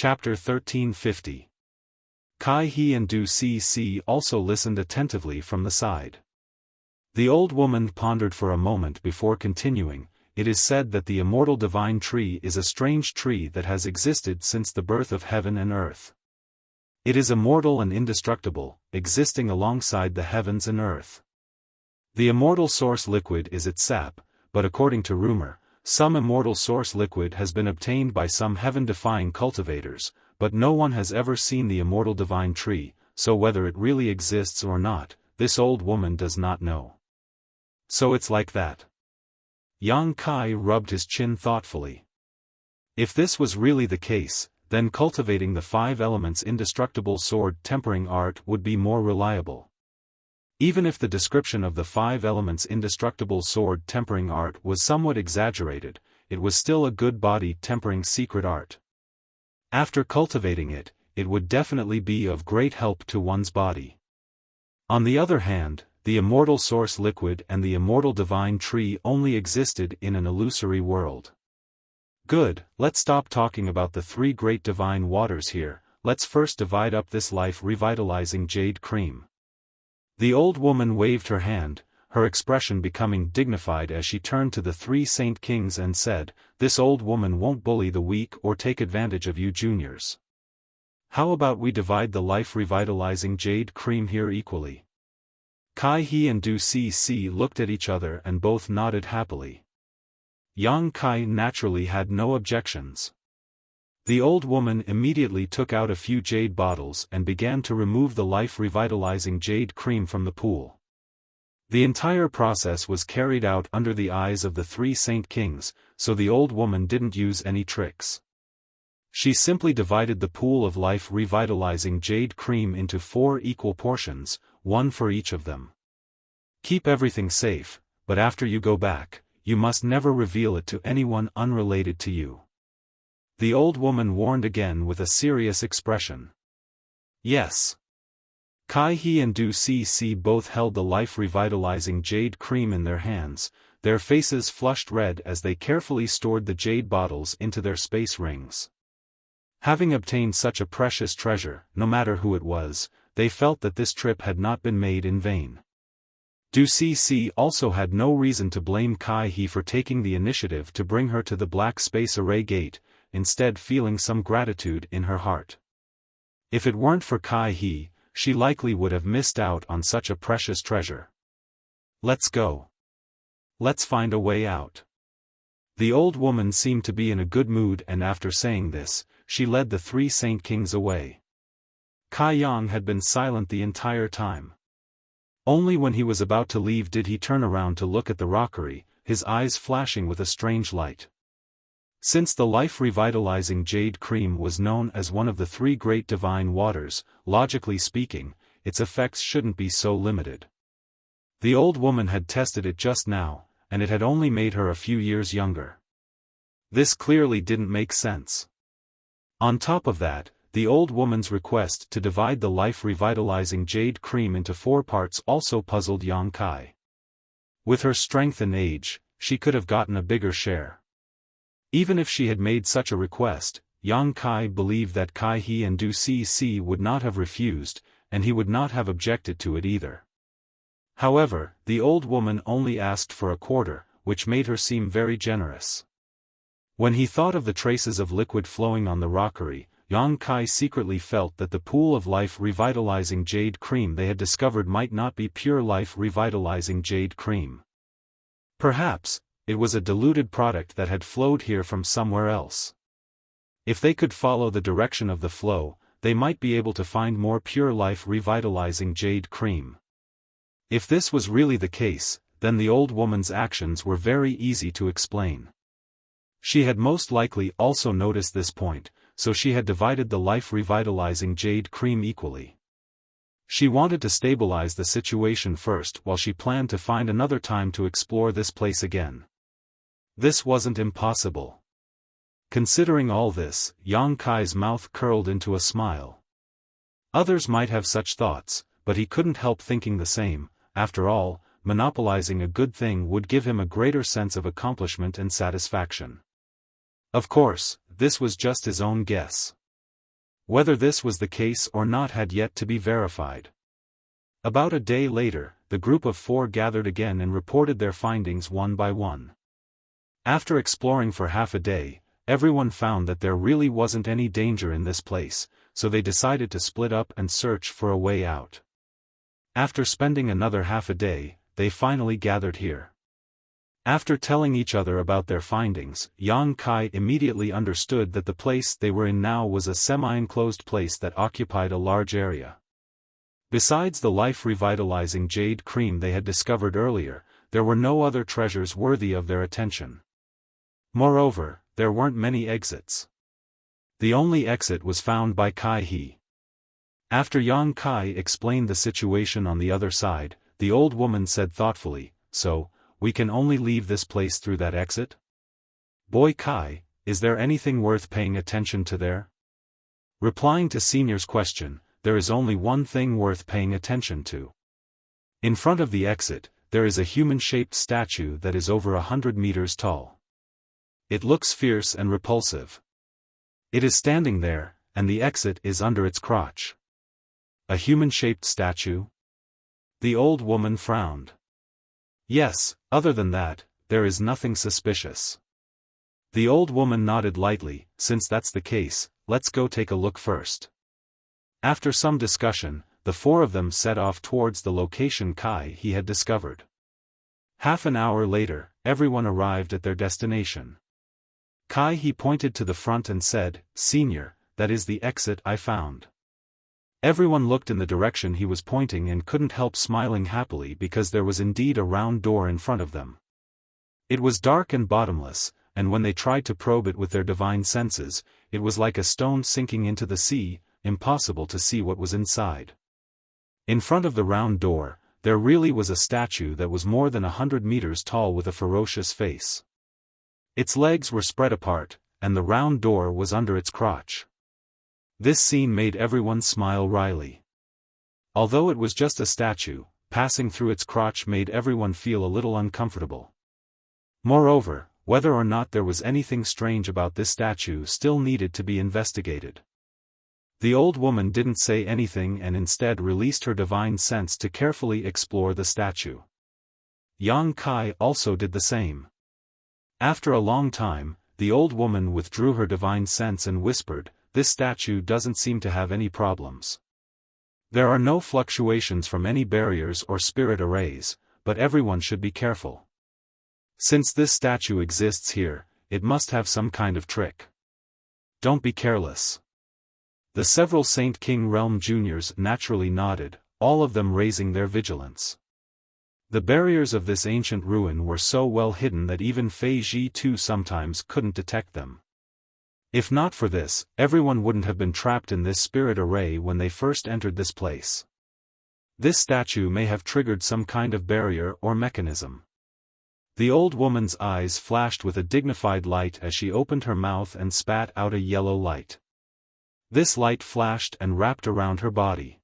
Chapter 1350. Kai He and Du Si also listened attentively from the side. The old woman pondered for a moment before continuing. It is said that the immortal divine tree is a strange tree that has existed since the birth of heaven and earth. It is immortal and indestructible, existing alongside the heavens and earth. The immortal source liquid is its sap, but according to rumor, some immortal source liquid has been obtained by some heaven-defying cultivators, but no one has ever seen the immortal divine tree, so whether it really exists or not, this old woman does not know. So it's like that. Yang Kai rubbed his chin thoughtfully. If this was really the case, then cultivating the 5 elements indestructible sword tempering art would be more reliable. Even if the description of the 5 elements indestructible sword tempering art was somewhat exaggerated, it was still a good body tempering secret art. After cultivating it, it would definitely be of great help to one's body. On the other hand, the immortal source liquid and the immortal divine tree only existed in an illusory world. Good, let's stop talking about the 3 great divine waters here, let's first divide up this life-revitalizing jade cream. The old woman waved her hand, her expression becoming dignified as she turned to the 3 saint kings and said, "This old woman won't bully the weak or take advantage of you juniors. How about we divide the life-revitalizing jade cream here equally?" Kai He and Du Si looked at each other and both nodded happily. Yang Kai naturally had no objections. The old woman immediately took out a few jade bottles and began to remove the life-revitalizing jade cream from the pool. The entire process was carried out under the eyes of the 3 saint kings, so the old woman didn't use any tricks. She simply divided the pool of life-revitalizing jade cream into 4 equal portions, 1 for each of them. Keep everything safe, but after you go back, you must never reveal it to anyone unrelated to you. The old woman warned again with a serious expression. Yes. Kai He and Du Si both held the life-revitalizing jade cream in their hands, their faces flushed red as they carefully stored the jade bottles into their space rings. Having obtained such a precious treasure, no matter who it was, they felt that this trip had not been made in vain. Du Si also had no reason to blame Kai He for taking the initiative to bring her to the black space array gate, instead feeling some gratitude in her heart. If it weren't for Kai He, she likely would have missed out on such a precious treasure. Let's go. Let's find a way out. The old woman seemed to be in a good mood, and after saying this, she led the 3 saint kings away. Kai Yang had been silent the entire time. Only when he was about to leave did he turn around to look at the rockery, his eyes flashing with a strange light. Since the life-revitalizing jade cream was known as one of the 3 great divine waters, logically speaking, its effects shouldn't be so limited. The old woman had tested it just now, and it had only made her a few years younger. This clearly didn't make sense. On top of that, the old woman's request to divide the life-revitalizing jade cream into 4 parts also puzzled Yang Kai. With her strength and age, she could have gotten a bigger share. Even if she had made such a request, Yang Kai believed that Kai He and Du Si would not have refused, and he would not have objected to it either. However, the old woman only asked for a quarter, which made her seem very generous. When he thought of the traces of liquid flowing on the rockery, Yang Kai secretly felt that the pool of life-revitalizing jade cream they had discovered might not be pure life-revitalizing jade cream. Perhaps, it was a diluted product that had flowed here from somewhere else. If they could follow the direction of the flow, they might be able to find more pure life-revitalizing jade cream. If this was really the case, then the old woman's actions were very easy to explain. She had most likely also noticed this point, so she had divided the life-revitalizing jade cream equally. She wanted to stabilize the situation first while she planned to find another time to explore this place again. This wasn't impossible. Considering all this, Yang Kai's mouth curled into a smile. Others might have such thoughts, but he couldn't help thinking the same. After all, monopolizing a good thing would give him a greater sense of accomplishment and satisfaction. Of course, this was just his own guess. Whether this was the case or not had yet to be verified. About a day later, the group of 4 gathered again and reported their findings one by one. After exploring for half a day, everyone found that there really wasn't any danger in this place, so they decided to split up and search for a way out. After spending another half a day, they finally gathered here. After telling each other about their findings, Yang Kai immediately understood that the place they were in now was a semi-enclosed place that occupied a large area. Besides the life-revitalizing jade cream they had discovered earlier, there were no other treasures worthy of their attention. Moreover, there weren't many exits. The only exit was found by Kai He. After Yang Kai explained the situation on the other side, the old woman said thoughtfully, "So, we can only leave this place through that exit? Boy Kai, is there anything worth paying attention to there?" Replying to Senior's question, there is only one thing worth paying attention to. In front of the exit, there is a human-shaped statue that is over 100 meters tall. It looks fierce and repulsive. It is standing there, and the exit is under its crotch. A human-shaped statue? The old woman frowned. Yes, other than that, there is nothing suspicious. The old woman nodded lightly. Since that's the case, let's go take a look first. After some discussion, the 4 of them set off towards the location Kai He had discovered. Half an hour later, everyone arrived at their destination. Kai He pointed to the front and said, "Senior, that is the exit I found." Everyone looked in the direction he was pointing and couldn't help smiling happily because there was indeed a round door in front of them. It was dark and bottomless, and when they tried to probe it with their divine senses, it was like a stone sinking into the sea, impossible to see what was inside. In front of the round door, there really was a statue that was more than 100 meters tall with a ferocious face. Its legs were spread apart, and the round door was under its crotch. This scene made everyone smile wryly. Although it was just a statue, passing through its crotch made everyone feel a little uncomfortable. Moreover, whether or not there was anything strange about this statue still needed to be investigated. The old woman didn't say anything and instead released her divine sense to carefully explore the statue. Yang Kai also did the same. After a long time, the old woman withdrew her divine sense and whispered, "This statue doesn't seem to have any problems. There are no fluctuations from any barriers or spirit arrays, but everyone should be careful. Since this statue exists here, it must have some kind of trick. Don't be careless." The several Saint King Realm Juniors naturally nodded, all of them raising their vigilance. The barriers of this ancient ruin were so well hidden that even Fei Ji too sometimes couldn't detect them. If not for this, everyone wouldn't have been trapped in this spirit array when they first entered this place. This statue may have triggered some kind of barrier or mechanism. The old woman's eyes flashed with a dignified light as she opened her mouth and spat out a yellow light. This light flashed and wrapped around her body.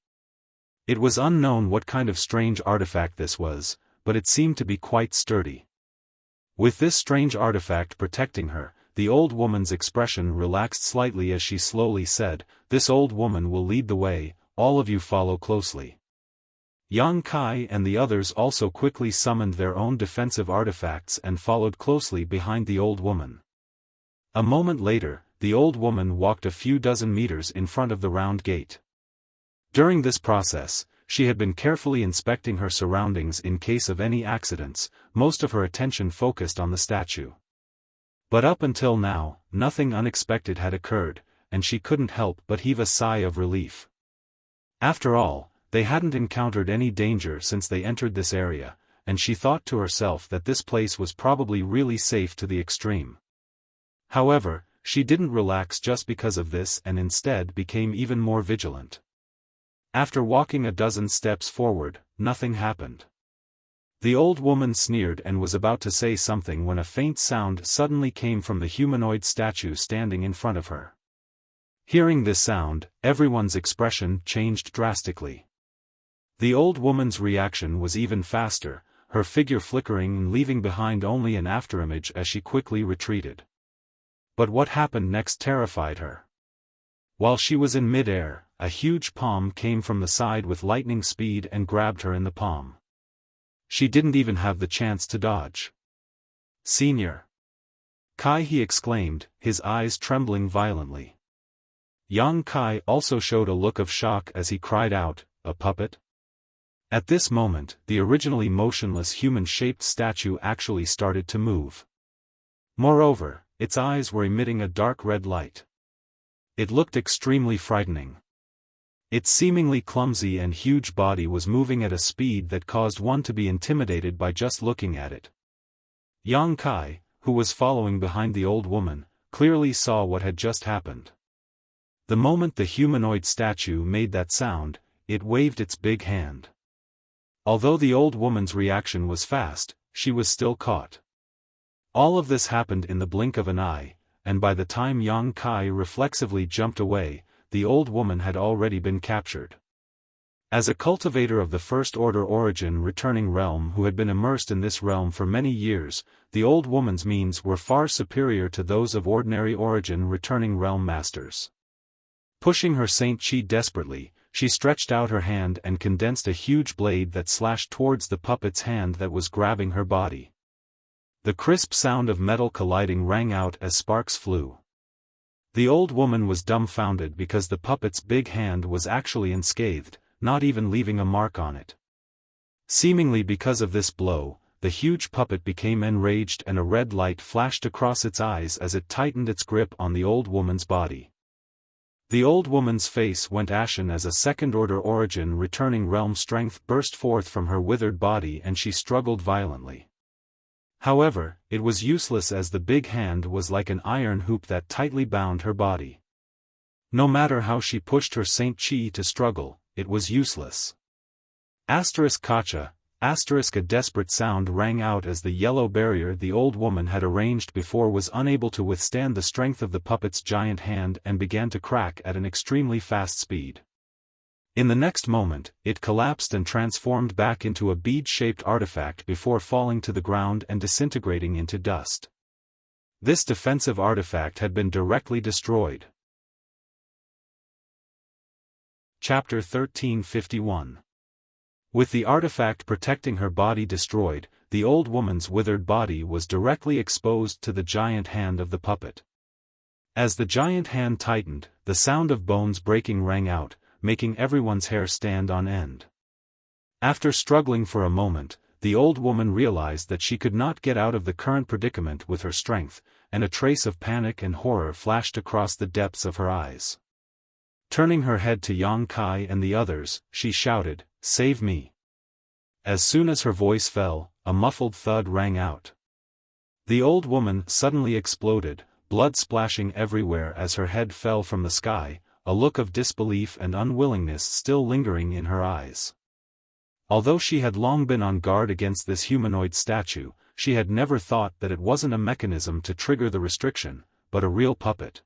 It was unknown what kind of strange artifact this was, but it seemed to be quite sturdy. With this strange artifact protecting her, the old woman's expression relaxed slightly as she slowly said, "This old woman will lead the way, all of you follow closely." Yang Kai and the others also quickly summoned their own defensive artifacts and followed closely behind the old woman. A moment later, the old woman walked a few dozen meters in front of the round gate. During this process, she had been carefully inspecting her surroundings in case of any accidents, most of her attention focused on the statue. But up until now, nothing unexpected had occurred, and she couldn't help but heave a sigh of relief. After all, they hadn't encountered any danger since they entered this area, and she thought to herself that this place was probably really safe to the extreme. However, she didn't relax just because of this and instead became even more vigilant. After walking a dozen steps forward, nothing happened. The old woman sneered and was about to say something when a faint sound suddenly came from the humanoid statue standing in front of her. Hearing this sound, everyone's expression changed drastically. The old woman's reaction was even faster, her figure flickering and leaving behind only an afterimage as she quickly retreated. But what happened next terrified her. While she was in mid-air, a huge palm came from the side with lightning speed and grabbed her in the palm. She didn't even have the chance to dodge. "Senior! Kai!" he exclaimed, his eyes trembling violently. Yang Kai also showed a look of shock as he cried out, "A puppet?" At this moment, the originally motionless human-shaped statue actually started to move. Moreover, its eyes were emitting a dark red light. It looked extremely frightening. Its seemingly clumsy and huge body was moving at a speed that caused one to be intimidated by just looking at it. Yang Kai, who was following behind the old woman, clearly saw what had just happened. The moment the humanoid statue made that sound, it waved its big hand. Although the old woman's reaction was fast, she was still caught. All of this happened in the blink of an eye, and by the time Yang Kai reflexively jumped away, the old woman had already been captured. As a cultivator of the first-order origin returning realm who had been immersed in this realm for many years, the old woman's means were far superior to those of ordinary origin returning realm masters. Pushing her Saint Chi desperately, she stretched out her hand and condensed a huge blade that slashed towards the puppet's hand that was grabbing her body. The crisp sound of metal colliding rang out as sparks flew. The old woman was dumbfounded because the puppet's big hand was actually unscathed, not even leaving a mark on it. Seemingly because of this blow, the huge puppet became enraged and a red light flashed across its eyes as it tightened its grip on the old woman's body. The old woman's face went ashen as a second-order origin returning realm strength burst forth from her withered body and she struggled violently. However, it was useless as the big hand was like an iron hoop that tightly bound her body. No matter how she pushed her Saint Chi to struggle, it was useless. Kacha, a desperate sound rang out as the yellow barrier the old woman had arranged before was unable to withstand the strength of the puppet's giant hand and began to crack at an extremely fast speed. In the next moment, it collapsed and transformed back into a bead-shaped artifact before falling to the ground and disintegrating into dust. This defensive artifact had been directly destroyed. Chapter 1351. With the artifact protecting her body destroyed, the old woman's withered body was directly exposed to the giant hand of the puppet. As the giant hand tightened, the sound of bones breaking rang out, making everyone's hair stand on end. After struggling for a moment, the old woman realized that she could not get out of the current predicament with her strength, and a trace of panic and horror flashed across the depths of her eyes. Turning her head to Yang Kai and the others, she shouted, "Save me!" As soon as her voice fell, a muffled thud rang out. The old woman suddenly exploded, blood splashing everywhere as her head fell from the sky, a look of disbelief and unwillingness still lingering in her eyes. Although she had long been on guard against this humanoid statue, she had never thought that it wasn't a mechanism to trigger the restriction, but a real puppet.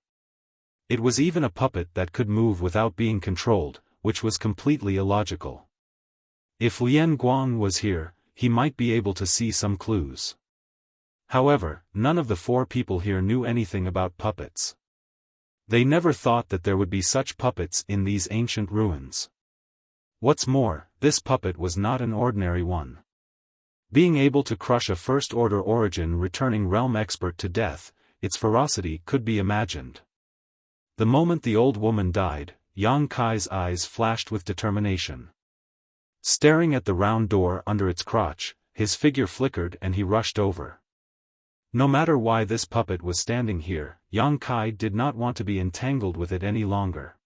It was even a puppet that could move without being controlled, which was completely illogical. If Lian Guang was here, he might be able to see some clues. However, none of the four people here knew anything about puppets. They never thought that there would be such puppets in these ancient ruins. What's more, this puppet was not an ordinary one. Being able to crush a first-order origin returning realm expert to death, its ferocity could be imagined. The moment the old woman died, Yang Kai's eyes flashed with determination. Staring at the round door under its crotch, his figure flickered and he rushed over. No matter why this puppet was standing here, Yang Kai did not want to be entangled with it any longer.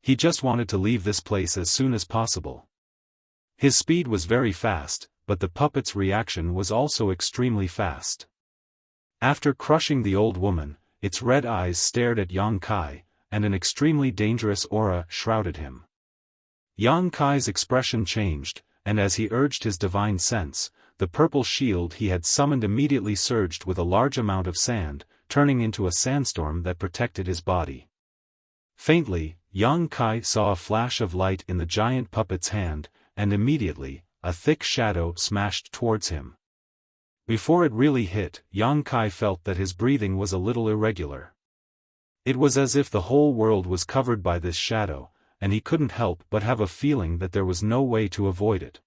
He just wanted to leave this place as soon as possible. His speed was very fast, but the puppet's reaction was also extremely fast. After crushing the old woman, its red eyes stared at Yang Kai, and an extremely dangerous aura shrouded him. Yang Kai's expression changed, and as he urged his divine sense, the purple shield he had summoned immediately surged with a large amount of sand, turning into a sandstorm that protected his body. Faintly, Yang Kai saw a flash of light in the giant puppet's hand, and immediately, a thick shadow smashed towards him. Before it really hit, Yang Kai felt that his breathing was a little irregular. It was as if the whole world was covered by this shadow, and he couldn't help but have a feeling that there was no way to avoid it.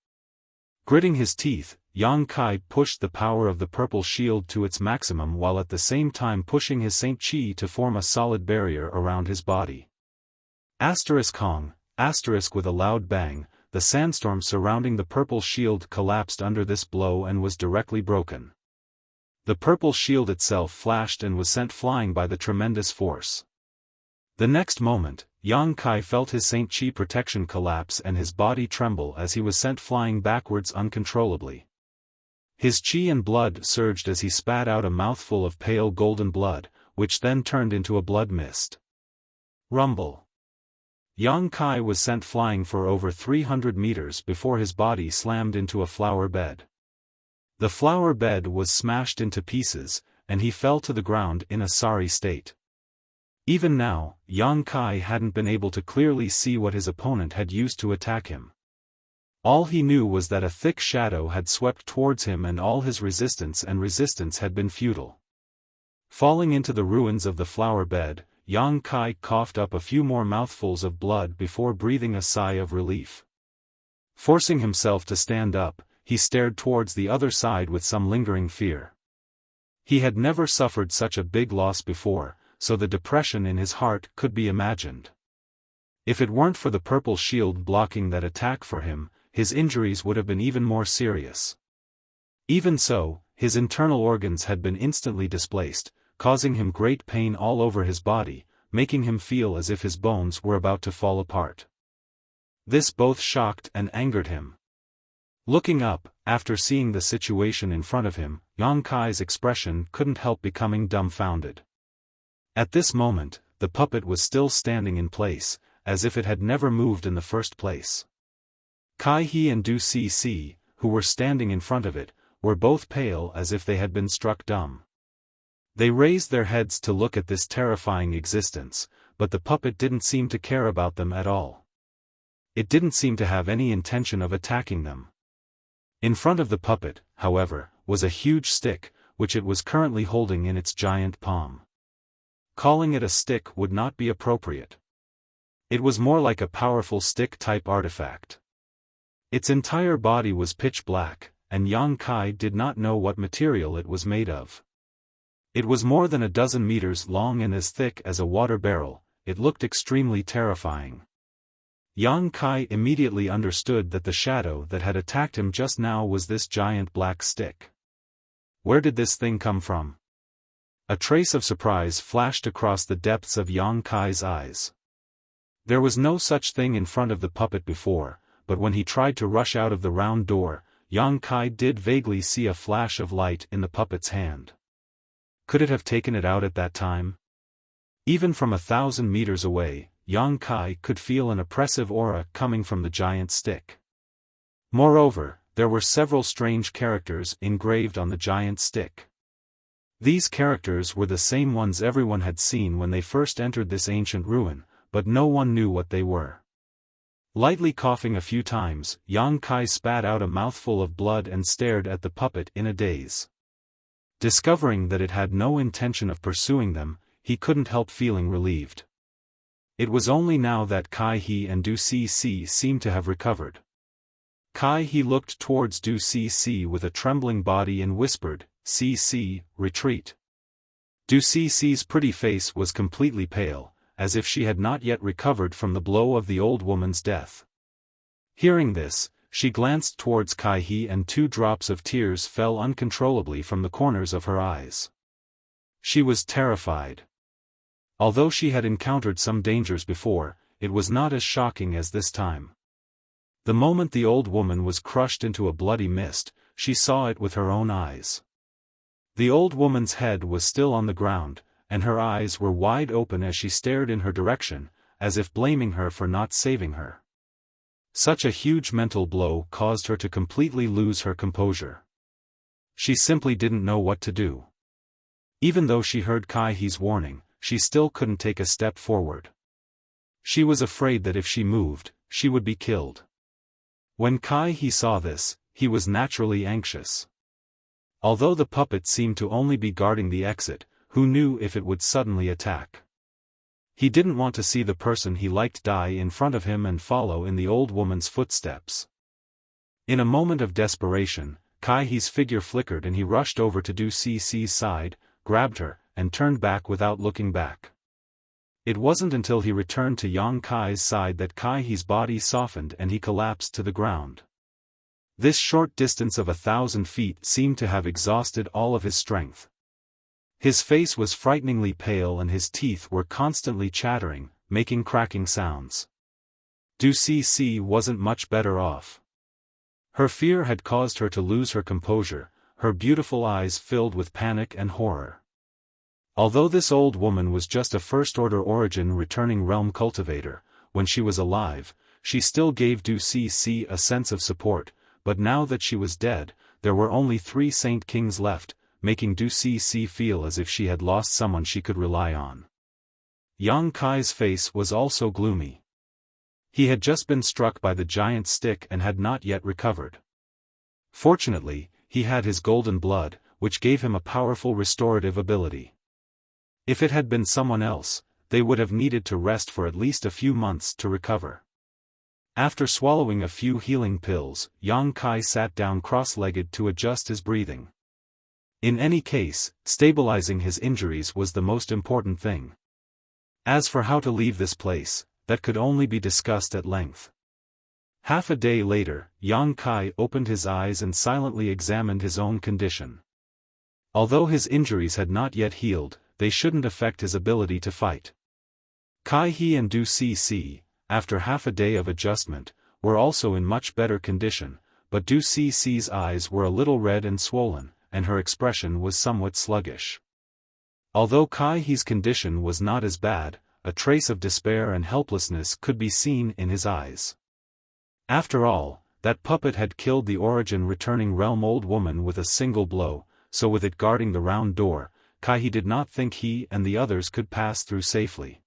Gritting his teeth, Yang Kai pushed the power of the purple shield to its maximum while at the same time pushing his Saint Chi to form a solid barrier around his body. Hong, with a loud bang, the sandstorm surrounding the purple shield collapsed under this blow and was directly broken. The purple shield itself flashed and was sent flying by the tremendous force. The next moment, Yang Kai felt his Saint Chi protection collapse and his body tremble as he was sent flying backwards uncontrollably. His chi and blood surged as he spat out a mouthful of pale golden blood, which then turned into a blood mist. Rumble. Yang Kai was sent flying for over 300 meters before his body slammed into a flower bed. The flower bed was smashed into pieces, and he fell to the ground in a sorry state. Even now, Yang Kai hadn't been able to clearly see what his opponent had used to attack him. All he knew was that a thick shadow had swept towards him and all his resistance had been futile. Falling into the ruins of the flower bed, Yang Kai coughed up a few more mouthfuls of blood before breathing a sigh of relief. Forcing himself to stand up, he stared towards the other side with some lingering fear. He had never suffered such a big loss before, so the depression in his heart could be imagined. If it weren't for the purple shield blocking that attack for him, his injuries would have been even more serious. Even so, his internal organs had been instantly displaced, causing him great pain all over his body, making him feel as if his bones were about to fall apart. This both shocked and angered him. Looking up, after seeing the situation in front of him, Yang Kai's expression couldn't help becoming dumbfounded. At this moment, the puppet was still standing in place, as if it had never moved in the first place. Kai He and Du Cc, who were standing in front of it, were both pale as if they had been struck dumb. They raised their heads to look at this terrifying existence, but the puppet didn't seem to care about them at all. It didn't seem to have any intention of attacking them. In front of the puppet, however, was a huge stick, which it was currently holding in its giant palm. Calling it a stick would not be appropriate. It was more like a powerful stick-type artifact. Its entire body was pitch black, and Yang Kai did not know what material it was made of. It was more than a dozen meters long and as thick as a water barrel. It looked extremely terrifying. Yang Kai immediately understood that the shadow that had attacked him just now was this giant black stick. Where did this thing come from? A trace of surprise flashed across the depths of Yang Kai's eyes. There was no such thing in front of the puppet before, but when he tried to rush out of the round door, Yang Kai did vaguely see a flash of light in the puppet's hand. Could it have taken it out at that time? Even from 1,000 meters away, Yang Kai could feel an oppressive aura coming from the giant stick. Moreover, there were several strange characters engraved on the giant stick. These characters were the same ones everyone had seen when they first entered this ancient ruin, but no one knew what they were. Lightly coughing a few times, Yang Kai spat out a mouthful of blood and stared at the puppet in a daze. Discovering that it had no intention of pursuing them, he couldn't help feeling relieved. It was only now that Kai He and Du Cc seemed to have recovered. Kai He looked towards Du Cc with a trembling body and whispered, "Cc, retreat." Du Cc's pretty face was completely pale, as if she had not yet recovered from the blow of the old woman's death. Hearing this, she glanced towards Kai He and 2 drops of tears fell uncontrollably from the corners of her eyes. She was terrified. Although she had encountered some dangers before, it was not as shocking as this time. The moment the old woman was crushed into a bloody mist, she saw it with her own eyes. The old woman's head was still on the ground, and her eyes were wide open as she stared in her direction, as if blaming her for not saving her. Such a huge mental blow caused her to completely lose her composure. She simply didn't know what to do. Even though she heard Kai He's warning, she still couldn't take a step forward. She was afraid that if she moved, she would be killed. When Kai He saw this, he was naturally anxious. Although the puppet seemed to only be guarding the exit, who knew if it would suddenly attack? He didn't want to see the person he liked die in front of him and follow in the old woman's footsteps. In a moment of desperation, Kai He's figure flickered and he rushed over to Du Cici's side, grabbed her, and turned back without looking back. It wasn't until he returned to Yang Kai's side that Kai He's body softened and he collapsed to the ground. This short distance of 1,000 feet seemed to have exhausted all of his strength. His face was frighteningly pale and his teeth were constantly chattering, making cracking sounds. Du Cici wasn't much better off. Her fear had caused her to lose her composure, her beautiful eyes filled with panic and horror. Although this old woman was just a first-order origin returning realm cultivator, when she was alive, she still gave Du Cici a sense of support, but now that she was dead, there were only 3 Saint Kings left, making Du Cici feel as if she had lost someone she could rely on. Yang Kai's face was also gloomy. He had just been struck by the giant stick and had not yet recovered. Fortunately, he had his golden blood, which gave him a powerful restorative ability. If it had been someone else, they would have needed to rest for at least a few months to recover. After swallowing a few healing pills, Yang Kai sat down cross-legged to adjust his breathing. In any case, stabilizing his injuries was the most important thing. As for how to leave this place, that could only be discussed at length. Half a day later, Yang Kai opened his eyes and silently examined his own condition. Although his injuries had not yet healed, they shouldn't affect his ability to fight. Kai He and Du Cici, after half a day of adjustment, were also in much better condition, but Du Cici's eyes were a little red and swollen, and her expression was somewhat sluggish. Although Kai He's condition was not as bad, a trace of despair and helplessness could be seen in his eyes. After all, that puppet had killed the origin returning realm old woman with a single blow, so with it guarding the round door, Kai He did not think he and the others could pass through safely.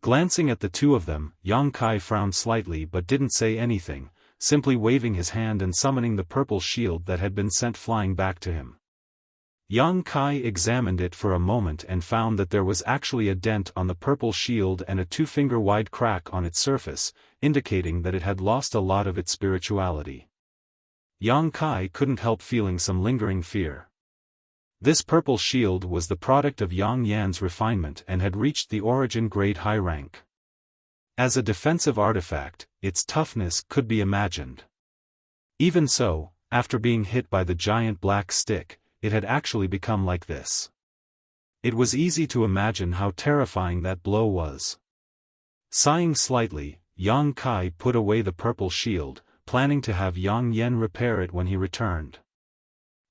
Glancing at the two of them, Yang Kai frowned slightly but didn't say anything, simply waving his hand and summoning the purple shield that had been sent flying back to him. Yang Kai examined it for a moment and found that there was actually a dent on the purple shield and a 2-finger-wide crack on its surface, indicating that it had lost a lot of its spirituality. Yang Kai couldn't help feeling some lingering fear. This purple shield was the product of Yang Yan's refinement and had reached the origin grade high rank. As a defensive artifact, its toughness could be imagined. Even so, after being hit by the giant black stick, it had actually become like this. It was easy to imagine how terrifying that blow was. Sighing slightly, Yang Kai put away the purple shield, planning to have Yang Yan repair it when he returned.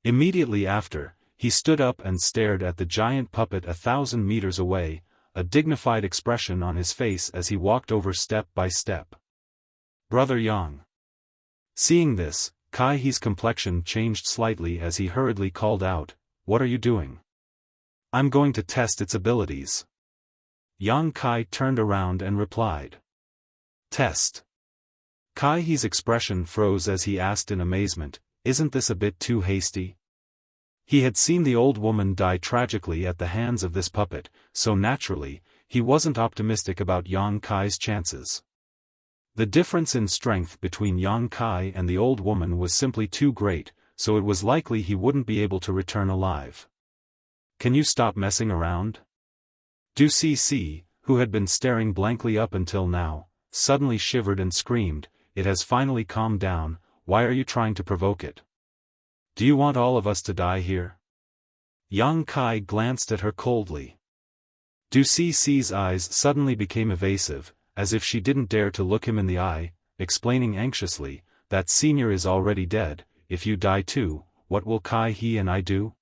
Immediately after, he stood up and stared at the giant puppet 1,000 meters away, a dignified expression on his face as he walked over step by step. "Brother Yang." Seeing this, Kai He's complexion changed slightly as he hurriedly called out, "What are you doing?" "I'm going to test its abilities." Yang Kai turned around and replied. "Test." Kai He's expression froze as he asked in amazement, "Isn't this a bit too hasty?" He had seen the old woman die tragically at the hands of this puppet, so naturally, he wasn't optimistic about Yang Kai's chances. The difference in strength between Yang Kai and the old woman was simply too great, so it was likely he wouldn't be able to return alive. "Can you stop messing around?" Du Cici, who had been staring blankly up until now, suddenly shivered and screamed, "It has finally calmed down, why are you trying to provoke it? Do you want all of us to die here?" Yang Kai glanced at her coldly. Du Cici's eyes suddenly became evasive, as if she didn't dare to look him in the eye, explaining anxiously, "That senior is already dead, if you die too, what will Kai He and I do?"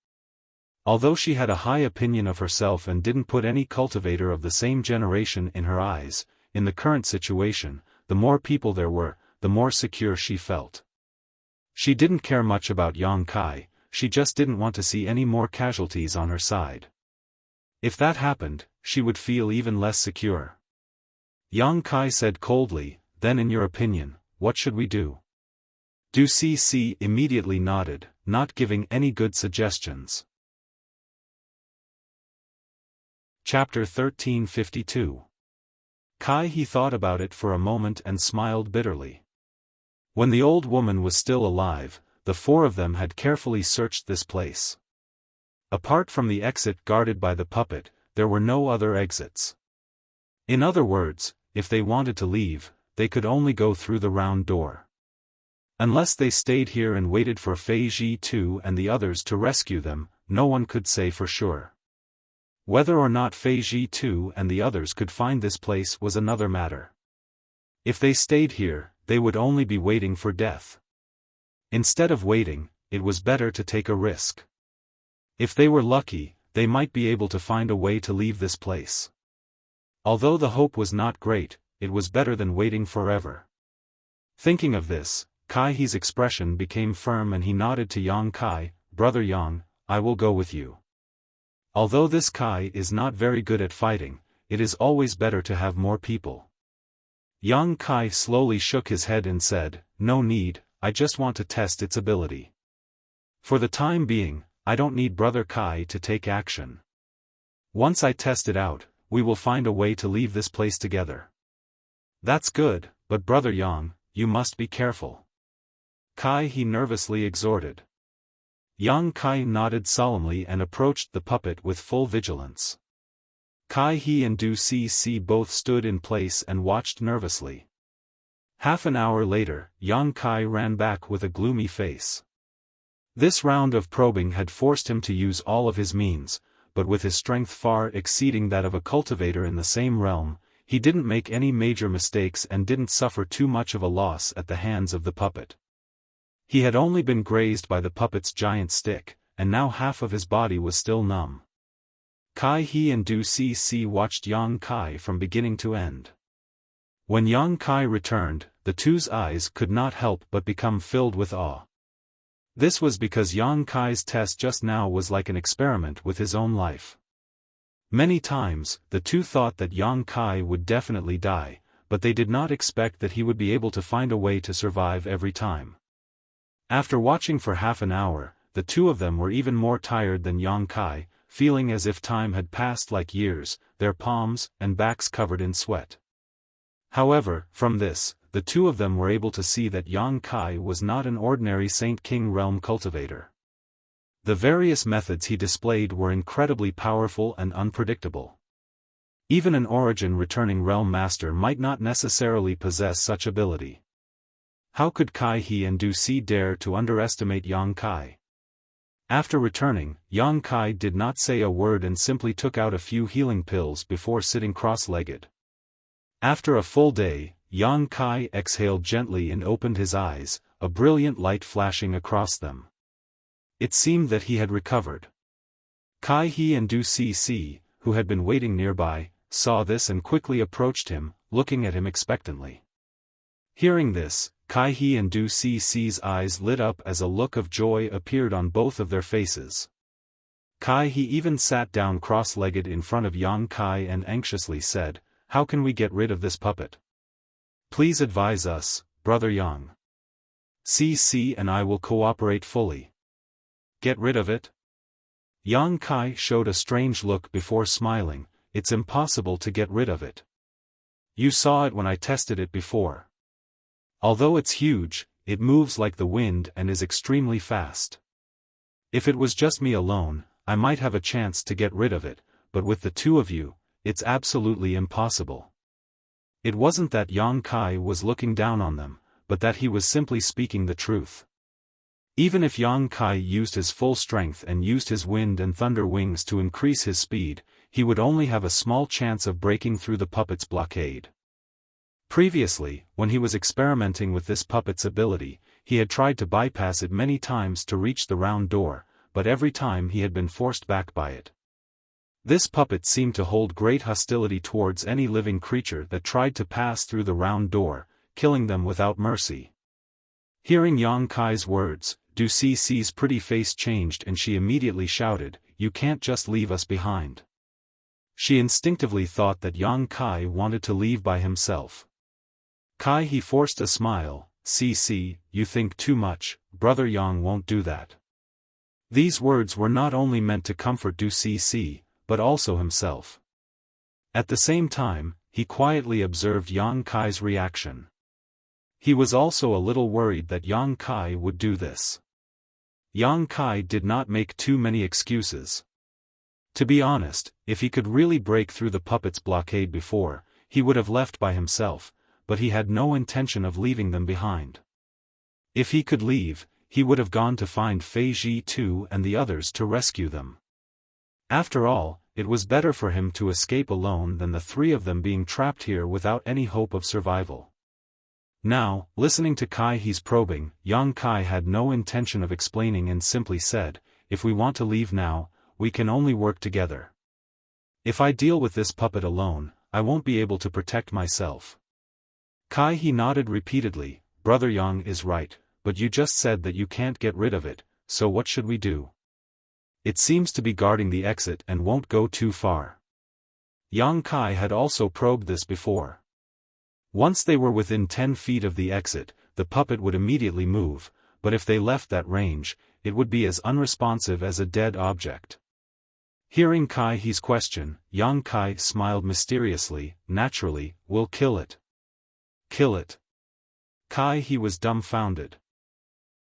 Although she had a high opinion of herself and didn't put any cultivator of the same generation in her eyes, in the current situation, the more people there were, the more secure she felt. She didn't care much about Yang Kai, she just didn't want to see any more casualties on her side. If that happened, she would feel even less secure. Yang Kai said coldly, "Then in your opinion, what should we do?" Du Cici immediately nodded, not giving any good suggestions. Chapter 1352. Kai he thought about it for a moment and smiled bitterly. When the old woman was still alive, the four of them had carefully searched this place. Apart from the exit guarded by the puppet, there were no other exits. In other words, if they wanted to leave, they could only go through the round door. Unless they stayed here and waited for Fei Ji 2 and the others to rescue them, no one could say for sure. Whether or not Fei Ji 2 and the others could find this place was another matter. If they stayed here, they would only be waiting for death. Instead of waiting, it was better to take a risk. If they were lucky, they might be able to find a way to leave this place. Although the hope was not great, it was better than waiting forever. Thinking of this, Kai He's expression became firm and he nodded to Yang Kai, "Brother Yang, I will go with you." Although this Kai is not very good at fighting, it is always better to have more people. Yang Kai slowly shook his head and said, "No need, I just want to test its ability. For the time being, I don't need Brother Kai to take action. Once I test it out, we will find a way to leave this place together." "That's good, but Brother Yang, you must be careful," Kai he nervously exhorted. Yang Kai nodded solemnly and approached the puppet with full vigilance. Kai he and Du Si both stood in place and watched nervously. Half an hour later, Yang Kai ran back with a gloomy face. This round of probing had forced him to use all of his means, but with his strength far exceeding that of a cultivator in the same realm, he didn't make any major mistakes and didn't suffer too much of a loss at the hands of the puppet. He had only been grazed by the puppet's giant stick, and now half of his body was still numb. Kai he and Du Si watched Yang Kai from beginning to end. When Yang Kai returned, the two's eyes could not help but become filled with awe. This was because Yang Kai's test just now was like an experiment with his own life. Many times, the two thought that Yang Kai would definitely die, but they did not expect that he would be able to find a way to survive every time. After watching for half an hour, the two of them were even more tired than Yang Kai, feeling as if time had passed like years, their palms and backs covered in sweat. However, from this, the two of them were able to see that Yang Kai was not an ordinary Saint King realm cultivator. The various methods he displayed were incredibly powerful and unpredictable. Even an origin returning realm master might not necessarily possess such ability. How could Kai he and Du Si dare to underestimate Yang Kai? After returning, Yang Kai did not say a word and simply took out a few healing pills before sitting cross-legged. After a full day, Yang Kai exhaled gently and opened his eyes, a brilliant light flashing across them. It seemed that he had recovered. Kai he and Du Si, who had been waiting nearby, saw this and quickly approached him, looking at him expectantly. Hearing this, Kai he and Du Si's eyes lit up as a look of joy appeared on both of their faces. Kai he even sat down cross-legged in front of Yang Kai and anxiously said, "How can we get rid of this puppet? Please advise us, Brother Yang. Si and I will cooperate fully." "Get rid of it?" Yang Kai showed a strange look before smiling. "It's impossible to get rid of it. You saw it when I tested it before. Although it's huge, it moves like the wind and is extremely fast. If it was just me alone, I might have a chance to get rid of it, but with the two of you, it's absolutely impossible." It wasn't that Yang Kai was looking down on them, but that he was simply speaking the truth. Even if Yang Kai used his full strength and used his wind and thunder wings to increase his speed, he would only have a small chance of breaking through the puppet's blockade. Previously, when he was experimenting with this puppet's ability, he had tried to bypass it many times to reach the round door, but every time he had been forced back by it. This puppet seemed to hold great hostility towards any living creature that tried to pass through the round door, killing them without mercy. Hearing Yang Kai's words, Du Si's pretty face changed and she immediately shouted, "You can't just leave us behind." She instinctively thought that Yang Kai wanted to leave by himself. Kai he forced a smile, "Si, you think too much, Brother Yang won't do that." These words were not only meant to comfort Du Si, but also himself. At the same time, he quietly observed Yang Kai's reaction. He was also a little worried that Yang Kai would do this. Yang Kai did not make too many excuses. To be honest, if he could really break through the puppet's blockade before, he would have left by himself, but he had no intention of leaving them behind. If he could leave, he would have gone to find Fei Ji too and the others to rescue them. After all, it was better for him to escape alone than the three of them being trapped here without any hope of survival. Now, listening to Kai He's probing, Yang Kai had no intention of explaining and simply said, "If we want to leave now, we can only work together. If I deal with this puppet alone, I won't be able to protect myself." Kai He nodded repeatedly. "Brother Yang is right, but you just said that you can't get rid of it, so what should we do? It seems to be guarding the exit and won't go too far." Yang Kai had also probed this before. Once they were within 10 feet of the exit, the puppet would immediately move, but if they left that range, it would be as unresponsive as a dead object. Hearing Kai He's question, Yang Kai smiled mysteriously. "Naturally, we'll kill it." "Kill it?" Kai He was dumbfounded.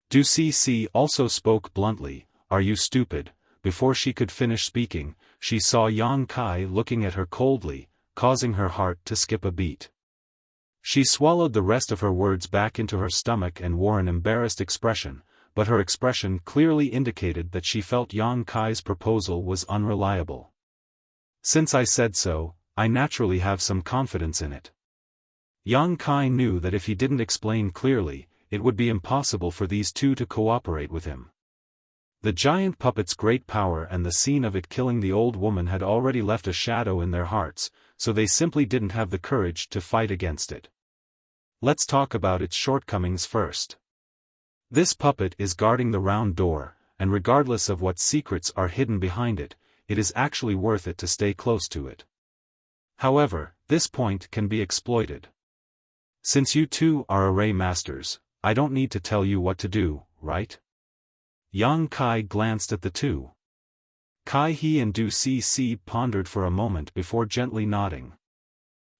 Du Cc also spoke bluntly, "Are you stupid?" Before she could finish speaking, she saw Yang Kai looking at her coldly, causing her heart to skip a beat. She swallowed the rest of her words back into her stomach and wore an embarrassed expression, but her expression clearly indicated that she felt Yang Kai's proposal was unreliable. "Since I said so, I naturally have some confidence in it." Yang Kai knew that if he didn't explain clearly, it would be impossible for these two to cooperate with him. The giant puppet's great power and the scene of it killing the old woman had already left a shadow in their hearts, so they simply didn't have the courage to fight against it. Let's talk about its shortcomings first. This puppet is guarding the round door, and regardless of what secrets are hidden behind it, it is actually worth it to stay close to it. However, this point can be exploited. Since you two are array masters, I don't need to tell you what to do, right? Yang Kai glanced at the two. Kai He and Du Cc pondered for a moment before gently nodding.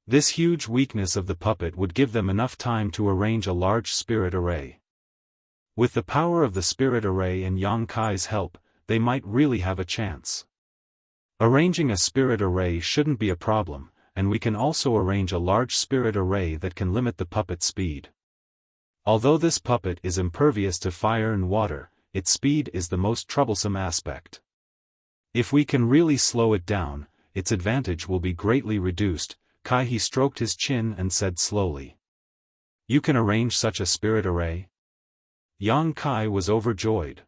This huge weakness of the puppet would give them enough time to arrange a large spirit array. With the power of the spirit array and Yang Kai's help, they might really have a chance. Arranging a spirit array shouldn't be a problem, and we can also arrange a large spirit array that can limit the puppet's speed. Although this puppet is impervious to fire and water, its speed is the most troublesome aspect. If we can really slow it down, its advantage will be greatly reduced. Kai He stroked his chin and said slowly. "You can arrange such a spirit array?" Yang Kai was overjoyed.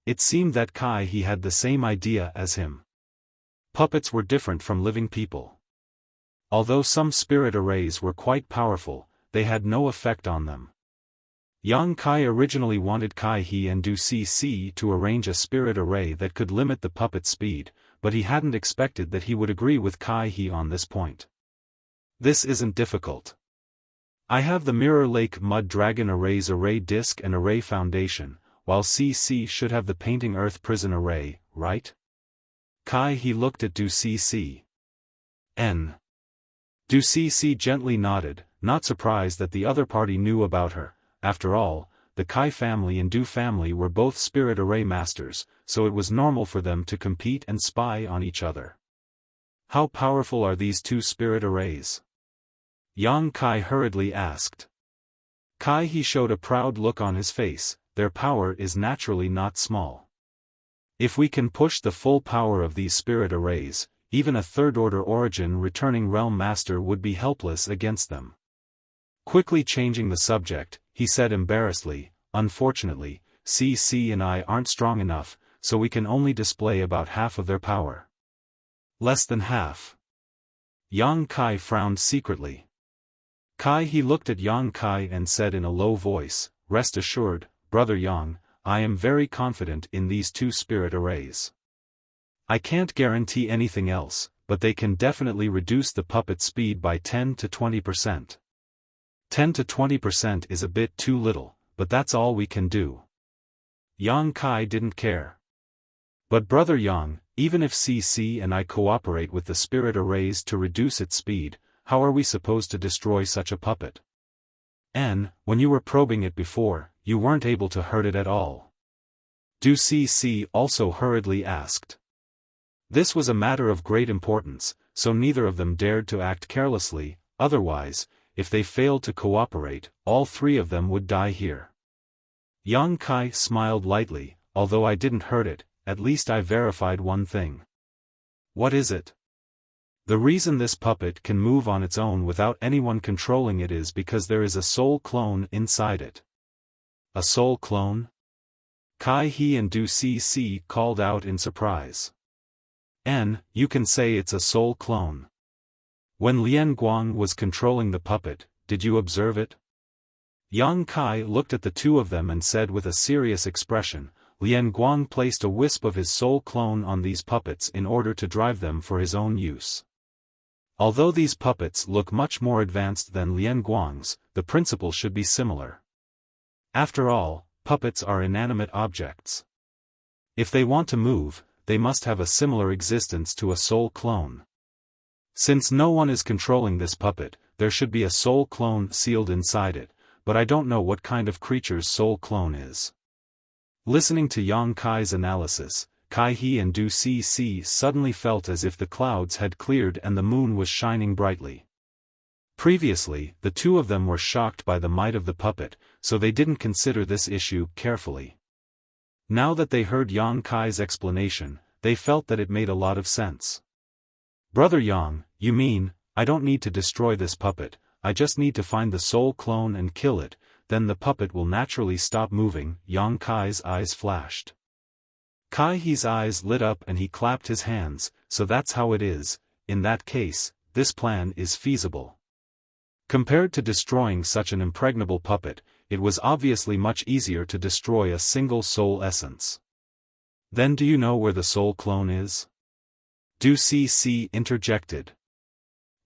It seemed that Kai He had the same idea as him. Puppets were different from living people. Although some spirit arrays were quite powerful, they had no effect on them. Yang Kai originally wanted Kai He and Du Cc to arrange a spirit array that could limit the puppet's speed, but he hadn't expected that he would agree with Kai He on this point. "This isn't difficult. I have the Mirror Lake Mud Dragon Array's array disk and array foundation, while CC should have the Painting Earth Prison Array, right?" Kai He looked at Du Cc. Du Cc gently nodded, not surprised that the other party knew about her. After all, the Kai family and Du family were both spirit array masters, so it was normal for them to compete and spy on each other. "How powerful are these two spirit arrays?" Yang Kai hurriedly asked. Kai He showed a proud look on his face. "Their power is naturally not small. If we can push the full power of these spirit arrays, even a third-order origin returning realm master would be helpless against them." Quickly changing the subject, he said embarrassedly, "Unfortunately, CC and I aren't strong enough, so we can only display about half of their power." "Less than half?" Yang Kai frowned secretly. Kai He looked at Yang Kai and said in a low voice, "Rest assured, Brother Yang, I am very confident in these two spirit arrays. I can't guarantee anything else, but they can definitely reduce the puppet's speed by 10 to 20%. 10 to 20% is a bit too little, but that's all we can do." Yang Kai didn't care. "But Brother Yang, even if CC and I cooperate with the spirit arrays to reduce its speed, how are we supposed to destroy such a puppet? When you were probing it before, you weren't able to hurt it at all? Du Cc also hurriedly asked. This was a matter of great importance, so neither of them dared to act carelessly, otherwise, if they failed to cooperate, all three of them would die here. Yang Kai smiled lightly, although I didn't hurt it, at least I verified one thing. What is it? The reason this puppet can move on its own without anyone controlling it is because there is a soul clone inside it. A soul clone? Kai He and Du Cc called out in surprise. You can say it's a soul clone. When Lian Guang was controlling the puppet, did you observe it? Yang Kai looked at the two of them and said with a serious expression, Lian Guang placed a wisp of his soul clone on these puppets in order to drive them for his own use. Although these puppets look much more advanced than Lian Guang's, the principle should be similar. After all, puppets are inanimate objects. If they want to move, they must have a similar existence to a soul clone. Since no one is controlling this puppet, there should be a soul clone sealed inside it, but I don't know what kind of creature's soul clone is. Listening to Yang Kai's analysis, Kai He and Du Cc suddenly felt as if the clouds had cleared and the moon was shining brightly. Previously, the two of them were shocked by the might of the puppet, so they didn't consider this issue carefully. Now that they heard Yang Kai's explanation, they felt that it made a lot of sense. Brother Yang, you mean, I don't need to destroy this puppet, I just need to find the soul clone and kill it, then the puppet will naturally stop moving. Yang Kai's eyes flashed. Kai He's eyes lit up and he clapped his hands, so that's how it is. In that case, this plan is feasible. Compared to destroying such an impregnable puppet, it was obviously much easier to destroy a single soul essence. Then do you know where the soul clone is? Du Cc interjected.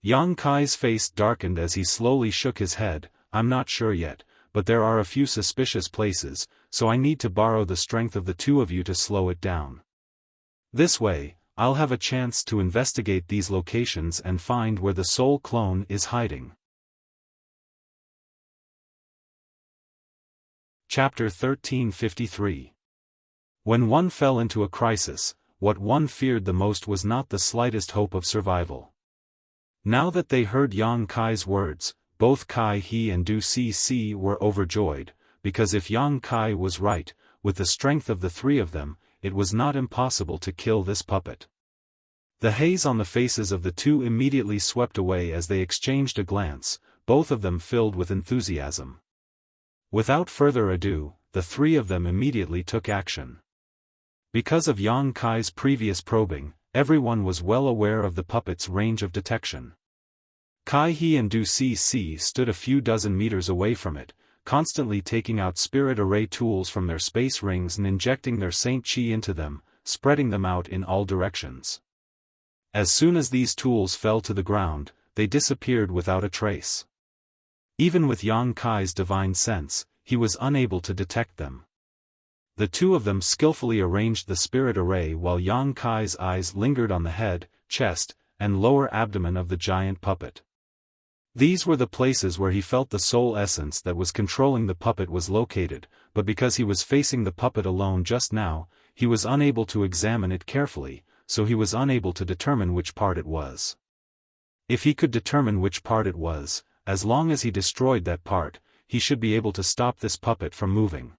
Yang Kai's face darkened as he slowly shook his head. I'm not sure yet, but there are a few suspicious places, so I need to borrow the strength of the two of you to slow it down. This way, I'll have a chance to investigate these locations and find where the soul clone is hiding. Chapter 1353. When one fell into a crisis, what one feared the most was not the slightest hope of survival. Now that they heard Yang Kai's words, both Kai He and Du Cc were overjoyed, because if Yang Kai was right, with the strength of the three of them, it was not impossible to kill this puppet. The haze on the faces of the two immediately swept away as they exchanged a glance, both of them filled with enthusiasm. Without further ado, the three of them immediately took action. Because of Yang Kai's previous probing, everyone was well aware of the puppet's range of detection. Kai He and Du Cc stood a few dozen meters away from it, constantly taking out spirit array tools from their space rings and injecting their Saint Chi into them, spreading them out in all directions. As soon as these tools fell to the ground, they disappeared without a trace. Even with Yang Kai's divine sense, he was unable to detect them. The two of them skillfully arranged the spirit array while Yang Kai's eyes lingered on the head, chest, and lower abdomen of the giant puppet. These were the places where he felt the soul essence that was controlling the puppet was located, but because he was facing the puppet alone just now, he was unable to examine it carefully, so he was unable to determine which part it was. If he could determine which part it was, as long as he destroyed that part, he should be able to stop this puppet from moving.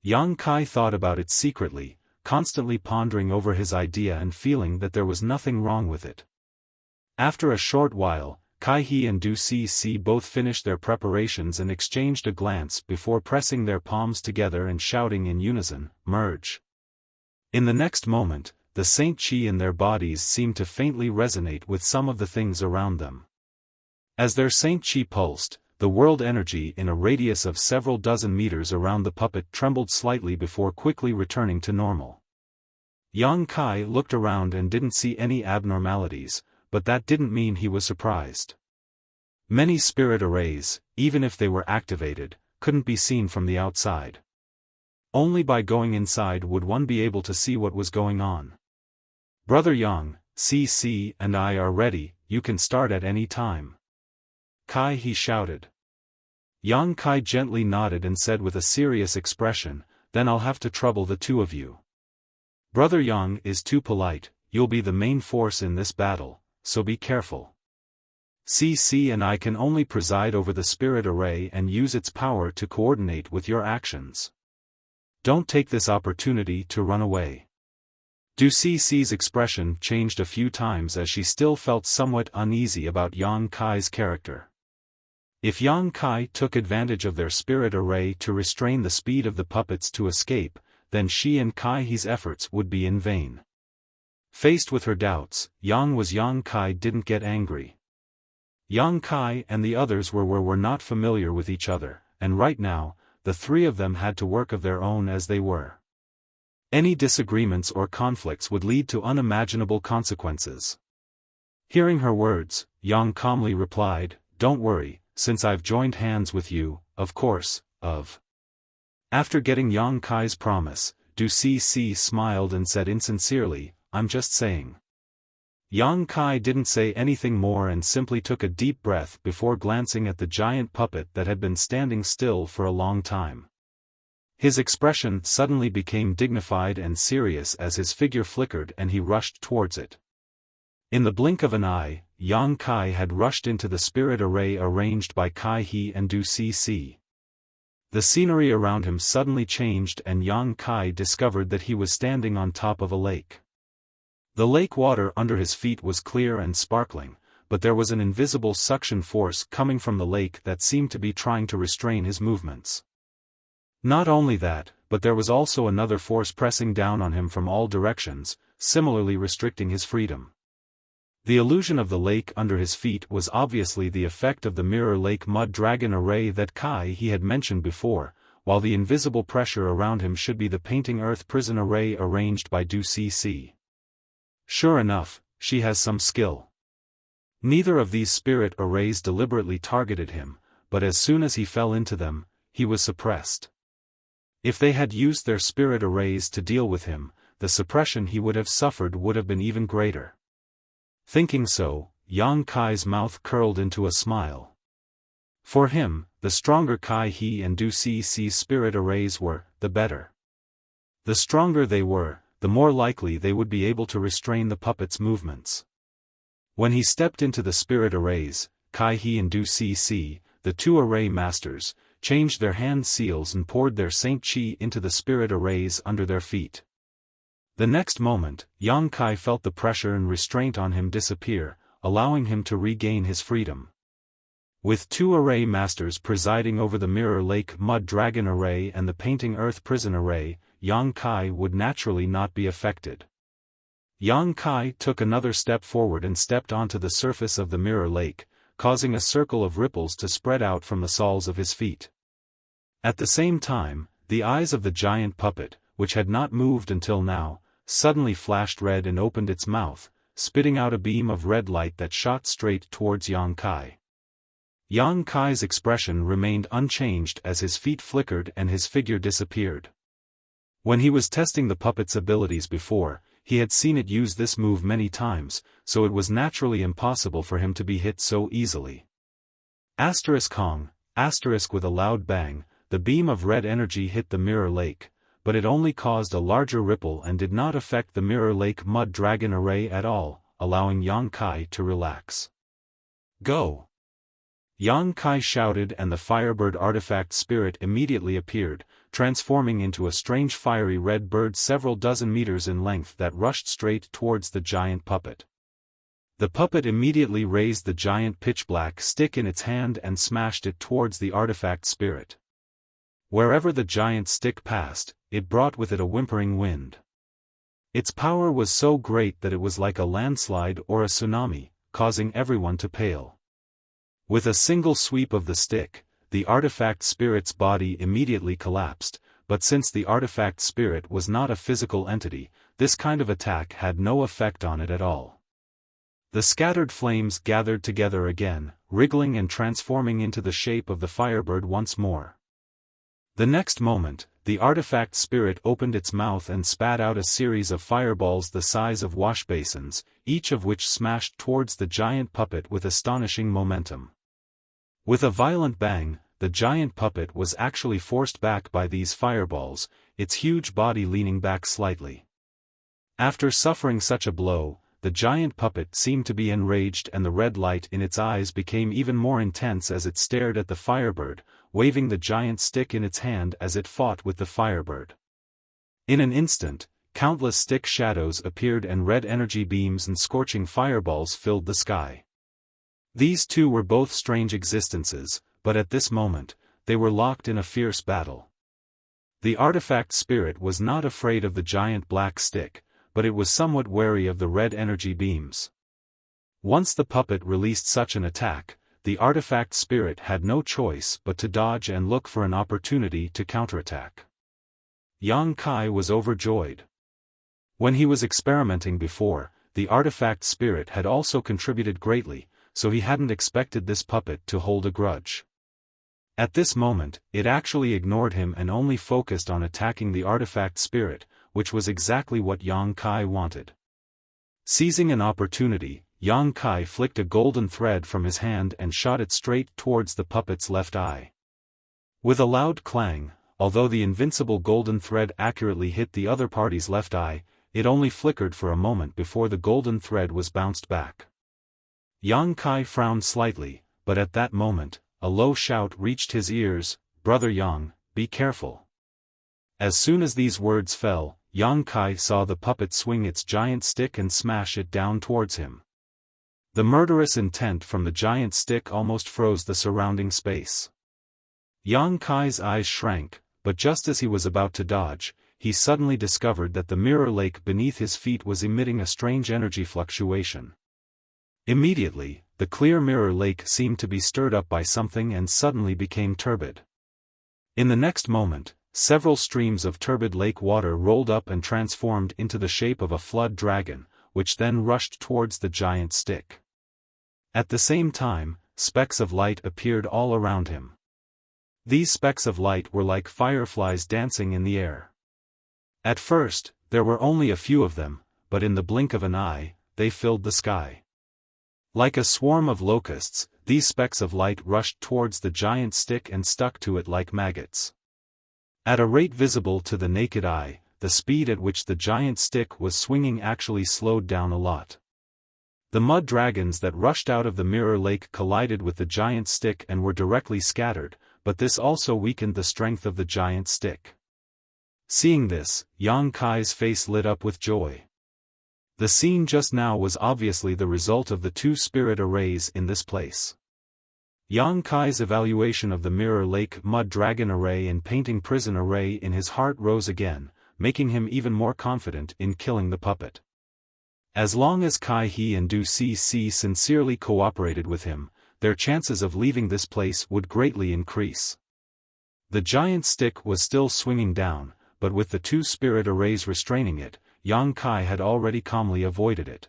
Yang Kai thought about it secretly, constantly pondering over his idea and feeling that there was nothing wrong with it. After a short while, Kai He and Du Cc both finished their preparations and exchanged a glance before pressing their palms together and shouting in unison, "Merge." In the next moment, the Saint Chi in their bodies seemed to faintly resonate with some of the things around them. As their Saint Chi pulsed, the world energy in a radius of several dozen meters around the puppet trembled slightly before quickly returning to normal. Yang Kai looked around and didn't see any abnormalities, but that didn't mean he was surprised. Many spirit arrays, even if they were activated, couldn't be seen from the outside. Only by going inside would one be able to see what was going on. Brother Yang, Cc and I are ready, you can start at any time. Kai he shouted. Yang Kai gently nodded and said with a serious expression, then I'll have to trouble the two of you. Brother Yang is too polite, you'll be the main force in this battle, so be careful. CC and I can only preside over the spirit array and use its power to coordinate with your actions. Don't take this opportunity to run away. Du CC's expression changed a few times as she still felt somewhat uneasy about Yang Kai's character. If Yang Kai took advantage of their spirit array to restrain the speed of the puppets to escape, then she and Kai He's efforts would be in vain. Faced with her doubts, Yang Kai didn't get angry. Yang Kai and the others were not familiar with each other, and right now, the three of them had to work of their own as they were. Any disagreements or conflicts would lead to unimaginable consequences. Hearing her words, Yang calmly replied, "Don't worry, since I've joined hands with you, of course, After getting Yang Kai's promise, Du CC smiled and said insincerely, "I'm just saying." Yang Kai didn't say anything more and simply took a deep breath before glancing at the giant puppet that had been standing still for a long time. His expression suddenly became dignified and serious as his figure flickered and he rushed towards it. In the blink of an eye, Yang Kai had rushed into the spirit array arranged by Kai He and Du CC. The scenery around him suddenly changed and Yang Kai discovered that he was standing on top of a lake. The lake water under his feet was clear and sparkling, but there was an invisible suction force coming from the lake that seemed to be trying to restrain his movements. Not only that, but there was also another force pressing down on him from all directions, similarly restricting his freedom. The illusion of the lake under his feet was obviously the effect of the Mirror Lake Mud Dragon array that Kai He had mentioned before, while the invisible pressure around him should be the Painting Earth Prison array arranged by Du CC. Sure enough, she has some skill. Neither of these spirit arrays deliberately targeted him, but as soon as he fell into them, he was suppressed. If they had used their spirit arrays to deal with him, the suppression he would have suffered would have been even greater. Thinking so, Yang Kai's mouth curled into a smile. For him, the stronger Kai He and Du CC's spirit arrays were, the better. The stronger they were, the more likely they would be able to restrain the puppet's movements. When he stepped into the spirit arrays, Kai He and Du CC, the two array masters, changed their hand seals and poured their Saint Chi into the spirit arrays under their feet. The next moment, Yang Kai felt the pressure and restraint on him disappear, allowing him to regain his freedom. With two array masters presiding over the Mirror Lake Mud Dragon array and the Painting Earth Prison array, Yang Kai would naturally not be affected. Yang Kai took another step forward and stepped onto the surface of the Mirror Lake, causing a circle of ripples to spread out from the soles of his feet. At the same time, the eyes of the giant puppet, which had not moved until now, suddenly flashed red and opened its mouth, spitting out a beam of red light that shot straight towards Yang Kai. Yang Kai's expression remained unchanged as his feet flickered and his figure disappeared. When he was testing the puppet's abilities before, he had seen it use this move many times, so it was naturally impossible for him to be hit so easily. Hong, with a loud bang, the beam of red energy hit the Mirror Lake, but it only caused a larger ripple and did not affect the Mirror Lake Mud Dragon array at all, allowing Yang Kai to relax. Go! Yang Kai shouted and the Firebird artifact spirit immediately appeared, transforming into a strange fiery red bird several dozen meters in length that rushed straight towards the giant puppet. The puppet immediately raised the giant pitch-black stick in its hand and smashed it towards the artifact spirit. Wherever the giant stick passed, it brought with it a whimpering wind. Its power was so great that it was like a landslide or a tsunami, causing everyone to pale. With a single sweep of the stick, the artifact spirit's body immediately collapsed, but since the artifact spirit was not a physical entity, this kind of attack had no effect on it at all. The scattered flames gathered together again, wriggling and transforming into the shape of the Firebird once more. The next moment, the artifact spirit opened its mouth and spat out a series of fireballs the size of wash basins, each of which smashed towards the giant puppet with astonishing momentum. With a violent bang, the giant puppet was actually forced back by these fireballs, its huge body leaning back slightly. After suffering such a blow, the giant puppet seemed to be enraged, and the red light in its eyes became even more intense as it stared at the Firebird, waving the giant stick in its hand as it fought with the Firebird. In an instant, countless stick shadows appeared and red energy beams and scorching fireballs filled the sky. These two were both strange existences, but at this moment, they were locked in a fierce battle. The artifact spirit was not afraid of the giant black stick, but it was somewhat wary of the red energy beams. Once the puppet released such an attack, the artifact spirit had no choice but to dodge and look for an opportunity to counterattack. Yang Kai was overjoyed. When he was experimenting before, the artifact spirit had also contributed greatly, so he hadn't expected this puppet to hold a grudge. At this moment, it actually ignored him and only focused on attacking the artifact spirit, which was exactly what Yang Kai wanted. Seizing an opportunity, Yang Kai flicked a golden thread from his hand and shot it straight towards the puppet's left eye. With a loud clang, although the invincible golden thread accurately hit the other party's left eye, it only flickered for a moment before the golden thread was bounced back. Yang Kai frowned slightly, but at that moment, a low shout reached his ears, "Brother Yang, be careful." As soon as these words fell, Yang Kai saw the puppet swing its giant stick and smash it down towards him. The murderous intent from the giant stick almost froze the surrounding space. Yang Kai's eyes shrank, but just as he was about to dodge, he suddenly discovered that the mirror lake beneath his feet was emitting a strange energy fluctuation. Immediately, the clear mirror lake seemed to be stirred up by something and suddenly became turbid. In the next moment, several streams of turbid lake water rolled up and transformed into the shape of a flood dragon, which then rushed towards the giant stick. At the same time, specks of light appeared all around him. These specks of light were like fireflies dancing in the air. At first, there were only a few of them, but in the blink of an eye, they filled the sky. Like a swarm of locusts, these specks of light rushed towards the giant stick and stuck to it like maggots. At a rate visible to the naked eye, the speed at which the giant stick was swinging actually slowed down a lot. The mud dragons that rushed out of the mirror lake collided with the giant stick and were directly scattered, but this also weakened the strength of the giant stick. Seeing this, Yang Kai's face lit up with joy. The scene just now was obviously the result of the two spirit arrays in this place. Yang Kai's evaluation of the mirror lake mud dragon array and painting prison array in his heart rose again, making him even more confident in killing the puppet. As long as Kai He and Du Cc sincerely cooperated with him, their chances of leaving this place would greatly increase. The giant stick was still swinging down, but with the two spirit arrays restraining it, Yang Kai had already calmly avoided it.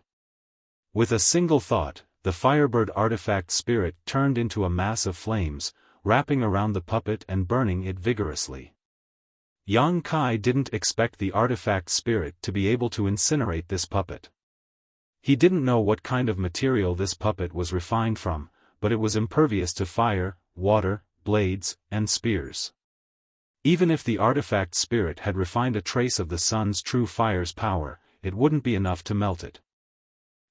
With a single thought, the Firebird artifact spirit turned into a mass of flames, wrapping around the puppet and burning it vigorously. Yang Kai didn't expect the artifact spirit to be able to incinerate this puppet. He didn't know what kind of material this puppet was refined from, but it was impervious to fire, water, blades, and spears. Even if the artifact spirit had refined a trace of the sun's true fire's power, it wouldn't be enough to melt it.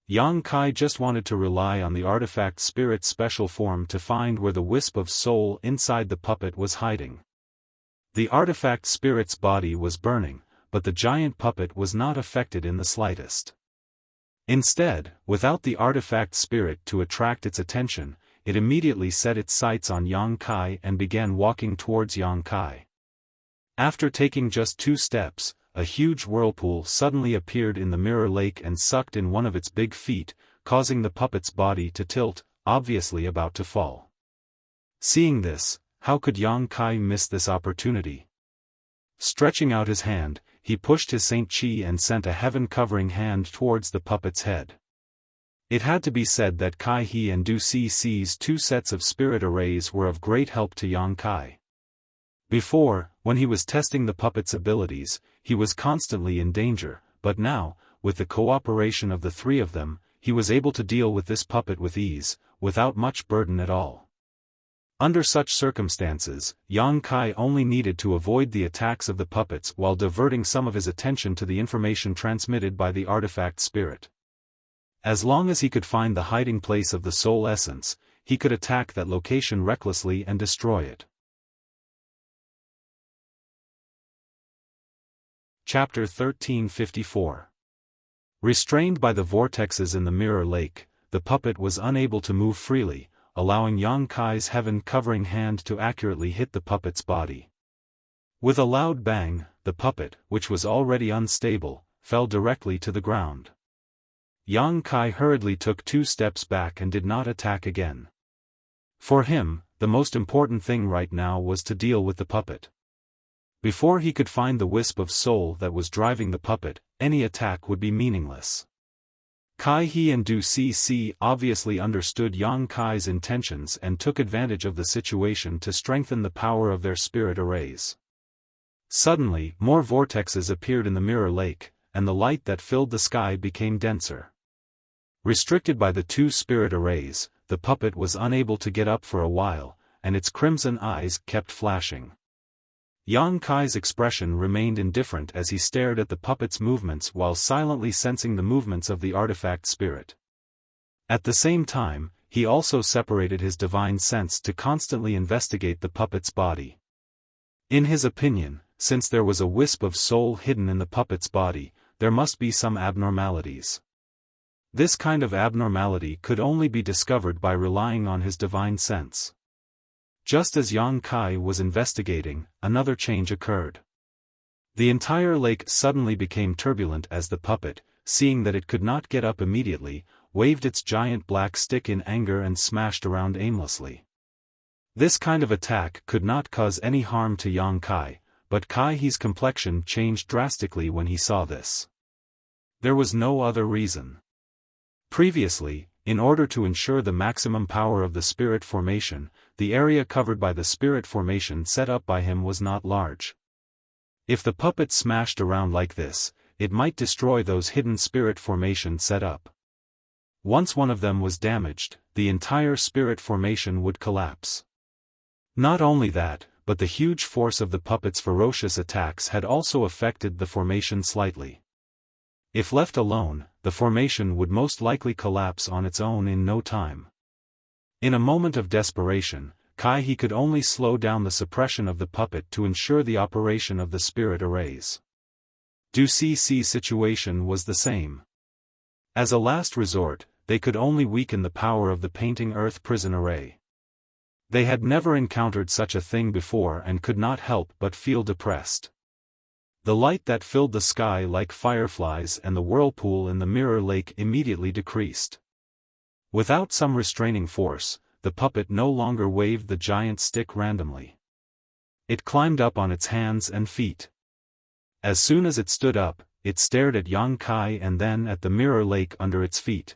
Yang Kai just wanted to rely on the artifact spirit's special form to find where the wisp of soul inside the puppet was hiding. The artifact spirit's body was burning, but the giant puppet was not affected in the slightest. Instead, without the artifact spirit to attract its attention, it immediately set its sights on Yang Kai and began walking towards Yang Kai. After taking just 2 steps, a huge whirlpool suddenly appeared in the mirror lake and sucked in one of its big feet, causing the puppet's body to tilt, obviously about to fall. Seeing this, how could Yang Kai miss this opportunity? Stretching out his hand, he pushed his Saint Chi and sent a heaven-covering hand towards the puppet's head. It had to be said that Kai He and Du Cc's 2 sets of spirit arrays were of great help to Yang Kai. Before, when he was testing the puppet's abilities, he was constantly in danger, but now, with the cooperation of the three of them, he was able to deal with this puppet with ease, without much burden at all. Under such circumstances, Yang Kai only needed to avoid the attacks of the puppets while diverting some of his attention to the information transmitted by the artifact spirit. As long as he could find the hiding place of the soul essence, he could attack that location recklessly and destroy it. Chapter 1354. Restrained by the vortexes in the mirror lake, the puppet was unable to move freely, allowing Yang Kai's heaven-covering hand to accurately hit the puppet's body. With a loud bang, the puppet, which was already unstable, fell directly to the ground. Yang Kai hurriedly took 2 steps back and did not attack again. For him, the most important thing right now was to deal with the puppet. Before he could find the wisp of soul that was driving the puppet, any attack would be meaningless. Kai He and Du Cc obviously understood Yang Kai's intentions and took advantage of the situation to strengthen the power of their spirit arrays. Suddenly, more vortexes appeared in the mirror lake, and the light that filled the sky became denser. Restricted by the 2 spirit arrays, the puppet was unable to get up for a while, and its crimson eyes kept flashing. Yang Kai's expression remained indifferent as he stared at the puppet's movements while silently sensing the movements of the artifact spirit. At the same time, he also separated his divine sense to constantly investigate the puppet's body. In his opinion, since there was a wisp of soul hidden in the puppet's body, there must be some abnormalities. This kind of abnormality could only be discovered by relying on his divine sense. Just as Yang Kai was investigating, another change occurred. The entire lake suddenly became turbulent as the puppet, seeing that it could not get up immediately, waved its giant black stick in anger and smashed around aimlessly. This kind of attack could not cause any harm to Yang Kai, but Kai He's complexion changed drastically when he saw this. There was no other reason. Previously, in order to ensure the maximum power of the spirit formation, the area covered by the spirit formation set up by him was not large. If the puppet smashed around like this, it might destroy those hidden spirit formation set up. Once one of them was damaged, the entire spirit formation would collapse. Not only that, but the huge force of the puppet's ferocious attacks had also affected the formation slightly. If left alone, the formation would most likely collapse on its own in no time. In a moment of desperation, Kai He could only slow down the suppression of the puppet to ensure the operation of the spirit arrays. Du Cc's situation was the same. As a last resort, they could only weaken the power of the painting earth prison array. They had never encountered such a thing before and could not help but feel depressed. The light that filled the sky like fireflies and the whirlpool in the mirror lake immediately decreased. Without some restraining force, the puppet no longer waved the giant stick randomly. It climbed up on its hands and feet. As soon as it stood up, it stared at Yang Kai and then at the mirror lake under its feet.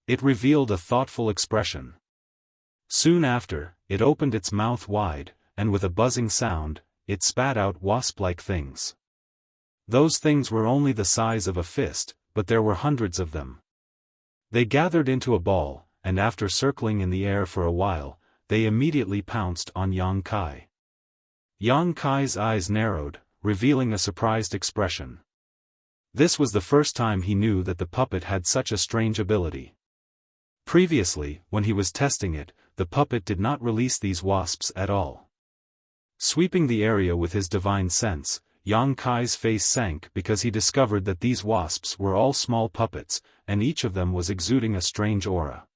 It revealed a thoughtful expression. Soon after, it opened its mouth wide, and with a buzzing sound, it spat out wasp-like things. Those things were only the size of a fist, but there were hundreds of them. They gathered into a ball, and after circling in the air for a while, they immediately pounced on Yang Kai. Yang Kai's eyes narrowed, revealing a surprised expression. This was the first time he knew that the puppet had such a strange ability. Previously, when he was testing it, the puppet did not release these wasps at all. Sweeping the area with his divine sense, Yang Kai's face sank because he discovered that these wasps were all small puppets, and each of them was exuding a strange aura.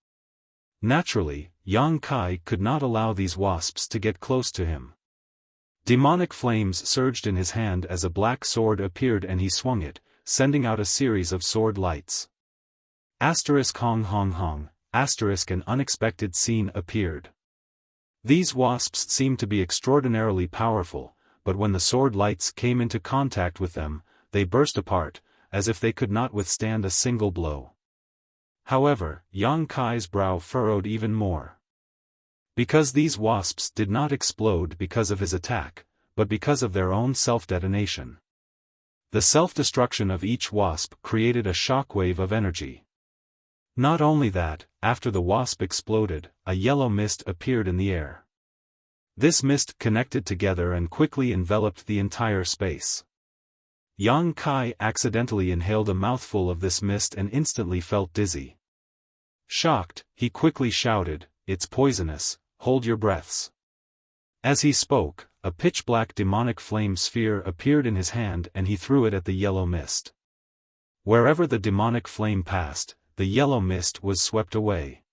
Naturally, Yang Kai could not allow these wasps to get close to him. Demonic flames surged in his hand as a black sword appeared and he swung it, sending out a series of sword lights. Hong hong hong, an unexpected scene appeared. These wasps seemed to be extraordinarily powerful, but when the sword lights came into contact with them, they burst apart, as if they could not withstand a single blow. However, Yang Kai's brow furrowed even more. Because these wasps did not explode because of his attack, but because of their own self-detonation. The self-destruction of each wasp created a shockwave of energy. Not only that, after the wasp exploded, a yellow mist appeared in the air. This mist connected together and quickly enveloped the entire space. Yang Kai accidentally inhaled a mouthful of this mist and instantly felt dizzy. Shocked, he quickly shouted, "It's poisonous, hold your breaths." As he spoke, a pitch-black demonic flame sphere appeared in his hand and he threw it at the yellow mist. Wherever the demonic flame passed, the yellow mist was swept away.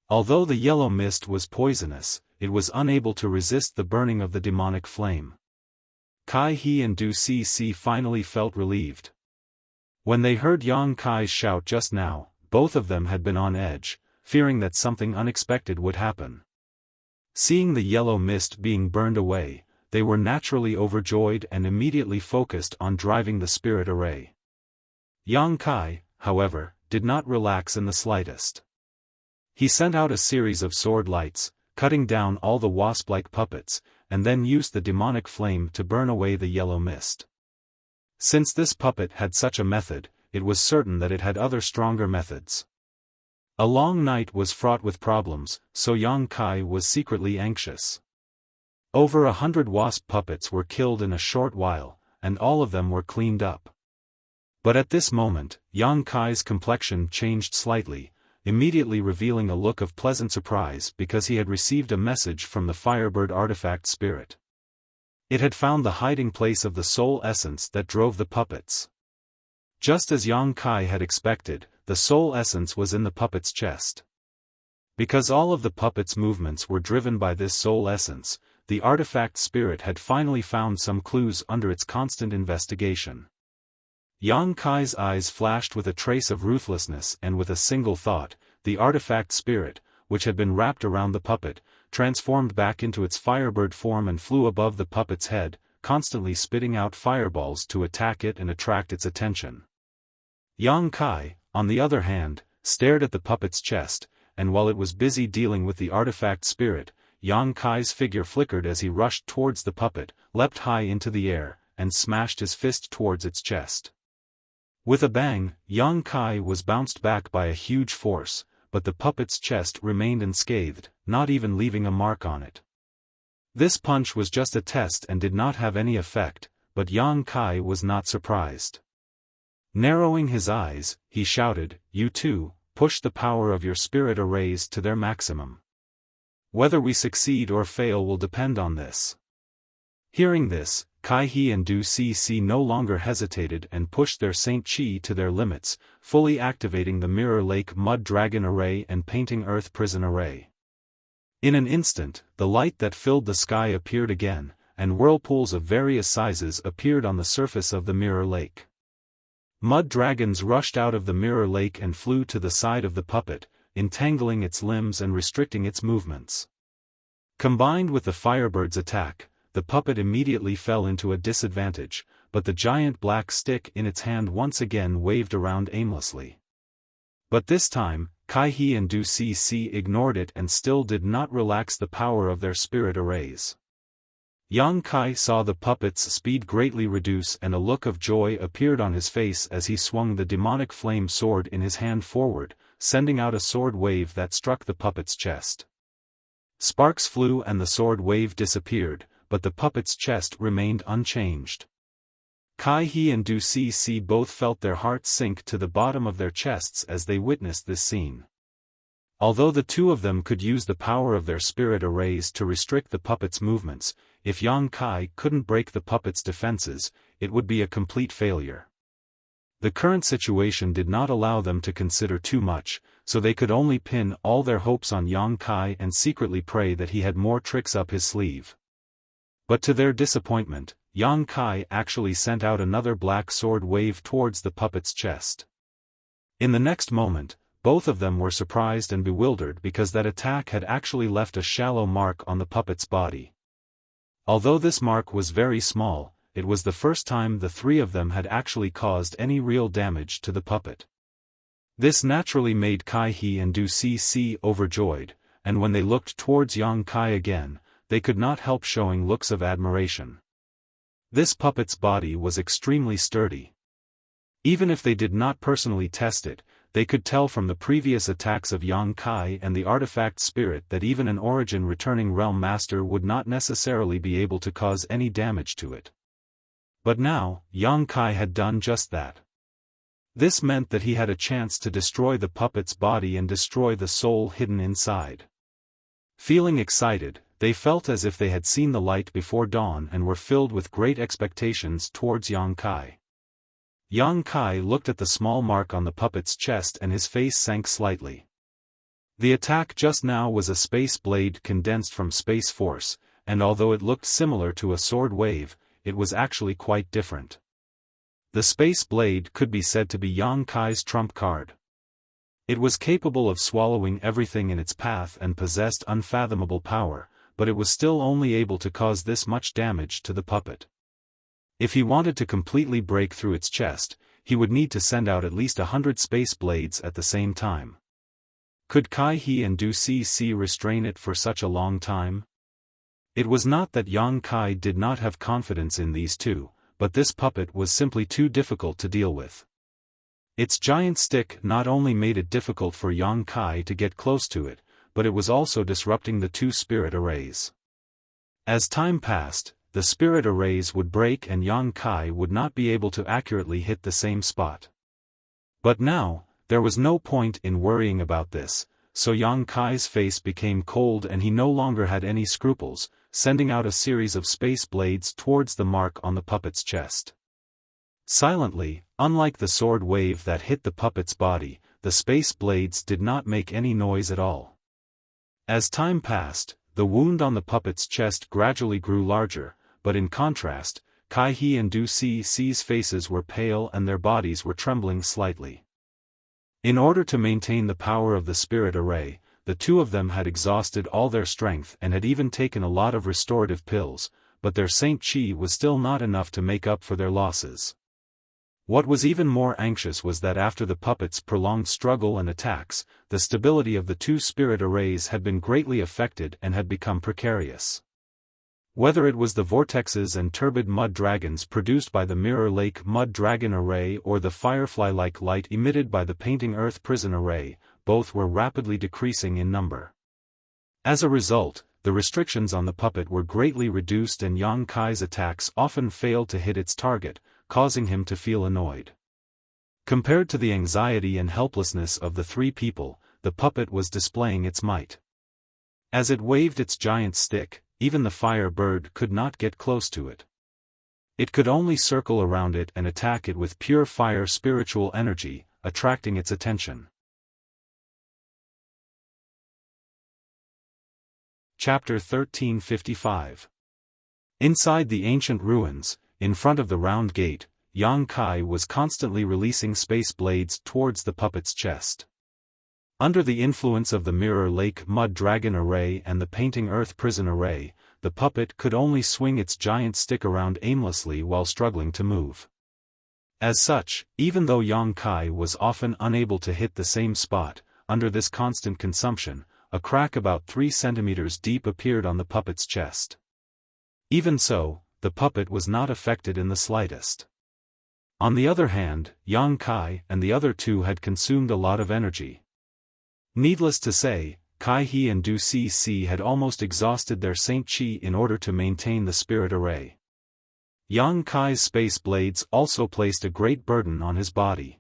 Although the yellow mist was poisonous, it was unable to resist the burning of the demonic flame. Kai He and Du Cc finally felt relieved. When they heard Yang Kai's shout just now, both of them had been on edge, fearing that something unexpected would happen. Seeing the yellow mist being burned away, they were naturally overjoyed and immediately focused on driving the spirit array. Yang Kai, however, did not relax in the slightest. He sent out a series of sword lights, cutting down all the wasp-like puppets, and then used the demonic flame to burn away the yellow mist. Since this puppet had such a method, it was certain that it had other stronger methods. A long night was fraught with problems, so Yang Kai was secretly anxious. Over 100 wasp puppets were killed in a short while, and all of them were cleaned up. But at this moment, Yang Kai's complexion changed slightly, immediately revealing a look of pleasant surprise because he had received a message from the Firebird artifact spirit. It had found the hiding place of the soul essence that drove the puppets. Just as Yang Kai had expected, the soul essence was in the puppet's chest. Because all of the puppet's movements were driven by this soul essence, the artifact spirit had finally found some clues under its constant investigation. Yang Kai's eyes flashed with a trace of ruthlessness and with a single thought, the artifact spirit, which had been wrapped around the puppet, transformed back into its firebird form and flew above the puppet's head, constantly spitting out fireballs to attack it and attract its attention. Yang Kai, on the other hand, stared at the puppet's chest, and while it was busy dealing with the artifact spirit, Yang Kai's figure flickered as he rushed towards the puppet, leapt high into the air, and smashed his fist towards its chest. With a bang, Yang Kai was bounced back by a huge force, but the puppet's chest remained unscathed, not even leaving a mark on it. This punch was just a test and did not have any effect, but Yang Kai was not surprised. Narrowing his eyes, he shouted, "You too, push the power of your spirit arrays to their maximum. Whether we succeed or fail will depend on this." Hearing this, Kai He and Du Cc no longer hesitated and pushed their Saint Chi to their limits, fully activating the Mirror Lake Mud Dragon Array and Painting Earth Prison Array. In an instant, the light that filled the sky appeared again, and whirlpools of various sizes appeared on the surface of the Mirror Lake. Mud dragons rushed out of the Mirror Lake and flew to the side of the puppet, entangling its limbs and restricting its movements. Combined with the Firebird's attack, the puppet immediately fell into a disadvantage, but the giant black stick in its hand once again waved around aimlessly. But this time, Kai He and Du Cc ignored it and still did not relax the power of their spirit arrays. Yang Kai saw the puppet's speed greatly reduce and a look of joy appeared on his face as he swung the demonic flame sword in his hand forward, sending out a sword wave that struck the puppet's chest. Sparks flew and the sword wave disappeared, but the puppet's chest remained unchanged. Kai He and Du Cc both felt their hearts sink to the bottom of their chests as they witnessed this scene. Although the two of them could use the power of their spirit arrays to restrict the puppet's movements, if Yang Kai couldn't break the puppet's defenses, it would be a complete failure. The current situation did not allow them to consider too much, so they could only pin all their hopes on Yang Kai and secretly pray that he had more tricks up his sleeve. But to their disappointment, Yang Kai actually sent out another black sword wave towards the puppet's chest. In the next moment, both of them were surprised and bewildered because that attack had actually left a shallow mark on the puppet's body. Although this mark was very small, it was the first time the three of them had actually caused any real damage to the puppet. This naturally made Kai He and Du Cc overjoyed, and when they looked towards Yang Kai again, they could not help showing looks of admiration. This puppet's body was extremely sturdy. Even if they did not personally test it, they could tell from the previous attacks of Yang Kai and the artifact spirit that even an origin-returning realm master would not necessarily be able to cause any damage to it. But now, Yang Kai had done just that. This meant that he had a chance to destroy the puppet's body and destroy the soul hidden inside. Feeling excited, they felt as if they had seen the light before dawn and were filled with great expectations towards Yang Kai. Yang Kai looked at the small mark on the puppet's chest and his face sank slightly. The attack just now was a space blade condensed from space force, and although it looked similar to a sword wave, it was actually quite different. The space blade could be said to be Yang Kai's trump card. It was capable of swallowing everything in its path and possessed unfathomable power, but it was still only able to cause this much damage to the puppet. If he wanted to completely break through its chest, he would need to send out at least 100 space blades at the same time. Could Kai He and Du Si restrain it for such a long time? It was not that Yang Kai did not have confidence in these two, but this puppet was simply too difficult to deal with. Its giant stick not only made it difficult for Yang Kai to get close to it, but it was also disrupting the two spirit arrays. As time passed, the spirit arrays would break and Yang Kai would not be able to accurately hit the same spot. But now, there was no point in worrying about this, so Yang Kai's face became cold and he no longer had any scruples, sending out a series of space blades towards the mark on the puppet's chest. Silently, unlike the sword wave that hit the puppet's body, the space blades did not make any noise at all. As time passed, the wound on the puppet's chest gradually grew larger, but in contrast, Kai He and Du Si's faces were pale and their bodies were trembling slightly. In order to maintain the power of the spirit array, the two of them had exhausted all their strength and had even taken a lot of restorative pills, but their Saint Chi was still not enough to make up for their losses. What was even more anxious was that after the puppet's prolonged struggle and attacks, the stability of the two spirit arrays had been greatly affected and had become precarious. Whether it was the vortexes and turbid mud dragons produced by the Mirror Lake Mud Dragon Array or the firefly-like light emitted by the Painting Earth Prison Array, both were rapidly decreasing in number. As a result, the restrictions on the puppet were greatly reduced and Yang Kai's attacks often failed to hit its target, causing him to feel annoyed. Compared to the anxiety and helplessness of the three people, the puppet was displaying its might. As it waved its giant stick, even the fire bird could not get close to it. It could only circle around it and attack it with pure fire spiritual energy, attracting its attention. Chapter 1355. Inside the ancient ruins, in front of the round gate, Yang Kai was constantly releasing space blades towards the puppet's chest. Under the influence of the Mirror Lake Mud Dragon Array and the Painting Earth Prison Array, the puppet could only swing its giant stick around aimlessly while struggling to move. As such, even though Yang Kai was often unable to hit the same spot, under this constant consumption, a crack about 3 centimeters deep appeared on the puppet's chest. Even so, the puppet was not affected in the slightest. On the other hand, Yang Kai and the other two had consumed a lot of energy. Needless to say, Kai He and Du Si had almost exhausted their Saint Chi in order to maintain the spirit array. Yang Kai's space blades also placed a great burden on his body.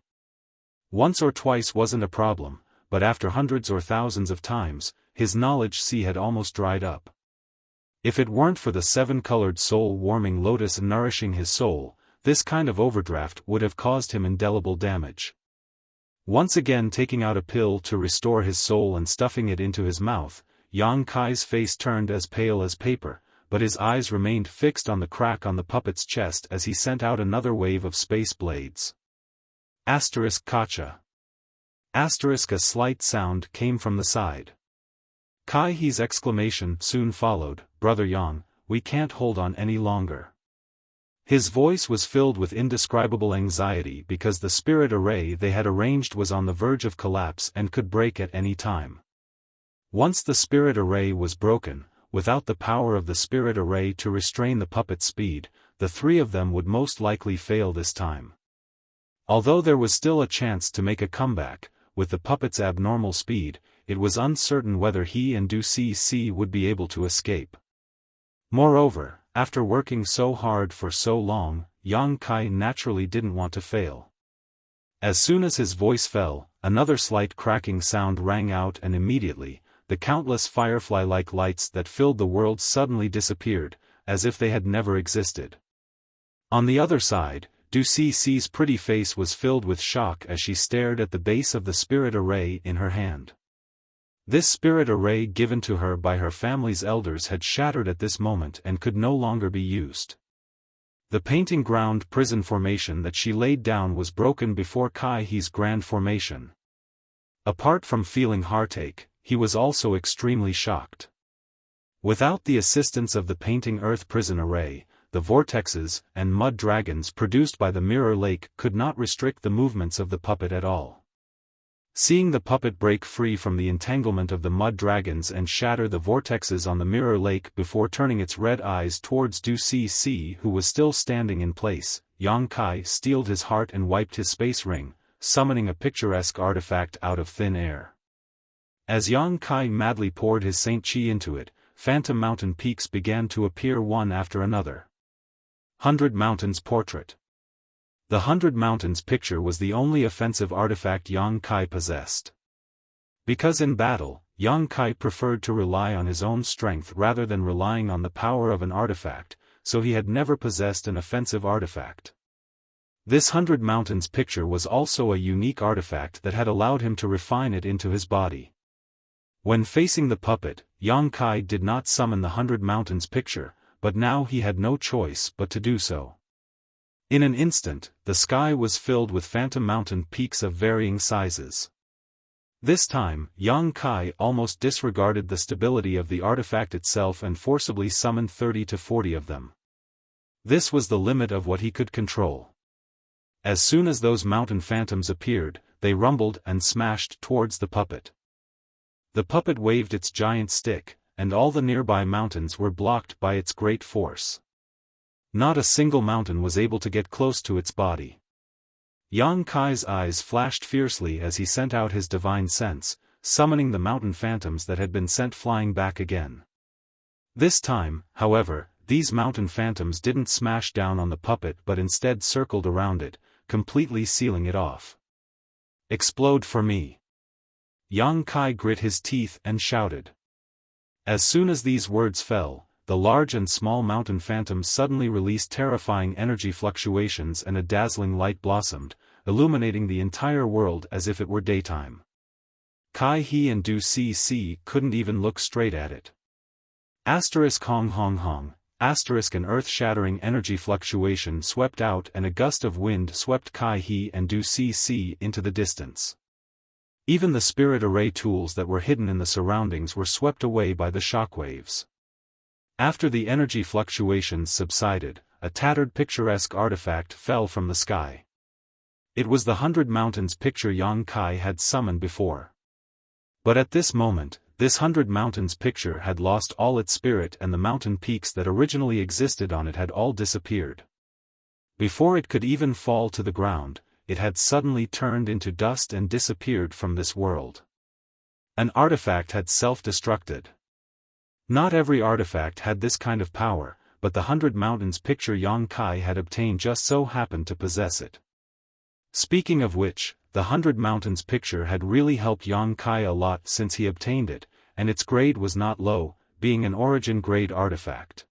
Once or twice wasn't a problem, but after hundreds or thousands of times, his knowledge sea had almost dried up. If it weren't for the 7-colored soul-warming lotus nourishing his soul, this kind of overdraft would have caused him indelible damage. Once again taking out a pill to restore his soul and stuffing it into his mouth, Yang Kai's face turned as pale as paper, but his eyes remained fixed on the crack on the puppet's chest as he sent out another wave of space blades. Kacha. A slight sound came from the side. Kai He's exclamation soon followed, "Brother Yang, we can't hold on any longer." His voice was filled with indescribable anxiety because the spirit array they had arranged was on the verge of collapse and could break at any time. Once the spirit array was broken, without the power of the spirit array to restrain the puppet's speed, the three of them would most likely fail this time. Although there was still a chance to make a comeback, with the puppet's abnormal speed, it was uncertain whether he and Du Cc would be able to escape. Moreover, after working so hard for so long, Yang Kai naturally didn't want to fail. As soon as his voice fell, another slight cracking sound rang out, and immediately, the countless firefly-like lights that filled the world suddenly disappeared, as if they had never existed. On the other side, Du Cec's pretty face was filled with shock as she stared at the base of the spirit array in her hand. This spirit array given to her by her family's elders had shattered at this moment and could no longer be used. The painting ground prison formation that she laid down was broken before Kai He's grand formation. Apart from feeling heartache, he was also extremely shocked. Without the assistance of the painting earth prison array, the vortexes and mud dragons produced by the mirror lake could not restrict the movements of the puppet at all. Seeing the puppet break free from the entanglement of the mud dragons and shatter the vortexes on the mirror lake before turning its red eyes towards Du Cc, who was still standing in place, Yang Kai steeled his heart and wiped his space ring, summoning a picturesque artifact out of thin air. As Yang Kai madly poured his Saint Chi into it, phantom mountain peaks began to appear one after another. 100 Mountains Portrait. The 100 Mountains picture was the only offensive artifact Yang Kai possessed. Because in battle, Yang Kai preferred to rely on his own strength rather than relying on the power of an artifact, so he had never possessed an offensive artifact. This 100 Mountains picture was also a unique artifact that had allowed him to refine it into his body. When facing the puppet, Yang Kai did not summon the 100 Mountains picture, but now he had no choice but to do so. In an instant, the sky was filled with phantom mountain peaks of varying sizes. This time, Yang Kai almost disregarded the stability of the artifact itself and forcibly summoned 30 to 40 of them. This was the limit of what he could control. As soon as those mountain phantoms appeared, they rumbled and smashed towards the puppet. The puppet waved its giant stick, and all the nearby mountains were blocked by its great force. Not a single mountain was able to get close to its body. Yang Kai's eyes flashed fiercely as he sent out his divine sense, summoning the mountain phantoms that had been sent flying back again. This time, however, these mountain phantoms didn't smash down on the puppet but instead circled around it, completely sealing it off. "Explode for me!" Yang Kai grit his teeth and shouted. As soon as these words fell, the large and small mountain phantoms suddenly released terrifying energy fluctuations and a dazzling light blossomed, illuminating the entire world as if it were daytime. Kai He and Du Cc couldn't even look straight at it. Hong Hong Hong, an earth-shattering energy fluctuation swept out and a gust of wind swept Kai He and Du Cc into the distance. Even the spirit array tools that were hidden in the surroundings were swept away by the shockwaves. After the energy fluctuations subsided, a tattered picturesque artifact fell from the sky. It was the 100 Mountains picture Yang Kai had summoned before. But at this moment, this 100 Mountains picture had lost all its spirit and the mountain peaks that originally existed on it had all disappeared. Before it could even fall to the ground, it had suddenly turned into dust and disappeared from this world. An artifact had self-destructed. Not every artifact had this kind of power, but the 100 Mountains picture Yang Kai had obtained just so happened to possess it. Speaking of which, the 100 Mountains picture had really helped Yang Kai a lot since he obtained it, and its grade was not low, being an origin grade artifact.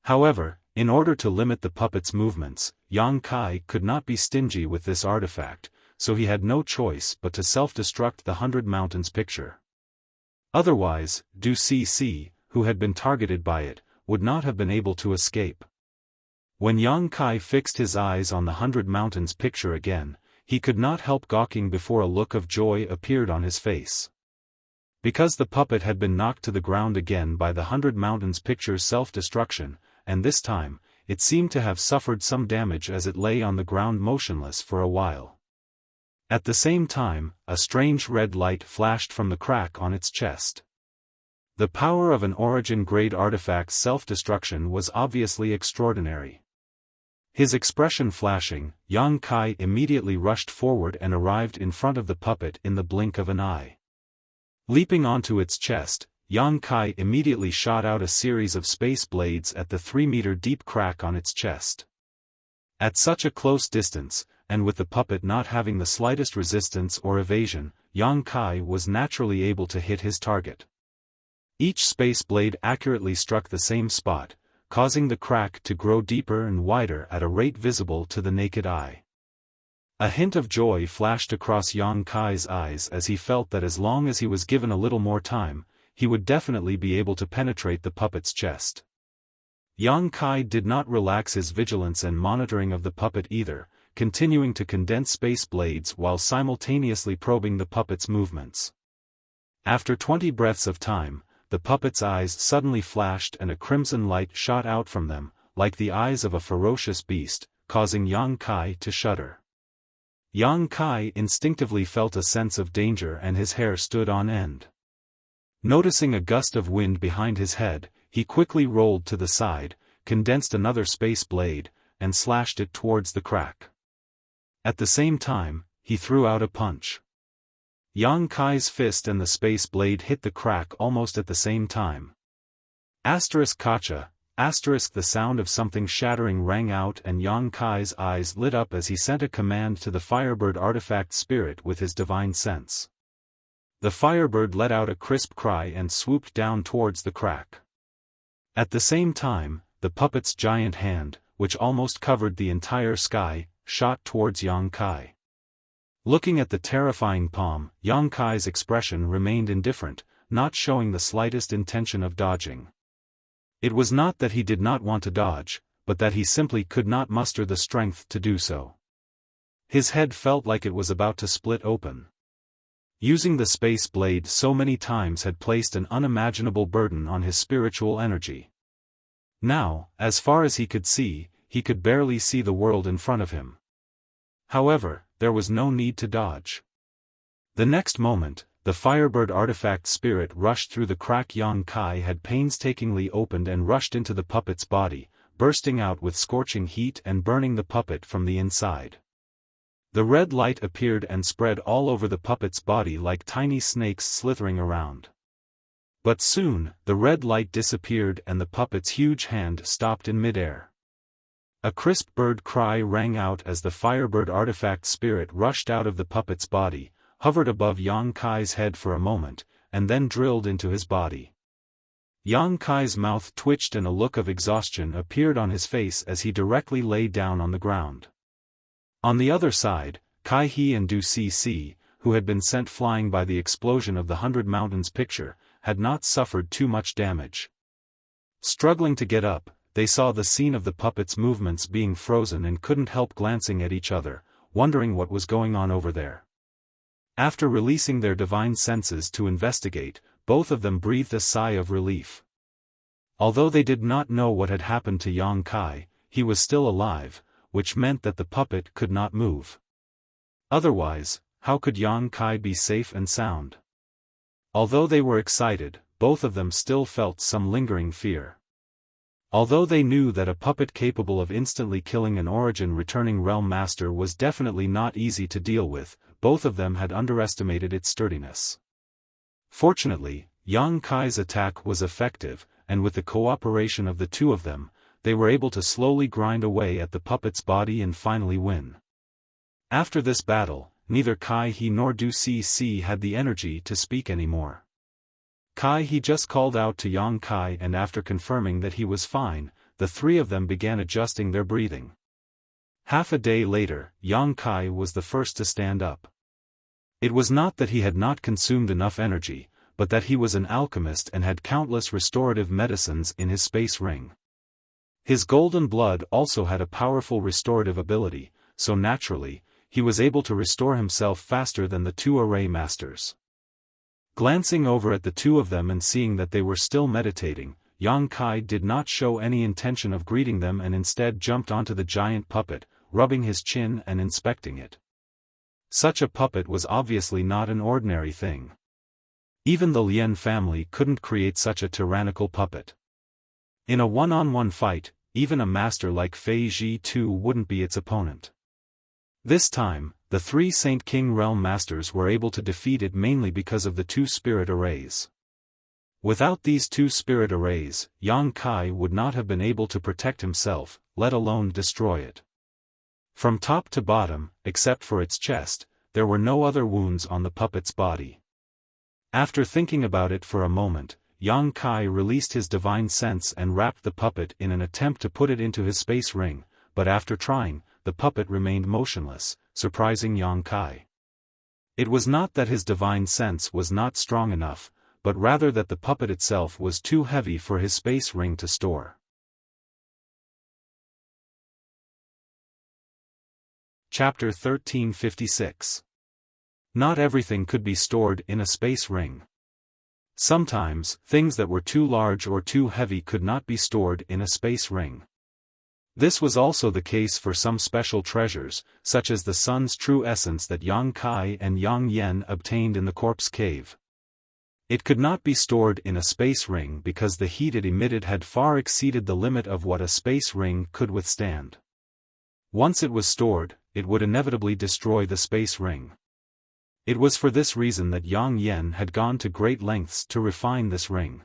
However, in order to limit the puppet's movements, Yang Kai could not be stingy with this artifact, so he had no choice but to self-destruct the 100 Mountains picture. Otherwise, Du Cc, who had been targeted by it, would not have been able to escape. When Yang Kai fixed his eyes on the 100 Mountains picture again, he could not help gawking before a look of joy appeared on his face. Because the puppet had been knocked to the ground again by the 100 Mountains picture's self-destruction, and this time, it seemed to have suffered some damage as it lay on the ground motionless for a while. At the same time, a strange red light flashed from the crack on its chest. The power of an origin-grade artifact's self-destruction was obviously extraordinary. His expression flashing, Yang Kai immediately rushed forward and arrived in front of the puppet in the blink of an eye. Leaping onto its chest, Yang Kai immediately shot out a series of space blades at the 3-meter-deep crack on its chest. At such a close distance, and with the puppet not having the slightest resistance or evasion, Yang Kai was naturally able to hit his target. Each space blade accurately struck the same spot, causing the crack to grow deeper and wider at a rate visible to the naked eye. A hint of joy flashed across Yang Kai's eyes as he felt that as long as he was given a little more time, he would definitely be able to penetrate the puppet's chest. Yang Kai did not relax his vigilance and monitoring of the puppet either, continuing to condense space blades while simultaneously probing the puppet's movements. After 20 breaths of time, the puppet's eyes suddenly flashed and a crimson light shot out from them, like the eyes of a ferocious beast, causing Yang Kai to shudder. Yang Kai instinctively felt a sense of danger and his hair stood on end. Noticing a gust of wind behind his head, he quickly rolled to the side, condensed another space blade, and slashed it towards the crack. At the same time, he threw out a punch. Yang Kai's fist and the space blade hit the crack almost at the same time. Kacha, the sound of something shattering rang out and Yang Kai's eyes lit up as he sent a command to the Firebird artifact spirit with his divine sense. The Firebird let out a crisp cry and swooped down towards the crack. At the same time, the puppet's giant hand, which almost covered the entire sky, shot towards Yang Kai. Looking at the terrifying palm, Yang Kai's expression remained indifferent, not showing the slightest intention of dodging. It was not that he did not want to dodge, but that he simply could not muster the strength to do so. His head felt like it was about to split open. Using the space blade so many times had placed an unimaginable burden on his spiritual energy. Now, as far as he could barely see the world in front of him. However, there was no need to dodge. The next moment, the Firebird artifact spirit rushed through the crack Yang Kai had painstakingly opened and rushed into the puppet's body, bursting out with scorching heat and burning the puppet from the inside. The red light appeared and spread all over the puppet's body like tiny snakes slithering around. But soon, the red light disappeared and the puppet's huge hand stopped in midair. A crisp bird cry rang out as the Firebird artifact spirit rushed out of the puppet's body, hovered above Yang Kai's head for a moment, and then drilled into his body. Yang Kai's mouth twitched and a look of exhaustion appeared on his face as he directly lay down on the ground. On the other side, Kai He and Du Cc, who had been sent flying by the explosion of the 100 Mountains picture, had not suffered too much damage. Struggling to get up, they saw the scene of the puppet's movements being frozen and couldn't help glancing at each other, wondering what was going on over there. After releasing their divine senses to investigate, both of them breathed a sigh of relief. Although they did not know what had happened to Yang Kai, he was still alive, which meant that the puppet could not move. Otherwise, how could Yang Kai be safe and sound? Although they were excited, both of them still felt some lingering fear. Although they knew that a puppet capable of instantly killing an origin-returning realm master was definitely not easy to deal with, both of them had underestimated its sturdiness. Fortunately, Yang Kai's attack was effective, and with the cooperation of the two of them, they were able to slowly grind away at the puppet's body and finally win. After this battle, neither Kai He nor Du Cc had the energy to speak anymore. Kai He just called out to Yang Kai and after confirming that he was fine, the three of them began adjusting their breathing. Half a day later, Yang Kai was the first to stand up. It was not that he had not consumed enough energy, but that he was an alchemist and had countless restorative medicines in his space ring. His golden blood also had a powerful restorative ability, so naturally, he was able to restore himself faster than the two array masters. Glancing over at the two of them and seeing that they were still meditating, Yang Kai did not show any intention of greeting them and instead jumped onto the giant puppet, rubbing his chin and inspecting it. Such a puppet was obviously not an ordinary thing. Even the Lien family couldn't create such a tyrannical puppet. In a one-on-one fight, even a master like Fei Ji too wouldn't be its opponent. This time, the 3 Saint King Realm Masters were able to defeat it mainly because of the 2 spirit arrays. Without these 2 spirit arrays, Yang Kai would not have been able to protect himself, let alone destroy it. From top to bottom, except for its chest, there were no other wounds on the puppet's body. After thinking about it for a moment, Yang Kai released his divine sense and wrapped the puppet in an attempt to put it into his space ring, but after trying, the puppet remained motionless, surprising Yang Kai. It was not that his divine sense was not strong enough, but rather that the puppet itself was too heavy for his space ring to store. Chapter 1356. Not everything could be stored in a space ring. Sometimes, things that were too large or too heavy could not be stored in a space ring. This was also the case for some special treasures, such as the sun's true essence that Yang Kai and Yang Yen obtained in the corpse cave. It could not be stored in a space ring because the heat it emitted had far exceeded the limit of what a space ring could withstand. Once it was stored, it would inevitably destroy the space ring. It was for this reason that Yang Yen had gone to great lengths to refine this ring.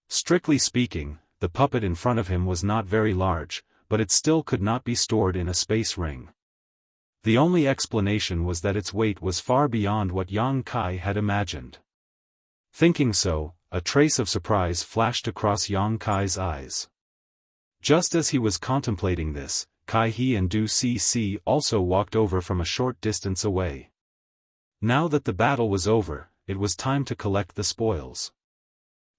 Strictly speaking, the puppet in front of him was not very large, but it still could not be stored in a space ring. The only explanation was that its weight was far beyond what Yang Kai had imagined. Thinking so, a trace of surprise flashed across Yang Kai's eyes. Just as he was contemplating this, Kai He and Du Cc also walked over from a short distance away. Now that the battle was over, it was time to collect the spoils.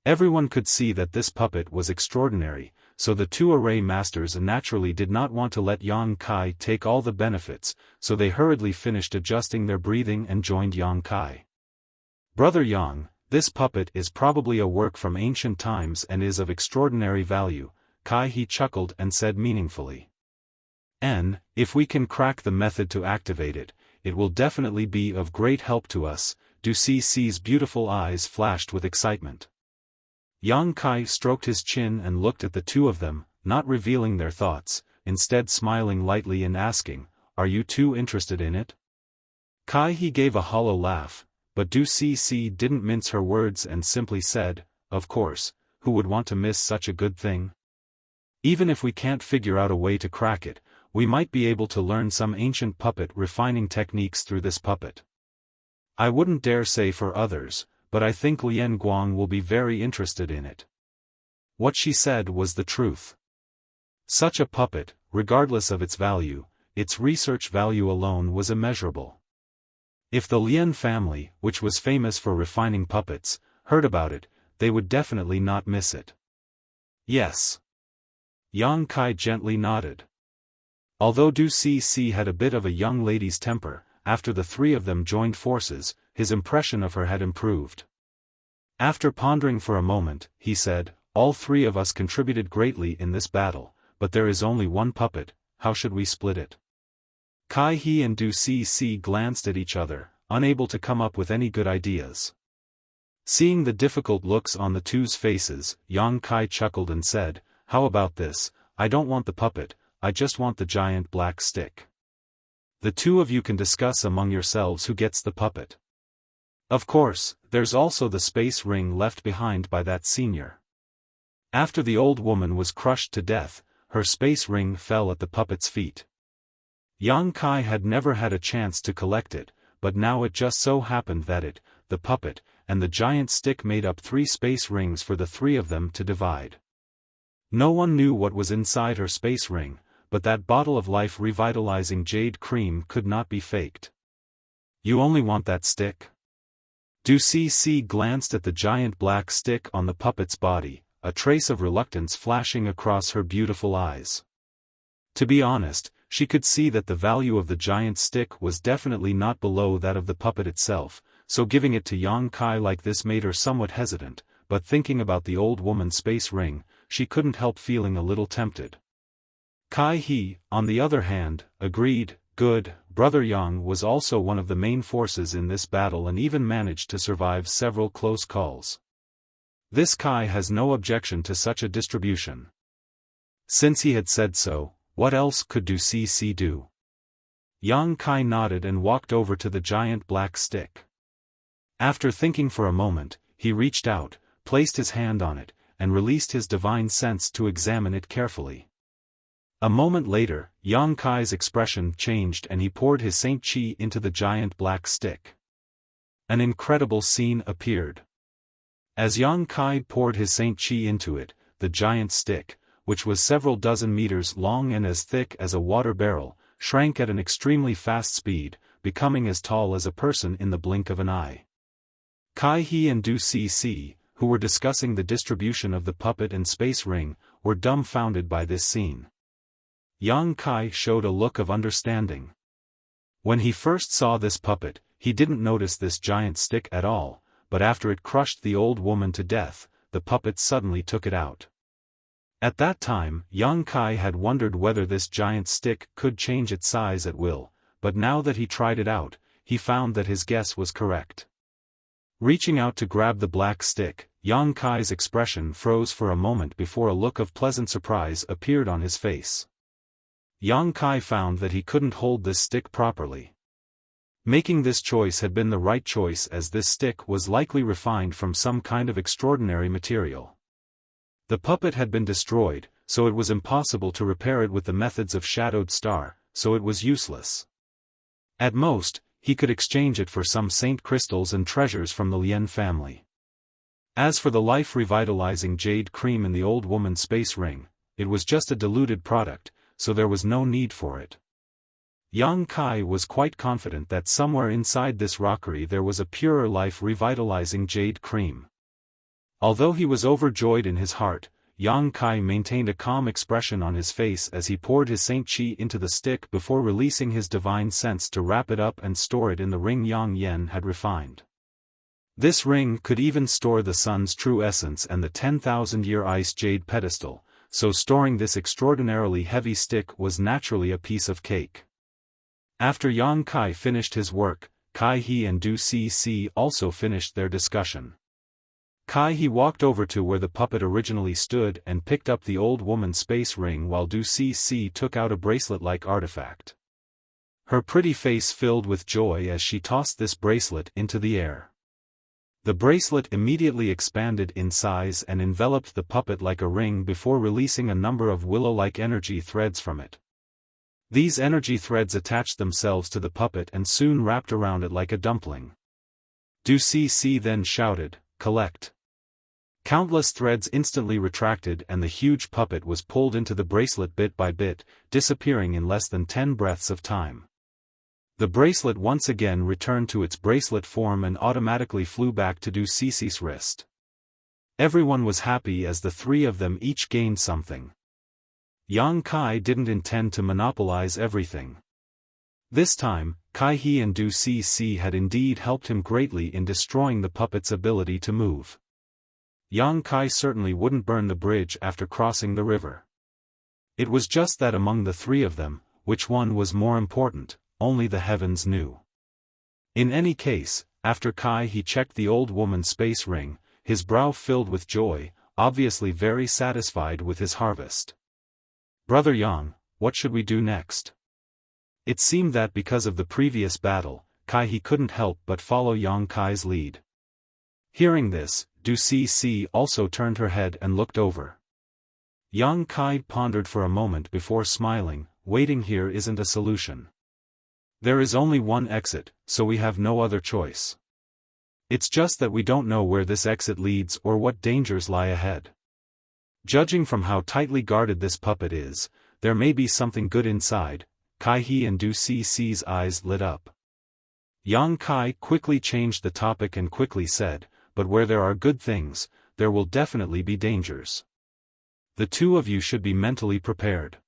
Everyone could see that this puppet was extraordinary, so the 2 array masters naturally did not want to let Yang Kai take all the benefits, so they hurriedly finished adjusting their breathing and joined Yang Kai. "Brother Yang, this puppet is probably a work from ancient times and is of extraordinary value," Kai He chuckled and said meaningfully. If we can crack the method to activate it, it will definitely be of great help to us." Du Cc's beautiful eyes flashed with excitement. Yang Kai stroked his chin and looked at the 2 of them, not revealing their thoughts, instead smiling lightly and asking, "Are you 2 interested in it?" Kai He gave a hollow laugh, but Du Cc didn't mince her words and simply said, "Of course, who would want to miss such a good thing? Even if we can't figure out a way to crack it, we might be able to learn some ancient puppet refining techniques through this puppet. I wouldn't dare say for others, but I think Lian Guang will be very interested in it." What she said was the truth. Such a puppet, regardless of its value, its research value alone was immeasurable. If the Lian family, which was famous for refining puppets, heard about it, they would definitely not miss it. "Yes." Yang Kai gently nodded. Although Du Cc had a bit of a young lady's temper, after the 3 of them joined forces, his impression of her had improved. After pondering for a moment, he said, "All 3 of us contributed greatly in this battle, but there is only one puppet, how should we split it?" Kai He and Du Cc glanced at each other, unable to come up with any good ideas. Seeing the difficult looks on the 2's faces, Yang Kai chuckled and said, "How about this? I don't want the puppet, I just want the giant black stick. The 2 of you can discuss among yourselves who gets the puppet. Of course, there's also the space ring left behind by that senior." After the old woman was crushed to death, her space ring fell at the puppet's feet. Yang Kai had never had a chance to collect it, but now it just so happened that it, the puppet, and the giant stick made up 3 space rings for the 3 of them to divide. No one knew what was inside her space ring, but that bottle of life-revitalizing jade cream could not be faked. "You only want that stick?" Du Cc glanced at the giant black stick on the puppet's body, a trace of reluctance flashing across her beautiful eyes. To be honest, she could see that the value of the giant stick was definitely not below that of the puppet itself, so giving it to Yang Kai like this made her somewhat hesitant, but thinking about the old woman's space ring, she couldn't help feeling a little tempted. Kai He, on the other hand, agreed, "Good, Brother Yang was also one of the main forces in this battle and even managed to survive several close calls. This Kai has no objection to such a distribution." Since he had said so, what else could Du Cc do? Yang Kai nodded and walked over to the giant black stick. After thinking for a moment, he reached out, placed his hand on it, and released his divine sense to examine it carefully. A moment later, Yang Kai's expression changed and he poured his Saint Qi into the giant black stick. An incredible scene appeared. As Yang Kai poured his Saint Qi into it, the giant stick, which was several dozen meters long and as thick as a water barrel, shrank at an extremely fast speed, becoming as tall as a person in the blink of an eye. Kai He and Du Cc, who were discussing the distribution of the puppet and space ring, were dumbfounded by this scene. Yang Kai showed a look of understanding. When he first saw this puppet, he didn't notice this giant stick at all, but after it crushed the old woman to death, the puppet suddenly took it out. At that time, Yang Kai had wondered whether this giant stick could change its size at will, but now that he tried it out, he found that his guess was correct. Reaching out to grab the black stick, Yang Kai's expression froze for a moment before a look of pleasant surprise appeared on his face. Yang Kai found that he couldn't hold this stick properly. Making this choice had been the right choice as this stick was likely refined from some kind of extraordinary material. The puppet had been destroyed, so it was impossible to repair it with the methods of Shadowed Star, so it was useless. At most, he could exchange it for some saint crystals and treasures from the Lien family. As for the life-revitalizing jade cream in the old woman's space ring, it was just a diluted product, so there was no need for it. Yang Kai was quite confident that somewhere inside this rockery there was a purer life-revitalizing jade cream. Although he was overjoyed in his heart, Yang Kai maintained a calm expression on his face as he poured his Saint Qi into the stick before releasing his divine sense to wrap it up and store it in the ring Yang Yen had refined. This ring could even store the sun's true essence and the 10,000-year ice jade pedestal, so storing this extraordinarily heavy stick was naturally a piece of cake. After Yang Kai finished his work, Kai He and Du Cc also finished their discussion. Kai He walked over to where the puppet originally stood and picked up the old woman's space ring while Du Cc took out a bracelet-like artifact. Her pretty face filled with joy as she tossed this bracelet into the air. The bracelet immediately expanded in size and enveloped the puppet like a ring before releasing a number of willow-like energy threads from it. These energy threads attached themselves to the puppet and soon wrapped around it like a dumpling. Du Cc then shouted, "Collect." Countless threads instantly retracted and the huge puppet was pulled into the bracelet bit by bit, disappearing in less than 10 breaths of time. The bracelet once again returned to its bracelet form and automatically flew back to Du Cic's wrist. Everyone was happy as the three of them each gained something. Yang Kai didn't intend to monopolize everything. This time, Kai He and Du Cc had indeed helped him greatly in destroying the puppet's ability to move. Yang Kai certainly wouldn't burn the bridge after crossing the river. It was just that among the three of them, which one was more important, only the heavens knew. In any case, after Kai He checked the old woman's space ring, his brow filled with joy, obviously very satisfied with his harvest. "Brother Yang, what should we do next?" It seemed that because of the previous battle, Kai He couldn't help but follow Yang Kai's lead. Hearing this, Du Cc also turned her head and looked over. Yang Kai pondered for a moment before smiling. "Waiting here isn't a solution. There is only one exit, so we have no other choice. It's just that we don't know where this exit leads or what dangers lie ahead. Judging from how tightly guarded this puppet is, there may be something good inside." Kai He and Du Cc's eyes lit up. Yang Kai quickly changed the topic and quickly said, "But where there are good things, there will definitely be dangers. The two of you should be mentally prepared.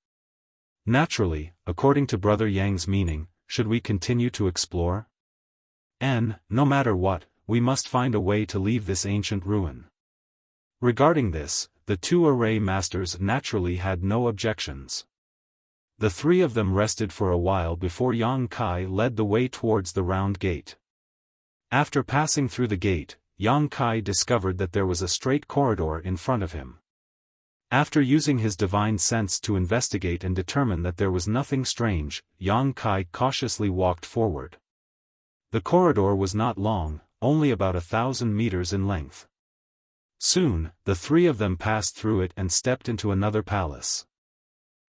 Naturally, according to Brother Yang's meaning, should we continue to explore? And, no matter what, we must find a way to leave this ancient ruin." Regarding this, the two array masters naturally had no objections. The three of them rested for a while before Yang Kai led the way towards the round gate. After passing through the gate, Yang Kai discovered that there was a straight corridor in front of him. After using his divine sense to investigate and determine that there was nothing strange, Yang Kai cautiously walked forward. The corridor was not long, only about 1,000 meters in length. Soon, the three of them passed through it and stepped into another palace.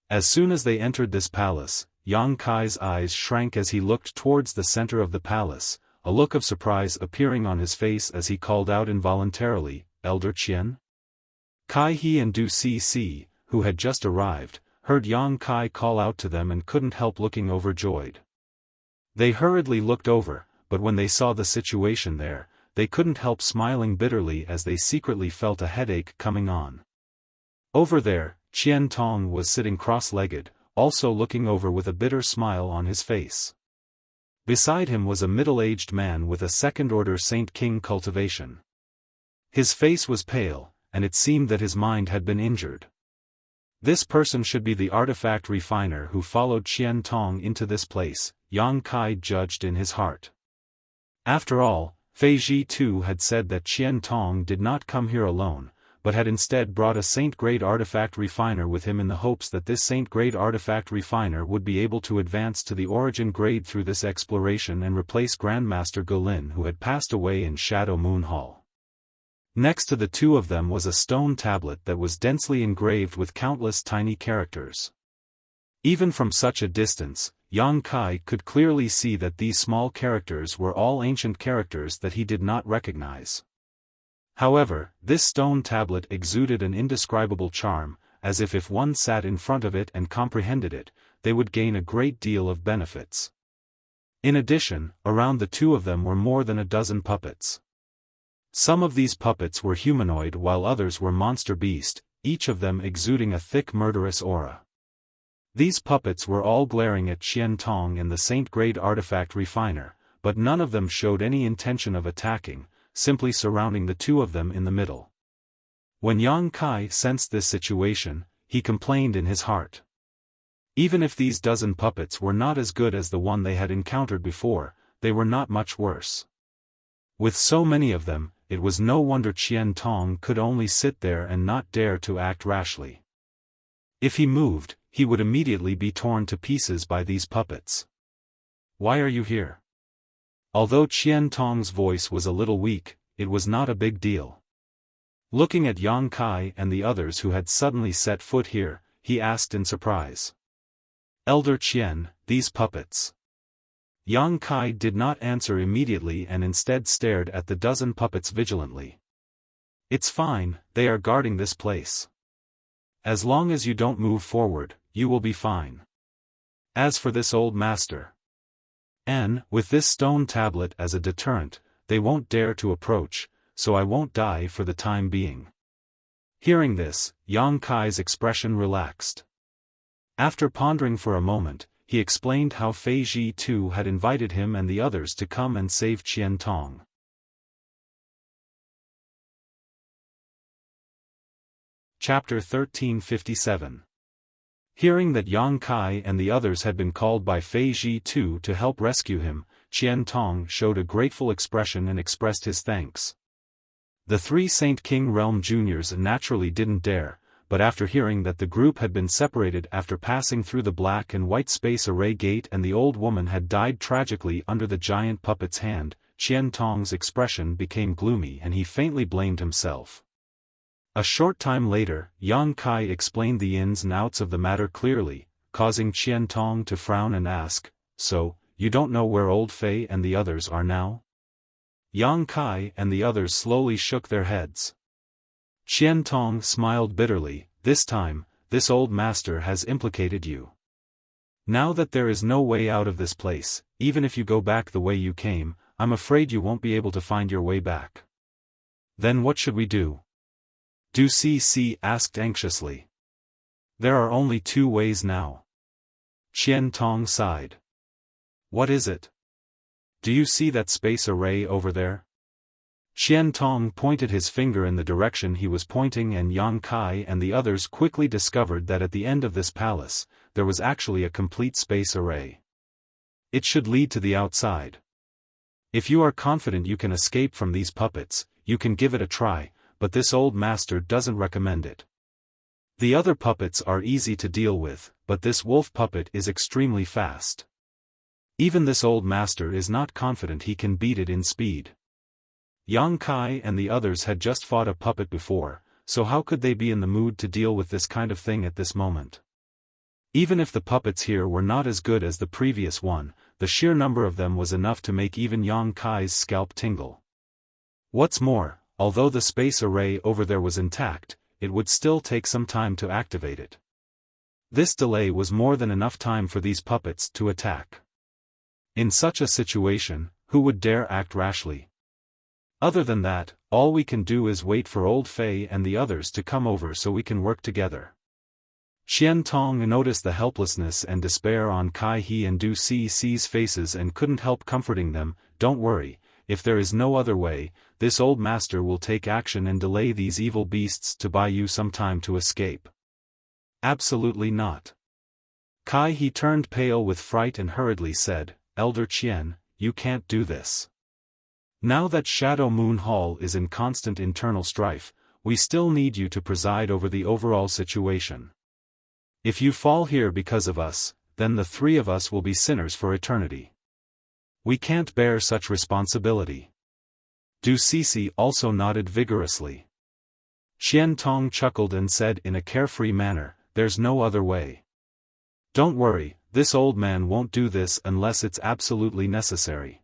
As soon as they entered this palace, Yang Kai's eyes shrank as he looked towards the center of the palace, a look of surprise appearing on his face as he called out involuntarily, "Elder Qian?" Kai He and Du Cc, who had just arrived, heard Yang Kai call out to them and couldn't help looking overjoyed. They hurriedly looked over, but when they saw the situation there, they couldn't help smiling bitterly as they secretly felt a headache coming on. Over there, Qian Tong was sitting cross-legged, also looking over with a bitter smile on his face. Beside him was a middle-aged man with a second-order Saint King cultivation. His face was pale, and it seemed that his mind had been injured. This person should be the artifact refiner who followed Qian Tong into this place, Yang Kai judged in his heart. After all, Fei Ji too had said that Qian Tong did not come here alone, but had instead brought a Saint-grade artifact refiner with him in the hopes that this Saint-grade artifact refiner would be able to advance to the origin grade through this exploration and replace Grandmaster Golin who had passed away in Shadow Moon Hall. Next to the two of them was a stone tablet that was densely engraved with countless tiny characters. Even from such a distance, Yang Kai could clearly see that these small characters were all ancient characters that he did not recognize. However, this stone tablet exuded an indescribable charm, as if one sat in front of it and comprehended it, they would gain a great deal of benefits. In addition, around the two of them were more than a dozen puppets. Some of these puppets were humanoid while others were monster beast, each of them exuding a thick murderous aura. These puppets were all glaring at Qian Tong and the Saint-grade artifact refiner, but none of them showed any intention of attacking, simply surrounding the two of them in the middle. When Yang Kai sensed this situation, he complained in his heart. Even if these dozen puppets were not as good as the one they had encountered before, they were not much worse. With so many of them, it was no wonder Qian Tong could only sit there and not dare to act rashly. If he moved, he would immediately be torn to pieces by these puppets. "Why are you here?" Although Qian Tong's voice was a little weak, it was not a big deal. Looking at Yang Kai and the others who had suddenly set foot here, he asked in surprise. "Elder Qian, these puppets." Yang Kai did not answer immediately and instead stared at the dozen puppets vigilantly. "It's fine, they are guarding this place. As long as you don't move forward, you will be fine. As for this old master, with this stone tablet as a deterrent, they won't dare to approach, so I won't die for the time being." Hearing this, Yang Kai's expression relaxed. After pondering for a moment, he explained how Fei Ji too had invited him and the others to come and save Qian Tong. Chapter 1357. Hearing that Yang Kai and the others had been called by Fei Ji too to help rescue him, Qian Tong showed a grateful expression and expressed his thanks. The three Saint King Realm Juniors naturally didn't dare, but after hearing that the group had been separated after passing through the black and white space array gate and the old woman had died tragically under the giant puppet's hand, Qian Tong's expression became gloomy and he faintly blamed himself. A short time later, Yang Kai explained the ins and outs of the matter clearly, causing Qian Tong to frown and ask, "So, you don't know where old Fei and the others are now?" Yang Kai and the others slowly shook their heads. Qian Tong smiled bitterly. "This time, this old master has implicated you. Now that there is no way out of this place, even if you go back the way you came, I'm afraid you won't be able to find your way back." "Then what should we do?" Du Cc asked anxiously. "There are only two ways now." Qian Tong sighed. "What is it?" "Do you see that space array over there?" Qian Tong pointed his finger in the direction he was pointing and Yang Kai and the others quickly discovered that at the end of this palace, there was actually a complete space array. It should lead to the outside. If you are confident you can escape from these puppets, you can give it a try, but this old master doesn't recommend it. The other puppets are easy to deal with, but this wolf puppet is extremely fast. Even this old master is not confident he can beat it in speed. Yang Kai and the others had just fought a puppet before, so how could they be in the mood to deal with this kind of thing at this moment? Even if the puppets here were not as good as the previous one, the sheer number of them was enough to make even Yang Kai's scalp tingle. What's more, although the space array over there was intact, it would still take some time to activate it. This delay was more than enough time for these puppets to attack. In such a situation, who would dare act rashly? Other than that, all we can do is wait for old Fei and the others to come over so we can work together. Qian Tong noticed the helplessness and despair on Kai He and Du Ci's faces and couldn't help comforting them. Don't worry, if there is no other way, this old master will take action and delay these evil beasts to buy you some time to escape. Absolutely not. Kai He turned pale with fright and hurriedly said, Elder Qian, you can't do this. Now that Shadow Moon Hall is in constant internal strife, we still need you to preside over the overall situation. If you fall here because of us, then the three of us will be sinners for eternity. We can't bear such responsibility. Du Cici also nodded vigorously. Qian Tong chuckled and said in a carefree manner, there's no other way. Don't worry, this old man won't do this unless it's absolutely necessary.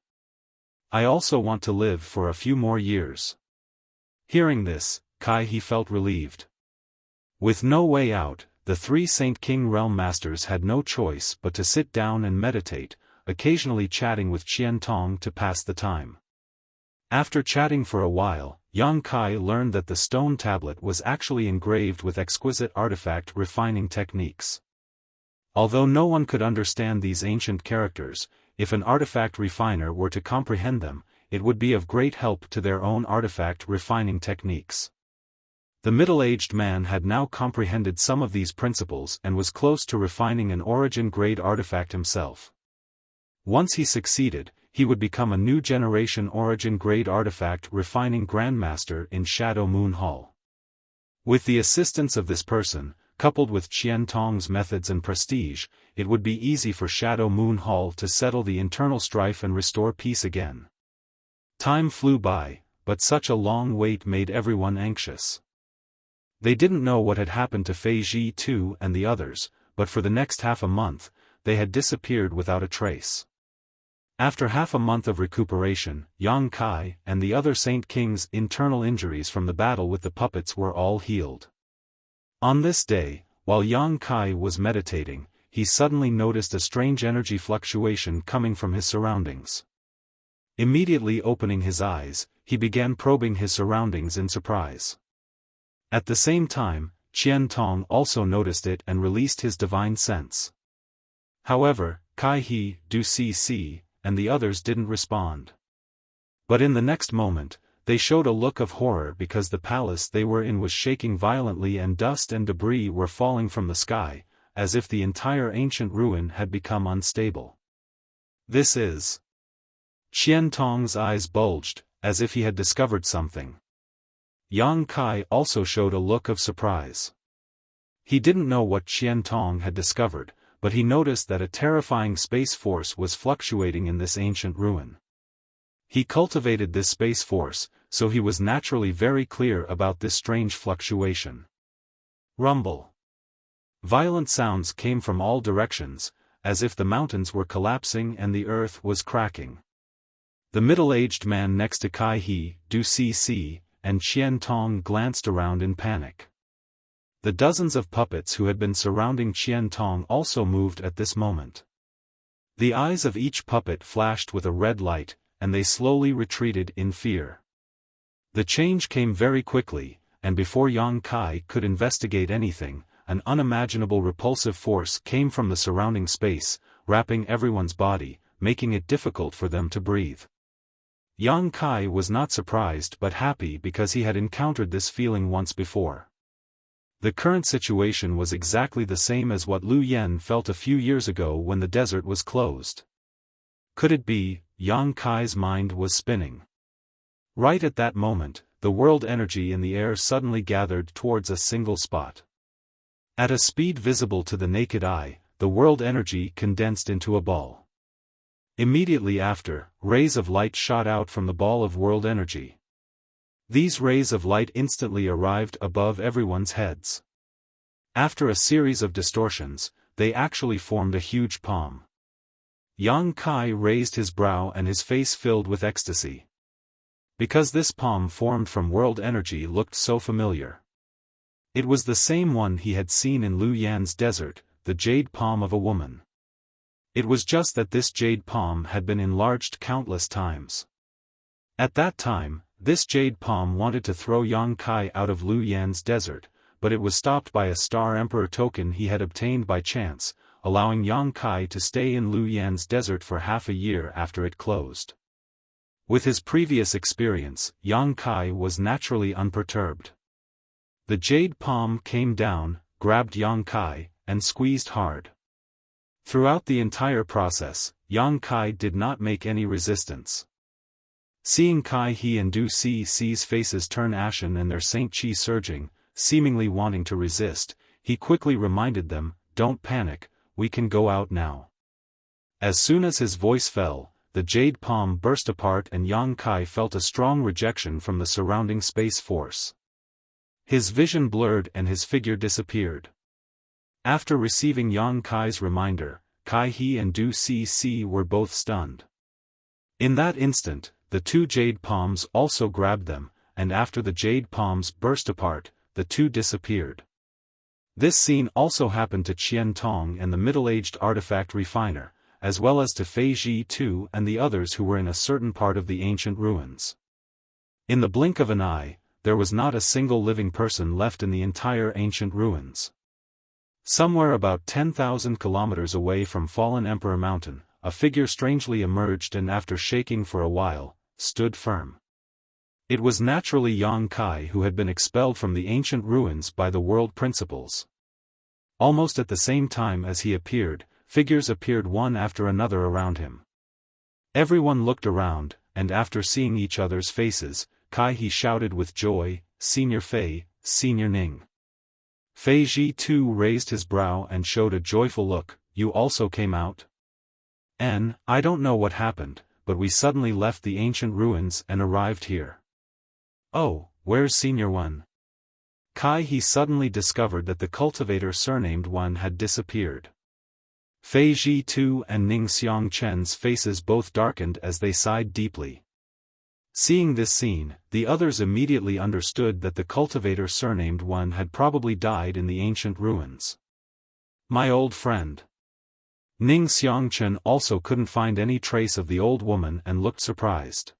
I also want to live for a few more years. Hearing this, Kai He felt relieved. With no way out, the three Saint King Realm Masters had no choice but to sit down and meditate, occasionally chatting with Qian Tong to pass the time. After chatting for a while, Yang Kai learned that the stone tablet was actually engraved with exquisite artifact refining techniques. Although no one could understand these ancient characters, if an artifact refiner were to comprehend them, it would be of great help to their own artifact refining techniques. The middle-aged man had now comprehended some of these principles and was close to refining an origin-grade artifact himself. Once he succeeded, he would become a new generation origin-grade artifact refining Grandmaster in Shadow Moon Hall. With the assistance of this person, coupled with Qian Tong's methods and prestige, it would be easy for Shadow Moon Hall to settle the internal strife and restore peace again. Time flew by, but such a long wait made everyone anxious. They didn't know what had happened to Fei Ji Tu and the others, but for the next half a month, they had disappeared without a trace. After half a month of recuperation, Yang Kai and the other Saint King's internal injuries from the battle with the puppets were all healed. On this day, while Yang Kai was meditating, he suddenly noticed a strange energy fluctuation coming from his surroundings. Immediately opening his eyes, he began probing his surroundings in surprise. At the same time, Qian Tong also noticed it and released his divine sense. However, Kai He, Du Cici, and the others didn't respond. But in the next moment, they showed a look of horror because the palace they were in was shaking violently and dust and debris were falling from the sky, as if the entire ancient ruin had become unstable. This is... Qian Tong's eyes bulged, as if he had discovered something. Yang Kai also showed a look of surprise. He didn't know what Qian Tong had discovered, but he noticed that a terrifying space force was fluctuating in this ancient ruin. He cultivated this space force, so he was naturally very clear about this strange fluctuation. Rumble. Violent sounds came from all directions, as if the mountains were collapsing and the earth was cracking. The middle-aged man next to Kai He, Du Cici, and Qian Tong glanced around in panic. The dozens of puppets who had been surrounding Qian Tong also moved at this moment. The eyes of each puppet flashed with a red light, and they slowly retreated in fear. The change came very quickly, and before Yang Kai could investigate anything, an unimaginable repulsive force came from the surrounding space, wrapping everyone's body, making it difficult for them to breathe. Yang Kai was not surprised but happy because he had encountered this feeling once before. The current situation was exactly the same as what Lu Yen felt a few years ago when the desert was closed. Could it be? Yang Kai's mind was spinning. Right at that moment, the world energy in the air suddenly gathered towards a single spot. At a speed visible to the naked eye, the world energy condensed into a ball. Immediately after, rays of light shot out from the ball of world energy. These rays of light instantly arrived above everyone's heads. After a series of distortions, they actually formed a huge palm. Yang Kai raised his brow and his face filled with ecstasy. Because this palm formed from world energy looked so familiar. It was the same one he had seen in Lu Yan's desert, the jade palm of a woman. It was just that this jade palm had been enlarged countless times. At that time, this jade palm wanted to throw Yang Kai out of Lu Yan's desert, but it was stopped by a Star Emperor token he had obtained by chance, allowing Yang Kai to stay in Lu Yan's desert for half a year after it closed. With his previous experience, Yang Kai was naturally unperturbed. The jade palm came down, grabbed Yang Kai, and squeezed hard. Throughout the entire process, Yang Kai did not make any resistance. Seeing Kai He and Du Ci's faces turn ashen and their Saint Chi surging, seemingly wanting to resist, he quickly reminded them, "Don't panic, we can go out now." As soon as his voice fell, the jade palm burst apart and Yang Kai felt a strong rejection from the surrounding space force. His vision blurred and his figure disappeared. After receiving Yang Kai's reminder, Kai He and Du Ci were both stunned. In that instant, the two jade palms also grabbed them, and after the jade palms burst apart, the two disappeared. This scene also happened to Qian Tong and the middle-aged artifact refiner, as well as to Fei Ji too and the others who were in a certain part of the ancient ruins. In the blink of an eye, there was not a single living person left in the entire ancient ruins. Somewhere about 10,000 kilometers away from Fallen Emperor Mountain, a figure strangely emerged and after shaking for a while, stood firm. It was naturally Yang Kai who had been expelled from the ancient ruins by the world principles. Almost at the same time as he appeared, figures appeared one after another around him. Everyone looked around, and after seeing each other's faces, Kai He shouted with joy, "Senior Fei, Senior Ning." Fei Ji too raised his brow and showed a joyful look, "You also came out?" I don't know what happened, but we suddenly left the ancient ruins and arrived here." "Oh, where's Senior One?" Kai He suddenly discovered that the cultivator surnamed One had disappeared. Fei Ji too and Ning Xiangchen's faces both darkened as they sighed deeply. Seeing this scene, the others immediately understood that the cultivator surnamed One had probably died in the ancient ruins. "My old friend." Ning Xiangchen also couldn't find any trace of the old woman and looked surprised.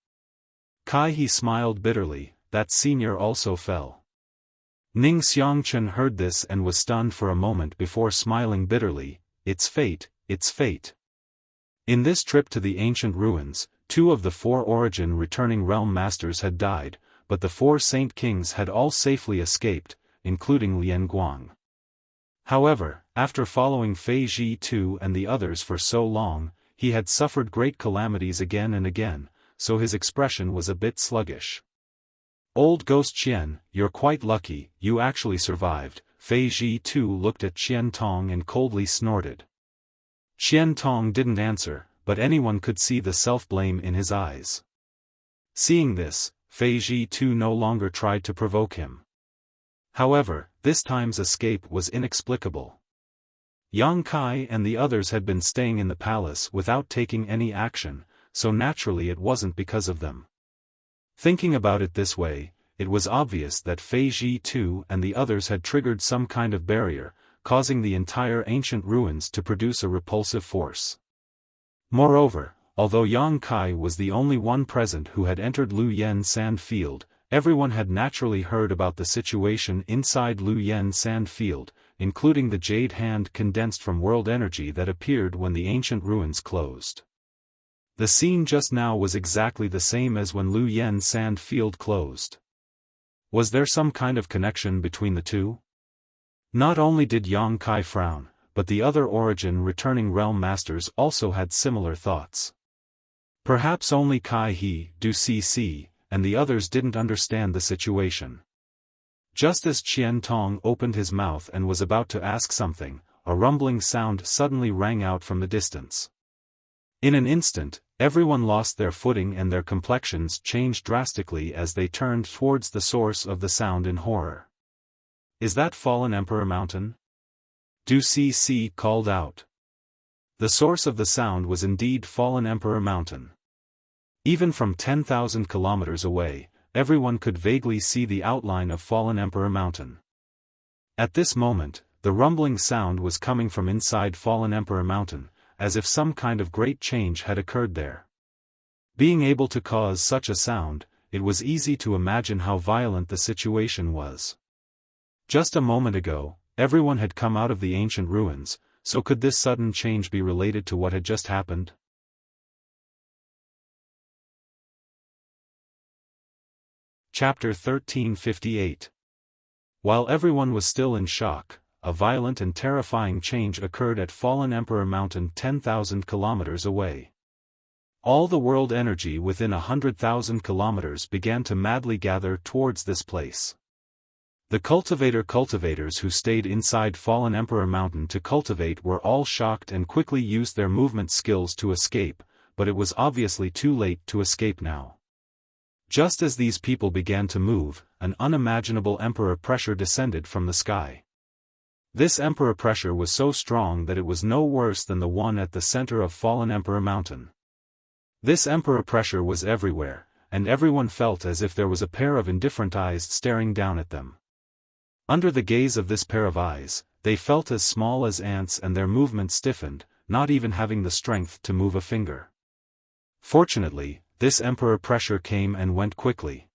Kai He smiled bitterly, "That senior also fell." Ning Xiangchen heard this and was stunned for a moment before smiling bitterly, "It's fate, it's fate." In this trip to the ancient ruins, 2 of the 4 origin returning realm masters had died, but the 4 saint kings had all safely escaped, including Lian Guang. However, after following Fei Ji too and the others for so long, he had suffered great calamities again and again, so his expression was a bit sluggish. "Old Ghost Qian, you're quite lucky, you actually survived." Fei Ji too looked at Qian Tong and coldly snorted. Qian Tong didn't answer, but anyone could see the self-blame in his eyes. Seeing this, Fei Ji too no longer tried to provoke him. However, this time's escape was inexplicable. Yang Kai and the others had been staying in the palace without taking any action, so naturally it wasn't because of them. Thinking about it this way, it was obvious that Fei Ji too and the others had triggered some kind of barrier, causing the entire ancient ruins to produce a repulsive force. Moreover, although Yang Kai was the only one present who had entered Lu Yen Sand Field, everyone had naturally heard about the situation inside Lu Yen Sand Field, including the jade hand condensed from world energy that appeared when the ancient ruins closed. The scene just now was exactly the same as when Lu Yen Sand Field closed. Was there some kind of connection between the two? Not only did Yang Kai frown, but the other origin returning realm masters also had similar thoughts. Perhaps only Kai He, Du Ci, and the others didn't understand the situation. Just as Qian Tong opened his mouth and was about to ask something, a rumbling sound suddenly rang out from the distance. In an instant, everyone lost their footing and their complexions changed drastically as they turned towards the source of the sound in horror. "Is that fallen Emperor Mountain?" Du Cc called out. The source of the sound was indeed fallen Emperor Mountain. Even from 10,000 kilometers away, everyone could vaguely see the outline of fallen Emperor Mountain. At this moment, the rumbling sound was coming from inside fallen Emperor Mountain, as if some kind of great change had occurred there. Being able to cause such a sound, it was easy to imagine how violent the situation was. Just a moment ago, everyone had come out of the ancient ruins, so could this sudden change be related to what had just happened? Chapter 1358. While everyone was still in shock, a violent and terrifying change occurred at fallen Emperor Mountain 10,000 kilometers away. All the world energy within 100,000 kilometers began to madly gather towards this place. The cultivators who stayed inside fallen Emperor Mountain to cultivate were all shocked and quickly used their movement skills to escape, but it was obviously too late to escape now. Just as these people began to move, an unimaginable emperor pressure descended from the sky. This emperor pressure was so strong that it was no worse than the one at the center of fallen Emperor Mountain. This emperor pressure was everywhere, and everyone felt as if there was a pair of indifferent eyes staring down at them. Under the gaze of this pair of eyes, they felt as small as ants and their movement stiffened, not even having the strength to move a finger. Fortunately, this emperor pressure came and went quickly.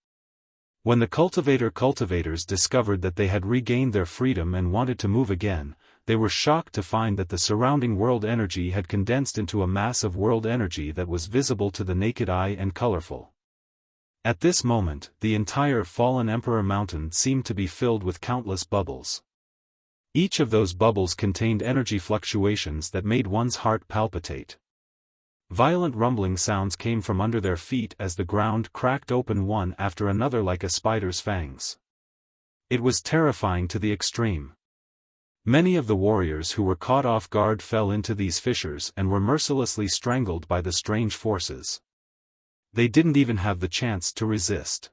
When the cultivators discovered that they had regained their freedom and wanted to move again, they were shocked to find that the surrounding world energy had condensed into a mass of world energy that was visible to the naked eye and colorful. At this moment, the entire fallen Emperor Mountain seemed to be filled with countless bubbles. Each of those bubbles contained energy fluctuations that made one's heart palpitate. Violent rumbling sounds came from under their feet as the ground cracked open one after another like a spider's fangs. It was terrifying to the extreme. Many of the warriors who were caught off guard fell into these fissures and were mercilessly strangled by the strange forces. They didn't even have the chance to resist.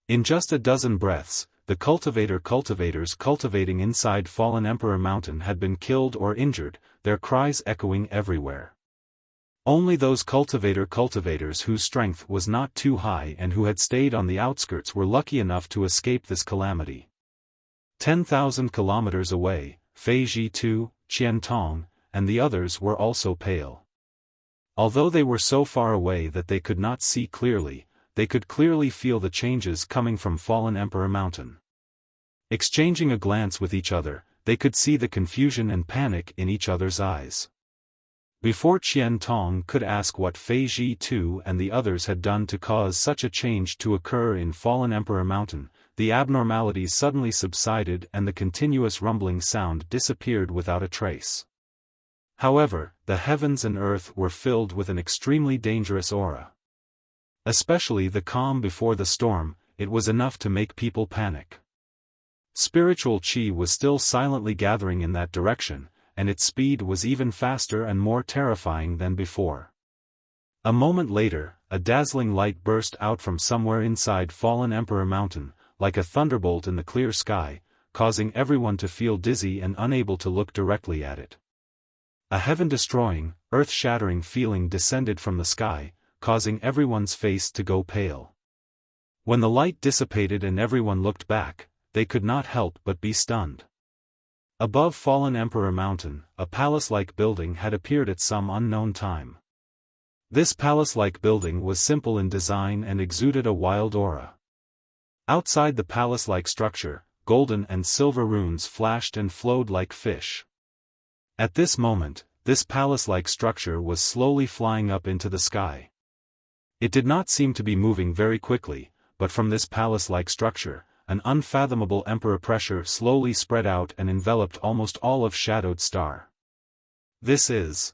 In just a dozen breaths, the cultivators cultivating inside fallen Emperor Mountain had been killed or injured, their cries echoing everywhere. Only those cultivators whose strength was not too high and who had stayed on the outskirts were lucky enough to escape this calamity. 10,000 kilometers away, Fei Zhi, Qian Tong, and the others were also pale. Although they were so far away that they could not see clearly, they could clearly feel the changes coming from fallen Emperor Mountain. Exchanging a glance with each other, they could see the confusion and panic in each other's eyes. Before Qian Tong could ask what Fei Zhi and the others had done to cause such a change to occur in fallen Emperor Mountain, the abnormalities suddenly subsided and the continuous rumbling sound disappeared without a trace. However, the heavens and earth were filled with an extremely dangerous aura. Especially the calm before the storm, it was enough to make people panic. Spiritual qi was still silently gathering in that direction, and its speed was even faster and more terrifying than before. A moment later, a dazzling light burst out from somewhere inside fallen Emperor Mountain, like a thunderbolt in the clear sky, causing everyone to feel dizzy and unable to look directly at it. A heaven-destroying, earth-shattering feeling descended from the sky, causing everyone's face to go pale. When the light dissipated and everyone looked back, they could not help but be stunned. Above fallen Emperor Mountain, a palace-like building had appeared at some unknown time. This palace-like building was simple in design and exuded a wild aura. Outside the palace-like structure, golden and silver runes flashed and flowed like fish. At this moment, this palace-like structure was slowly flying up into the sky. It did not seem to be moving very quickly, but from this palace-like structure, an unfathomable emperor pressure slowly spread out and enveloped almost all of Shadowed Star. This is...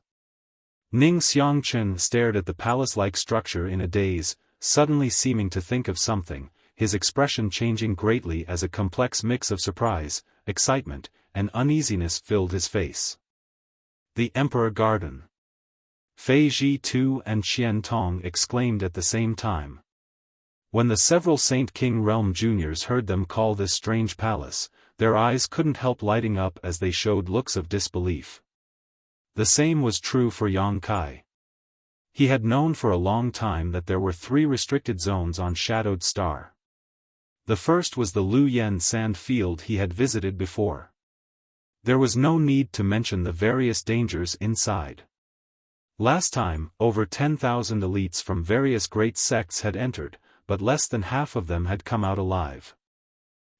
Ning Xiangchen stared at the palace-like structure in a daze, suddenly seeming to think of something. his expression changing greatly as a complex mix of surprise, excitement, and uneasiness filled his face. The Emperor Garden. Fei Ji Tu and Qian Tong exclaimed at the same time. When the several Saint King Realm Juniors heard them call this strange palace, their eyes couldn't help lighting up as they showed looks of disbelief. The same was true for Yang Kai. He had known for a long time that there were 3 restricted zones on Shadowed Star. The first was the Lu Yen sand field he had visited before. There was no need to mention the various dangers inside. Last time, over 10,000 elites from various great sects had entered, but less than half of them had come out alive.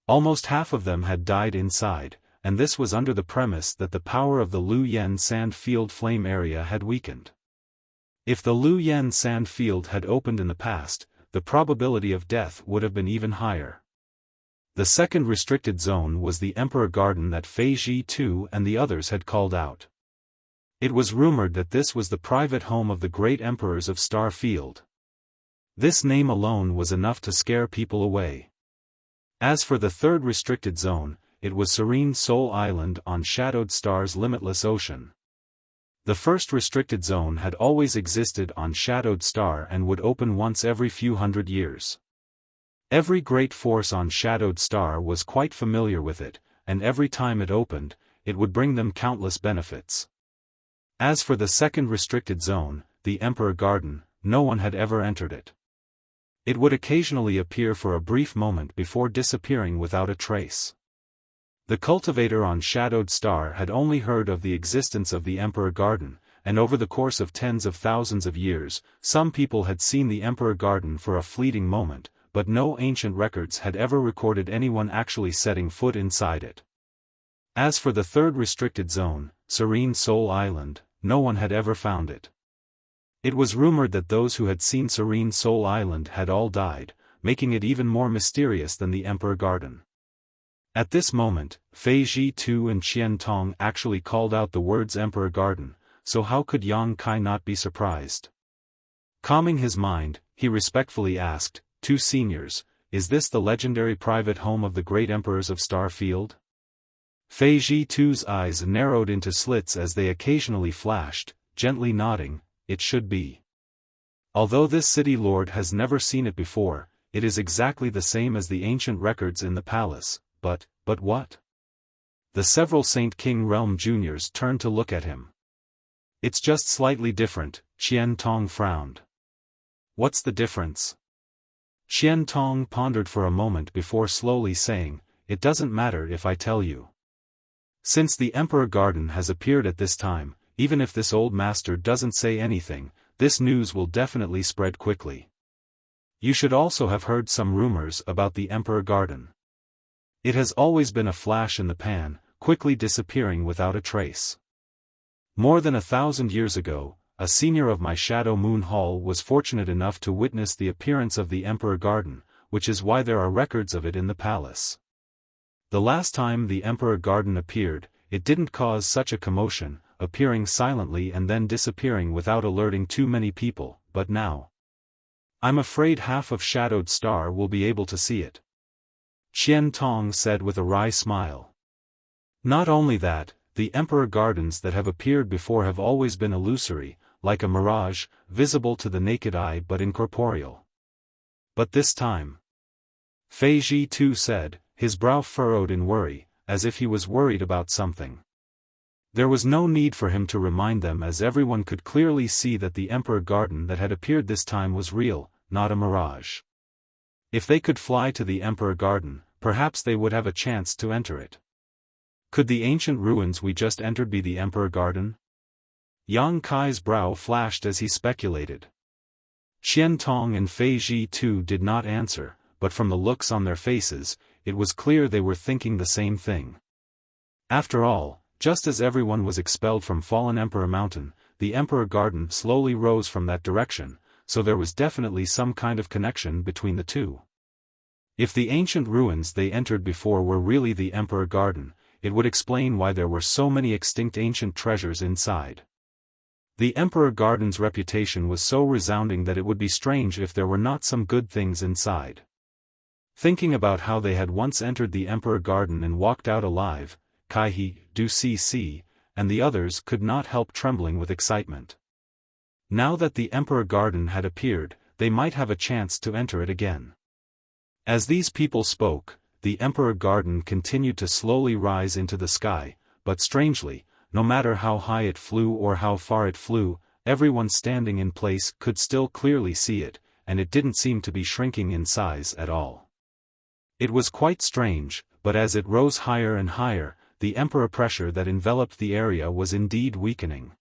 Almost half of them had died inside, and this was under the premise that the power of the Lu Yen sand field flame area had weakened. If the Lu Yen sand field had opened in the past, the probability of death would have been even higher. The second restricted zone was the Emperor Garden that Fei Ji Tu and the others had called out. It was rumored that this was the private home of the great emperors of Star Field. This name alone was enough to scare people away. As for the third restricted zone, it was Serene Soul Island on Shadowed Star's limitless ocean. The first restricted zone had always existed on Shadowed Star and would open once every few hundred years. Every great force on Shadowed Star was quite familiar with it, and every time it opened, it would bring them countless benefits. As for the second restricted zone, the Emperor Garden, no one had ever entered it. It would occasionally appear for a brief moment before disappearing without a trace. The cultivator on Shadowed Star had only heard of the existence of the Emperor Garden, and over the course of tens of thousands of years, some people had seen the Emperor Garden for a fleeting moment, but no ancient records had ever recorded anyone actually setting foot inside it. As for the third restricted zone, Serene Soul Island, no one had ever found it. It was rumored that those who had seen Serene Soul Island had all died, making it even more mysterious than the Emperor Garden. At this moment, Fei Ji Tu and Qian Tong actually called out the words Emperor Garden, so how could Yang Kai not be surprised? Calming his mind, he respectfully asked, 2 seniors, is this the legendary private home of the great emperors of Star Field? Fei Ji Tu's eyes narrowed into slits as they occasionally flashed, gently nodding. It should be. Although this city lord has never seen it before, it is exactly the same as the ancient records in the palace, but what? The several Saint King Realm Juniors turned to look at him. It's just slightly different, Qian Tong frowned. What's the difference? Qian Tong pondered for a moment before slowly saying, it doesn't matter if I tell you. Since the Emperor Garden has appeared at this time, even if this old master doesn't say anything, this news will definitely spread quickly. You should also have heard some rumors about the Emperor Garden. It has always been a flash in the pan, quickly disappearing without a trace. More than 1,000 years ago, a senior of my Shadow Moon Hall was fortunate enough to witness the appearance of the Emperor Garden, which is why there are records of it in the palace. The last time the Emperor Garden appeared, it didn't cause such a commotion, appearing silently and then disappearing without alerting too many people, but now. I'm afraid half of Shadowed Star will be able to see it. Qian Tong said with a wry smile. Not only that, the Emperor Gardens that have appeared before have always been illusory, like a mirage, visible to the naked eye but incorporeal. But this time. Fei Ji Tu said, his brow furrowed in worry, as if he was worried about something. There was no need for him to remind them as everyone could clearly see that the Emperor Garden that had appeared this time was real, not a mirage. If they could fly to the Emperor Garden, perhaps they would have a chance to enter it. Could the ancient ruins we just entered be the Emperor Garden? Yang Kai's brow flashed as he speculated. Qian Tong and Fei Ji Tu did not answer, but from the looks on their faces, it was clear they were thinking the same thing. After all, just as everyone was expelled from Fallen Emperor Mountain, the Emperor Garden slowly rose from that direction, so there was definitely some kind of connection between the two. If the ancient ruins they entered before were really the Emperor Garden, it would explain why there were so many extinct ancient treasures inside. The Emperor Garden's reputation was so resounding that it would be strange if there were not some good things inside. Thinking about how they had once entered the Emperor Garden and walked out alive, Kai-he, Du-si-si, and the others could not help trembling with excitement. Now that the Emperor Garden had appeared, they might have a chance to enter it again. As these people spoke, the Emperor Garden continued to slowly rise into the sky, but strangely, no matter how high it flew or how far it flew, everyone standing in place could still clearly see it, and it didn't seem to be shrinking in size at all. It was quite strange, but as it rose higher and higher, the Emperor pressure that enveloped the area was indeed weakening.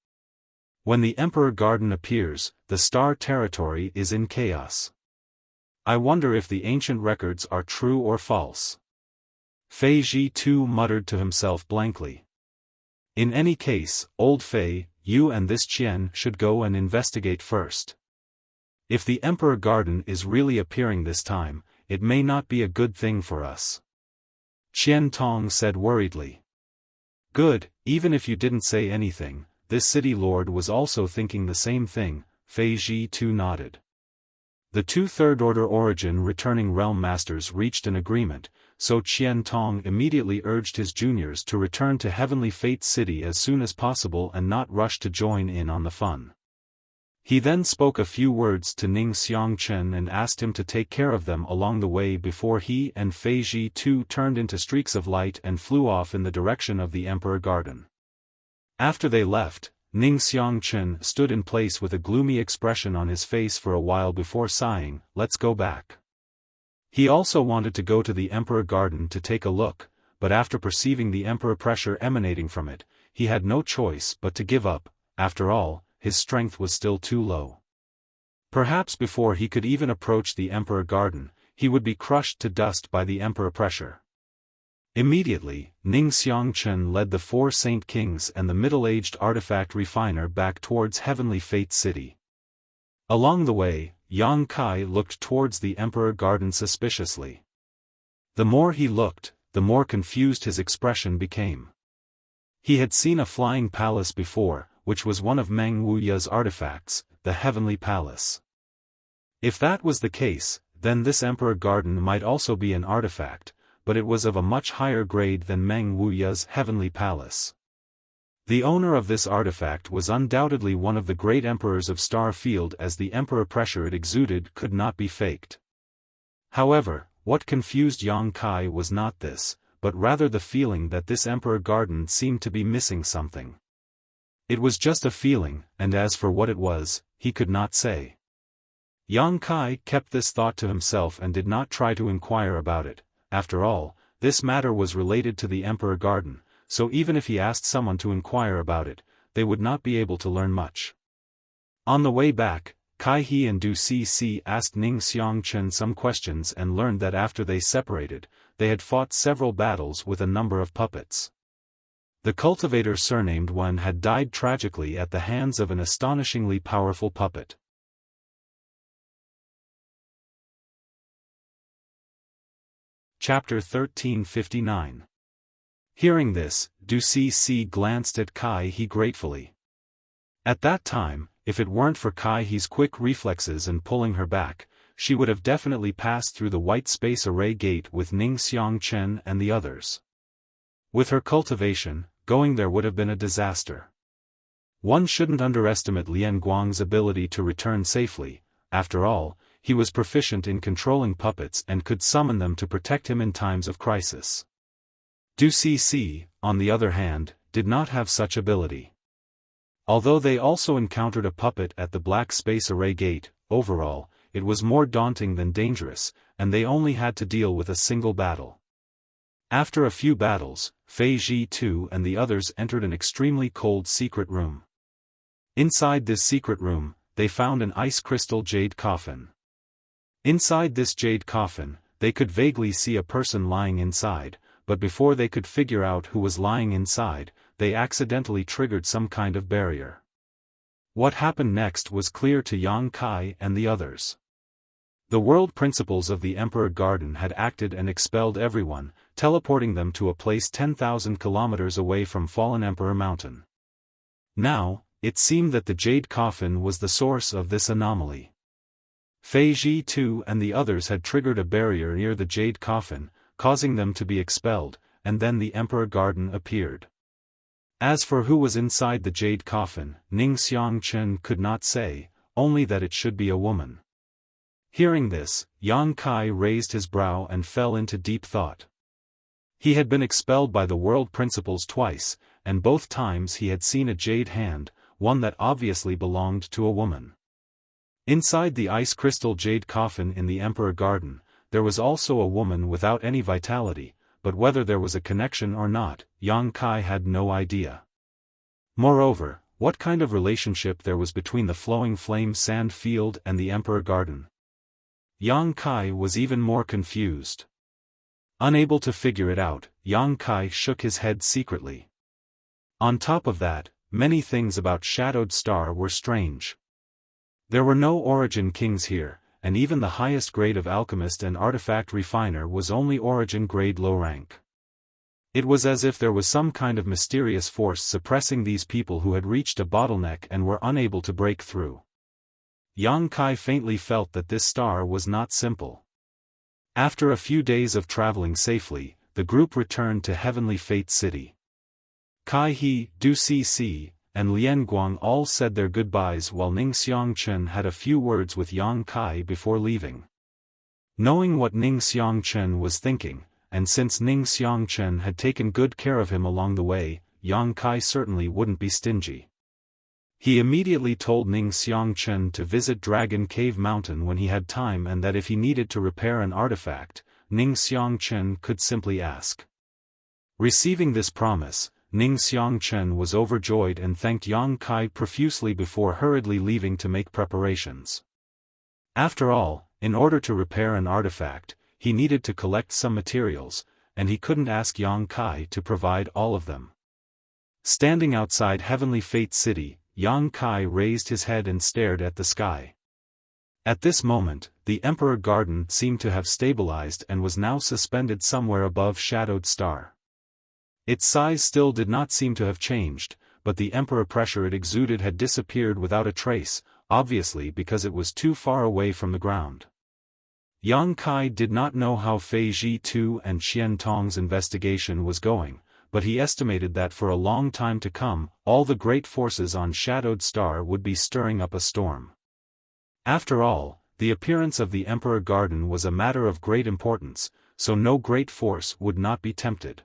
When the Emperor Garden appears, the star territory is in chaos. I wonder if the ancient records are true or false. Fei Ji too muttered to himself blankly. In any case, old Fei, you and this Qian should go and investigate first. If the Emperor Garden is really appearing this time, it may not be a good thing for us. Qian Tong said worriedly. Good, even if you didn't say anything, this city lord was also thinking the same thing, Fei Ji too nodded. The two third-order origin returning realm masters reached an agreement, so Qian Tong immediately urged his juniors to return to Heavenly Fate City as soon as possible and not rush to join in on the fun. He then spoke a few words to Ning Xiangchen and asked him to take care of them along the way before he and Fei Ji too turned into streaks of light and flew off in the direction of the Emperor Garden. After they left, Ning Xiangchen stood in place with a gloomy expression on his face for a while before sighing, "Let's go back." He also wanted to go to the Emperor Garden to take a look, but after perceiving the Emperor pressure emanating from it, he had no choice but to give up. After all, his strength was still too low. Perhaps before he could even approach the Emperor Garden, he would be crushed to dust by the Emperor pressure. Immediately, Ning Xiangchen led the 4 Saint Kings and the middle-aged artifact refiner back towards Heavenly Fate City. Along the way, Yang Kai looked towards the Emperor Garden suspiciously. The more he looked, the more confused his expression became. He had seen a flying palace before, which was one of Meng Wuya's artifacts, the Heavenly Palace. If that was the case, then this Emperor Garden might also be an artifact, but it was of a much higher grade than Meng Wuya's Heavenly Palace. The owner of this artifact was undoubtedly one of the great emperors of Star Field, as the Emperor pressure it exuded could not be faked. However, what confused Yang Kai was not this, but rather the feeling that this Emperor Garden seemed to be missing something. It was just a feeling, and as for what it was, he could not say. Yang Kai kept this thought to himself and did not try to inquire about it. After all, this matter was related to the Emperor Garden, so even if he asked someone to inquire about it, they would not be able to learn much. On the way back, Kai-he and Du-si-si asked Ning Xiangchen some questions and learned that after they separated, they had fought several battles with a number of puppets. The cultivator surnamed Wen had died tragically at the hands of an astonishingly powerful puppet. Chapter 1359. Hearing this, Du-si-si glanced at Kai-he gratefully. At that time, if it weren't for Kai-he's quick reflexes and pulling her back, she would have definitely passed through the white space array gate with Ning Xiangchen and the others. With her cultivation, going there would have been a disaster. One shouldn't underestimate Lian Guang's ability to return safely. After all, he was proficient in controlling puppets and could summon them to protect him in times of crisis. Du-si-si, on the other hand, did not have such ability. Although they also encountered a puppet at the black space array gate, overall, it was more daunting than dangerous, and they only had to deal with a single battle. After a few battles, Fei Ji too and the others entered an extremely cold secret room. Inside this secret room, they found an ice crystal jade coffin. Inside this jade coffin, they could vaguely see a person lying inside, but before they could figure out who was lying inside, they accidentally triggered some kind of barrier. What happened next was clear to Yang Kai and the others. The world principles of the Emperor Garden had acted and expelled everyone, teleporting them to a place 10,000 kilometers away from Fallen Emperor Mountain. Now, it seemed that the jade coffin was the source of this anomaly. Fei Ji too and the others had triggered a barrier near the jade coffin, causing them to be expelled, and then the Emperor Garden appeared. As for who was inside the jade coffin, Ning Xiangchen could not say, only that it should be a woman. Hearing this, Yang Kai raised his brow and fell into deep thought. He had been expelled by the world principals twice, and both times he had seen a jade hand, one that obviously belonged to a woman. Inside the ice crystal jade coffin in the Emperor Garden, there was also a woman without any vitality, but whether there was a connection or not, Yang Kai had no idea. Moreover, what kind of relationship there was between the flowing flame sand field and the Emperor Garden? Yang Kai was even more confused. Unable to figure it out, Yang Kai shook his head secretly. On top of that, many things about Shadowed Star were strange. There were no origin kings here, and even the highest grade of alchemist and artifact refiner was only origin grade low rank. It was as if there was some kind of mysterious force suppressing these people who had reached a bottleneck and were unable to break through. Yang Kai faintly felt that this star was not simple. After a few days of traveling safely, the group returned to Heavenly Fate City. Kai He, Du Cc, and Lian Guang all said their goodbyes while Ning Xiangchen had a few words with Yang Kai before leaving. Knowing what Ning Xiangchen was thinking, and since Ning Xiangchen had taken good care of him along the way, Yang Kai certainly wouldn't be stingy. He immediately told Ning Xiangchen to visit Dragon Cave Mountain when he had time and that if he needed to repair an artifact, Ning Xiangchen could simply ask. Receiving this promise, Ning Xiangchen was overjoyed and thanked Yang Kai profusely before hurriedly leaving to make preparations. After all, in order to repair an artifact, he needed to collect some materials, and he couldn't ask Yang Kai to provide all of them. Standing outside Heavenly Fate City, Yang Kai raised his head and stared at the sky. At this moment, the Emperor Garden seemed to have stabilized and was now suspended somewhere above Shadowed Star. Its size still did not seem to have changed, but the Emperor pressure it exuded had disappeared without a trace, obviously because it was too far away from the ground. Yang Kai did not know how Fei Ji Tu and Qian Tong's investigation was going, but he estimated that for a long time to come, all the great forces on Shadowed Star would be stirring up a storm. After all, the appearance of the Emperor Garden was a matter of great importance, so no great force would not be tempted.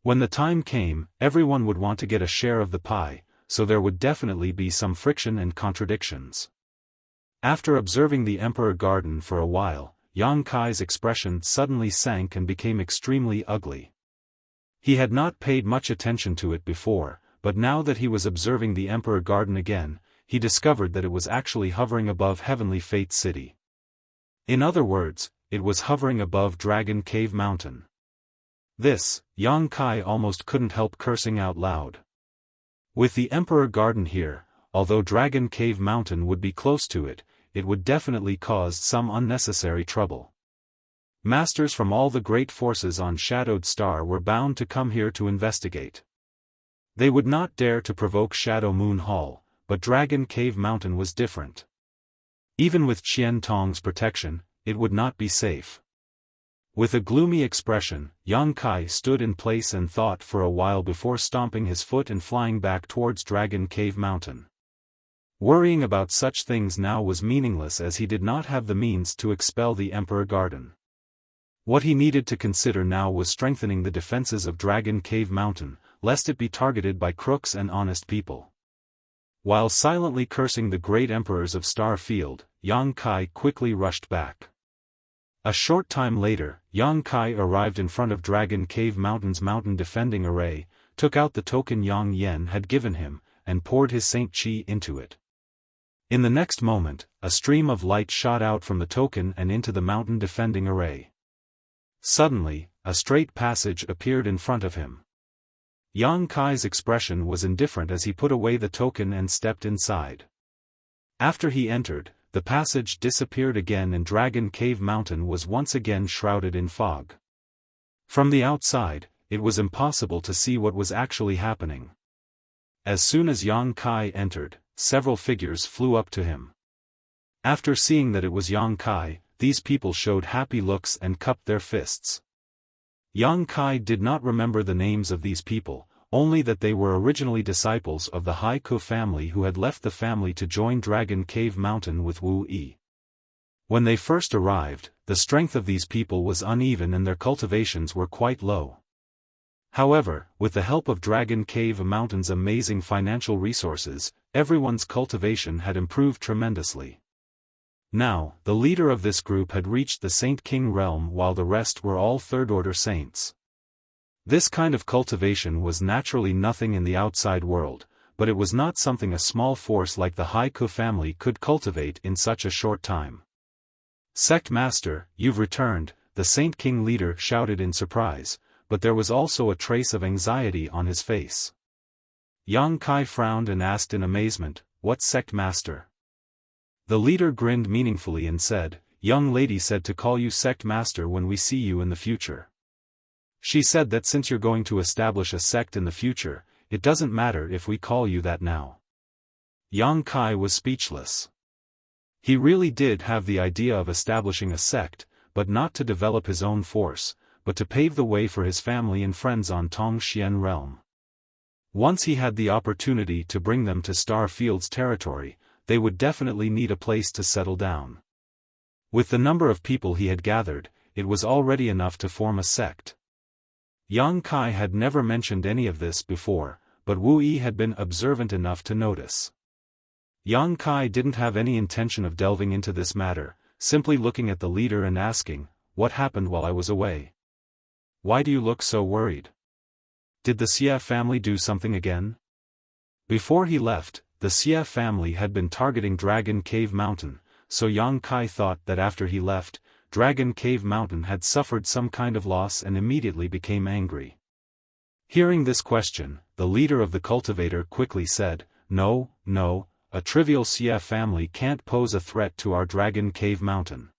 When the time came, everyone would want to get a share of the pie, so there would definitely be some friction and contradictions. After observing the Emperor Garden for a while, Yang Kai's expression suddenly sank and became extremely ugly. He had not paid much attention to it before, but now that he was observing the Emperor Garden again, he discovered that it was actually hovering above Heavenly Fate City. In other words, it was hovering above Dragon Cave Mountain. This, Yang Kai almost couldn't help cursing out loud. With the Emperor Garden here, although Dragon Cave Mountain would be close to it, it would definitely cause some unnecessary trouble. Masters from all the great forces on Shadowed Star were bound to come here to investigate. They would not dare to provoke Shadow Moon Hall, but Dragon Cave Mountain was different. Even with Qian Tong's protection, it would not be safe. With a gloomy expression, Yang Kai stood in place and thought for a while before stomping his foot and flying back towards Dragon Cave Mountain. Worrying about such things now was meaningless as he did not have the means to expel the Emperor Garden. What he needed to consider now was strengthening the defenses of Dragon Cave Mountain, lest it be targeted by crooks and honest people. While silently cursing the great emperors of Star Field, Yang Kai quickly rushed back. A short time later, Yang Kai arrived in front of Dragon Cave Mountain's mountain defending array, took out the token Yang Yen had given him, and poured his Saint Qi into it. In the next moment, a stream of light shot out from the token and into the mountain defending array. Suddenly, a straight passage appeared in front of him. Yang Kai's expression was indifferent as he put away the token and stepped inside. After he entered, the passage disappeared again and Dragon Cave Mountain was once again shrouded in fog. From the outside, it was impossible to see what was actually happening. As soon as Yang Kai entered, several figures flew up to him. After seeing that it was Yang Kai, these people showed happy looks and cupped their fists. Yang Kai did not remember the names of these people, only that they were originally disciples of the Haiku family who had left the family to join Dragon Cave Mountain with Wu Yi. When they first arrived, the strength of these people was uneven and their cultivations were quite low. However, with the help of Dragon Cave Mountain's amazing financial resources, everyone's cultivation had improved tremendously. Now, the leader of this group had reached the Saint King realm while the rest were all third-order saints. This kind of cultivation was naturally nothing in the outside world, but it was not something a small force like the Haiku family could cultivate in such a short time. "Sect Master, you've returned," the Saint King leader shouted in surprise, but there was also a trace of anxiety on his face. Yang Kai frowned and asked in amazement, "What Sect Master?" The leader grinned meaningfully and said, "Young lady said to call you Sect Master when we see you in the future. She said that since you're going to establish a sect in the future, it doesn't matter if we call you that now." Yang Kai was speechless. He really did have the idea of establishing a sect, but not to develop his own force, but to pave the way for his family and friends on Tongxian realm. Once he had the opportunity to bring them to Star Field's territory, they would definitely need a place to settle down. With the number of people he had gathered, it was already enough to form a sect. Yang Kai had never mentioned any of this before, but Wu Yi had been observant enough to notice. Yang Kai didn't have any intention of delving into this matter, simply looking at the leader and asking, "What happened while I was away? Why do you look so worried? Did the Xia family do something again?" Before he left, the Xia family had been targeting Dragon Cave Mountain, so Yang Kai thought that after he left, Dragon Cave Mountain had suffered some kind of loss and immediately became angry. Hearing this question, the leader of the cultivator quickly said, No, a trivial Xia family can't pose a threat to our Dragon Cave Mountain.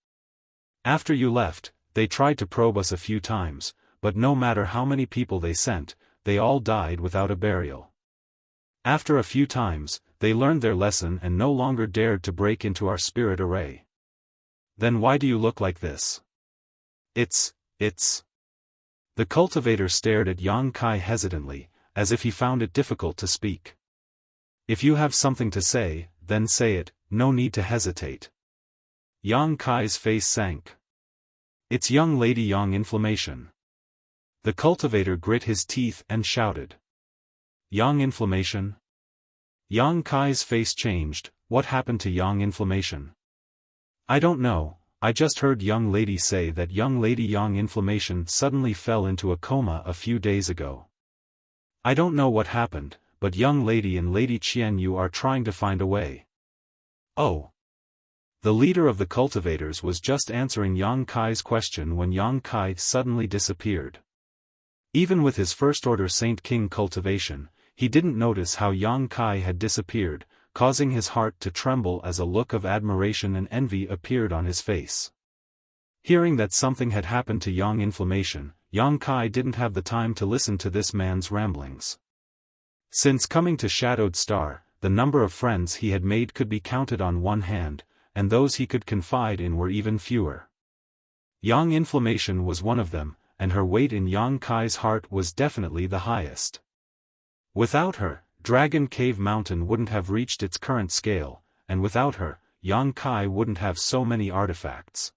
After you left, they tried to probe us a few times, but no matter how many people they sent, they all died without a burial. After a few times, they learned their lesson and no longer dared to break into our spirit array. Then why do you look like this? It's... The cultivator stared at Yang Kai hesitantly, as if he found it difficult to speak. "If you have something to say, then say it, no need to hesitate." Yang Kai's face sank. "It's young lady Yang inflammation." The cultivator grit his teeth and shouted. "Yang inflammation?" Yang Kai's face changed. What happened to Yang inflammation? "I don't know, I just heard young lady say that young lady Yang inflammation suddenly fell into a coma a few days ago. I don't know what happened, but young lady and Lady Qian Yu are trying to find a way." "Oh." The leader of the cultivators was just answering Yang Kai's question when Yang Kai suddenly disappeared. Even with his first-order Saint King cultivation, he didn't notice how Yang Kai had disappeared, causing his heart to tremble as a look of admiration and envy appeared on his face. Hearing that something had happened to Yang inflammation, Yang Kai didn't have the time to listen to this man's ramblings. Since coming to Shadowed Star, the number of friends he had made could be counted on one hand, and those he could confide in were even fewer. Yang inflammation was one of them, and her weight in Yang Kai's heart was definitely the highest. Without her, Dragon Cave Mountain wouldn't have reached its current scale, and without her, Yang Kai wouldn't have so many artifacts.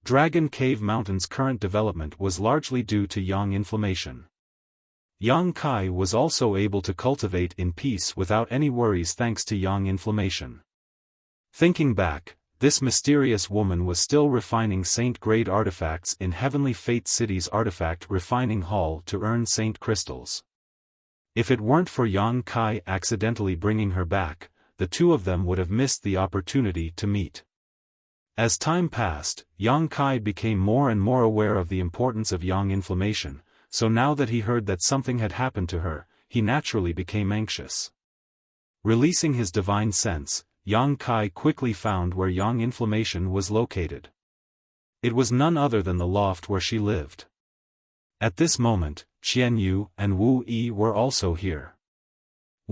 Dragon Cave Mountain's current development was largely due to Yang inflammation. Yang Kai was also able to cultivate in peace without any worries thanks to Yang inflammation. Thinking back, this mysterious woman was still refining saint-grade artifacts in Heavenly Fate City's artifact refining hall to earn saint crystals. If it weren't for Yang Kai accidentally bringing her back, the two of them would have missed the opportunity to meet. As time passed, Yang Kai became more and more aware of the importance of Yang inflammation, so now that he heard that something had happened to her, he naturally became anxious. Releasing his divine sense, Yang Kai quickly found where Yang inflammation was located. It was none other than the loft where she lived. At this moment, Qian Yu and Wu Yi were also here.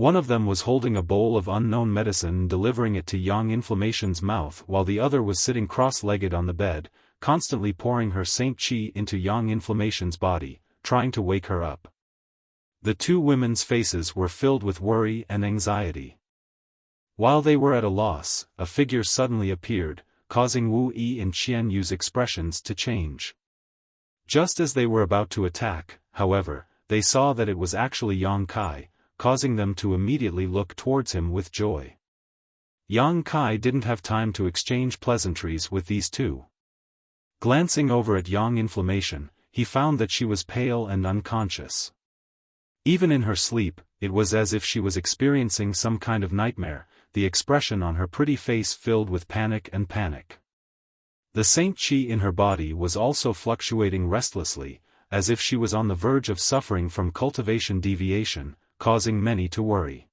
One of them was holding a bowl of unknown medicine and delivering it to Yang Inflammation's mouth, while the other was sitting cross-legged on the bed, constantly pouring her Saint Qi into Yang Inflammation's body, trying to wake her up. The two women's faces were filled with worry and anxiety. While they were at a loss, a figure suddenly appeared, causing Wu Yi and Qian Yu's expressions to change. Just as they were about to attack, however, they saw that it was actually Yang Kai, causing them to immediately look towards him with joy. Yang Kai didn't have time to exchange pleasantries with these two. Glancing over at Yang Inflammation, he found that she was pale and unconscious. Even in her sleep, it was as if she was experiencing some kind of nightmare, the expression on her pretty face filled with panic and panic. The Saint Qi in her body was also fluctuating restlessly, as if she was on the verge of suffering from cultivation deviation, causing many to worry.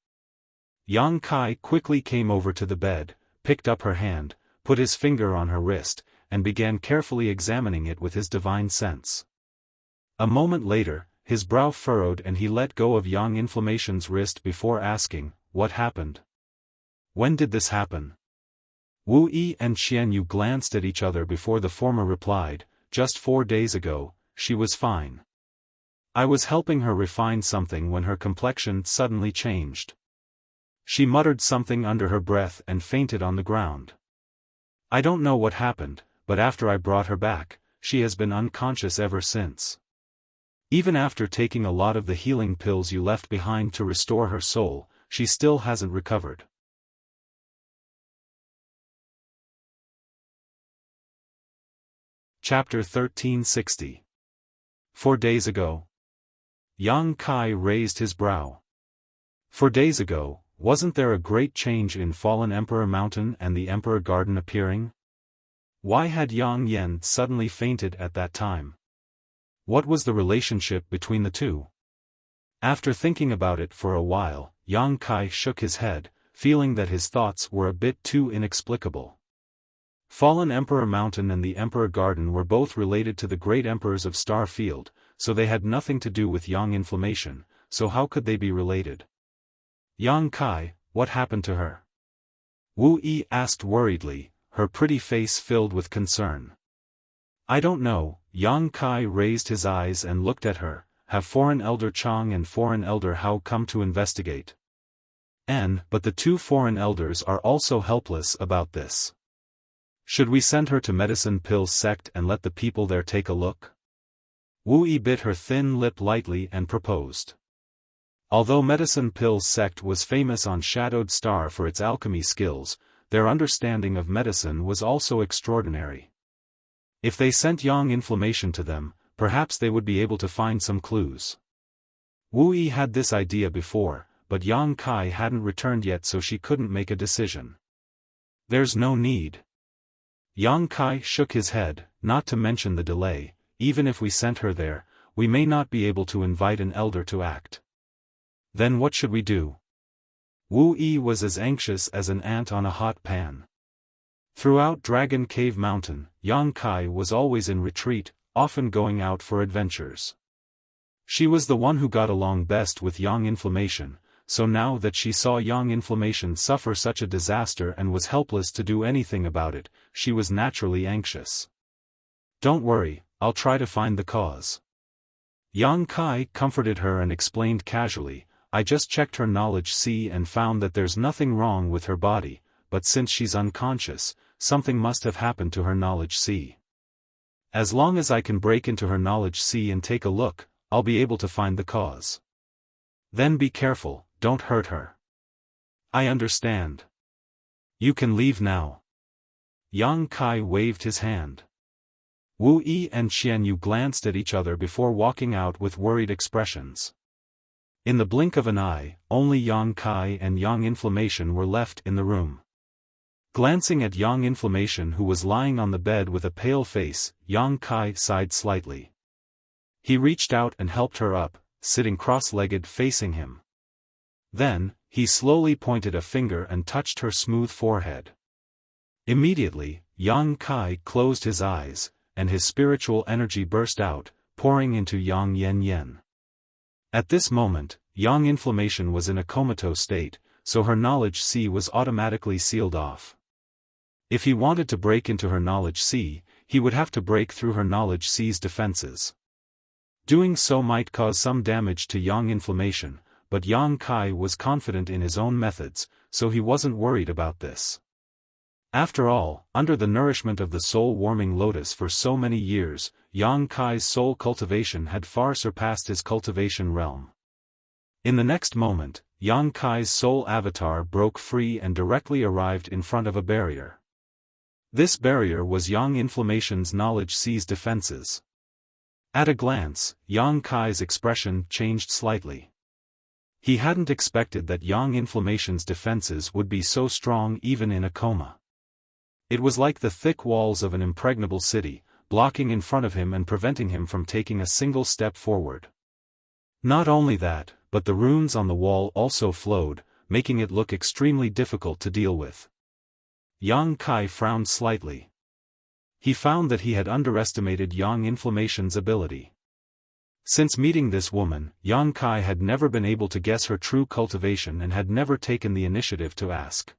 Yang Kai quickly came over to the bed, picked up her hand, put his finger on her wrist, and began carefully examining it with his divine sense. A moment later, his brow furrowed and he let go of Yang Inflammation's wrist before asking, "What happened? When did this happen?" Wu Yi and Qian Yu glanced at each other before the former replied, "Just 4 days ago, she was fine. I was helping her refine something when her complexion suddenly changed. She muttered something under her breath and fainted on the ground. I don't know what happened, but after I brought her back, she has been unconscious ever since. Even after taking a lot of the healing pills you left behind to restore her soul, she still hasn't recovered." Chapter 1360. 4 days ago. Yang Kai raised his brow. 4 days ago, wasn't there a great change in Fallen Emperor Mountain and the Emperor Garden appearing? Why had Yang Yan suddenly fainted at that time? What was the relationship between the two? After thinking about it for a while, Yang Kai shook his head, feeling that his thoughts were a bit too inexplicable. Fallen Emperor Mountain and the Emperor Garden were both related to the great emperors of Star Field, so they had nothing to do with Yang Inflammation, so how could they be related? Yang Kai, what happened to her? Wu Yi asked worriedly, her pretty face filled with concern. I don't know. Yang Kai raised his eyes and looked at her. Have Foreign Elder Chang and Foreign Elder Hao come to investigate? But the two foreign elders are also helpless about this. Should we send her to Medicine Pill's sect and let the people there take a look? Wu Yi bit her thin lip lightly and proposed. Although Medicine Pill's sect was famous on Shadowed Star for its alchemy skills, their understanding of medicine was also extraordinary. If they sent Yang Inflammation to them, perhaps they would be able to find some clues. Wu Yi had this idea before, but Yang Kai hadn't returned yet, so she couldn't make a decision. There's no need. Yang Kai shook his head, not to mention the delay. Even if we sent her there, we may not be able to invite an elder to act. Then what should we do? Wu Yi was as anxious as an ant on a hot pan. Throughout Dragon Cave Mountain, Yang Kai was always in retreat, often going out for adventures. She was the one who got along best with Yang Inflammation, so now that she saw Yang Inflammation suffer such a disaster and was helpless to do anything about it, she was naturally anxious. Don't worry, I'll try to find the cause. Yang Kai comforted her and explained casually, I just checked her knowledge C and found that there's nothing wrong with her body, but since she's unconscious, something must have happened to her knowledge C. As long as I can break into her knowledge C and take a look, I'll be able to find the cause. Then be careful, don't hurt her. I understand. You can leave now. Yang Kai waved his hand. Wu Yi and Qian Yu glanced at each other before walking out with worried expressions. In the blink of an eye, only Yang Kai and Yang Inflammation were left in the room. Glancing at Yang Inflammation, who was lying on the bed with a pale face, Yang Kai sighed slightly. He reached out and helped her up, sitting cross-legged facing him. Then, he slowly pointed a finger and touched her smooth forehead. Immediately, Yang Kai closed his eyes, and his spiritual energy burst out, pouring into Yang Yen Yen. At this moment, Yang Inflammation was in a comatose state, so her knowledge sea was automatically sealed off. If he wanted to break into her knowledge sea, he would have to break through her knowledge sea's defenses. Doing so might cause some damage to Yang Inflammation, but Yang Kai was confident in his own methods, so he wasn't worried about this. After all, under the nourishment of the soul-warming lotus for so many years, Yang Kai's soul cultivation had far surpassed his cultivation realm. In the next moment, Yang Kai's soul avatar broke free and directly arrived in front of a barrier. This barrier was Yang Inflammation's knowledge sea's defenses. At a glance, Yang Kai's expression changed slightly. He hadn't expected that Yang Inflammation's defenses would be so strong even in a coma. It was like the thick walls of an impregnable city, blocking in front of him and preventing him from taking a single step forward. Not only that, but the runes on the wall also flowed, making it look extremely difficult to deal with. Yang Kai frowned slightly. He found that he had underestimated Yang Inflammation's ability. Since meeting this woman, Yang Kai had never been able to guess her true cultivation and had never taken the initiative to ask.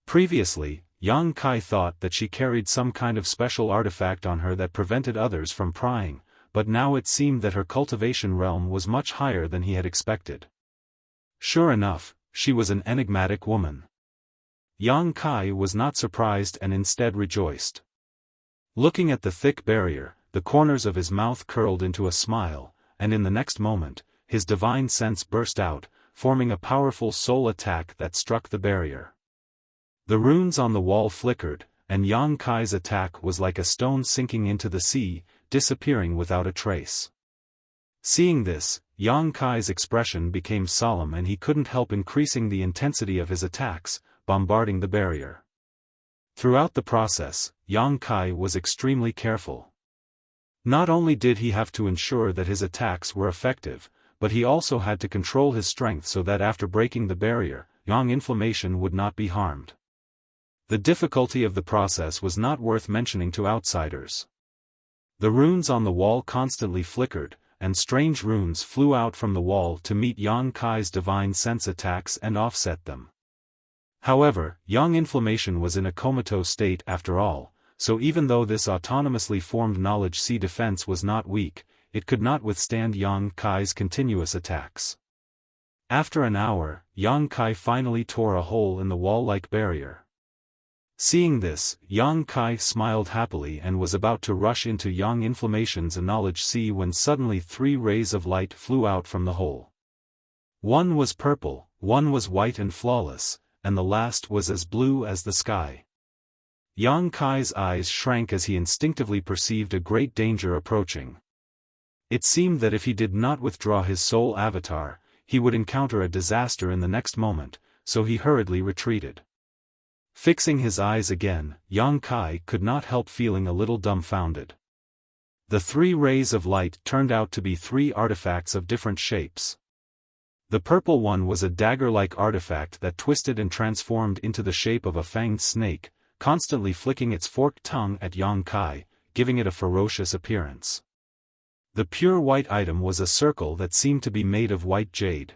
Previously, Yang Kai thought that she carried some kind of special artifact on her that prevented others from prying, but now it seemed that her cultivation realm was much higher than he had expected. Sure enough, she was an enigmatic woman. Yang Kai was not surprised and instead rejoiced. Looking at the thick barrier, the corners of his mouth curled into a smile, and in the next moment, his divine sense burst out, forming a powerful soul attack that struck the barrier. The runes on the wall flickered, and Yang Kai's attack was like a stone sinking into the sea, disappearing without a trace. Seeing this, Yang Kai's expression became solemn and he couldn't help increasing the intensity of his attacks, bombarding the barrier. Throughout the process, Yang Kai was extremely careful. Not only did he have to ensure that his attacks were effective, but he also had to control his strength so that after breaking the barrier, Yang Inflammation would not be harmed. The difficulty of the process was not worth mentioning to outsiders. The runes on the wall constantly flickered, and strange runes flew out from the wall to meet Yang Kai's divine sense attacks and offset them. However, Yang Inflammation was in a comatose state after all, so even though this autonomously formed knowledge sea defense was not weak, it could not withstand Yang Kai's continuous attacks. After an hour, Yang Kai finally tore a hole in the wall-like barrier. Seeing this, Yang Kai smiled happily and was about to rush into Yang Inflammation's knowledge sea when suddenly 3 rays of light flew out from the hole. One was purple, one was white and flawless, and the last was as blue as the sky. Yang Kai's eyes shrank as he instinctively perceived a great danger approaching. It seemed that if he did not withdraw his soul avatar, he would encounter a disaster in the next moment, so he hurriedly retreated. Fixing his eyes again, Yang Kai could not help feeling a little dumbfounded. The 3 rays of light turned out to be 3 artifacts of different shapes. The purple one was a dagger-like artifact that twisted and transformed into the shape of a fanged snake, constantly flicking its forked tongue at Yang Kai, giving it a ferocious appearance. The pure white item was a circle that seemed to be made of white jade.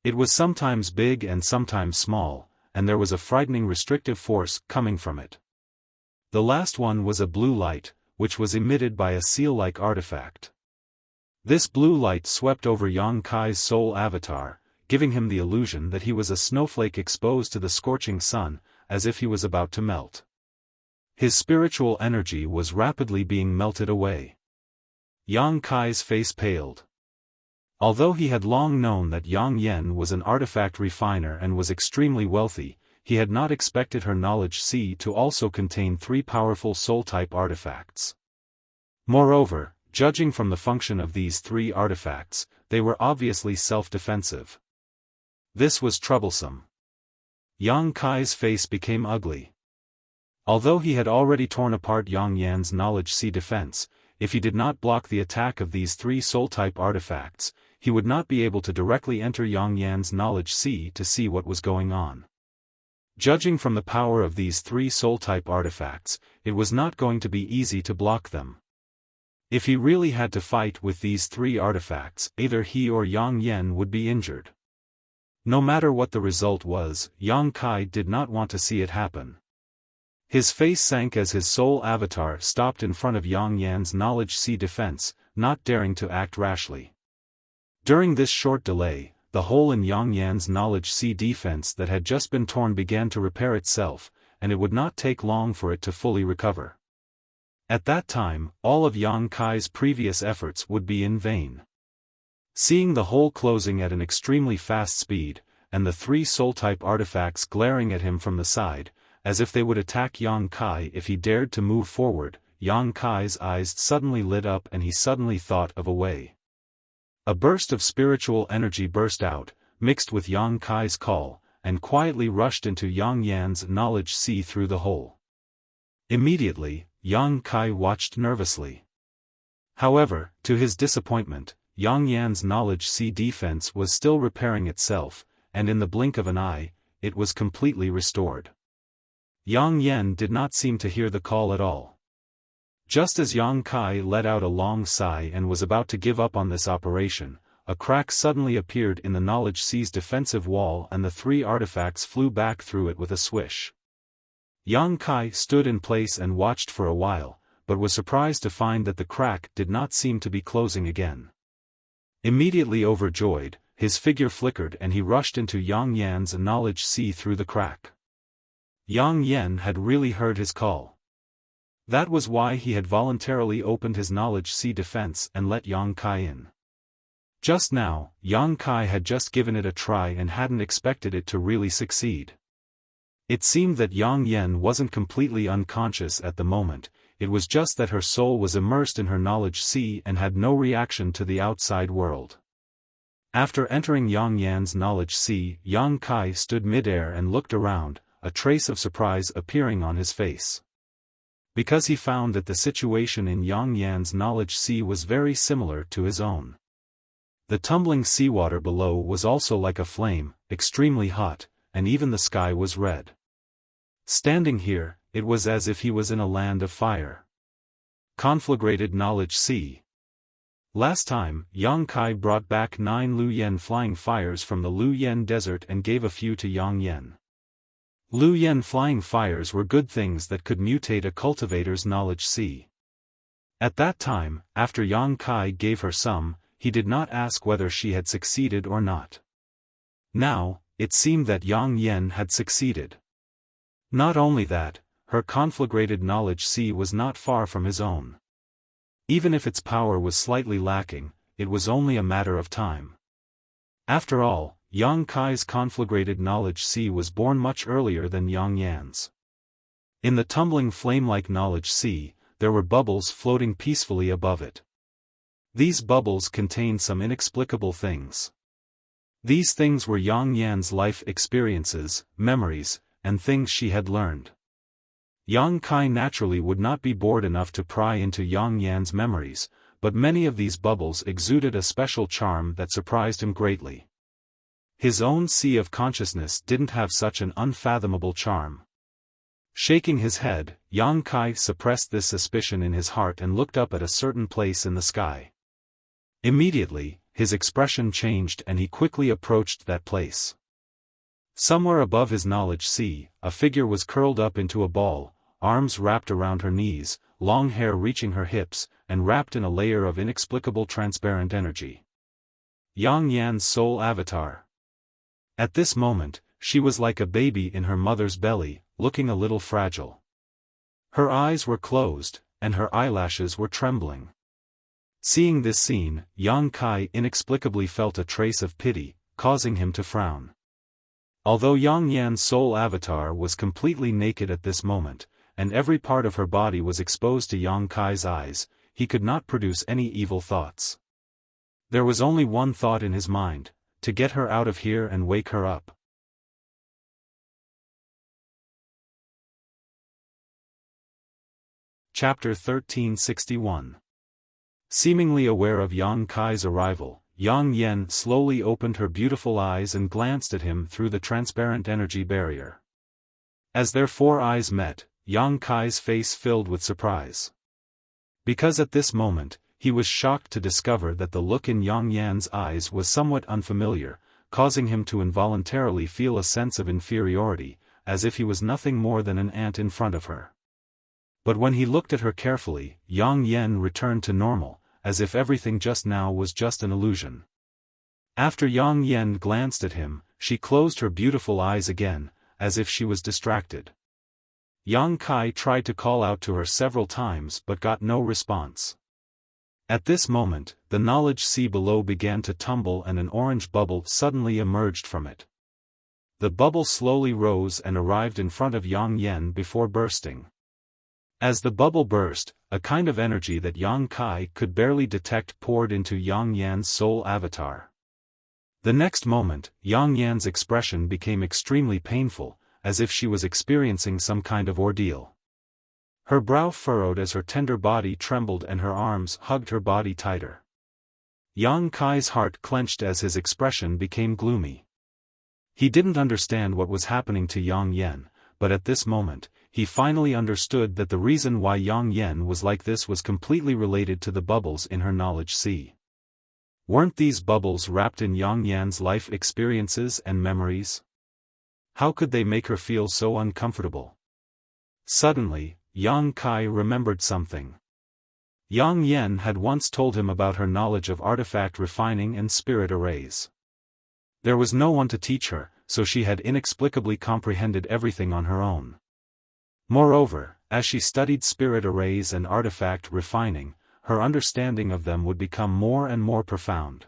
It was sometimes big and sometimes small, and there was a frightening restrictive force coming from it. The last one was a blue light, which was emitted by a seal-like artifact. This blue light swept over Yang Kai's soul avatar, giving him the illusion that he was a snowflake exposed to the scorching sun, as if he was about to melt. His spiritual energy was rapidly being melted away. Yang Kai's face paled. Although he had long known that Yang Yen was an artifact refiner and was extremely wealthy, he had not expected her knowledge sea to also contain 3 powerful soul-type artifacts. Moreover, judging from the function of these 3 artifacts, they were obviously self-defensive. This was troublesome. Yang Kai's face became ugly. Although he had already torn apart Yang Yan's knowledge sea defense, if he did not block the attack of these 3 soul-type artifacts, he would not be able to directly enter Yang Yan's knowledge sea to see what was going on. Judging from the power of these 3 soul-type artifacts, it was not going to be easy to block them. If he really had to fight with these three artifacts, either he or Yang Yan would be injured. No matter what the result was, Yang Kai did not want to see it happen. His face sank as his soul avatar stopped in front of Yang Yan's knowledge sea defense, not daring to act rashly. During this short delay, the hole in Yang Yan's knowledge sea defense that had just been torn began to repair itself, and it would not take long for it to fully recover. At that time, all of Yang Kai's previous efforts would be in vain. Seeing the hole closing at an extremely fast speed, and the three soul-type artifacts glaring at him from the side, as if they would attack Yang Kai if he dared to move forward, Yang Kai's eyes suddenly lit up and he suddenly thought of a way. A burst of spiritual energy burst out, mixed with Yang Kai's call, and quietly rushed into Yang Yan's knowledge sea through the hole. Immediately, Yang Kai watched nervously. However, to his disappointment, Yang Yan's knowledge sea defense was still repairing itself, and in the blink of an eye, it was completely restored. Yang Yan did not seem to hear the call at all. Just as Yang Kai let out a long sigh and was about to give up on this operation, a crack suddenly appeared in the knowledge sea's defensive wall and the three artifacts flew back through it with a swish. Yang Kai stood in place and watched for a while, but was surprised to find that the crack did not seem to be closing again. Immediately overjoyed, his figure flickered and he rushed into Yang Yan's knowledge sea through the crack. Yang Yan had really heard his call. That was why he had voluntarily opened his knowledge sea defense and let Yang Kai in. Just now, Yang Kai had just given it a try and hadn't expected it to really succeed. It seemed that Yang Yan wasn't completely unconscious at the moment, it was just that her soul was immersed in her knowledge sea and had no reaction to the outside world. After entering Yang Yan's knowledge sea, Yang Kai stood midair and looked around, a trace of surprise appearing on his face. Because he found that the situation in Yang Yan's knowledge sea was very similar to his own. The tumbling seawater below was also like a flame, extremely hot, and even the sky was red. Standing here, it was as if he was in a land of fire. Conflagrated knowledge sea. Last time, Yang Kai brought back 9 Luyen flying fires from the Luyen desert and gave a few to Yang Yan. Luyen flying fires were good things that could mutate a cultivator's knowledge sea. At that time, after Yang Kai gave her some, he did not ask whether she had succeeded or not. Now, it seemed that Yang Yan had succeeded. Not only that, her conflagrated knowledge sea was not far from his own. Even if its power was slightly lacking, it was only a matter of time. After all, Yang Kai's conflagrated knowledge sea was born much earlier than Yang Yan's. In the tumbling flame-like knowledge sea, there were bubbles floating peacefully above it. These bubbles contained some inexplicable things. These things were Yang Yan's life experiences, memories, and things she had learned. Yang Kai naturally would not be bored enough to pry into Yang Yan's memories, but many of these bubbles exuded a special charm that surprised him greatly. His own sea of consciousness didn't have such an unfathomable charm. Shaking his head, Yang Kai suppressed this suspicion in his heart and looked up at a certain place in the sky. Immediately, his expression changed and he quickly approached that place. Somewhere above his knowledge sea, a figure was curled up into a ball, arms wrapped around her knees, long hair reaching her hips, and wrapped in a layer of inexplicable transparent energy. Yang Yan's soul avatar. At this moment, she was like a baby in her mother's belly, looking a little fragile. Her eyes were closed, and her eyelashes were trembling. Seeing this scene, Yang Kai inexplicably felt a trace of pity, causing him to frown. Although Yang Yan's soul avatar was completely naked at this moment, and every part of her body was exposed to Yang Kai's eyes, he could not produce any evil thoughts. There was only one thought in his mind: to get her out of here and wake her up. Chapter 1361. Seemingly aware of Yang Kai's arrival, Yang Yan slowly opened her beautiful eyes and glanced at him through the transparent energy barrier. As their 4 eyes met, Yang Kai's face filled with surprise. Because at this moment, he was shocked to discover that the look in Yang Yan's eyes was somewhat unfamiliar, causing him to involuntarily feel a sense of inferiority, as if he was nothing more than an ant in front of her. But when he looked at her carefully, Yang Yan returned to normal, as if everything just now was just an illusion. After Yang Yan glanced at him, she closed her beautiful eyes again, as if she was distracted. Yang Kai tried to call out to her several times but got no response. At this moment, the knowledge sea below began to tumble and an orange bubble suddenly emerged from it. The bubble slowly rose and arrived in front of Yang Yan before bursting. As the bubble burst, a kind of energy that Yang Kai could barely detect poured into Yang Yan's soul avatar. The next moment, Yang Yan's expression became extremely painful, as if she was experiencing some kind of ordeal. Her brow furrowed as her tender body trembled and her arms hugged her body tighter. Yang Kai's heart clenched as his expression became gloomy. He didn't understand what was happening to Yang Yan, but at this moment, he finally understood that the reason why Yang Yan was like this was completely related to the bubbles in her knowledge sea. Weren't these bubbles wrapped in Yang Yan's life experiences and memories? How could they make her feel so uncomfortable? Suddenly, Yang Kai remembered something. Yang Yan had once told him about her knowledge of artifact refining and spirit arrays. There was no one to teach her, so she had inexplicably comprehended everything on her own. Moreover, as she studied spirit arrays and artifact refining, her understanding of them would become more and more profound.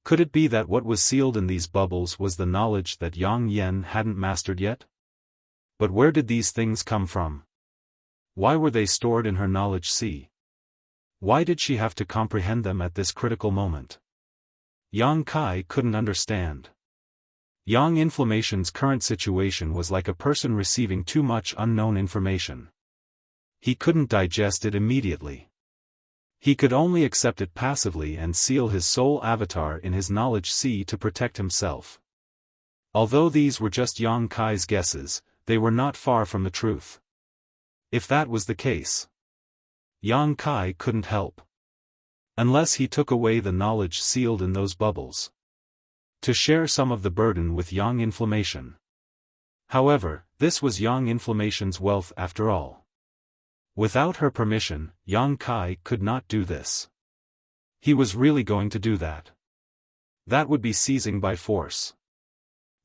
Could it be that what was sealed in these bubbles was the knowledge that Yang Yan hadn't mastered yet? But where did these things come from? Why were they stored in her knowledge sea? Why did she have to comprehend them at this critical moment? Yang Kai couldn't understand. Yang Inflammation's current situation was like a person receiving too much unknown information. He couldn't digest it immediately. He could only accept it passively and seal his soul avatar in his knowledge sea to protect himself. Although these were just Yang Kai's guesses, they were not far from the truth. If that was the case, Yang Kai couldn't help. Unless he took away the knowledge sealed in those bubbles. To share some of the burden with Yang Inflammation. However, this was Yang Inflammation's wealth after all. Without her permission, Yang Kai could not do this. He was really going to do that. That would be seizing by force.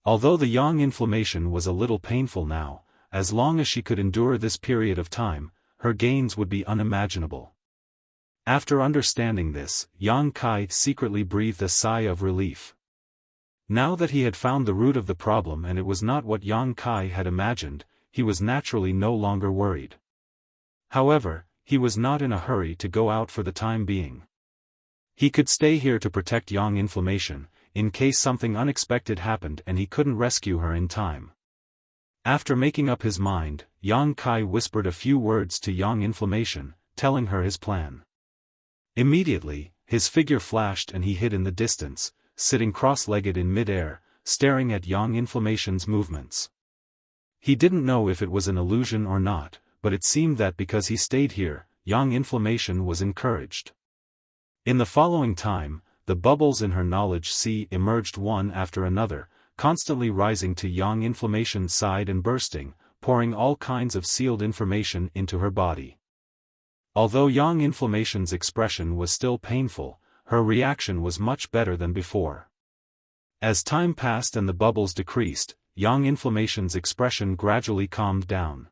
Although the Yang Inflammation was a little painful now, as long as she could endure this period of time, her gains would be unimaginable. After understanding this, Yang Kai secretly breathed a sigh of relief. Now that he had found the root of the problem and it was not what Yang Kai had imagined, he was naturally no longer worried. However, he was not in a hurry to go out for the time being. He could stay here to protect Yang Inflammation, in case something unexpected happened and he couldn't rescue her in time. After making up his mind, Yang Kai whispered a few words to Yang Inflammation, telling her his plan. Immediately, his figure flashed and he hid in the distance, sitting cross-legged in mid-air, staring at Yang Inflammation's movements. He didn't know if it was an illusion or not, but it seemed that because he stayed here, Yang Inflammation was encouraged. In the following time, the bubbles in her knowledge sea emerged one after another, constantly rising to Yang Inflammation's side and bursting, pouring all kinds of sealed information into her body. Although Yang Inflammation's expression was still painful, her reaction was much better than before. As time passed and the bubbles decreased, Yang Inflammation's expression gradually calmed down.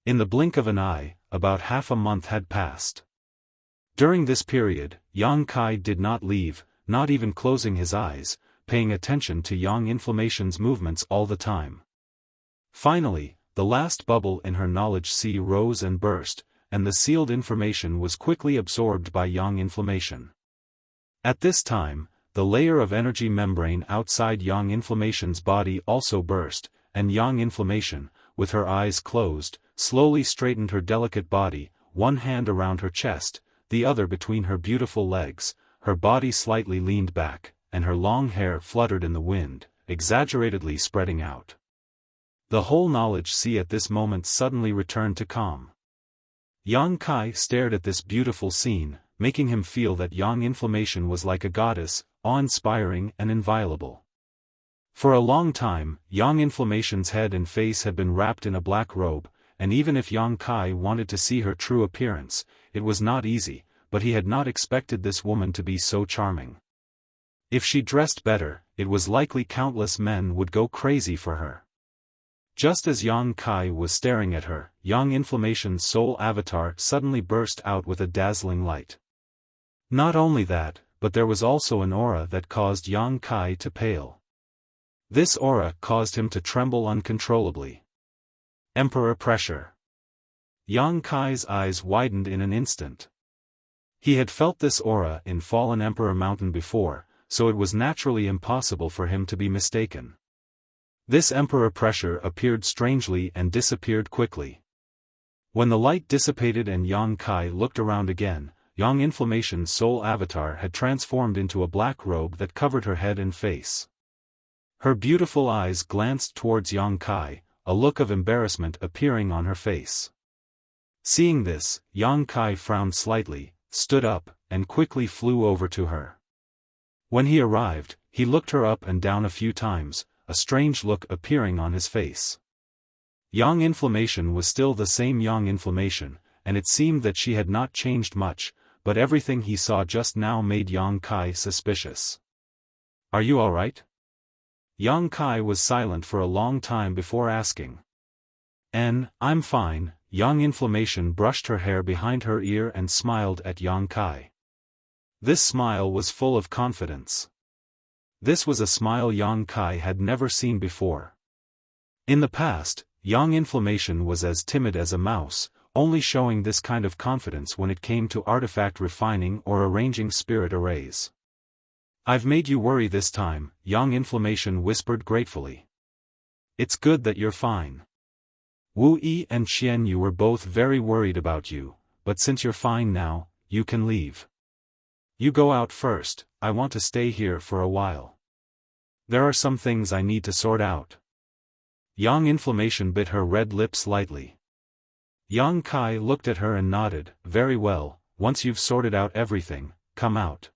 In the blink of an eye, about half a month had passed. During this period, Yang Kai did not leave, not even closing his eyes, paying attention to Yang Inflammation's movements all the time. Finally, the last bubble in her knowledge sea rose and burst, and the sealed information was quickly absorbed by Yang Inflammation. At this time, the layer of energy membrane outside Yang Inflammation's body also burst, and Yang Inflammation, with her eyes closed, slowly straightened her delicate body, one hand around her chest, the other between her beautiful legs, her body slightly leaned back, and her long hair fluttered in the wind, exaggeratedly spreading out. The whole knowledge sea at this moment suddenly returned to calm. Yang Kai stared at this beautiful scene, making him feel that Yang Inflammation was like a goddess, awe-inspiring and inviolable. For a long time, Yang Inflammation's head and face had been wrapped in a black robe, and even if Yang Kai wanted to see her true appearance, it was not easy, but he had not expected this woman to be so charming. If she dressed better, it was likely countless men would go crazy for her. Just as Yang Kai was staring at her, Yang Inflammation's soul avatar suddenly burst out with a dazzling light. Not only that, but there was also an aura that caused Yang Kai to pale. This aura caused him to tremble uncontrollably. Emperor pressure. Yang Kai's eyes widened in an instant. He had felt this aura in Fallen Emperor Mountain before, so it was naturally impossible for him to be mistaken. This emperor pressure appeared strangely and disappeared quickly. When the light dissipated and Yang Kai looked around again, Yang Inflammation's soul avatar had transformed into a black robe that covered her head and face. Her beautiful eyes glanced towards Yang Kai, a look of embarrassment appearing on her face. Seeing this, Yang Kai frowned slightly, stood up, and quickly flew over to her. When he arrived, he looked her up and down a few times, a strange look appearing on his face. Yang Inflammation was still the same Yang Inflammation, and it seemed that she had not changed much, but everything he saw just now made Yang Kai suspicious. "Are you all right?" Yang Kai was silent for a long time before asking. "I'm fine." Yang Inflammation brushed her hair behind her ear and smiled at Yang Kai. This smile was full of confidence. This was a smile Yang Kai had never seen before. In the past, Yang Inflammation was as timid as a mouse, only showing this kind of confidence when it came to artifact refining or arranging spirit arrays. "I've made you worry this time," Yang Inflammation whispered gratefully. "It's good that you're fine. Wu Yi and Xian Yu were both very worried about you, but since you're fine now, you can leave. You go out first, I want to stay here for a while. There are some things I need to sort out." Yang Inflammation bit her red lips lightly. Yang Kai looked at her and nodded, "Very well, once you've sorted out everything, come out."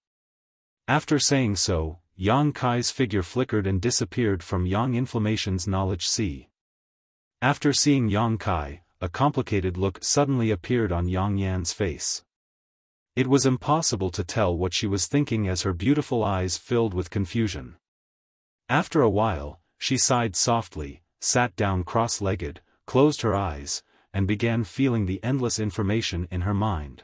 After saying so, Yang Kai's figure flickered and disappeared from Yang Inflammation's knowledge sea. After seeing Yang Kai, a complicated look suddenly appeared on Yang Yan's face. It was impossible to tell what she was thinking as her beautiful eyes filled with confusion. After a while, she sighed softly, sat down cross-legged, closed her eyes, and began feeling the endless information in her mind.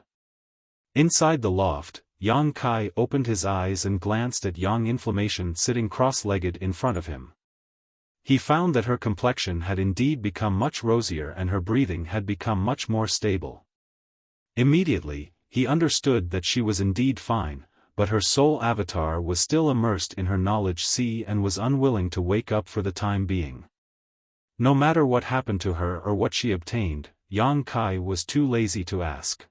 Inside the loft, Yang Kai opened his eyes and glanced at Yang Inflammation sitting cross-legged in front of him. He found that her complexion had indeed become much rosier and her breathing had become much more stable. Immediately, he understood that she was indeed fine, but her soul avatar was still immersed in her knowledge sea and was unwilling to wake up for the time being. No matter what happened to her or what she obtained, Yang Kai was too lazy to ask.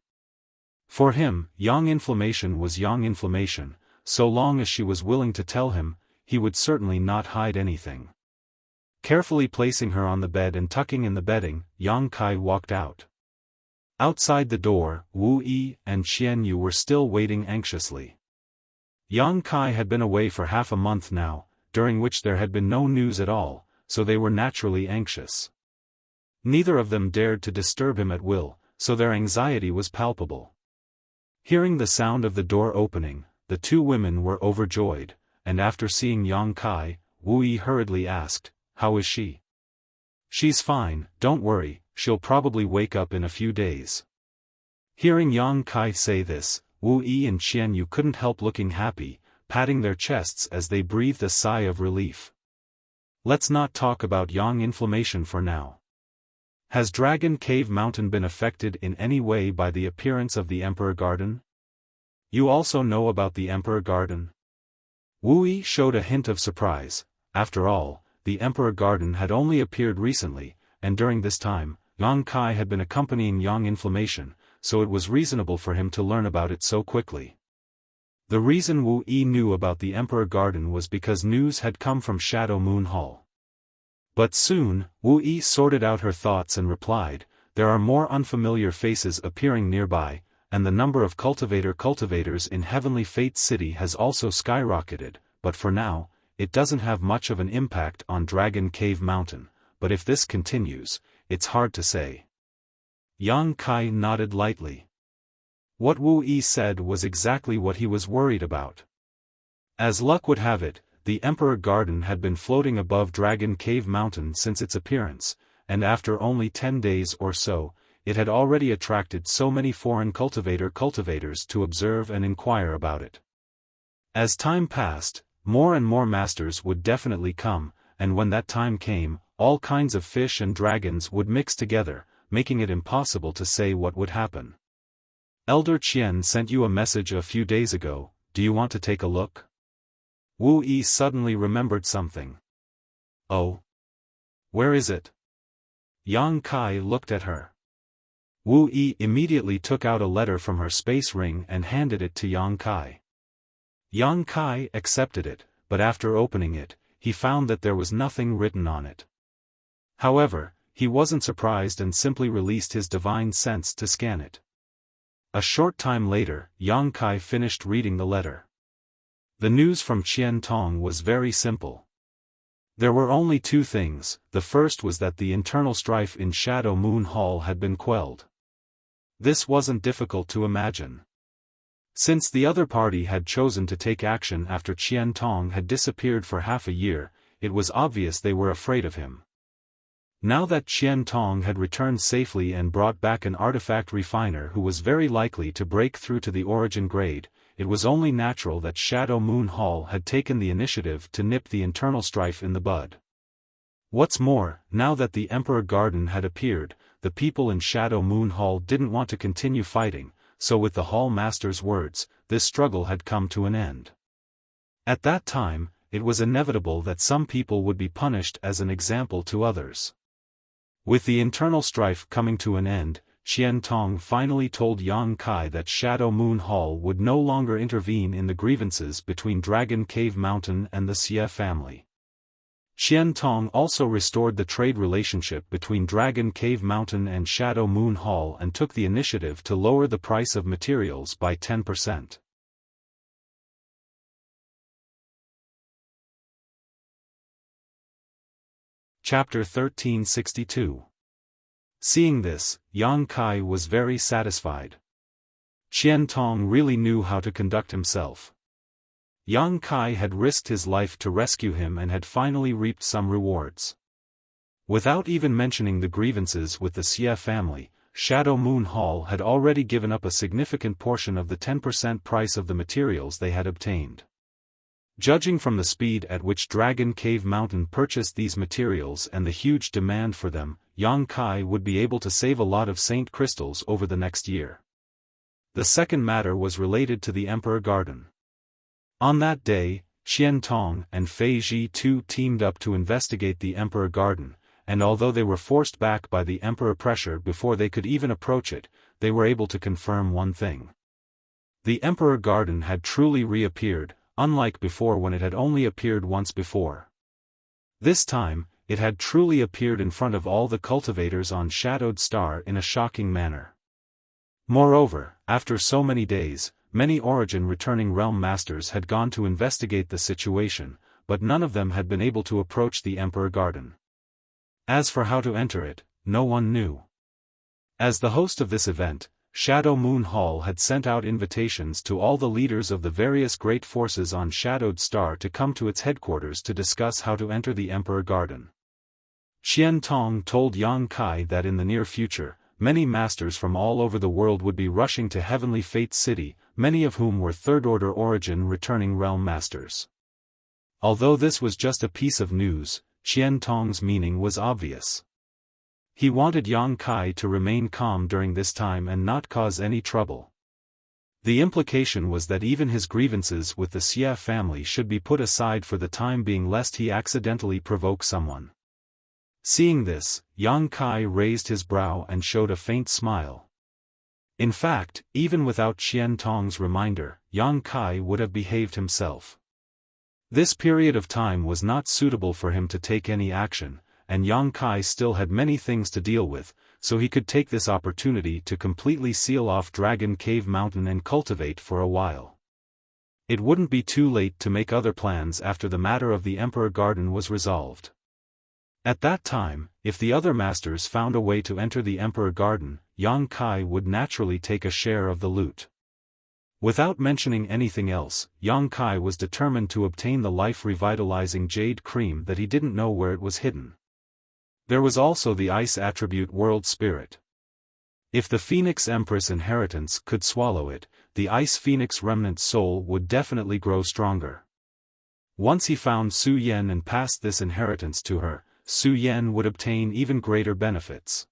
For him, Yang Inflammation was Yang Inflammation, so long as she was willing to tell him, he would certainly not hide anything. Carefully placing her on the bed and tucking in the bedding, Yang Kai walked out. Outside the door, Wu Yi and Xian Yu were still waiting anxiously. Yang Kai had been away for half a month now, during which there had been no news at all, so they were naturally anxious. Neither of them dared to disturb him at will, so their anxiety was palpable. Hearing the sound of the door opening, the two women were overjoyed, and after seeing Yang Kai, Wu Yi hurriedly asked, "How is she?" "She's fine, don't worry, she'll probably wake up in a few days." Hearing Yang Kai say this, Wu Yi and Xian Yu couldn't help looking happy, patting their chests as they breathed a sigh of relief. Let's not talk about Yang Inflammation for now. Has Dragon Cave Mountain been affected in any way by the appearance of the Emperor Garden? You also know about the Emperor Garden? Wu Yi showed a hint of surprise. After all, the Emperor Garden had only appeared recently, and during this time, Yang Kai had been accompanying Yang Inflammation, so it was reasonable for him to learn about it so quickly. The reason Wu Yi knew about the Emperor Garden was because news had come from Shadow Moon Hall. But soon, Wu Yi sorted out her thoughts and replied, there are more unfamiliar faces appearing nearby, and the number of cultivators in Heavenly Fate City has also skyrocketed, but for now, it doesn't have much of an impact on Dragon Cave Mountain, but if this continues, it's hard to say. Yang Kai nodded lightly. What Wu Yi said was exactly what he was worried about. As luck would have it, the Emperor Garden had been floating above Dragon Cave Mountain since its appearance, and after only 10 days or so, it had already attracted so many foreign cultivators to observe and inquire about it. As time passed, more and more masters would definitely come, and when that time came, all kinds of fish and dragons would mix together, making it impossible to say what would happen. Elder Qian sent you a message a few days ago, do you want to take a look? Wu Yi suddenly remembered something. Oh? Where is it? Yang Kai looked at her. Wu Yi immediately took out a letter from her space ring and handed it to Yang Kai. Yang Kai accepted it, but after opening it, he found that there was nothing written on it. However, he wasn't surprised and simply released his divine sense to scan it. A short time later, Yang Kai finished reading the letter. The news from Qian Tong was very simple. There were only two things. The first was that the internal strife in Shadow Moon Hall had been quelled. This wasn't difficult to imagine. Since the other party had chosen to take action after Qian Tong had disappeared for half a year, it was obvious they were afraid of him. Now that Qian Tong had returned safely and brought back an artifact refiner who was very likely to break through to the origin grade, it was only natural that Shadow Moon Hall had taken the initiative to nip the internal strife in the bud. What's more, now that the Emperor Garden had appeared, the people in Shadow Moon Hall didn't want to continue fighting, so with the Hall Master's words, this struggle had come to an end. At that time, it was inevitable that some people would be punished as an example to others. With the internal strife coming to an end, Qian Tong finally told Yang Kai that Shadow Moon Hall would no longer intervene in the grievances between Dragon Cave Mountain and the Xie family. Qian Tong also restored the trade relationship between Dragon Cave Mountain and Shadow Moon Hall and took the initiative to lower the price of materials by 10%. Chapter 1362. Seeing this, Yang Kai was very satisfied. Qian Tong really knew how to conduct himself. Yang Kai had risked his life to rescue him and had finally reaped some rewards. Without even mentioning the grievances with the Xie family, Shadow Moon Hall had already given up a significant portion of the 10% price of the materials they had obtained. Judging from the speed at which Dragon Cave Mountain purchased these materials and the huge demand for them, Yang Kai would be able to save a lot of Saint Crystals over the next year. The second matter was related to the Emperor Garden. On that day, Qian Tong and Fei Ji too teamed up to investigate the Emperor Garden, and although they were forced back by the Emperor pressure before they could even approach it, they were able to confirm one thing. The Emperor Garden had truly reappeared, unlike before when it had only appeared once before. This time, it had truly appeared in front of all the cultivators on Shadowed Star in a shocking manner. Moreover, after so many days, many Origin returning realm masters had gone to investigate the situation, but none of them had been able to approach the Emperor Garden. As for how to enter it, no one knew. As the host of this event, Shadow Moon Hall had sent out invitations to all the leaders of the various great forces on Shadowed Star to come to its headquarters to discuss how to enter the Emperor Garden. Qian Tong told Yang Kai that in the near future, many masters from all over the world would be rushing to Heavenly Fate City, many of whom were third-order Origin returning realm masters. Although this was just a piece of news, Qian Tong's meaning was obvious. He wanted Yang Kai to remain calm during this time and not cause any trouble. The implication was that even his grievances with the Xie family should be put aside for the time being lest he accidentally provoke someone. Seeing this, Yang Kai raised his brow and showed a faint smile. In fact, even without Qian Tong's reminder, Yang Kai would have behaved himself. This period of time was not suitable for him to take any action, and Yang Kai still had many things to deal with, so he could take this opportunity to completely seal off Dragon Cave Mountain and cultivate for a while. It wouldn't be too late to make other plans after the matter of the Emperor Garden was resolved. At that time, if the other masters found a way to enter the Emperor Garden, Yang Kai would naturally take a share of the loot. Without mentioning anything else, Yang Kai was determined to obtain the life-revitalizing jade cream that he didn't know where it was hidden. There was also the ice attribute World Spirit. If the Phoenix Empress inheritance could swallow it, the Ice Phoenix remnant soul would definitely grow stronger. Once he found Su Yan and passed this inheritance to her, Su Yan would obtain even greater benefits.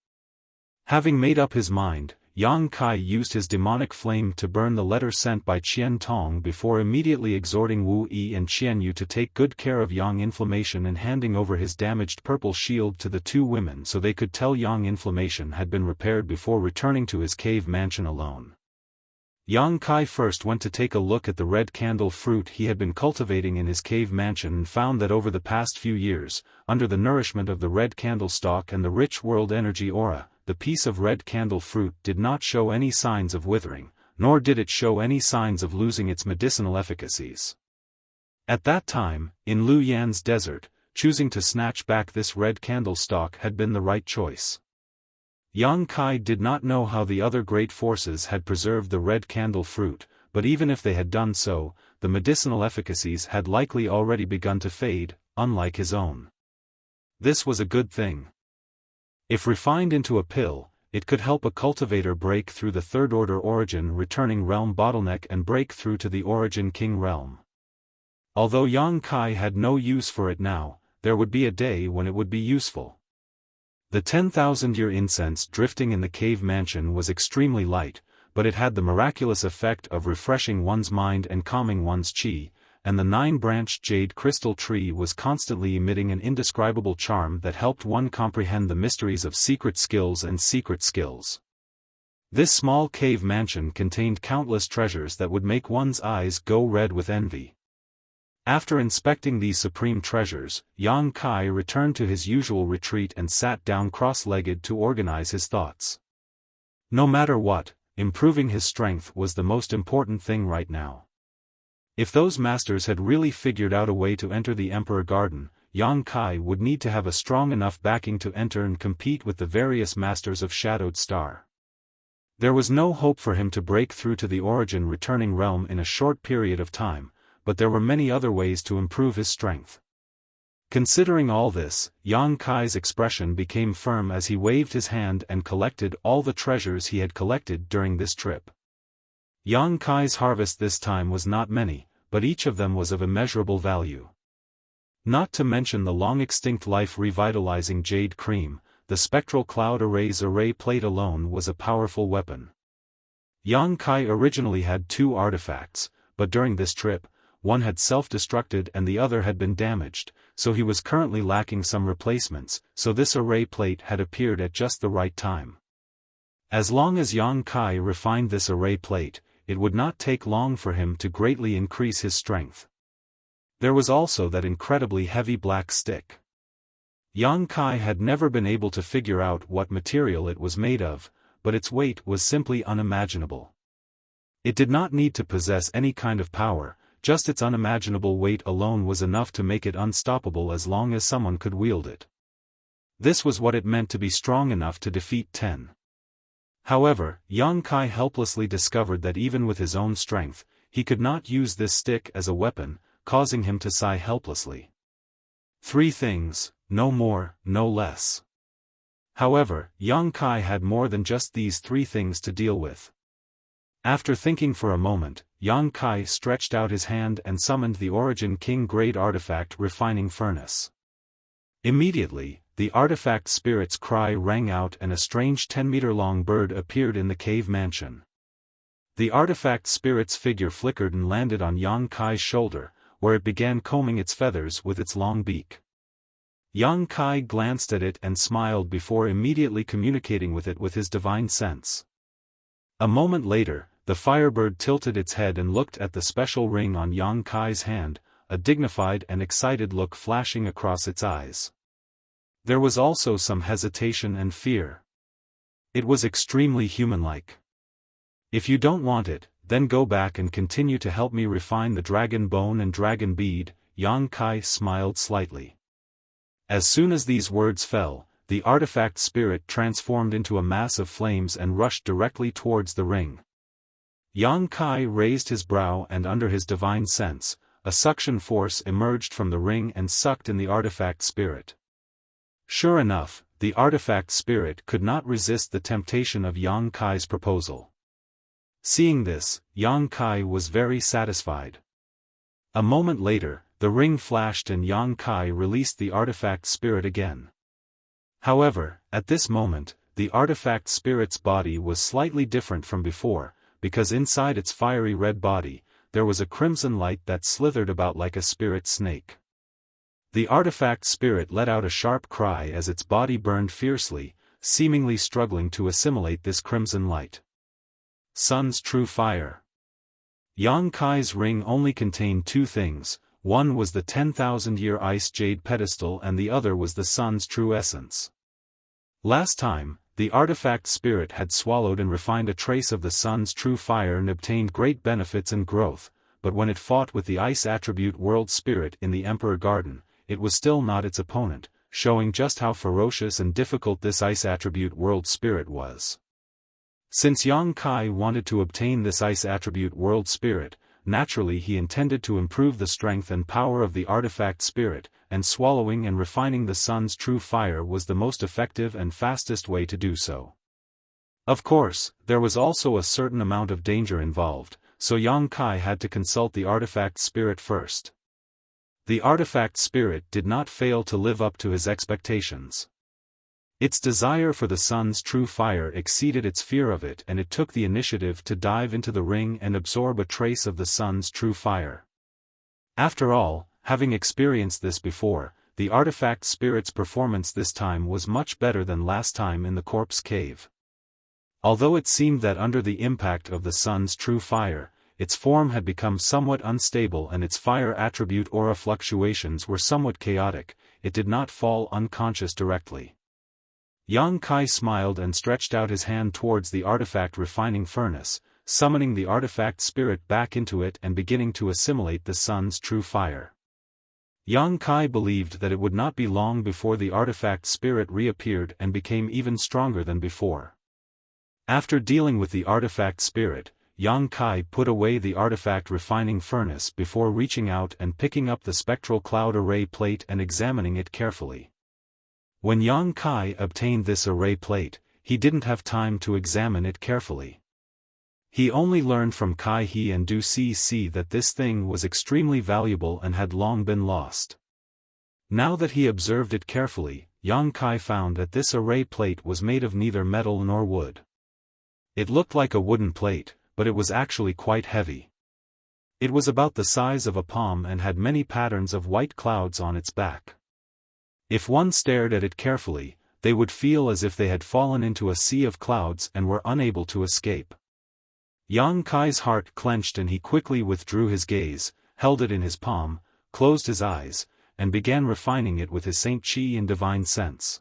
Having made up his mind, Yang Kai used his demonic flame to burn the letter sent by Qian Tong before immediately exhorting Wu Yi and Qian Yu to take good care of Yang Inflammation and handing over his damaged purple shield to the two women so they could tell Yang Inflammation had been repaired before returning to his cave mansion alone. Yang Kai first went to take a look at the red candle fruit he had been cultivating in his cave mansion and found that over the past few years, under the nourishment of the red candle stalk and the rich world energy aura, the piece of red candle fruit did not show any signs of withering, nor did it show any signs of losing its medicinal efficacies. At that time, in Lu Yan's desert, choosing to snatch back this red candle stalk had been the right choice. Yang Kai did not know how the other great forces had preserved the red candle fruit, but even if they had done so, the medicinal efficacies had likely already begun to fade, unlike his own. This was a good thing. If refined into a pill, it could help a cultivator break through the third-order origin returning realm bottleneck and break through to the origin king realm. Although Yang Kai had no use for it now, there would be a day when it would be useful. The 10,000-year incense drifting in the cave mansion was extremely light, but it had the miraculous effect of refreshing one's mind and calming one's qi, and the 9-branched jade crystal tree was constantly emitting an indescribable charm that helped one comprehend the mysteries of secret skills and secret skills. This small cave mansion contained countless treasures that would make one's eyes go red with envy. After inspecting these supreme treasures, Yang Kai returned to his usual retreat and sat down cross-legged to organize his thoughts. No matter what, improving his strength was the most important thing right now. If those masters had really figured out a way to enter the Emperor Garden, Yang Kai would need to have a strong enough backing to enter and compete with the various masters of Shadowed Star. There was no hope for him to break through to the origin returning realm in a short period of time, but there were many other ways to improve his strength. Considering all this, Yang Kai's expression became firm as he waved his hand and collected all the treasures he had collected during this trip. Yang Kai's harvest this time was not many, but each of them was of immeasurable value. Not to mention the long-extinct life-revitalizing jade cream, the spectral cloud array's array plate alone was a powerful weapon. Yang Kai originally had 2 artifacts, but during this trip, one had self-destructed and the other had been damaged, so he was currently lacking some replacements, so this array plate had appeared at just the right time. As long as Yang Kai refined this array plate, it would not take long for him to greatly increase his strength. There was also that incredibly heavy black stick. Yang Kai had never been able to figure out what material it was made of, but its weight was simply unimaginable. It did not need to possess any kind of power, just its unimaginable weight alone was enough to make it unstoppable as long as someone could wield it. This was what it meant to be strong enough to defeat 10. However, Yang Kai helplessly discovered that even with his own strength, he could not use this stick as a weapon, causing him to sigh helplessly. 3 things, no more, no less. However, Yang Kai had more than just these 3 things to deal with. After thinking for a moment, Yang Kai stretched out his hand and summoned the Origin King Grade Artifact Refining Furnace. Immediately, the artifact spirit's cry rang out and a strange 10-meter-long bird appeared in the cave mansion. The artifact spirit's figure flickered and landed on Yang Kai's shoulder, where it began combing its feathers with its long beak. Yang Kai glanced at it and smiled before immediately communicating with it with his divine sense. A moment later, the firebird tilted its head and looked at the special ring on Yang Kai's hand, a dignified and excited look flashing across its eyes. There was also some hesitation and fear. It was extremely human-like. If you don't want it, then go back and continue to help me refine the dragon bone and dragon bead. Yang Kai smiled slightly. As soon as these words fell, the artifact spirit transformed into a mass of flames and rushed directly towards the ring. Yang Kai raised his brow, and under his divine sense, a suction force emerged from the ring and sucked in the artifact spirit. Sure enough, the artifact spirit could not resist the temptation of Yang Kai's proposal. Seeing this, Yang Kai was very satisfied. A moment later, the ring flashed and Yang Kai released the artifact spirit again. However, at this moment, the artifact spirit's body was slightly different from before, because inside its fiery red body, there was a crimson light that slithered about like a spirit snake. The artifact spirit let out a sharp cry as its body burned fiercely, seemingly struggling to assimilate this crimson light. Sun's true fire. Yang Kai's ring only contained two things, one was the 10,000-year ice jade pedestal and the other was the sun's true essence. Last time, the artifact spirit had swallowed and refined a trace of the sun's true fire and obtained great benefits and growth, but when it fought with the ice attribute world spirit in the Emperor Garden, it was still not its opponent, showing just how ferocious and difficult this ice attribute world spirit was. Since Yang Kai wanted to obtain this ice attribute world spirit, naturally he intended to improve the strength and power of the artifact spirit, and swallowing and refining the sun's true fire was the most effective and fastest way to do so. Of course, there was also a certain amount of danger involved, so Yang Kai had to consult the artifact spirit first. The artifact spirit did not fail to live up to his expectations. Its desire for the sun's true fire exceeded its fear of it, and it took the initiative to dive into the ring and absorb a trace of the sun's true fire. After all, having experienced this before, the artifact spirit's performance this time was much better than last time in the corpse cave. Although it seemed that under the impact of the sun's true fire, its form had become somewhat unstable and its fire attribute aura fluctuations were somewhat chaotic, it did not fall unconscious directly. Yang Kai smiled and stretched out his hand towards the artifact refining furnace, summoning the artifact spirit back into it and beginning to assimilate the sun's true fire. Yang Kai believed that it would not be long before the artifact spirit reappeared and became even stronger than before. After dealing with the artifact spirit, Yang Kai put away the artifact refining furnace before reaching out and picking up the spectral cloud array plate and examining it carefully. When Yang Kai obtained this array plate, he didn't have time to examine it carefully. He only learned from Kai He and Du Cc that this thing was extremely valuable and had long been lost. Now that he observed it carefully, Yang Kai found that this array plate was made of neither metal nor wood. It looked like a wooden plate, but it was actually quite heavy. It was about the size of a palm and had many patterns of white clouds on its back. If one stared at it carefully, they would feel as if they had fallen into a sea of clouds and were unable to escape. Yang Kai's heart clenched and he quickly withdrew his gaze, held it in his palm, closed his eyes, and began refining it with his Saint Chi and divine sense.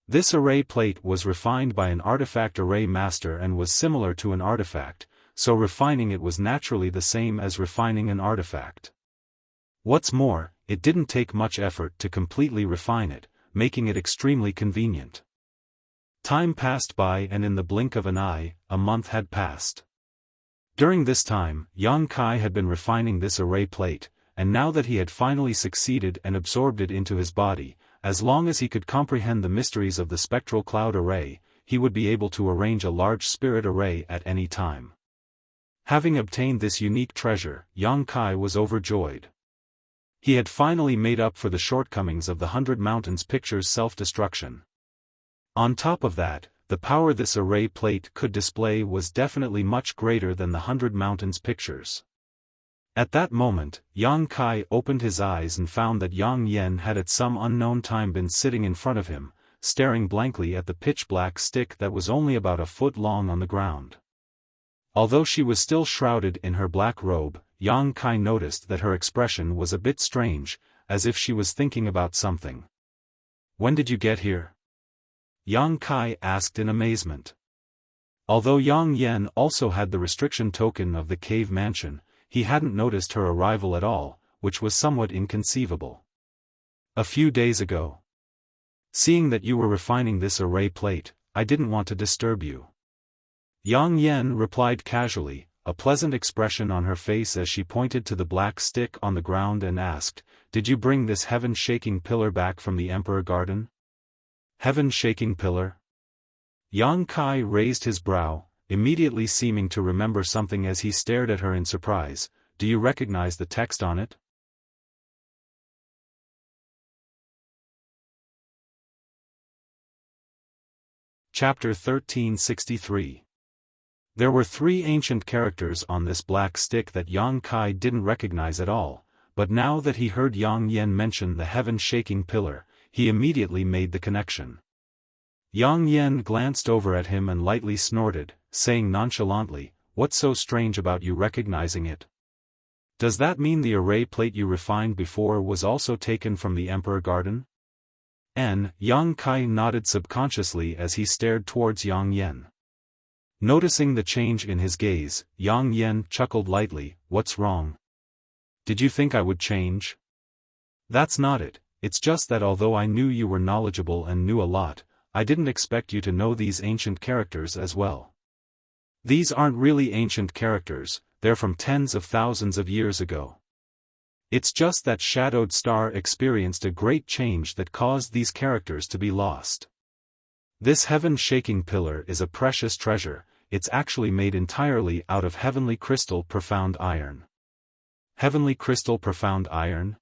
This array plate was refined by an artifact array master and was similar to an artifact, so refining it was naturally the same as refining an artifact. What's more, it didn't take much effort to completely refine it, making it extremely convenient. Time passed by and in the blink of an eye, a month had passed. During this time, Yang Kai had been refining this array plate, and now that he had finally succeeded and absorbed it into his body, as long as he could comprehend the mysteries of the spectral cloud array, he would be able to arrange a large spirit array at any time. Having obtained this unique treasure, Yang Kai was overjoyed. He had finally made up for the shortcomings of the 100 Mountains picture's self-destruction. On top of that, the power this array plate could display was definitely much greater than the 100 Mountains pictures. At that moment, Yang Kai opened his eyes and found that Yang Yen had at some unknown time been sitting in front of him, staring blankly at the pitch-black stick that was only about a foot long on the ground. Although she was still shrouded in her black robe, Yang Kai noticed that her expression was a bit strange, as if she was thinking about something. When did you get here? Yang Kai asked in amazement. Although Yang Yan also had the restriction token of the cave mansion, he hadn't noticed her arrival at all, which was somewhat inconceivable. A few days ago. Seeing that you were refining this array plate, I didn't want to disturb you. Yang Yan replied casually, a pleasant expression on her face as she pointed to the black stick on the ground and asked, "Did you bring this heaven-shaking pillar back from the Emperor Garden?" Heaven-shaking pillar? Yang Kai raised his brow, immediately seeming to remember something as he stared at her in surprise. "Do you recognize the text on it?" Chapter 1363. There were 3 ancient characters on this black stick that Yang Kai didn't recognize at all, but now that he heard Yang Yan mention the heaven-shaking pillar, he immediately made the connection. Yang Yan glanced over at him and lightly snorted, saying nonchalantly, "What's so strange about you recognizing it? Does that mean the array plate you refined before was also taken from the Emperor Garden?" Yang Kai nodded subconsciously as he stared towards Yang Yan. Noticing the change in his gaze, Yang Yan chuckled lightly. "What's wrong? Did you think I would change?" "That's not it, it's just that although I knew you were knowledgeable and knew a lot, I didn't expect you to know these ancient characters as well. These aren't really ancient characters, they're from tens of thousands of years ago. It's just that Shadowed Star experienced a great change that caused these characters to be lost. This heaven-shaking pillar is a precious treasure. It's actually made entirely out of heavenly crystal profound iron." Heavenly crystal profound iron?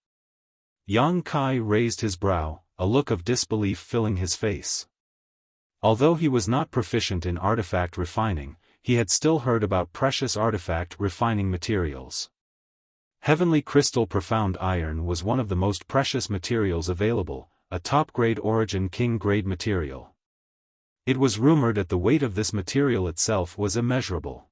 Yang Kai raised his brow, a look of disbelief filling his face. Although he was not proficient in artifact refining, he had still heard about precious artifact refining materials. Heavenly crystal profound iron was one of the most precious materials available, a top-grade origin king-grade material. It was rumored that the weight of this material itself was immeasurable.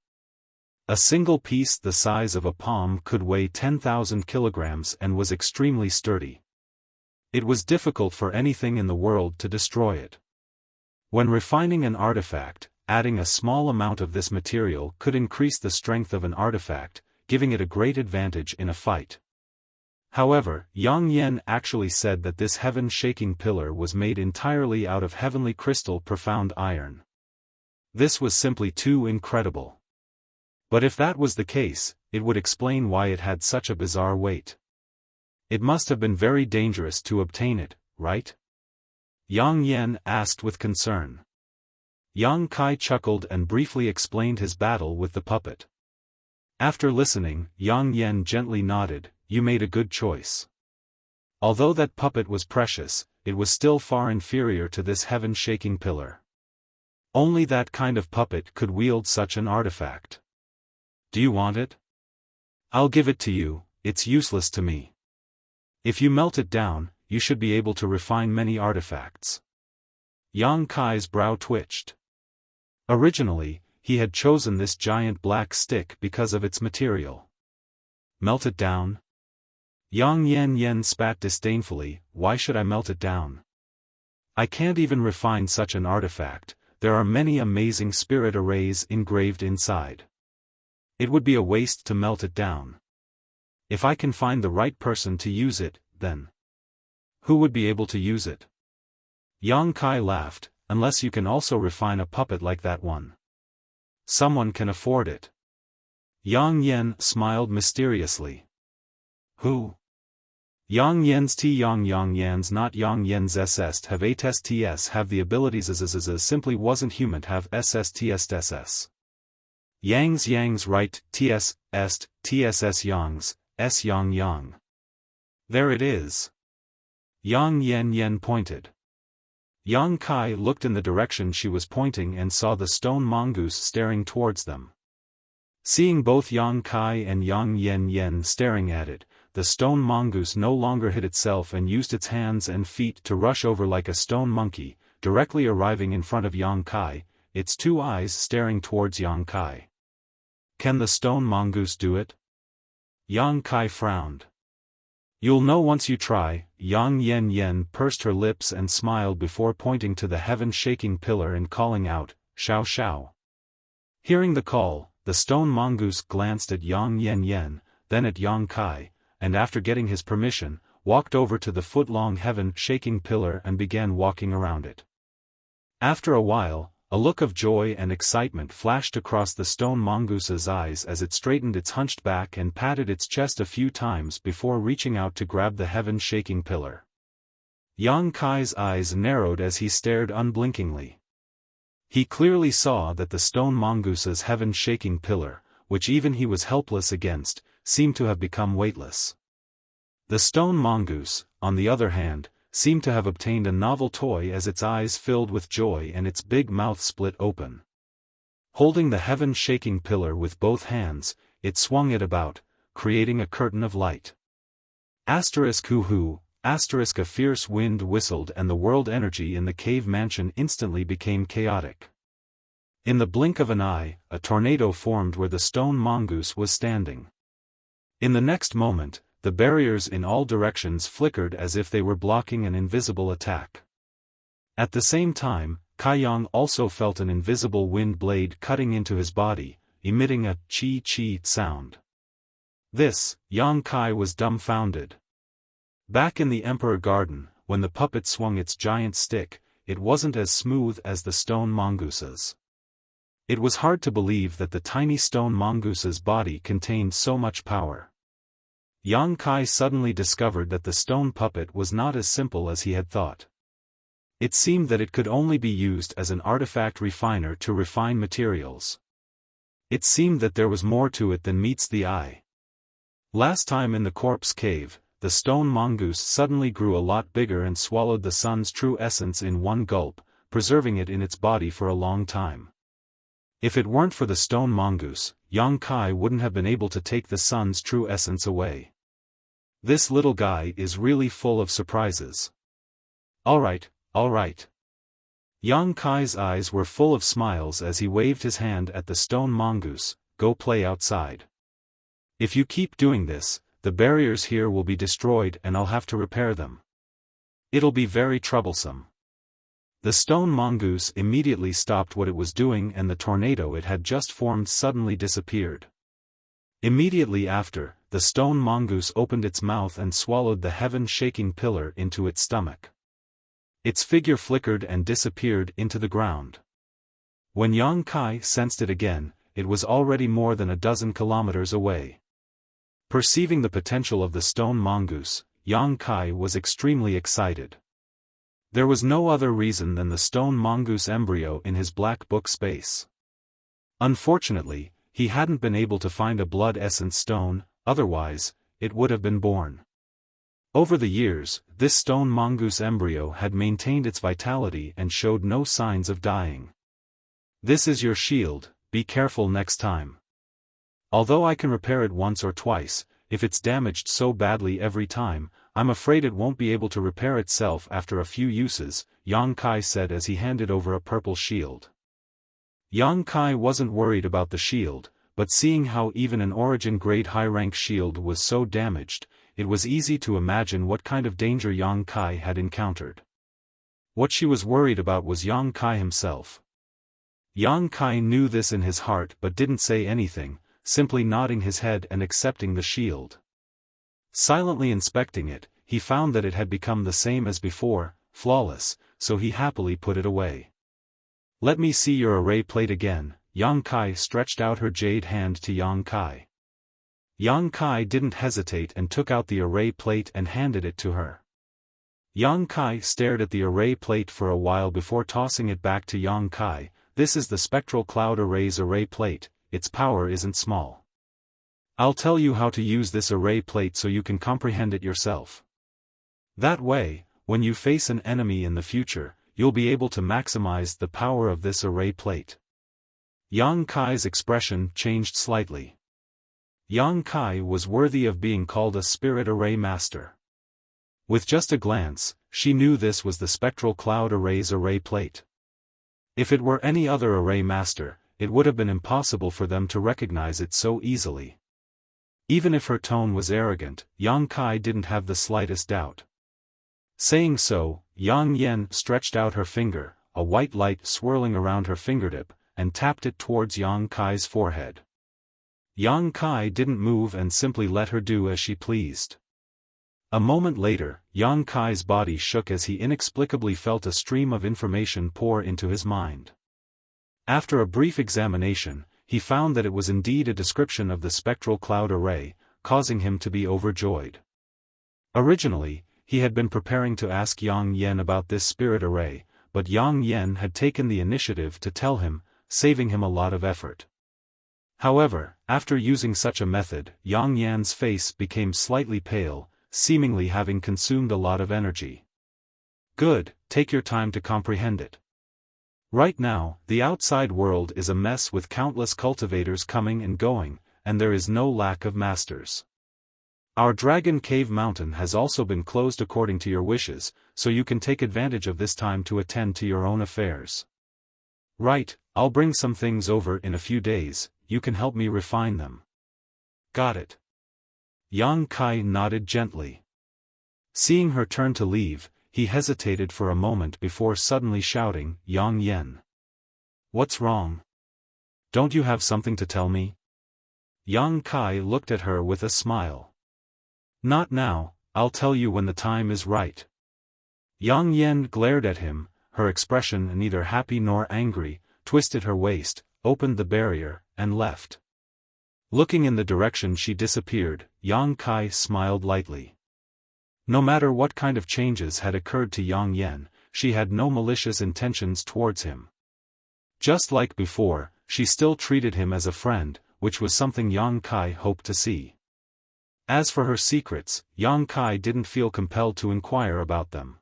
A single piece the size of a palm could weigh 10,000 kilograms and was extremely sturdy. It was difficult for anything in the world to destroy it. When refining an artifact, adding a small amount of this material could increase the strength of an artifact, giving it a great advantage in a fight. However, Yang Yan actually said that this heaven-shaking pillar was made entirely out of heavenly crystal profound iron. This was simply too incredible. But if that was the case, it would explain why it had such a bizarre weight. It must have been very dangerous to obtain it, right? Yang Yan asked with concern. Yang Kai chuckled and briefly explained his battle with the puppet. After listening, Yang Yan gently nodded. "You made a good choice. Although that puppet was precious, it was still far inferior to this heaven-shaking pillar. Only that kind of puppet could wield such an artifact. Do you want it? I'll give it to you, it's useless to me. If you melt it down, you should be able to refine many artifacts." Yang Kai's brow twitched. Originally, he had chosen this giant black stick because of its material. Melt it down? Yang Yan spat disdainfully. "Why should I melt it down? I can't even refine such an artifact, there are many amazing spirit arrays engraved inside. It would be a waste to melt it down. If I can find the right person to use it, then who would be able to use it?" Yang Kai laughed. "Unless you can also refine a puppet like that one. Someone can afford it." Yang Yan smiled mysteriously. "Who?" Yang Yan's not Yang Yan's est have ATSTS have the abilities as simply wasn't human have SSTSSS. Yang's right, TS, est, TSS Yang's, S Yang. There it is. Yang Yan pointed. Yang Kai looked in the direction she was pointing and saw the stone mongoose staring towards them. Seeing both Yang Kai and Yang Yan staring at it, the stone mongoose no longer hid itself and used its hands and feet to rush over like a stone monkey, directly arriving in front of Yang Kai, its 2 eyes staring towards Yang Kai. "Can the stone mongoose do it?" Yang Kai frowned. You'll know once you try. Yang Yen Yen pursed her lips and smiled before pointing to the heaven-shaking pillar and calling out, "Xiao Xiao." Hearing the call, the stone mongoose glanced at Yang Yen Yen, then at Yang Kai, and after getting his permission, walked over to the foot-long heaven-shaking pillar and began walking around it. After a while, a look of joy and excitement flashed across the stone mongoose's eyes as it straightened its hunched back and patted its chest a few times before reaching out to grab the heaven-shaking pillar. Yang Kai's eyes narrowed as he stared unblinkingly. He clearly saw that the stone mongoose's heaven-shaking pillar, which even he was helpless against, seemed to have become weightless. The stone mongoose, on the other hand, seemed to have obtained a novel toy as its eyes filled with joy and its big mouth split open. Holding the heaven-shaking pillar with both hands, it swung it about, creating a curtain of light. Hoo-hoo, a fierce wind whistled and the world energy in the cave mansion instantly became chaotic. In the blink of an eye, a tornado formed where the stone mongoose was standing. In the next moment, the barriers in all directions flickered as if they were blocking an invisible attack. At the same time, Kaiyang also felt an invisible wind blade cutting into his body, emitting a chi-chi sound. This, Yang Kai was dumbfounded. Back in the Emperor Garden, when the puppet swung its giant stick, it wasn't as smooth as the stone mongoose's. It was hard to believe that the tiny stone mongoose's body contained so much power. Yang Kai suddenly discovered that the stone puppet was not as simple as he had thought. It seemed that it could only be used as an artifact refiner to refine materials. It seemed that there was more to it than meets the eye. Last time in the corpse cave, the stone mongoose suddenly grew a lot bigger and swallowed the sun's true essence in one gulp, preserving it in its body for a long time. If it weren't for the stone mongoose, Yang Kai wouldn't have been able to take the sun's true essence away. This little guy is really full of surprises. Alright. Yang Kai's eyes were full of smiles as he waved his hand at the stone mongoose. Go play outside. If you keep doing this, the barriers here will be destroyed and I'll have to repair them. It'll be very troublesome. The stone mongoose immediately stopped what it was doing and the tornado it had just formed suddenly disappeared. Immediately after, the stone mongoose opened its mouth and swallowed the heaven-shaking pillar into its stomach. Its figure flickered and disappeared into the ground. When Yang Kai sensed it again, it was already more than a dozen kilometers away. Perceiving the potential of the stone mongoose, Yang Kai was extremely excited. There was no other reason than the stone mongoose embryo in his black book space. Unfortunately, he hadn't been able to find a blood essence stone, otherwise, it would have been born. Over the years, this stone mongoose embryo had maintained its vitality and showed no signs of dying. This is your shield, be careful next time. Although I can repair it once or twice, if it's damaged so badly every time, I'm afraid it won't be able to repair itself after a few uses, Yang Kai said as he handed over a purple shield. Yang Kai wasn't worried about the shield, but seeing how even an origin-grade high-rank shield was so damaged, it was easy to imagine what kind of danger Yang Kai had encountered. What she was worried about was Yang Kai himself. Yang Kai knew this in his heart but didn't say anything, simply nodding his head and accepting the shield. Silently inspecting it, he found that it had become the same as before, flawless, so he happily put it away. Let me see your array plate again. Yang Kai stretched out her jade hand to Yang Kai. Yang Kai didn't hesitate and took out the array plate and handed it to her. Yang Kai stared at the array plate for a while before tossing it back to Yang Kai. This is the Spectral Cloud Array's array plate, its power isn't small. I'll tell you how to use this array plate so you can comprehend it yourself. That way, when you face an enemy in the future, you'll be able to maximize the power of this array plate. Yang Kai's expression changed slightly. Yang Kai was worthy of being called a spirit array master. With just a glance, she knew this was the Spectral Cloud Array's array plate. If it were any other array master, it would have been impossible for them to recognize it so easily. Even if her tone was arrogant, Yang Kai didn't have the slightest doubt. Saying so, Yang Yen stretched out her finger, a white light swirling around her fingertip, and tapped it towards Yang Kai's forehead. Yang Kai didn't move and simply let her do as she pleased. A moment later, Yang Kai's body shook as he inexplicably felt a stream of information pour into his mind. After a brief examination, he found that it was indeed a description of the spectral cloud array, causing him to be overjoyed. Originally, he had been preparing to ask Yang Yen about this spirit array, but Yang Yen had taken the initiative to tell him, saving him a lot of effort. However, after using such a method, Yang Yan's face became slightly pale, seemingly having consumed a lot of energy. Good, take your time to comprehend it. Right now, the outside world is a mess with countless cultivators coming and going, and there is no lack of masters. Our Dragon Cave Mountain has also been closed according to your wishes, so you can take advantage of this time to attend to your own affairs. Right, I'll bring some things over in a few days, you can help me refine them. Got it. Yang Kai nodded gently. Seeing her turn to leave, he hesitated for a moment before suddenly shouting, Yang Yen. What's wrong? Don't you have something to tell me? Yang Kai looked at her with a smile. Not now, I'll tell you when the time is right. Yang Yen glared at him, her expression neither happy nor angry, twisted her waist, opened the barrier, and left. Looking in the direction she disappeared, Yang Kai smiled lightly. No matter what kind of changes had occurred to Yang Yen, she had no malicious intentions towards him. Just like before, she still treated him as a friend, which was something Yang Kai hoped to see. As for her secrets, Yang Kai didn't feel compelled to inquire about them.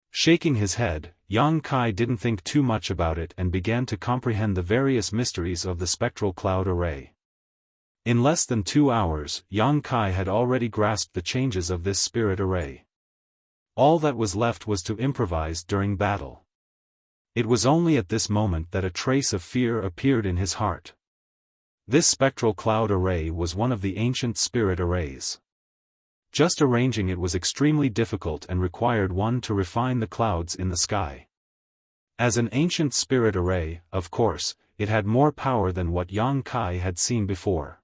Shaking his head, Yang Kai didn't think too much about it and began to comprehend the various mysteries of the spectral cloud array. In less than 2 hours, Yang Kai had already grasped the changes of this spirit array. All that was left was to improvise during battle. It was only at this moment that a trace of fear appeared in his heart. This spectral cloud array was one of the ancient spirit arrays. Just arranging it was extremely difficult and required one to refine the clouds in the sky. As an ancient spirit array, of course, it had more power than what Yang Kai had seen before.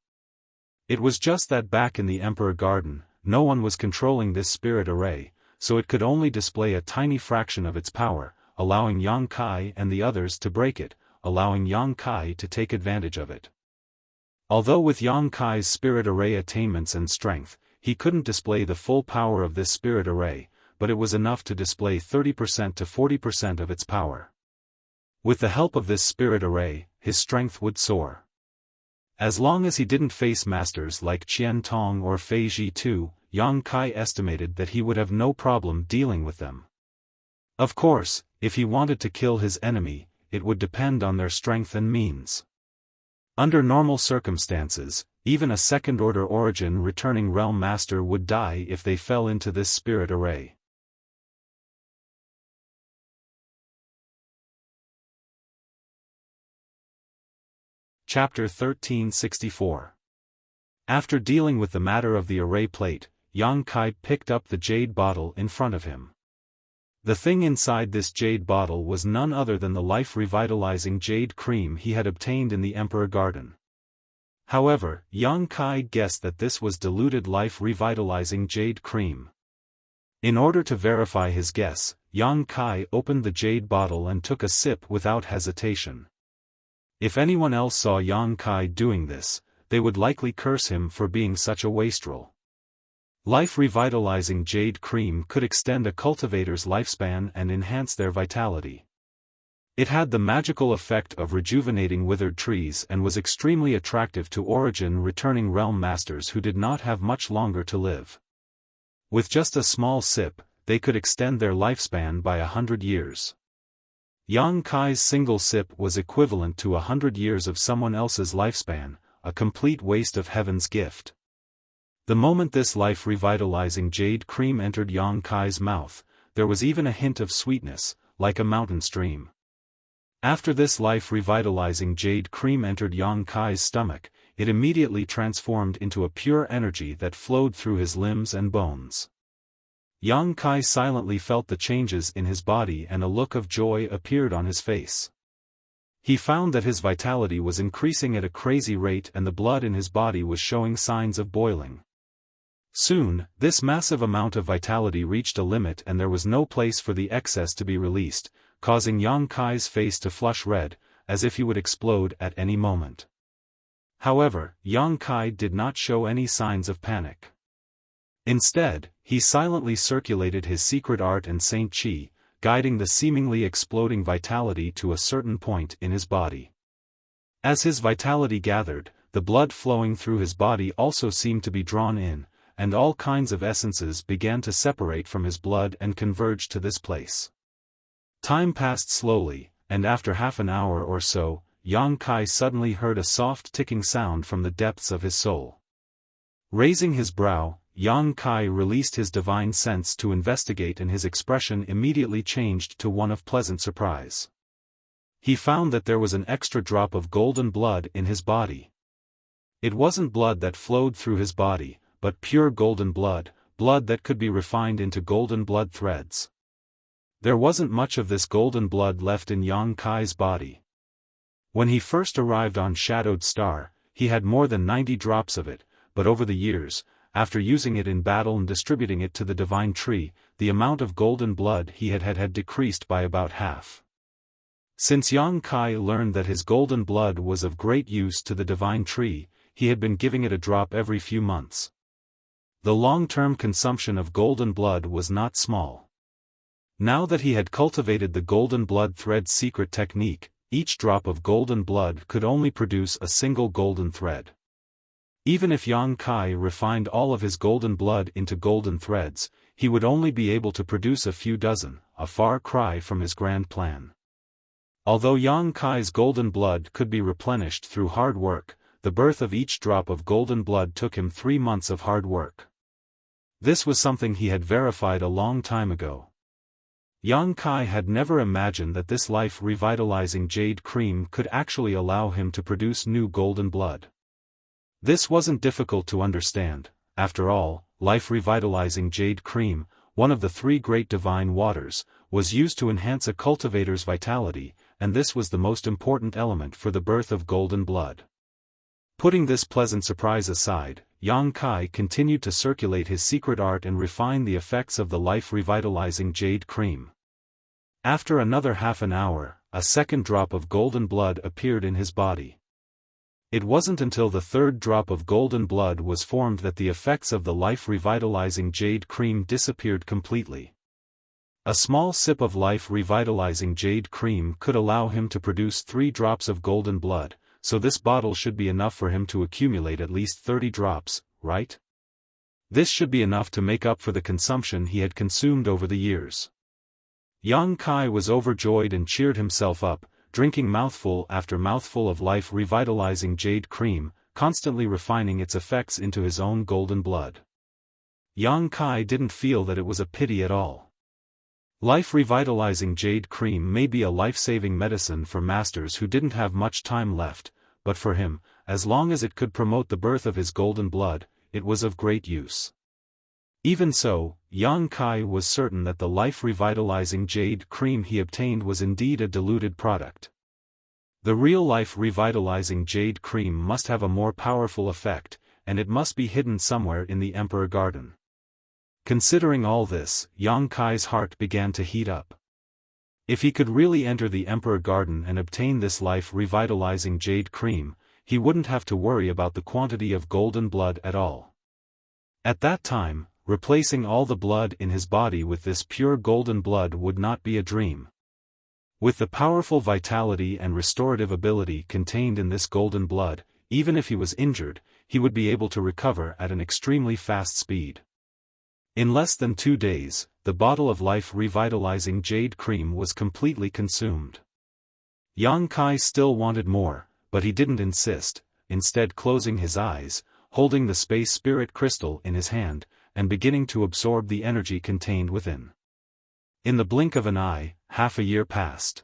It was just that back in the Emperor Garden, no one was controlling this spirit array, so it could only display a tiny fraction of its power, allowing Yang Kai and the others to break it, allowing Yang Kai to take advantage of it. Although with Yang Kai's spirit array attainments and strength, he couldn't display the full power of this spirit array, but it was enough to display 30% to 40% of its power. With the help of this spirit array, his strength would soar. As long as he didn't face masters like Qian Tong or Fei Ji Tu, Yang Kai estimated that he would have no problem dealing with them. Of course, if he wanted to kill his enemy, it would depend on their strength and means. Under normal circumstances, even a second-order origin returning realm master would die if they fell into this spirit array. Chapter 1364. After dealing with the matter of the array plate, Yang Kai picked up the jade bottle in front of him. The thing inside this jade bottle was none other than the life-revitalizing jade cream he had obtained in the Emperor Garden. However, Yang Kai guessed that this was diluted life-revitalizing jade cream. In order to verify his guess, Yang Kai opened the jade bottle and took a sip without hesitation. If anyone else saw Yang Kai doing this, they would likely curse him for being such a wastrel. Life-revitalizing jade cream could extend a cultivator's lifespan and enhance their vitality. It had the magical effect of rejuvenating withered trees and was extremely attractive to origin-returning realm masters who did not have much longer to live. With just a small sip, they could extend their lifespan by 100 years. Yang Kai's single sip was equivalent to 100 years of someone else's lifespan, a complete waste of heaven's gift. The moment this life-revitalizing jade cream entered Yang Kai's mouth, there was even a hint of sweetness, like a mountain stream. After this life-revitalizing jade cream entered Yang Kai's stomach, it immediately transformed into a pure energy that flowed through his limbs and bones. Yang Kai silently felt the changes in his body and a look of joy appeared on his face. He found that his vitality was increasing at a crazy rate and the blood in his body was showing signs of boiling. Soon, this massive amount of vitality reached a limit and there was no place for the excess to be released, causing Yang Kai's face to flush red, as if he would explode at any moment. However, Yang Kai did not show any signs of panic. Instead, he silently circulated his secret art and Saint Qi, guiding the seemingly exploding vitality to a certain point in his body. As his vitality gathered, the blood flowing through his body also seemed to be drawn in, and all kinds of essences began to separate from his blood and converge to this place. Time passed slowly, and after half an hour or so, Yang Kai suddenly heard a soft ticking sound from the depths of his soul. Raising his brow, Yang Kai released his divine sense to investigate and his expression immediately changed to one of pleasant surprise. He found that there was an extra drop of golden blood in his body. It wasn't blood that flowed through his body, but pure golden blood, blood that could be refined into golden blood threads. There wasn't much of this golden blood left in Yang Kai's body. When he first arrived on Shadowed Star, he had more than 90 drops of it, but over the years, after using it in battle and distributing it to the divine tree, the amount of golden blood he had decreased by about half. Since Yang Kai learned that his golden blood was of great use to the divine tree, he had been giving it a drop every few months. The long-term consumption of golden blood was not small. Now that he had cultivated the golden blood thread secret technique, each drop of golden blood could only produce a single golden thread. Even if Yang Kai refined all of his golden blood into golden threads, he would only be able to produce a few dozen, a far cry from his grand plan. Although Yang Kai's golden blood could be replenished through hard work, the birth of each drop of golden blood took him 3 months of hard work. This was something he had verified a long time ago. Yang Kai had never imagined that this life-revitalizing jade cream could actually allow him to produce new golden blood. This wasn't difficult to understand. After all, life-revitalizing jade cream, one of the 3 great divine waters, was used to enhance a cultivator's vitality, and this was the most important element for the birth of golden blood. Putting this pleasant surprise aside, Yang Kai continued to circulate his secret art and refine the effects of the life-revitalizing jade cream. After another half an hour, a second drop of golden blood appeared in his body. It wasn't until the 3rd drop of golden blood was formed that the effects of the life-revitalizing jade cream disappeared completely. A small sip of life-revitalizing jade cream could allow him to produce 3 drops of golden blood, so this bottle should be enough for him to accumulate at least 30 drops, right? This should be enough to make up for the consumption he had consumed over the years. Yang Kai was overjoyed and cheered himself up, drinking mouthful after mouthful of life-revitalizing jade cream, constantly refining its effects into his own golden blood. Yang Kai didn't feel that it was a pity at all. Life-revitalizing jade cream may be a life-saving medicine for masters who didn't have much time left, but for him, as long as it could promote the birth of his golden blood, it was of great use. Even so, Yang Kai was certain that the life-revitalizing jade cream he obtained was indeed a diluted product. The real life-revitalizing jade cream must have a more powerful effect, and it must be hidden somewhere in the Emperor Garden. Considering all this, Yang Kai's heart began to heat up. If he could really enter the Emperor Garden and obtain this life-revitalizing jade cream, he wouldn't have to worry about the quantity of golden blood at all. At that time, replacing all the blood in his body with this pure golden blood would not be a dream. With the powerful vitality and restorative ability contained in this golden blood, even if he was injured, he would be able to recover at an extremely fast speed. In less than 2 days, the bottle of life-revitalizing jade cream was completely consumed. Yang Kai still wanted more, but he didn't insist, instead closing his eyes, holding the space spirit crystal in his hand, and beginning to absorb the energy contained within. In the blink of an eye, half a year passed.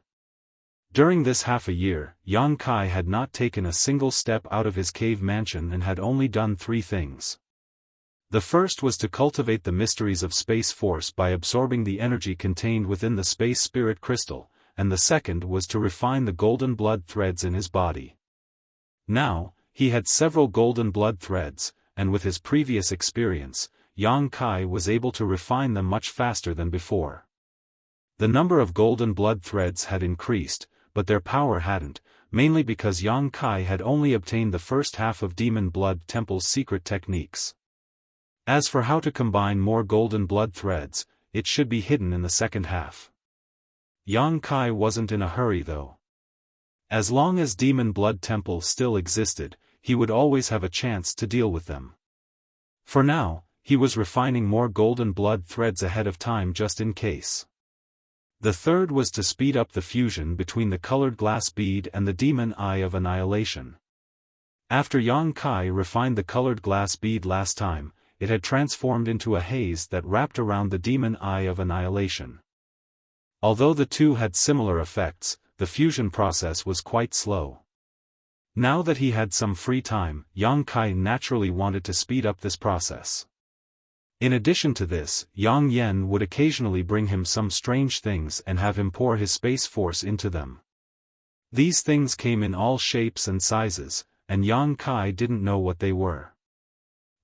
During this half a year, Yang Kai had not taken a single step out of his cave mansion and had only done 3 things. The first was to cultivate the mysteries of space force by absorbing the energy contained within the space spirit crystal, and the second was to refine the golden blood threads in his body. Now, he had several golden blood threads, and with his previous experience, Yang Kai was able to refine them much faster than before. The number of golden blood threads had increased, but their power hadn't, mainly because Yang Kai had only obtained the first half of Demon Blood Temple's secret techniques. As for how to combine more golden blood threads, it should be hidden in the second half. Yang Kai wasn't in a hurry though. As long as Demon Blood Temple still existed, he would always have a chance to deal with them. For now, he was refining more golden blood threads ahead of time just in case. The third was to speed up the fusion between the colored glass bead and the demon eye of annihilation. After Yang Kai refined the colored glass bead last time, it had transformed into a haze that wrapped around the demon eye of annihilation. Although the two had similar effects, the fusion process was quite slow. Now that he had some free time, Yang Kai naturally wanted to speed up this process. In addition to this, Yang Yen would occasionally bring him some strange things and have him pour his space force into them. These things came in all shapes and sizes, and Yang Kai didn't know what they were.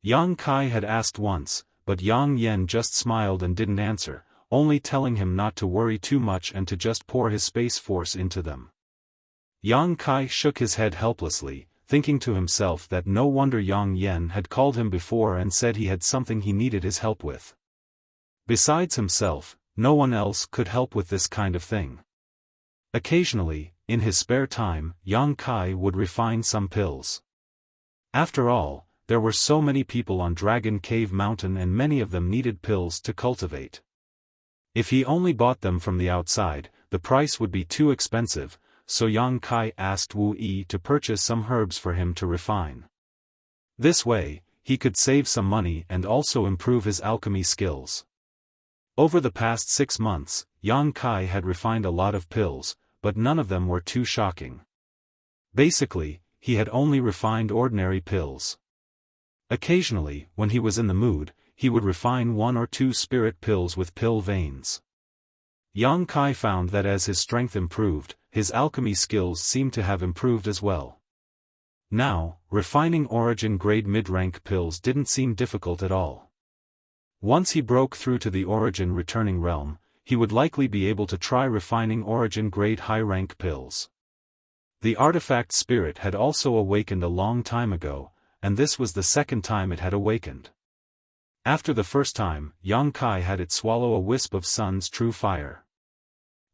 Yang Kai had asked once, but Yang Yen just smiled and didn't answer, only telling him not to worry too much and to just pour his space force into them. Yang Kai shook his head helplessly, thinking to himself that no wonder Yang Yen had called him before and said he had something he needed his help with. Besides himself, no one else could help with this kind of thing. Occasionally, in his spare time, Yang Kai would refine some pills. After all, there were so many people on Dragon Cave Mountain and many of them needed pills to cultivate. If he only bought them from the outside, the price would be too expensive, so Yang Kai asked Wu Yi to purchase some herbs for him to refine. This way, he could save some money and also improve his alchemy skills. Over the past 6 months, Yang Kai had refined a lot of pills, but none of them were too shocking. Basically, he had only refined ordinary pills. Occasionally, when he was in the mood, he would refine 1 or 2 spirit pills with pill veins. Yang Kai found that as his strength improved, his alchemy skills seemed to have improved as well. Now, refining origin grade mid-rank pills didn't seem difficult at all. Once he broke through to the origin returning realm, he would likely be able to try refining origin grade high-rank pills. The artifact spirit had also awakened a long time ago, and this was the second time it had awakened. After the first time, Yang Kai had it swallow a wisp of Sun's true fire.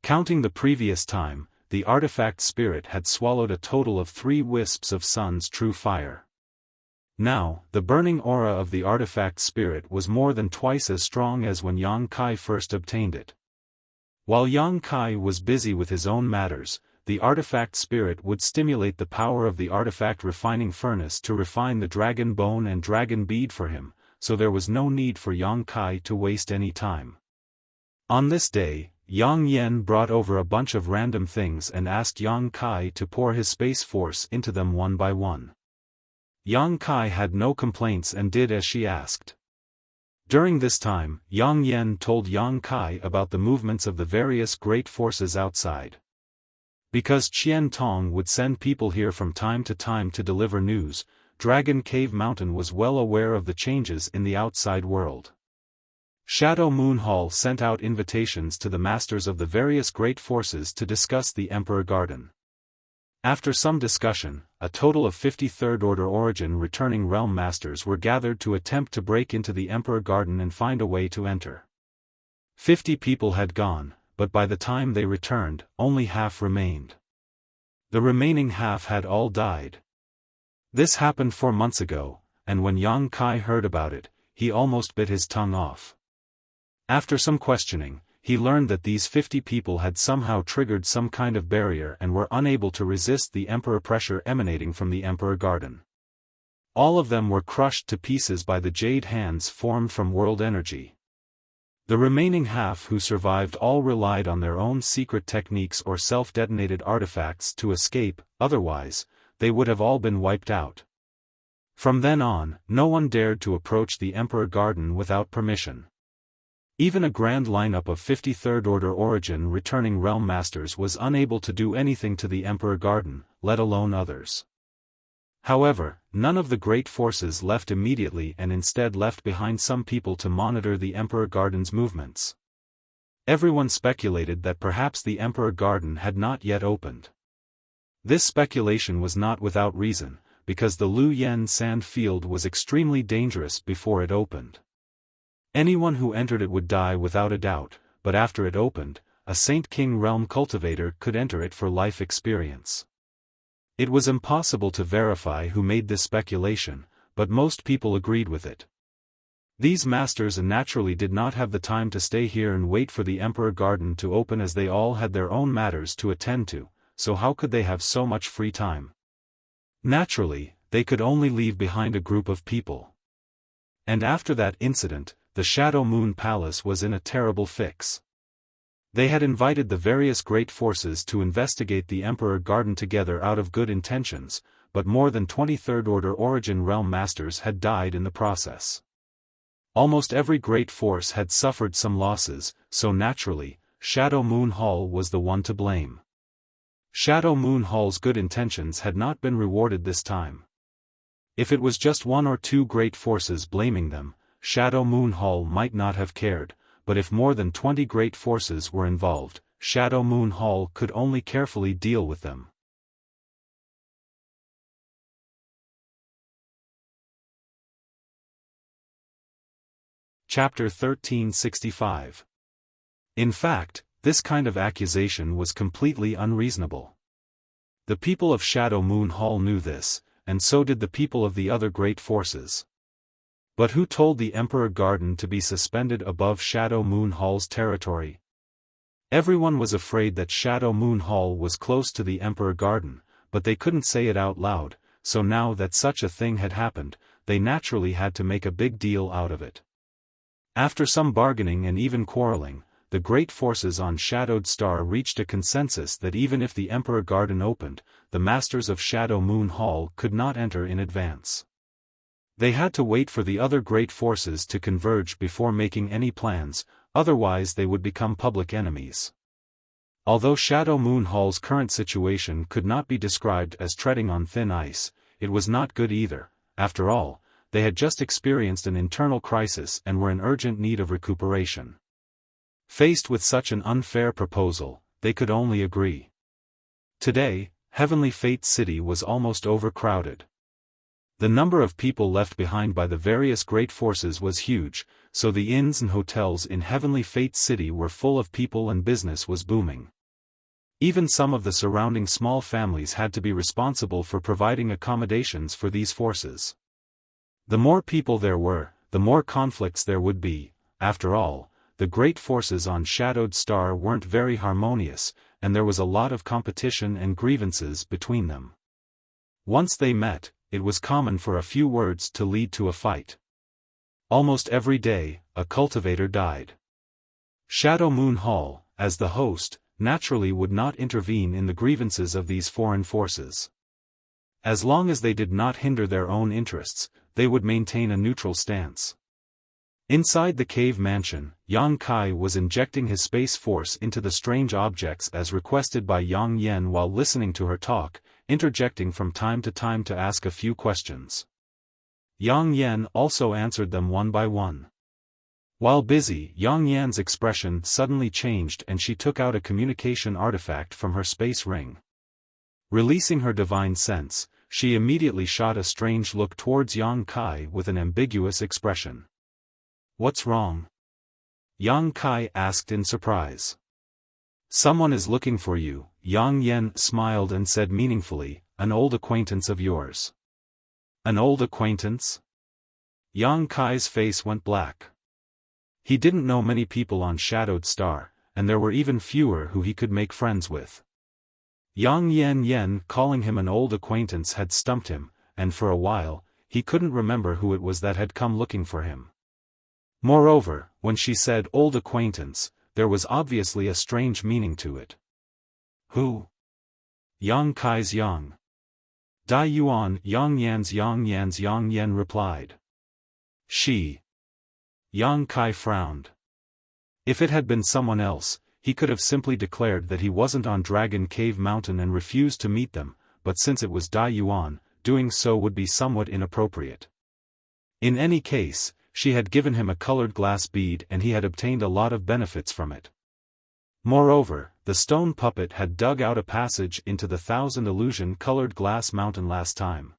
Counting the previous time, the artifact spirit had swallowed a total of 3 wisps of Sun's true fire. Now, the burning aura of the artifact spirit was more than twice as strong as when Yang Kai first obtained it. While Yang Kai was busy with his own matters, the artifact spirit would stimulate the power of the artifact refining furnace to refine the dragon bone and dragon bead for him, so there was no need for Yang Kai to waste any time. On this day, Yang Yen brought over a bunch of random things and asked Yang Kai to pour his space force into them one by one. Yang Kai had no complaints and did as she asked. During this time, Yang Yen told Yang Kai about the movements of the various great forces outside. Because Qian Tong would send people here from time to deliver news, Dragon Cave Mountain was well aware of the changes in the outside world. Shadow Moon Hall sent out invitations to the masters of the various great forces to discuss the Emperor Garden. After some discussion, a total of 50 Third Order Origin returning realm masters were gathered to attempt to break into the Emperor Garden and find a way to enter. 50 people had gone, but by the time they returned, only half remained. The remaining half had all died. This happened 4 months ago, and when Yang Kai heard about it, he almost bit his tongue off. After some questioning, he learned that these 50 people had somehow triggered some kind of barrier and were unable to resist the Emperor pressure emanating from the Emperor Garden. All of them were crushed to pieces by the jade hands formed from world energy. The remaining half who survived all relied on their own secret techniques or self-detonated artifacts to escape, otherwise, they would have all been wiped out. From then on, no one dared to approach the Emperor Garden without permission. Even a grand lineup of 53rd Order Origin returning Realm Masters was unable to do anything to the Emperor Garden, let alone others. However, none of the great forces left immediately and instead left behind some people to monitor the Emperor Garden's movements. Everyone speculated that perhaps the Emperor Garden had not yet opened. This speculation was not without reason, because the Lu Yen sand field was extremely dangerous before it opened. Anyone who entered it would die without a doubt, but after it opened, a Saint King Realm cultivator could enter it for life experience. It was impossible to verify who made this speculation, but most people agreed with it. These masters naturally did not have the time to stay here and wait for the Emperor Garden to open, as they all had their own matters to attend to, so how could they have so much free time? Naturally, they could only leave behind a group of people. And after that incident, the Shadow Moon Palace was in a terrible fix. They had invited the various great forces to investigate the Emperor Garden together out of good intentions, but more than 23rd Order Origin Realm Masters had died in the process. Almost every great force had suffered some losses, so naturally, Shadow Moon Hall was the one to blame. Shadow Moon Hall's good intentions had not been rewarded this time. If it was just one or two great forces blaming them, Shadow Moon Hall might not have cared, but if more than 20 great forces were involved, Shadow Moon Hall could only carefully deal with them. Chapter 1365. In fact, this kind of accusation was completely unreasonable. The people of Shadow Moon Hall knew this, and so did the people of the other great forces. But who told the Emperor Garden to be suspended above Shadow Moon Hall's territory? Everyone was afraid that Shadow Moon Hall was close to the Emperor Garden, but they couldn't say it out loud, so now that such a thing had happened, they naturally had to make a big deal out of it. After some bargaining and even quarreling, the great forces on Shadowed Star reached a consensus that even if the Emperor Garden opened, the Masters of Shadow Moon Hall could not enter in advance. They had to wait for the other great forces to converge before making any plans, otherwise they would become public enemies. Although Shadow Moon Hall's current situation could not be described as treading on thin ice, it was not good either. After all, they had just experienced an internal crisis and were in urgent need of recuperation. Faced with such an unfair proposal, they could only agree. Today, Heavenly Fate City was almost overcrowded. The number of people left behind by the various great forces was huge, so the inns and hotels in Heavenly Fate City were full of people and business was booming. Even some of the surrounding small families had to be responsible for providing accommodations for these forces. The more people there were, the more conflicts there would be. After all, the great forces on Shadowed Star weren't very harmonious, and there was a lot of competition and grievances between them. Once they met, it was common for a few words to lead to a fight. Almost every day, a cultivator died. Shadow Moon Hall, as the host, naturally would not intervene in the grievances of these foreign forces. As long as they did not hinder their own interests, they would maintain a neutral stance. Inside the cave mansion, Yang Kai was injecting his space force into the strange objects as requested by Yang Yen while listening to her talk, interjecting from time to ask a few questions. Yang Yen also answered them one by one. While busy, Yang Yan's expression suddenly changed and she took out a communication artifact from her space ring. Releasing her divine sense, she immediately shot a strange look towards Yang Kai with an ambiguous expression. "What's wrong?" Yang Kai asked in surprise. "Someone is looking for you," Yang Yen smiled and said meaningfully, "an old acquaintance of yours." "An old acquaintance?" Yang Kai's face went black. He didn't know many people on Shadowed Star, and there were even fewer who he could make friends with. Yang Yen calling him an old acquaintance had stumped him, and for a while, he couldn't remember who it was that had come looking for him. Moreover, when she said old acquaintance, there was obviously a strange meaning to it. Who? Yang Kai's Yang. Dai Yuan, Yang Yan replied. She. Yang Kai frowned. If it had been someone else, he could have simply declared that he wasn't on Dragon Cave Mountain and refused to meet them, but since it was Dai Yuan, doing so would be somewhat inappropriate. In any case, she had given him a colored glass bead and he had obtained a lot of benefits from it. Moreover, the stone puppet had dug out a passage into the 1,000 illusion-colored glass mountain last time.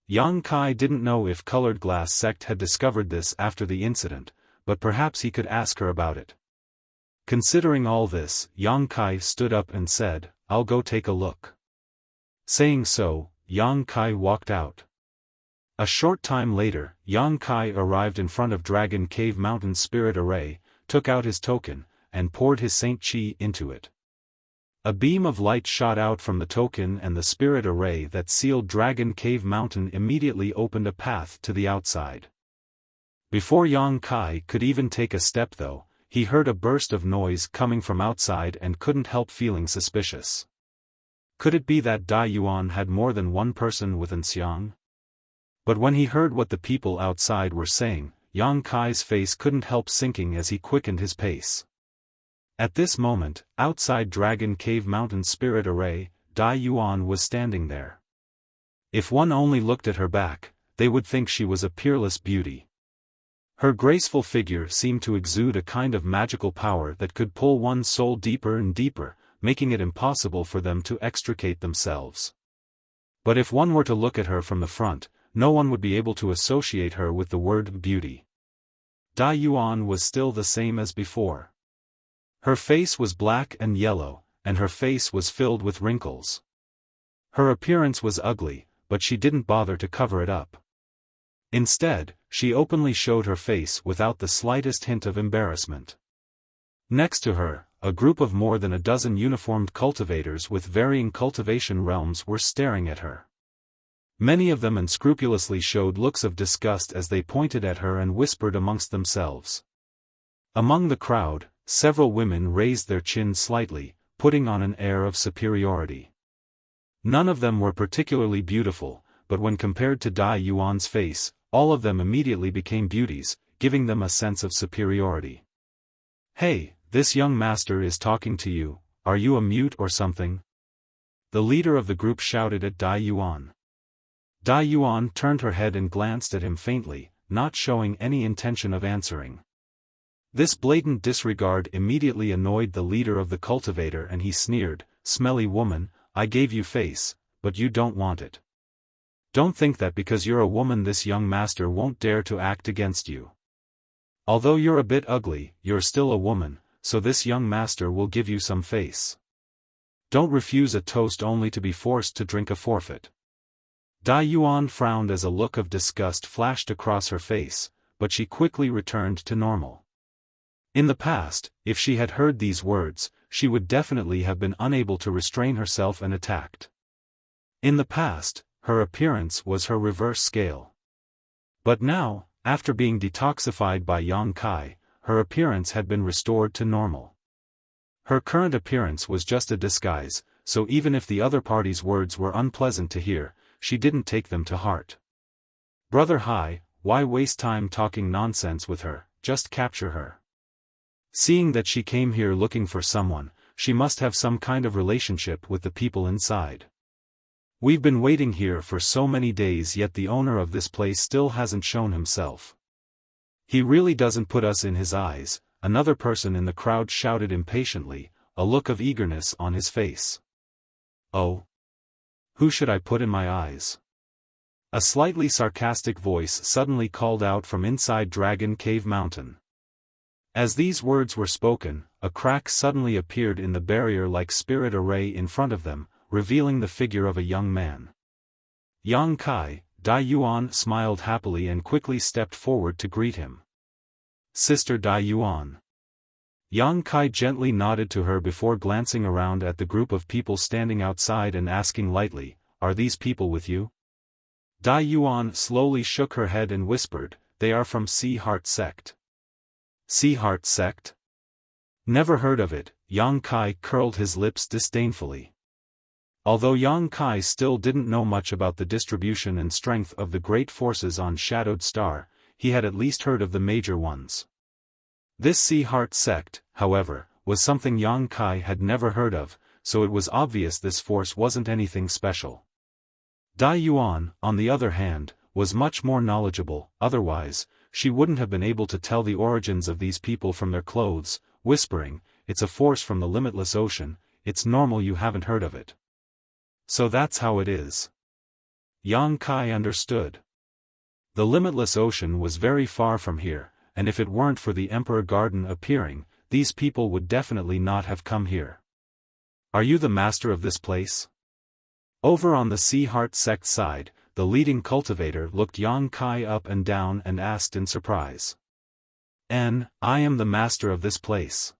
Yang Kai didn't know if colored glass sect had discovered this after the incident, but perhaps he could ask her about it. Considering all this, Yang Kai stood up and said, "I'll go take a look." Saying so, Yang Kai walked out. A short time later, Yang Kai arrived in front of Dragon Cave Mountain Spirit Array, took out his token, and poured his Saint Chi into it. A beam of light shot out from the token and the spirit array that sealed Dragon Cave Mountain immediately opened a path to the outside. Before Yang Kai could even take a step though, he heard a burst of noise coming from outside and couldn't help feeling suspicious. Could it be that Dai Yuan had more than one person within Xiang? But when he heard what the people outside were saying, Yang Kai's face couldn't help sinking as he quickened his pace. At this moment, outside Dragon Cave Mountain Spirit Array, Dai Yuan was standing there. If one only looked at her back, they would think she was a peerless beauty. Her graceful figure seemed to exude a kind of magical power that could pull one's soul deeper and deeper, making it impossible for them to extricate themselves. But if one were to look at her from the front, no one would be able to associate her with the word beauty. Dai Yuan was still the same as before. Her face was black and yellow, and her face was filled with wrinkles. Her appearance was ugly, but she didn't bother to cover it up. Instead, she openly showed her face without the slightest hint of embarrassment. Next to her, a group of more than a dozen uniformed cultivators with varying cultivation realms were staring at her. Many of them unscrupulously showed looks of disgust as they pointed at her and whispered amongst themselves. Among the crowd, several women raised their chins slightly, putting on an air of superiority. None of them were particularly beautiful, but when compared to Dai Yuan's face, all of them immediately became beauties, giving them a sense of superiority. "Hey, this young master is talking to you, are you a mute or something?" The leader of the group shouted at Dai Yuan. Dai Yuan turned her head and glanced at him faintly, not showing any intention of answering. This blatant disregard immediately annoyed the leader of the cultivator and he sneered, "Smelly woman, I gave you face, but you don't want it. Don't think that because you're a woman this young master won't dare to act against you. Although you're a bit ugly, you're still a woman, so this young master will give you some face. Don't refuse a toast only to be forced to drink a forfeit." Dai Yuan frowned as a look of disgust flashed across her face, but she quickly returned to normal. In the past, if she had heard these words, she would definitely have been unable to restrain herself and attacked. In the past, her appearance was her reverse scale. But now, after being detoxified by Yang Kai, her appearance had been restored to normal. Her current appearance was just a disguise, so even if the other party's words were unpleasant to hear, she didn't take them to heart. "Brother Hai, why waste time talking nonsense with her, just capture her. Seeing that she came here looking for someone, she must have some kind of relationship with the people inside. We've been waiting here for so many days yet the owner of this place still hasn't shown himself. He really doesn't put us in his eyes," another person in the crowd shouted impatiently, a look of eagerness on his face. "Oh? Who should I put in my eyes?" A slightly sarcastic voice suddenly called out from inside Dragon Cave Mountain. As these words were spoken, a crack suddenly appeared in the barrier-like spirit array in front of them, revealing the figure of a young man. Yang Kai, Dai Yuan smiled happily and quickly stepped forward to greet him. "Sister Dai Yuan." Yang Kai gently nodded to her before glancing around at the group of people standing outside and asking lightly, "Are these people with you?" Dai Yuan slowly shook her head and whispered, "They are from Sea Heart sect." Sea Heart sect? Never heard of it. Yang Kai curled his lips disdainfully. Although Yang Kai still didn't know much about the distribution and strength of the great forces on Shadowed Star, he had at least heard of the major ones. This Sea Heart sect, however, was something Yang Kai had never heard of, so it was obvious this force wasn't anything special. Dai Yuan, on the other hand, was much more knowledgeable, otherwise, she wouldn't have been able to tell the origins of these people from their clothes, whispering, "It's a force from the limitless ocean, it's normal you haven't heard of it." So that's how it is. Yang Kai understood. The limitless ocean was very far from here, and if it weren't for the Emperor Garden appearing, these people would definitely not have come here. Are you the master of this place? Over on the Sea Heart sect side, the leading cultivator looked Yang Kai up and down and asked in surprise. I am the master of this place.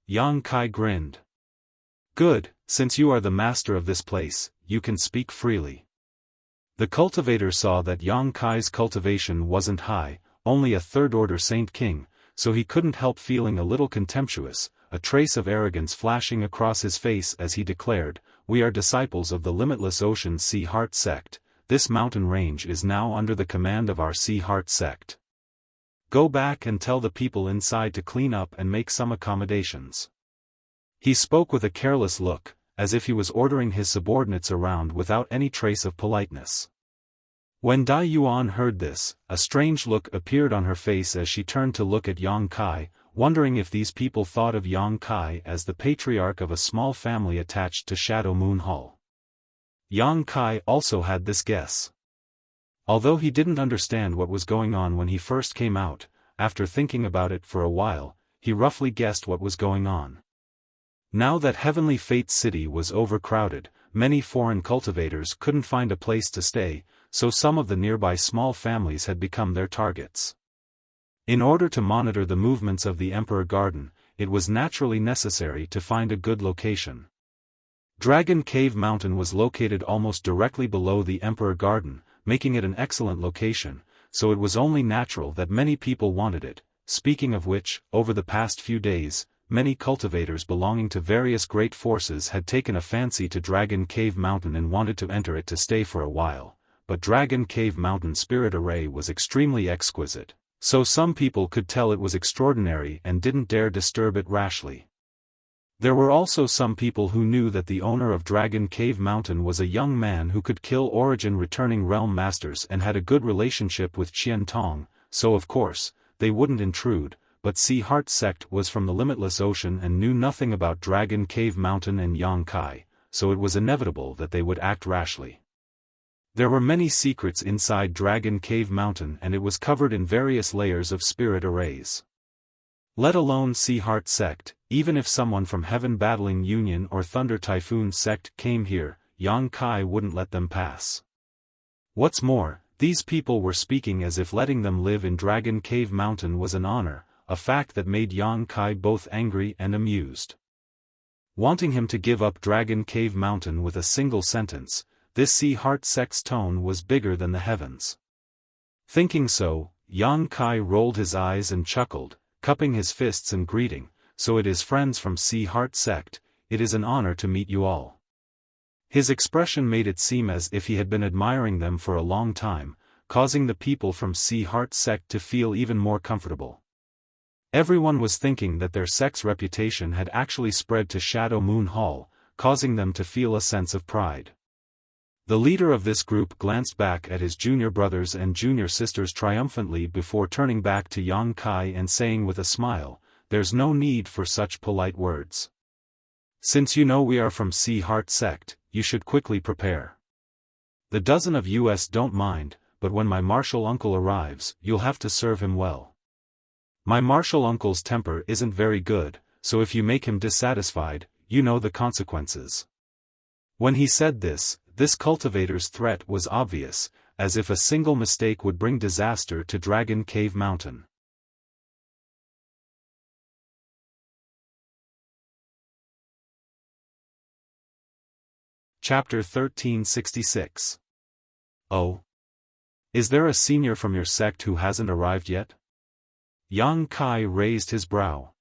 Yang Kai grinned. Good, since you are the master of this place, you can speak freely. The cultivator saw that Yang Kai's cultivation wasn't high, only a third-order Saint King, so he couldn't help feeling a little contemptuous, a trace of arrogance flashing across his face as he declared, "We are disciples of the Limitless Ocean Sea Heart sect. This mountain range is now under the command of our Sea Heart sect. Go back and tell the people inside to clean up and make some accommodations." He spoke with a careless look, as if he was ordering his subordinates around without any trace of politeness. When Dai Yuan heard this, a strange look appeared on her face as she turned to look at Yang Kai, wondering if these people thought of Yang Kai as the patriarch of a small family attached to Shadow Moon Hall. Yang Kai also had this guess. Although he didn't understand what was going on when he first came out, after thinking about it for a while, he roughly guessed what was going on. Now that Heavenly Fate City was overcrowded, many foreign cultivators couldn't find a place to stay, so some of the nearby small families had become their targets. In order to monitor the movements of the Emperor Garden, it was naturally necessary to find a good location. Dragon Cave Mountain was located almost directly below the Emperor Garden, making it an excellent location, so it was only natural that many people wanted it. Speaking of which, over the past few days, many cultivators belonging to various great forces had taken a fancy to Dragon Cave Mountain and wanted to enter it to stay for a while, but Dragon Cave Mountain Spirit Array was extremely exquisite, so some people could tell it was extraordinary and didn't dare disturb it rashly. There were also some people who knew that the owner of Dragon Cave Mountain was a young man who could kill Origin returning realm masters and had a good relationship with Qian Tong, so of course, they wouldn't intrude, but Sea Heart sect was from the Limitless Ocean and knew nothing about Dragon Cave Mountain and Yang Kai, so it was inevitable that they would act rashly. There were many secrets inside Dragon Cave Mountain and it was covered in various layers of spirit arrays. Let alone Sea Heart sect, even if someone from Heaven Battling Union or Thunder Typhoon sect came here, Yang Kai wouldn't let them pass. What's more, these people were speaking as if letting them live in Dragon Cave Mountain was an honor, a fact that made Yang Kai both angry and amused. Wanting him to give up Dragon Cave Mountain with a single sentence, this Sea Heart sect's tone was bigger than the heavens. Thinking so, Yang Kai rolled his eyes and chuckled, cupping his fists and greeting, "So it is friends from Sea Heart sect, it is an honor to meet you all." His expression made it seem as if he had been admiring them for a long time, causing the people from Sea Heart sect to feel even more comfortable. Everyone was thinking that their sect's reputation had actually spread to Shadow Moon Hall, causing them to feel a sense of pride. The leader of this group glanced back at his junior brothers and junior sisters triumphantly before turning back to Yang Kai and saying with a smile, "There's no need for such polite words. Since you know we are from Sea Heart sect, you should quickly prepare. The dozen of us don't mind, but when my martial uncle arrives, you'll have to serve him well. My martial uncle's temper isn't very good, so if you make him dissatisfied, you know the consequences." When he said this cultivator's threat was obvious, as if a single mistake would bring disaster to Dragon Cave Mountain. Chapter 1366. Oh. Is there a senior from your sect who hasn't arrived yet? Yang Kai raised his brow.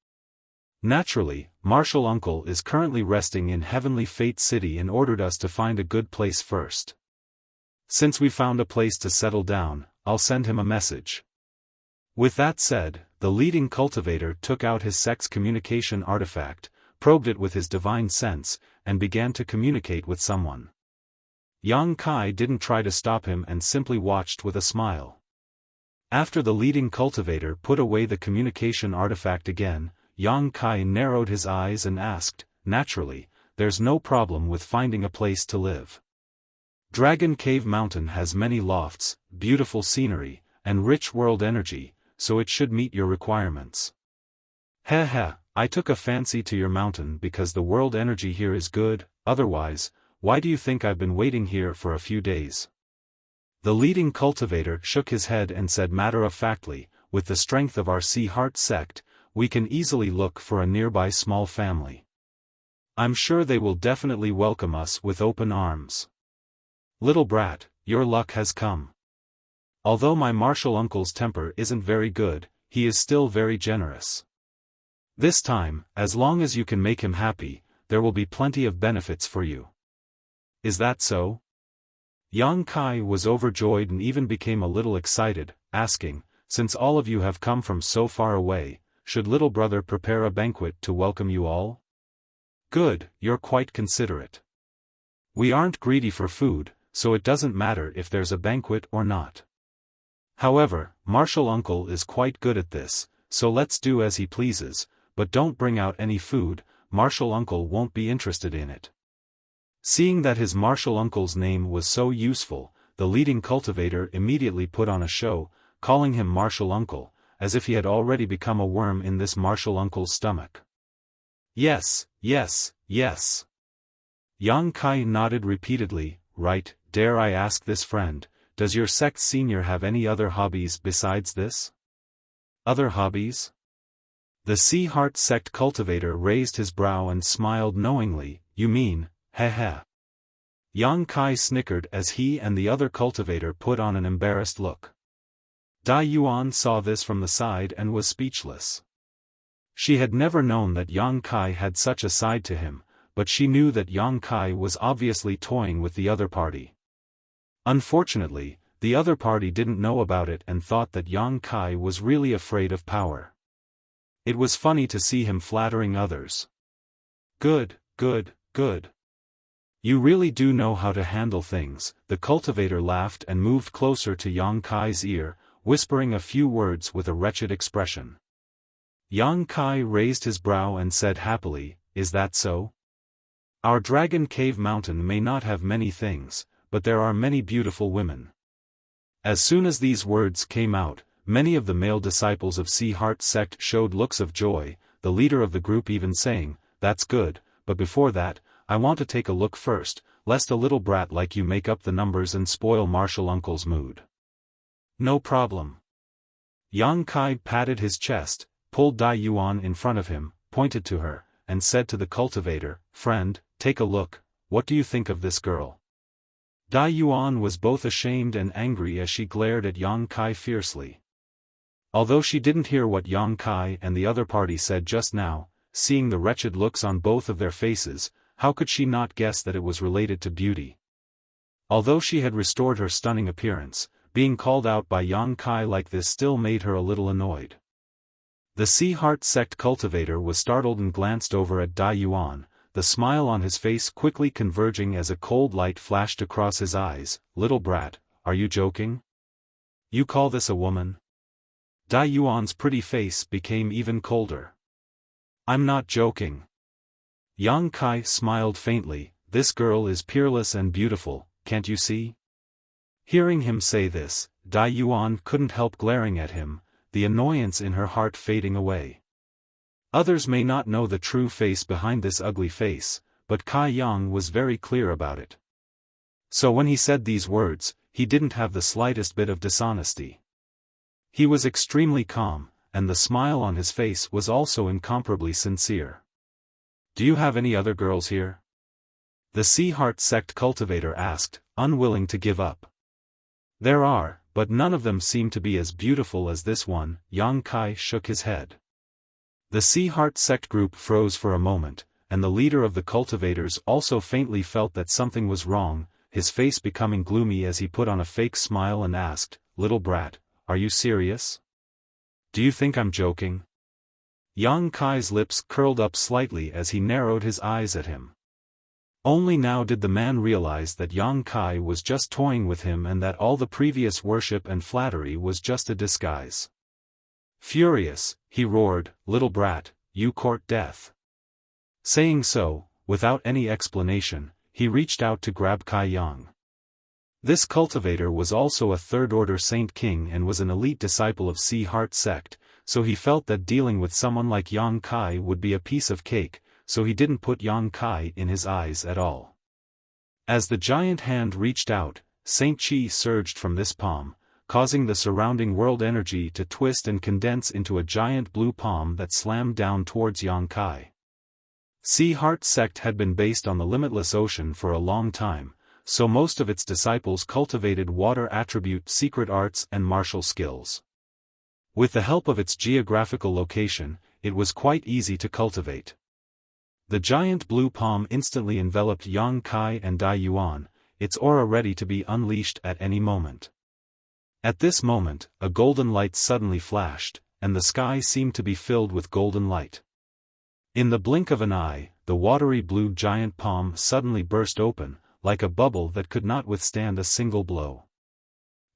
Naturally, Martial Uncle is currently resting in Heavenly Fate City and ordered us to find a good place first. Since we found a place to settle down, I'll send him a message. With that said, the leading cultivator took out his sex communication artifact, probed it with his divine sense, and began to communicate with someone. Yang Kai didn't try to stop him and simply watched with a smile. After the leading cultivator put away the communication artifact again, Yang Kai narrowed his eyes and asked, naturally, there's no problem with finding a place to live. Dragon Cave Mountain has many lofts, beautiful scenery, and rich world energy, so it should meet your requirements. Heh, I took a fancy to your mountain because the world energy here is good, otherwise, why do you think I've been waiting here for a few days? The leading cultivator shook his head and said matter-of-factly, with the strength of our Sea Heart sect, we can easily look for a nearby small family. I'm sure they will definitely welcome us with open arms. Little brat, your luck has come. Although my martial uncle's temper isn't very good, he is still very generous. This time, as long as you can make him happy, there will be plenty of benefits for you. Is that so? Yang Kai was overjoyed and even became a little excited, asking, since all of you have come from so far away, should little brother prepare a banquet to welcome you all? Good, you're quite considerate. We aren't greedy for food, so it doesn't matter if there's a banquet or not. However, Martial Uncle is quite good at this, so let's do as he pleases, but don't bring out any food, Martial Uncle won't be interested in it. Seeing that his Martial Uncle's name was so useful, the leading cultivator immediately put on a show, calling him Martial Uncle, as if he had already become a worm in this Martial Uncle's stomach. Yes. Yang Kai nodded repeatedly, right, dare I ask this friend, does your sect senior have any other hobbies besides this? Other hobbies? The Sea Heart sect cultivator raised his brow and smiled knowingly, you mean, heh. Yang Kai snickered as he and the other cultivator put on an embarrassed look. Dai Yuan saw this from the side and was speechless. She had never known that Yang Kai had such a side to him, but she knew that Yang Kai was obviously toying with the other party. Unfortunately, the other party didn't know about it and thought that Yang Kai was really afraid of power. It was funny to see him flattering others. Good. You really do know how to handle things, the cultivator laughed and moved closer to Yang Kai's ear, whispering a few words with a wretched expression. Yang Kai raised his brow and said happily, is that so? Our Dragon Cave Mountain may not have many things, but there are many beautiful women. As soon as these words came out, many of the male disciples of Sea Heart sect showed looks of joy, the leader of the group even saying, that's good, but before that, I want to take a look first, lest a little brat like you make up the numbers and spoil Martial Uncle's mood. No problem. Yang Kai patted his chest, pulled Dai Yuan in front of him, pointed to her, and said to the cultivator, friend, take a look, what do you think of this girl? Dai Yuan was both ashamed and angry as she glared at Yang Kai fiercely. Although she didn't hear what Yang Kai and the other party said just now, seeing the wretched looks on both of their faces, how could she not guess that it was related to beauty? Although she had restored her stunning appearance, being called out by Yang Kai like this still made her a little annoyed. The Sea Heart sect cultivator was startled and glanced over at Dai Yuan, the smile on his face quickly converging as a cold light flashed across his eyes. Little brat, are you joking? You call this a woman? Dai Yuan's pretty face became even colder. I'm not joking. Yang Kai smiled faintly, this girl is peerless and beautiful, can't you see? Hearing him say this, Dai Yuan couldn't help glaring at him, the annoyance in her heart fading away. Others may not know the true face behind this ugly face, but Kai Yang was very clear about it. So when he said these words, he didn't have the slightest bit of dishonesty. He was extremely calm, and the smile on his face was also incomparably sincere. Do you have any other girls here? The Sea Heart sect cultivator asked, unwilling to give up. There are, but none of them seemed to be as beautiful as this one. Yang Kai shook his head. The Sea Heart sect group froze for a moment, and the leader of the cultivators also faintly felt that something was wrong, his face becoming gloomy as he put on a fake smile and asked, "Little brat, are you serious? Do you think I'm joking?" Yang Kai's lips curled up slightly as he narrowed his eyes at him. Only now did the man realize that Yang Kai was just toying with him and that all the previous worship and flattery was just a disguise. Furious, he roared, "Little brat, you court death." Saying so, without any explanation, he reached out to grab Kai Yang. This cultivator was also a third-order Saint King and was an elite disciple of Sea Heart sect, so he felt that dealing with someone like Yang Kai would be a piece of cake, so he didn't put Yang Kai in his eyes at all. As the giant hand reached out, Saint Chi surged from this palm, causing the surrounding world energy to twist and condense into a giant blue palm that slammed down towards Yang Kai. Sea Heart sect had been based on the limitless ocean for a long time, so most of its disciples cultivated water attribute secret arts and martial skills. With the help of its geographical location, it was quite easy to cultivate. The giant blue palm instantly enveloped Yang Kai and Dai Yuan, its aura ready to be unleashed at any moment. At this moment, a golden light suddenly flashed, and the sky seemed to be filled with golden light. In the blink of an eye, the watery blue giant palm suddenly burst open, like a bubble that could not withstand a single blow.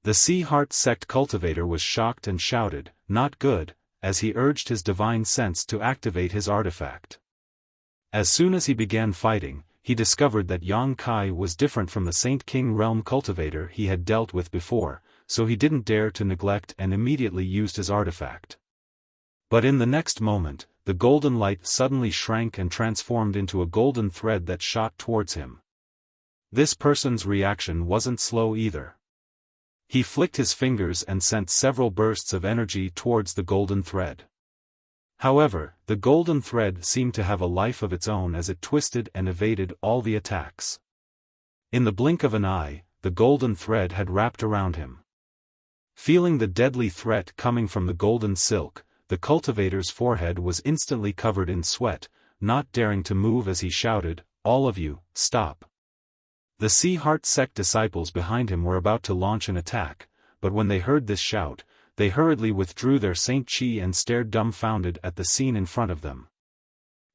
The Sea Heart sect cultivator was shocked and shouted, "Not good," as he urged his divine sense to activate his artifact. As soon as he began fighting, he discovered that Yang Kai was different from the Saint King realm cultivator he had dealt with before, so he didn't dare to neglect and immediately used his artifact. But in the next moment, the golden light suddenly shrank and transformed into a golden thread that shot towards him. This person's reaction wasn't slow either. He flicked his fingers and sent several bursts of energy towards the golden thread. However, the golden thread seemed to have a life of its own as it twisted and evaded all the attacks. In the blink of an eye, the golden thread had wrapped around him. Feeling the deadly threat coming from the golden silk, the cultivator's forehead was instantly covered in sweat, not daring to move as he shouted, "All of you, stop." The Sea Heart sect disciples behind him were about to launch an attack, but when they heard this shout, they hurriedly withdrew their Saint Chi and stared dumbfounded at the scene in front of them.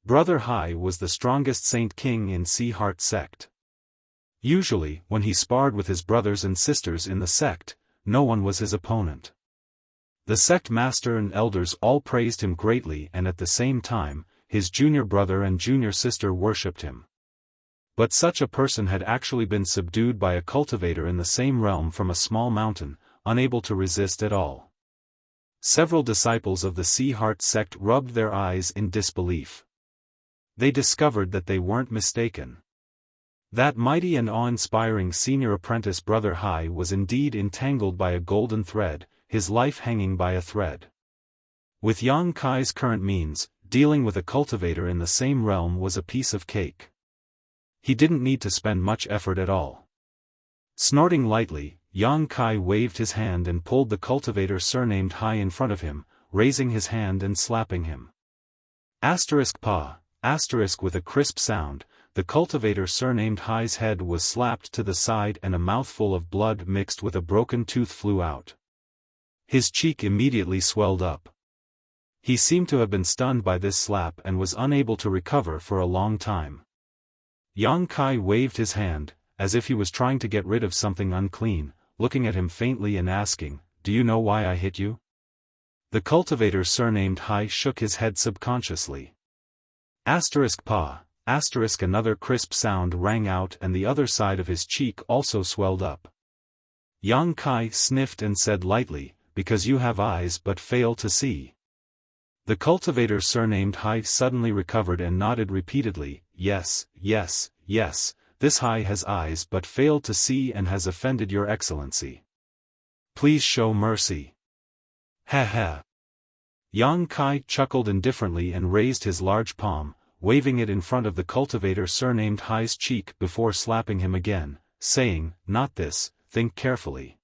Brother Hai was the strongest Saint King in Sea Heart sect. Usually, when he sparred with his brothers and sisters in the sect, no one was his opponent. The sect master and elders all praised him greatly, and at the same time, his junior brother and junior sister worshipped him. But such a person had actually been subdued by a cultivator in the same realm from a small mountain, unable to resist at all. Several disciples of the Sea Heart sect rubbed their eyes in disbelief. They discovered that they weren't mistaken. That mighty and awe-inspiring senior apprentice Brother Hai was indeed entangled by a golden thread, his life hanging by a thread. With Yang Kai's current means, dealing with a cultivator in the same realm was a piece of cake. He didn't need to spend much effort at all. Snorting lightly, Yang Kai waved his hand and pulled the cultivator surnamed Hai in front of him, raising his hand and slapping him. *Pa, with a crisp sound, the cultivator surnamed Hai's head was slapped to the side and a mouthful of blood mixed with a broken tooth flew out. His cheek immediately swelled up. He seemed to have been stunned by this slap and was unable to recover for a long time. Yang Kai waved his hand, as if he was trying to get rid of something unclean, looking at him faintly and asking, "Do you know why I hit you?" The cultivator surnamed Hai shook his head subconsciously. *Pa, another crisp sound rang out and the other side of his cheek also swelled up. Yang Kai sniffed and said lightly, "Because you have eyes but fail to see." The cultivator surnamed Hai suddenly recovered and nodded repeatedly, "Yes, yes, yes, this Hai has eyes but failed to see and has offended your excellency. Please show mercy." "Ha ha." Yang Kai chuckled indifferently and raised his large palm, waving it in front of the cultivator surnamed Hai's cheek before slapping him again, saying, "Not this, think carefully."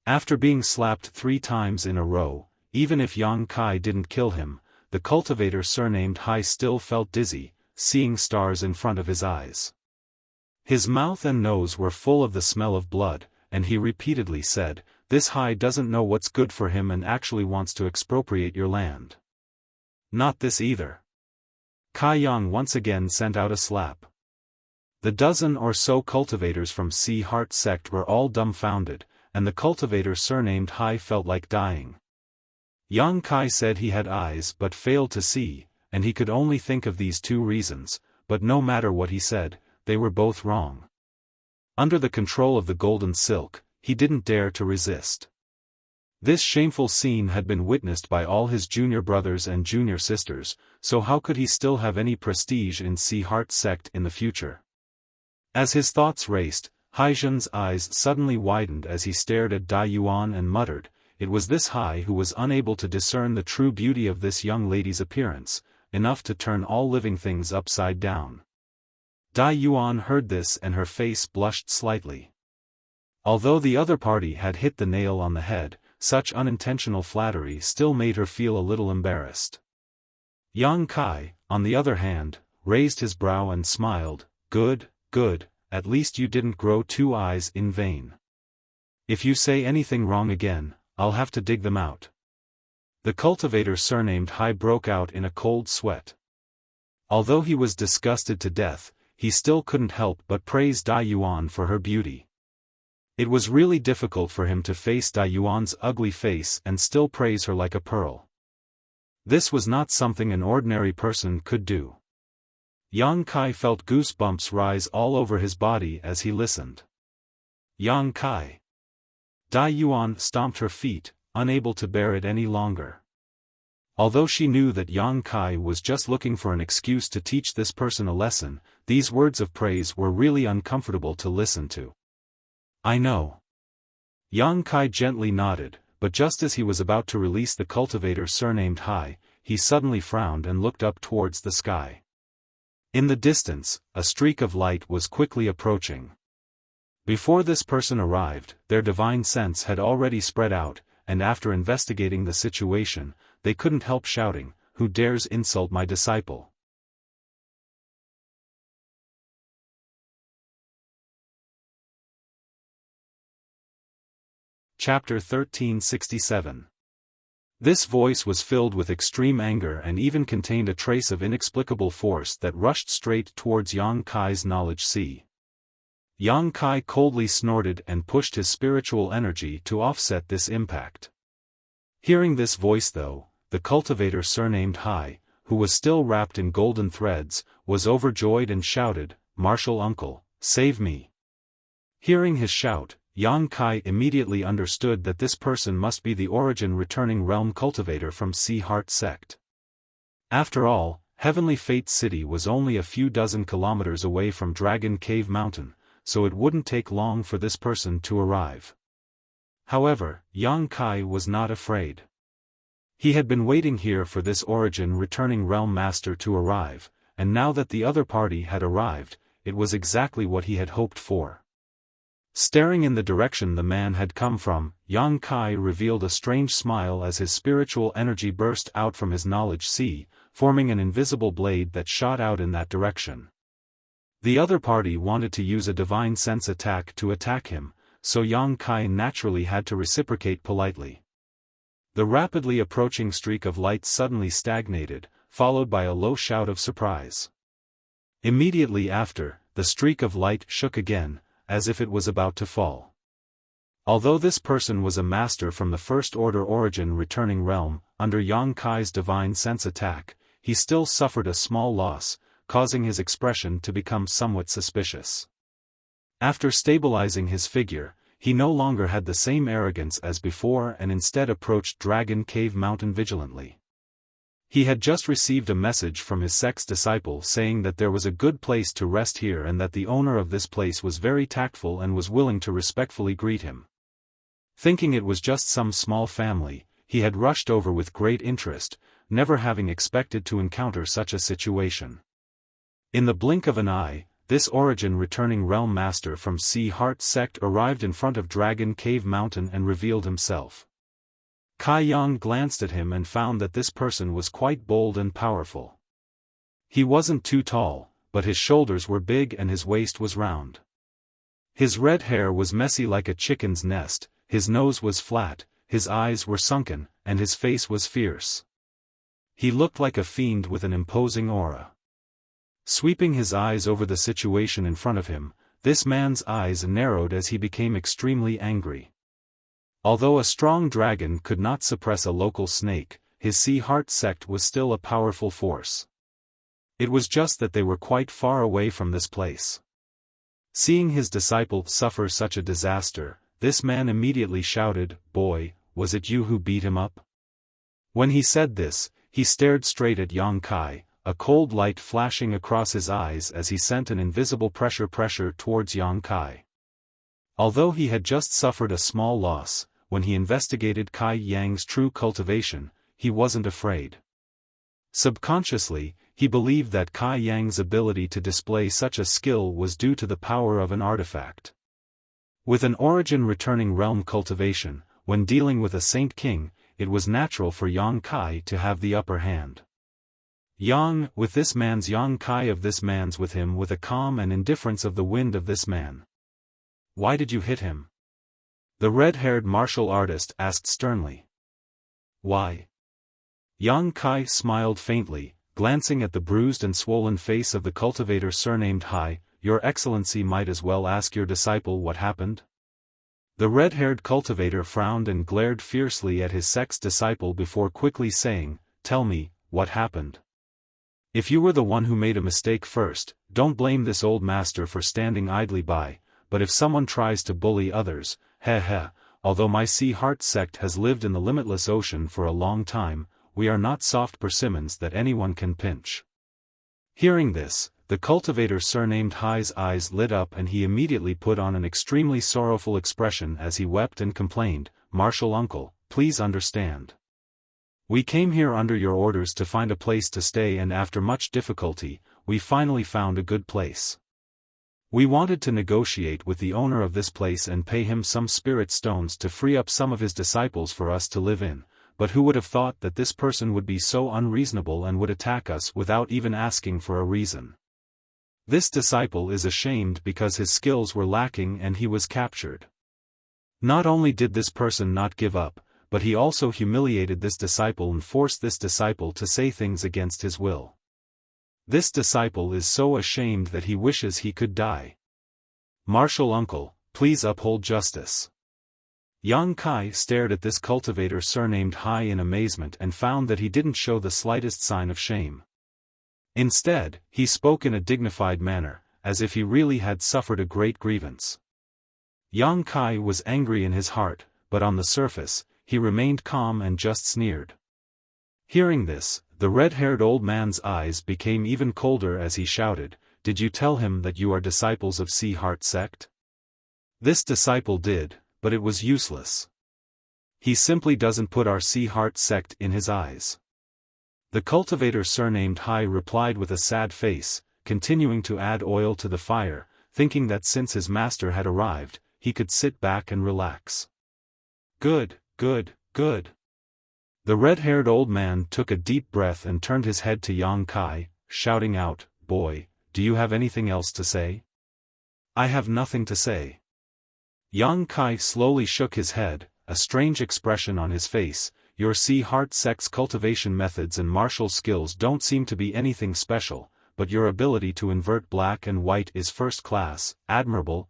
After being slapped 3 times in a row, even if Yang Kai didn't kill him, the cultivator surnamed Hai still felt dizzy, seeing stars in front of his eyes. His mouth and nose were full of the smell of blood, and he repeatedly said, "This Hai doesn't know what's good for him and actually wants to expropriate your land." "Not this either." Kai Yang once again sent out a slap. The dozen or so cultivators from Sea Heart sect were all dumbfounded, and the cultivator surnamed Hai felt like dying. Yang Kai said he had eyes but failed to see, and he could only think of these 2 reasons, but no matter what he said, they were both wrong. Under the control of the golden silk, he didn't dare to resist. This shameful scene had been witnessed by all his junior brothers and junior sisters, so how could he still have any prestige in Sea Heart sect in the future? As his thoughts raced, Haizhen's eyes suddenly widened as he stared at Dai Yuan and muttered, "It was this Hai who was unable to discern the true beauty of this young lady's appearance, enough to turn all living things upside down." Dai Yuan heard this and her face blushed slightly. Although the other party had hit the nail on the head, such unintentional flattery still made her feel a little embarrassed. Yang Kai, on the other hand, raised his brow and smiled, "Good, good, at least you didn't grow 2 eyes in vain. If you say anything wrong again, I'll have to dig them out." The cultivator surnamed Hai broke out in a cold sweat. Although he was disgusted to death, he still couldn't help but praise Dai Yuan for her beauty. It was really difficult for him to face Dai Yuan's ugly face and still praise her like a pearl. This was not something an ordinary person could do. Yang Kai felt goosebumps rise all over his body as he listened. Yang Kai. Dai Yuan stomped her feet, unable to bear it any longer. Although she knew that Yang Kai was just looking for an excuse to teach this person a lesson, these words of praise were really uncomfortable to listen to. "I know." Yang Kai gently nodded, but just as he was about to release the cultivator surnamed Hai, he suddenly frowned and looked up towards the sky. In the distance, a streak of light was quickly approaching. Before this person arrived, their divine sense had already spread out, and after investigating the situation, they couldn't help shouting, "Who dares insult my disciple?" Chapter 1367. This voice was filled with extreme anger and even contained a trace of inexplicable force that rushed straight towards Yang Kai's knowledge sea. Yang Kai coldly snorted and pushed his spiritual energy to offset this impact. Hearing this voice though, the cultivator surnamed Hai, who was still wrapped in golden threads, was overjoyed and shouted, "Martial uncle, save me." Hearing his shout, Yang Kai immediately understood that this person must be the origin returning realm cultivator from Sea Heart sect. After all, Heavenly Fate City was only a few dozen kilometers away from Dragon Cave Mountain, so it wouldn't take long for this person to arrive. However, Yang Kai was not afraid. He had been waiting here for this origin returning realm master to arrive, and now that the other party had arrived, it was exactly what he had hoped for. Staring in the direction the man had come from, Yang Kai revealed a strange smile as his spiritual energy burst out from his knowledge sea, forming an invisible blade that shot out in that direction. The other party wanted to use a divine sense attack to attack him, so Yang Kai naturally had to reciprocate politely. The rapidly approaching streak of light suddenly stagnated, followed by a low shout of surprise. Immediately after, the streak of light shook again, as if it was about to fall. Although this person was a master from the First Order origin returning realm, under Yang Kai's divine sense attack, he still suffered a small loss, causing his expression to become somewhat suspicious. After stabilizing his figure, he no longer had the same arrogance as before and instead approached Dragon Cave Mountain vigilantly. He had just received a message from his sect's disciple saying that there was a good place to rest here and that the owner of this place was very tactful and was willing to respectfully greet him. Thinking it was just some small family, he had rushed over with great interest, never having expected to encounter such a situation. In the blink of an eye, this origin returning realm master from Sea Heart sect arrived in front of Dragon Cave Mountain and revealed himself. Kai Yang glanced at him and found that this person was quite bold and powerful. He wasn't too tall, but his shoulders were big and his waist was round. His red hair was messy like a chicken's nest, his nose was flat, his eyes were sunken, and his face was fierce. He looked like a fiend with an imposing aura. Sweeping his eyes over the situation in front of him, this man's eyes narrowed as he became extremely angry. Although a strong dragon could not suppress a local snake, his Sea Heart sect was still a powerful force. It was just that they were quite far away from this place. Seeing his disciple suffer such a disaster, this man immediately shouted, "Boy, was it you who beat him up?" When he said this, he stared straight at Yang Kai, a cold light flashing across his eyes as he sent an invisible pressure towards Yang Kai. Although he had just suffered a small loss, when he investigated Kai Yang's true cultivation, he wasn't afraid. Subconsciously, he believed that Kai Yang's ability to display such a skill was due to the power of an artifact. With an origin returning realm cultivation, when dealing with a Saint King, it was natural for Yang Kai to have the upper hand. Yang, with this man's Yang Kai of this man's with him with a calm and indifference of the wind of this man. Why did you hit him? The red-haired martial artist asked sternly. Why? Yang Kai smiled faintly, glancing at the bruised and swollen face of the cultivator surnamed Hai. Your Excellency might as well ask your disciple what happened. The red-haired cultivator frowned and glared fiercely at his sect's disciple before quickly saying, Tell me, what happened? If you were the one who made a mistake first, don't blame this old master for standing idly by, but if someone tries to bully others, although my Sea Heart sect has lived in the limitless ocean for a long time, we are not soft persimmons that anyone can pinch. Hearing this, the cultivator surnamed Hai's eyes lit up and he immediately put on an extremely sorrowful expression as he wept and complained, Martial uncle, please understand. We came here under your orders to find a place to stay and after much difficulty, we finally found a good place. We wanted to negotiate with the owner of this place and pay him some spirit stones to free up some of his disciples for us to live in, but who would have thought that this person would be so unreasonable and would attack us without even asking for a reason. This disciple is ashamed because his skills were lacking and he was captured. Not only did this person not give up, but he also humiliated this disciple and forced this disciple to say things against his will. This disciple is so ashamed that he wishes he could die. Martial uncle, please uphold justice. Yang Kai stared at this cultivator surnamed Hai in amazement and found that he didn't show the slightest sign of shame. Instead, he spoke in a dignified manner, as if he really had suffered a great grievance. Yang Kai was angry in his heart, but on the surface, he remained calm and just sneered. Hearing this, the red-haired old man's eyes became even colder as he shouted, Did you tell him that you are disciples of Sea Heart sect? This disciple did, but it was useless. He simply doesn't put our Sea Heart sect in his eyes. The cultivator surnamed Hai replied with a sad face, continuing to add oil to the fire, thinking that since his master had arrived, he could sit back and relax. Good. The red-haired old man took a deep breath and turned his head to Yang Kai, shouting out, Boy, do you have anything else to say? I have nothing to say. Yang Kai slowly shook his head, a strange expression on his face. Your Sea Heart sect's cultivation methods and martial skills don't seem to be anything special, but your ability to invert black and white is first class, admirable.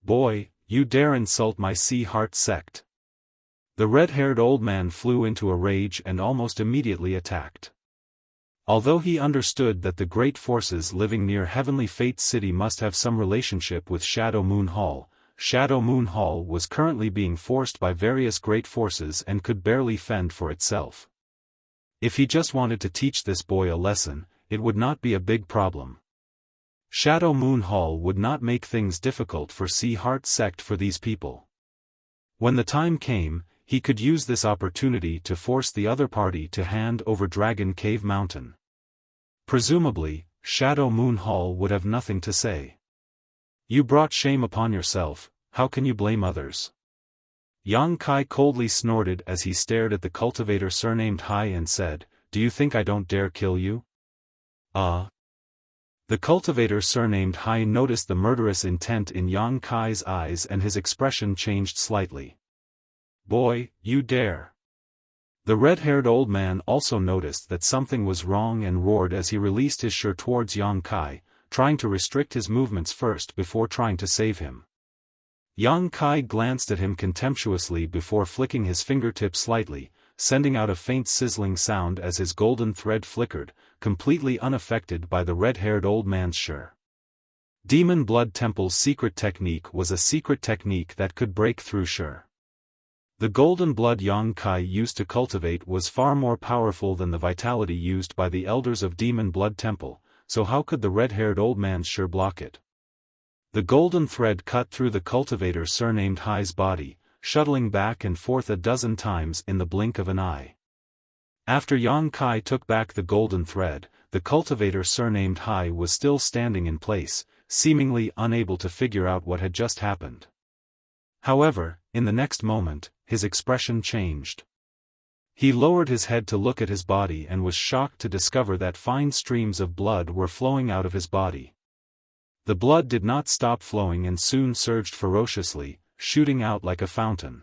Boy, you dare insult my Sea Heart sect. The red-haired old man flew into a rage and almost immediately attacked. Although he understood that the great forces living near Heavenly Fate City must have some relationship with Shadow Moon Hall was currently being forced by various great forces and could barely fend for itself. If he just wanted to teach this boy a lesson, it would not be a big problem. Shadow Moon Hall would not make things difficult for Sea Heart sect for these people. When the time came, he could use this opportunity to force the other party to hand over Dragon Cave Mountain. Presumably, Shadow Moon Hall would have nothing to say. You brought shame upon yourself, how can you blame others? Yang Kai coldly snorted as he stared at the cultivator surnamed Hai and said, Do you think I don't dare kill you? The cultivator surnamed Hai noticed the murderous intent in Yang Kai's eyes and his expression changed slightly. Boy, you dare. The red-haired old man also noticed that something was wrong and roared as he released his shirt towards Yang Kai, trying to restrict his movements first before trying to save him. Yang Kai glanced at him contemptuously before flicking his fingertip slightly, sending out a faint sizzling sound as his golden thread flickered, completely unaffected by the red-haired old man's shirt. Demon Blood Temple's secret technique was a secret technique that could break through shirt. The golden blood Yang Kai used to cultivate was far more powerful than the vitality used by the elders of Demon Blood Temple, so how could the red-haired old man's shirt block it? The golden thread cut through the cultivator surnamed Hai's body, shuttling back and forth a dozen times in the blink of an eye. After Yang Kai took back the golden thread, the cultivator surnamed Hai was still standing in place, seemingly unable to figure out what had just happened. However, in the next moment, his expression changed. He lowered his head to look at his body and was shocked to discover that fine streams of blood were flowing out of his body. The blood did not stop flowing and soon surged ferociously, shooting out like a fountain.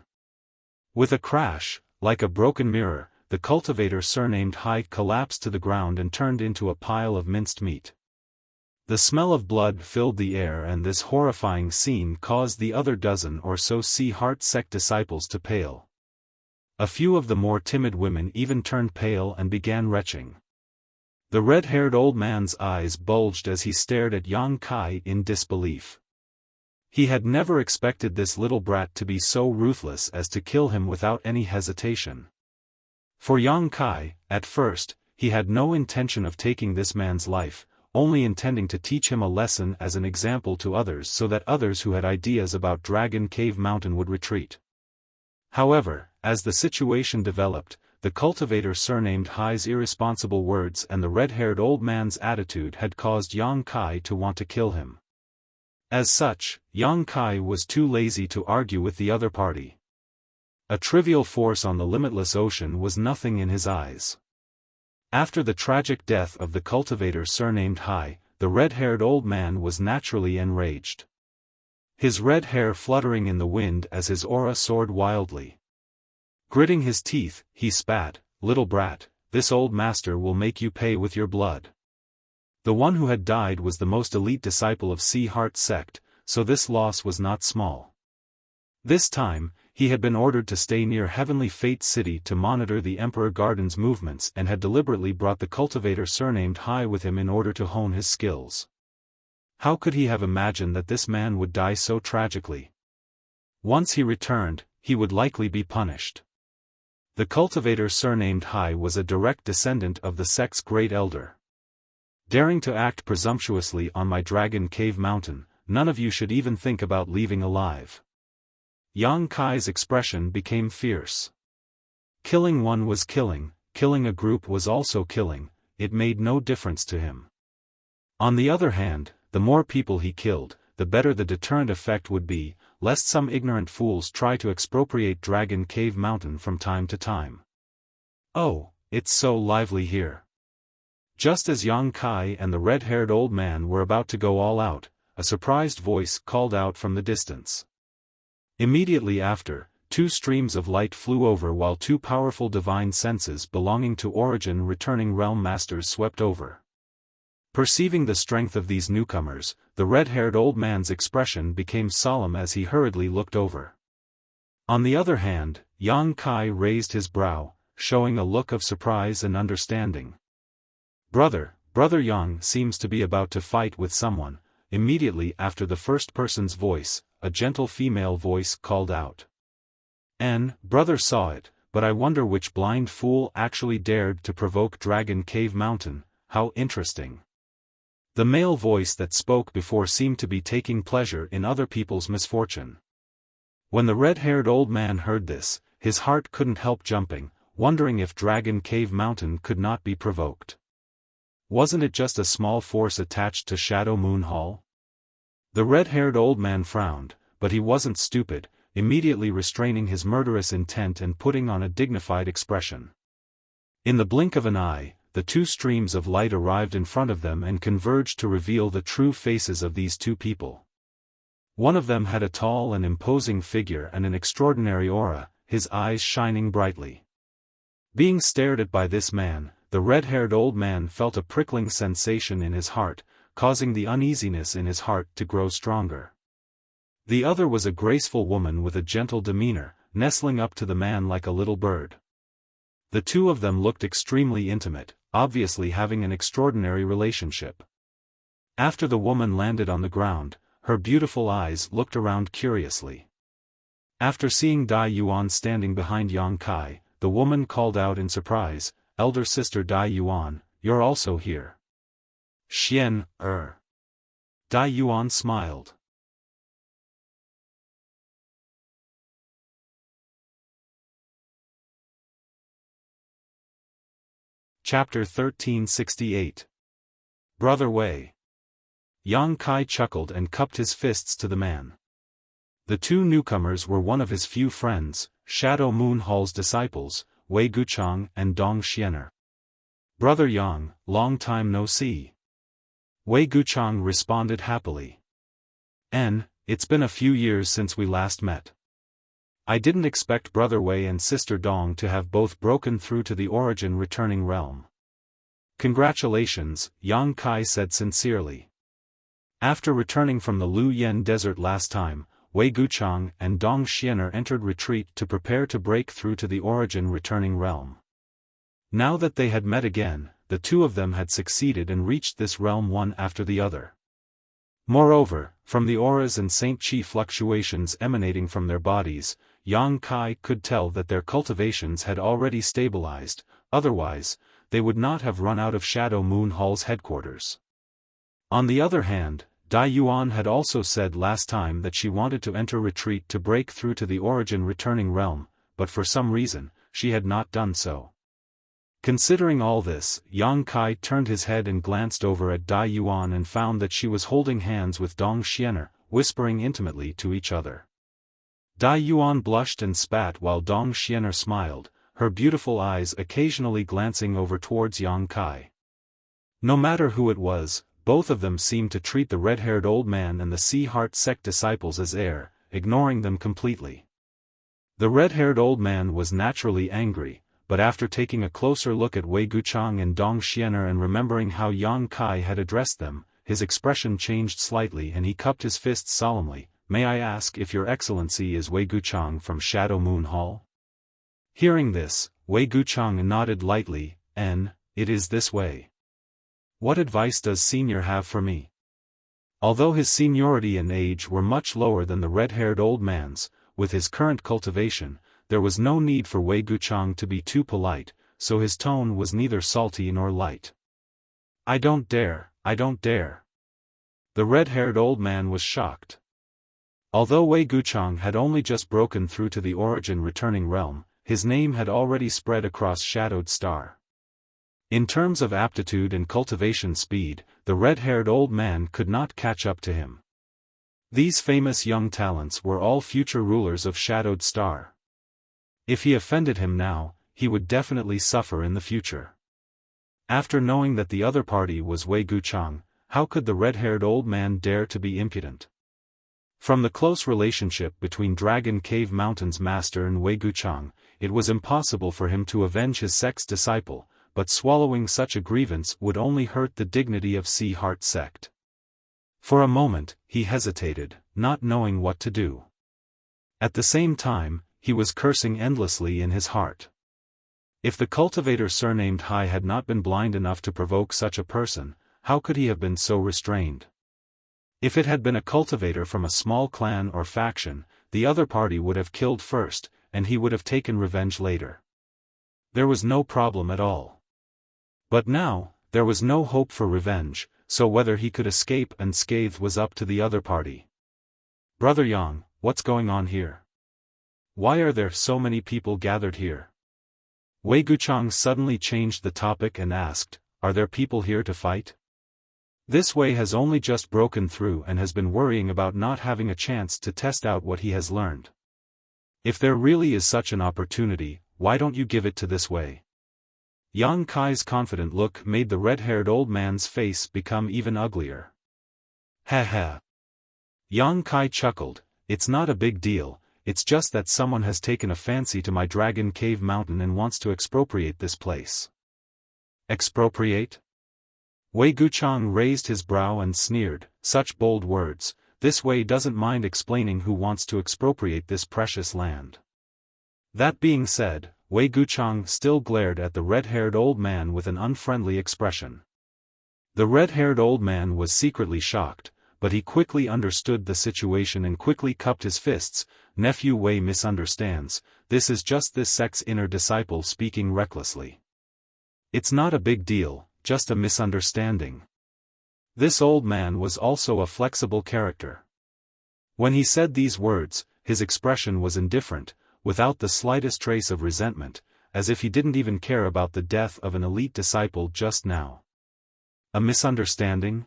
With a crash, like a broken mirror, the cultivator surnamed Hai collapsed to the ground and turned into a pile of minced meat. The smell of blood filled the air and this horrifying scene caused the other dozen or so Sea-Heart sect disciples to pale. A few of the more timid women even turned pale and began retching. The red-haired old man's eyes bulged as he stared at Yang Kai in disbelief. He had never expected this little brat to be so ruthless as to kill him without any hesitation. For Yang Kai, at first, he had no intention of taking this man's life, only intending to teach him a lesson as an example to others so that others who had ideas about Dragon Cave Mountain would retreat. However, as the situation developed, the cultivator surnamed Hai's irresponsible words and the red-haired old man's attitude had caused Yang Kai to want to kill him. As such, Yang Kai was too lazy to argue with the other party. A trivial force on the limitless ocean was nothing in his eyes. After the tragic death of the cultivator surnamed Hai, the red-haired old man was naturally enraged. His red hair fluttering in the wind as his aura soared wildly. Gritting his teeth, he spat, "Little brat, this old master will make you pay with your blood." The one who had died was the most elite disciple of Sea-Heart sect, so this loss was not small. This time, he had been ordered to stay near Heavenly Fate City to monitor the Emperor Garden's movements and had deliberately brought the cultivator surnamed Hai with him in order to hone his skills. How could he have imagined that this man would die so tragically? Once he returned, he would likely be punished. The cultivator surnamed Hai was a direct descendant of the sect's great elder. Daring to act presumptuously on my Dragon Cave Mountain, none of you should even think about leaving alive. Yang Kai's expression became fierce. Killing one was killing a group was also killing, it made no difference to him. On the other hand, the more people he killed, the better the deterrent effect would be, lest some ignorant fools try to expropriate Dragon Cave Mountain from time to time. Oh, it's so lively here. Just as Yang Kai and the red-haired old man were about to go all out, a surprised voice called out from the distance. Immediately after, two streams of light flew over while two powerful divine senses belonging to Origin returning realm masters swept over. Perceiving the strength of these newcomers, the red-haired old man's expression became solemn as he hurriedly looked over. On the other hand, Yang Kai raised his brow, showing a look of surprise and understanding. Brother Yang seems to be about to fight with someone." Immediately after the first person's voice, a gentle female voice called out. Brother saw it, but I wonder which blind fool actually dared to provoke Dragon Cave Mountain, how interesting. The male voice that spoke before seemed to be taking pleasure in other people's misfortune. When the red-haired old man heard this, his heart couldn't help jumping, wondering if Dragon Cave Mountain could not be provoked. Wasn't it just a small force attached to Shadow Moon Hall? The red-haired old man frowned, but he wasn't stupid, immediately restraining his murderous intent and putting on a dignified expression. In the blink of an eye, the two streams of light arrived in front of them and converged to reveal the true faces of these two people. One of them had a tall and imposing figure and an extraordinary aura, his eyes shining brightly. Being stared at by this man, the red-haired old man felt a prickling sensation in his heart, causing the uneasiness in his heart to grow stronger. The other was a graceful woman with a gentle demeanor, nestling up to the man like a little bird. The two of them looked extremely intimate, obviously having an extraordinary relationship. After the woman landed on the ground, her beautiful eyes looked around curiously. After seeing Dai Yuan standing behind Yang Kai, the woman called out in surprise, "Elder sister Dai Yuan, you're also here." "Xian, Dai Yuan smiled. Chapter 1368. Brother Wei. Yang Kai chuckled and cupped his fists to the man. The two newcomers were one of his few friends, Shadow Moon Hall's disciples, Wei Guchang and Dong Xiener. "Brother Yang, long time no see." Wei Guchang responded happily. It's been a few years since we last met. I didn't expect Brother Wei and Sister Dong to have both broken through to the origin returning realm. Congratulations, Yang Kai said sincerely. After returning from the Lu Yen desert last time, Wei Guchang and Dong Xiener entered retreat to prepare to break through to the origin returning realm. Now that they had met again, the two of them had succeeded and reached this realm one after the other. Moreover, from the auras and Saint Chi fluctuations emanating from their bodies, Yang Kai could tell that their cultivations had already stabilized, otherwise, they would not have run out of Shadow Moon Hall's headquarters. On the other hand, Dai Yuan had also said last time that she wanted to enter retreat to break through to the origin returning realm, but for some reason, she had not done so. Considering all this, Yang Kai turned his head and glanced over at Dai Yuan and found that she was holding hands with Dong Xiener, whispering intimately to each other. Dai Yuan blushed and spat while Dong Xiener smiled, her beautiful eyes occasionally glancing over towards Yang Kai. No matter who it was, both of them seemed to treat the red-haired old man and the Sea Heart sect disciples as air, ignoring them completely. The red-haired old man was naturally angry, but after taking a closer look at Wei Guchang and Dong Xiener and remembering how Yang Kai had addressed them, his expression changed slightly and he cupped his fists solemnly. "May I ask if your excellency is Wei Guchang from Shadow Moon Hall?" Hearing this, Wei Guchang nodded lightly, "It is this way. What advice does senior have for me?" Although his seniority and age were much lower than the red-haired old man's, with his current cultivation, there was no need for Wei Guchang to be too polite, so his tone was neither salty nor light. I don't dare. The red-haired old man was shocked. Although Wei Guchang had only just broken through to the origin returning realm, his name had already spread across Shadowed Star. In terms of aptitude and cultivation speed, the red-haired old man could not catch up to him. These famous young talents were all future rulers of Shadowed Star. If he offended him now, he would definitely suffer in the future. After knowing that the other party was Wei Guchang, how could the red-haired old man dare to be impudent? From the close relationship between Dragon Cave Mountain's master and Wei Guchang, it was impossible for him to avenge his sect's disciple, but swallowing such a grievance would only hurt the dignity of Sea Heart sect. For a moment, he hesitated, not knowing what to do. At the same time, he was cursing endlessly in his heart. If the cultivator surnamed Hai had not been blind enough to provoke such a person, how could he have been so restrained? If it had been a cultivator from a small clan or faction, the other party would have killed first, and he would have taken revenge later. There was no problem at all. But now, there was no hope for revenge, so whether he could escape unscathed was up to the other party. Brother Yang, what's going on here? Why are there so many people gathered here? Wei Guchang suddenly changed the topic and asked, are there people here to fight? This Wei has only just broken through and has been worrying about not having a chance to test out what he has learned. If there really is such an opportunity, why don't you give it to this Wei? Yang Kai's confident look made the red-haired old man's face become even uglier. Ha ha. Yang Kai chuckled, it's not a big deal, it's just that someone has taken a fancy to my Dragon Cave Mountain and wants to expropriate this place. Expropriate? Wei Guchang raised his brow and sneered, such bold words, this Wei doesn't mind explaining who wants to expropriate this precious land. That being said, Wei Guchang still glared at the red-haired old man with an unfriendly expression. The red-haired old man was secretly shocked, but he quickly understood the situation and quickly cupped his fists. Nephew Wei misunderstands, this is just this sect's inner disciple speaking recklessly. It's not a big deal, just a misunderstanding. This old man was also a flexible character. When he said these words, his expression was indifferent, without the slightest trace of resentment, as if he didn't even care about the death of an elite disciple just now. A misunderstanding?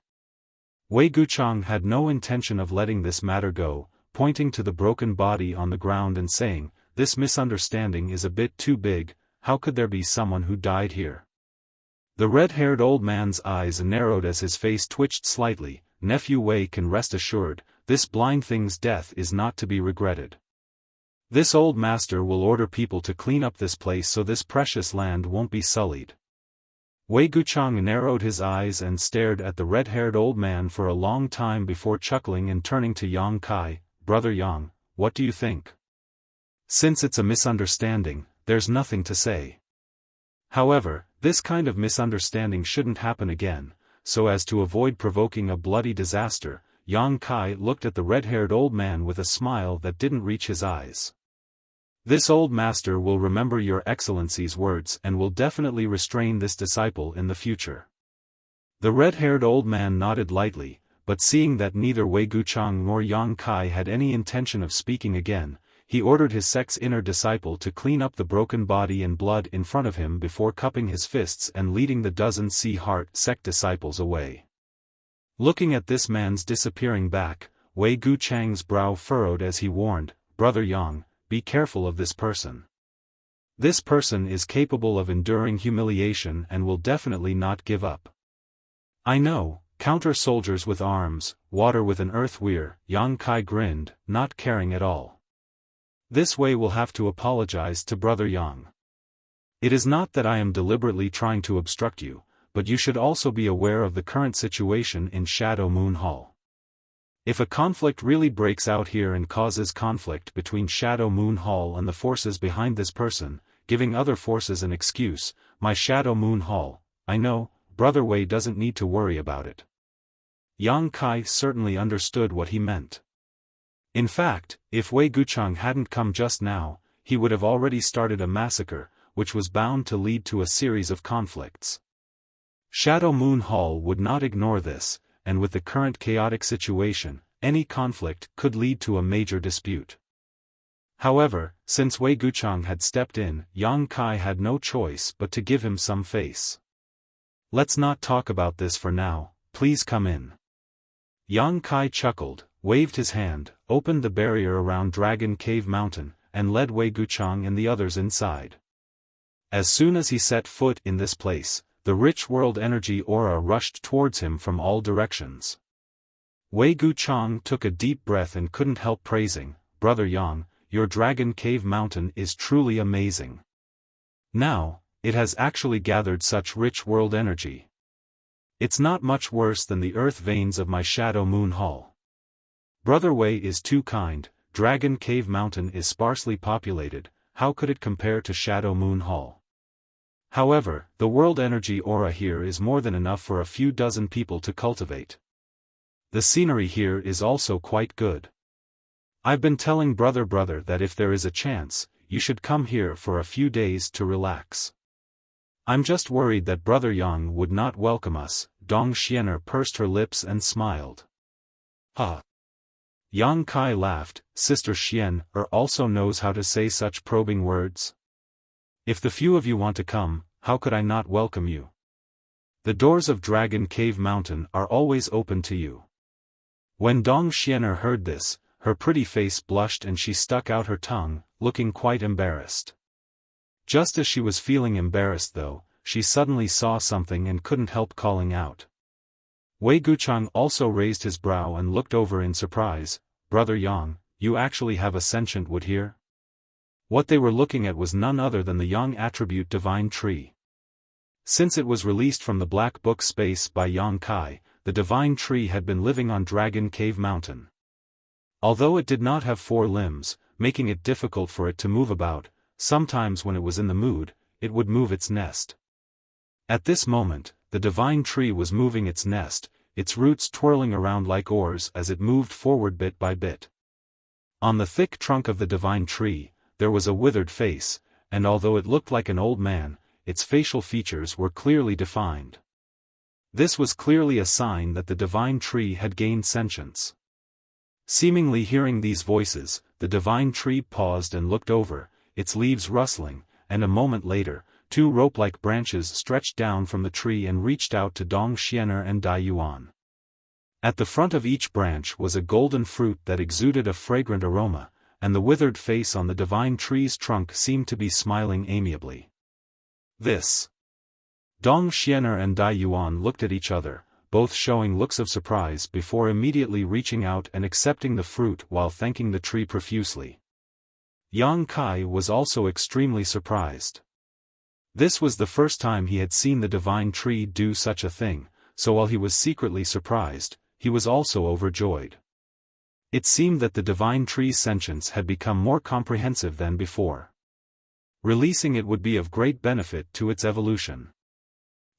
Wei Guchang had no intention of letting this matter go, pointing to the broken body on the ground and saying, this misunderstanding is a bit too big, how could there be someone who died here? The red-haired old man's eyes narrowed as his face twitched slightly. Nephew Wei can rest assured, this blind thing's death is not to be regretted. This old master will order people to clean up this place so this precious land won't be sullied. Wei Guchang narrowed his eyes and stared at the red-haired old man for a long time before chuckling and turning to Yang Kai, Brother Yang, what do you think? Since it's a misunderstanding, there's nothing to say. However, this kind of misunderstanding shouldn't happen again, so as to avoid provoking a bloody disaster, Yang Kai looked at the red-haired old man with a smile that didn't reach his eyes. This old master will remember your excellency's words and will definitely restrain this disciple in the future. The red-haired old man nodded lightly, but seeing that neither Wei Guchang nor Yang Kai had any intention of speaking again, he ordered his sect's inner disciple to clean up the broken body and blood in front of him before cupping his fists and leading the dozen Sea-Heart sect disciples away. Looking at this man's disappearing back, Wei Guchang's brow furrowed as he warned, Brother Yang, be careful of this person. This person is capable of enduring humiliation and will definitely not give up. I know, counter soldiers with arms, water with an earth weir, Yang Kai grinned, not caring at all. This Wei will have to apologize to Brother Yang. It is not that I am deliberately trying to obstruct you, but you should also be aware of the current situation in Shadow Moon Hall. If a conflict really breaks out here and causes conflict between Shadow Moon Hall and the forces behind this person, giving other forces an excuse, my Shadow Moon Hall, I know, Brother Wei doesn't need to worry about it. Yang Kai certainly understood what he meant. In fact, if Wei Guchang hadn't come just now, he would have already started a massacre, which was bound to lead to a series of conflicts. Shadow Moon Hall would not ignore this, and with the current chaotic situation, any conflict could lead to a major dispute. However, since Wei Guchang had stepped in, Yang Kai had no choice but to give him some face. Let's not talk about this for now, please come in. Yang Kai chuckled, waved his hand, opened the barrier around Dragon Cave Mountain, and led Wei Guchang and the others inside. As soon as he set foot in this place, the rich world energy aura rushed towards him from all directions. Wei Guchang took a deep breath and couldn't help praising, Brother Yang, your Dragon Cave Mountain is truly amazing. Now, it has actually gathered such rich world energy. It's not much worse than the earth veins of my Shadow Moon Hall. Brother Wei is too kind, Dragon Cave Mountain is sparsely populated, how could it compare to Shadow Moon Hall? However, the world energy aura here is more than enough for a few dozen people to cultivate. The scenery here is also quite good. I've been telling brother that if there is a chance, you should come here for a few days to relax. I'm just worried that Brother Yang would not welcome us. Dong Xiener pursed her lips and smiled. Ha! Yang Kai laughed, Sister Xian also knows how to say such probing words. If the few of you want to come, how could I not welcome you? The doors of Dragon Cave Mountain are always open to you. When Dong Xianer heard this, her pretty face blushed and she stuck out her tongue, looking quite embarrassed. Just as she was feeling embarrassed though, she suddenly saw something and couldn't help calling out. Wei Guchang also raised his brow and looked over in surprise. Brother Yang, you actually have a sentient wood here? What they were looking at was none other than the Yang attribute divine tree. Since it was released from the Black Book space by Yang Kai, the divine tree had been living on Dragon Cave Mountain. Although it did not have 4 limbs, making it difficult for it to move about, sometimes when it was in the mood, it would move its nest. At this moment, the divine tree was moving its nest, its roots twirling around like oars as it moved forward bit by bit. On the thick trunk of the divine tree, there was a withered face, and although it looked like an old man, its facial features were clearly defined. This was clearly a sign that the divine tree had gained sentience. Seemingly hearing these voices, the divine tree paused and looked over, its leaves rustling, and a moment later, 2 rope-like branches stretched down from the tree and reached out to Dong Xianer and Dai Yuan. At the front of each branch was a golden fruit that exuded a fragrant aroma, and the withered face on the divine tree's trunk seemed to be smiling amiably. This. Dong Xianer and Dai Yuan looked at each other, both showing looks of surprise before immediately reaching out and accepting the fruit while thanking the tree profusely. Yang Kai was also extremely surprised. This was the first time he had seen the divine tree do such a thing, so while he was secretly surprised, he was also overjoyed. It seemed that the divine tree's sentience had become more comprehensive than before. Releasing it would be of great benefit to its evolution.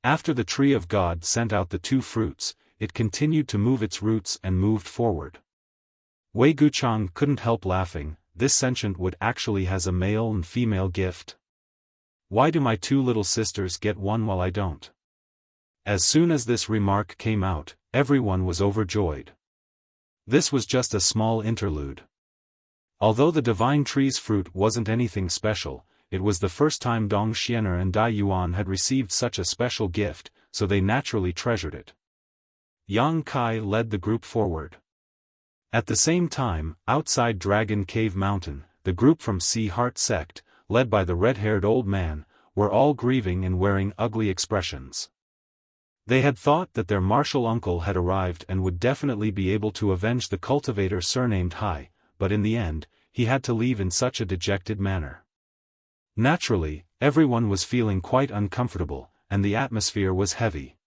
After the tree of God sent out the 2 fruits, it continued to move its roots and moved forward. Wei Guchang couldn't help laughing. This sentient wood actually has a male and female gift. Why do my 2 little sisters get one while I don't? As soon as this remark came out, everyone was overjoyed. This was just a small interlude. Although the divine tree's fruit wasn't anything special, it was the first time Dong Xianer and Dai Yuan had received such a special gift, so they naturally treasured it. Yang Kai led the group forward. At the same time, outside Dragon Cave Mountain, the group from Sea Heart Sect, led by the red-haired old man, were all grieving and wearing ugly expressions. They had thought that their martial uncle had arrived and would definitely be able to avenge the cultivator surnamed Hai, but in the end, he had to leave in such a dejected manner. Naturally, everyone was feeling quite uncomfortable, and the atmosphere was heavy.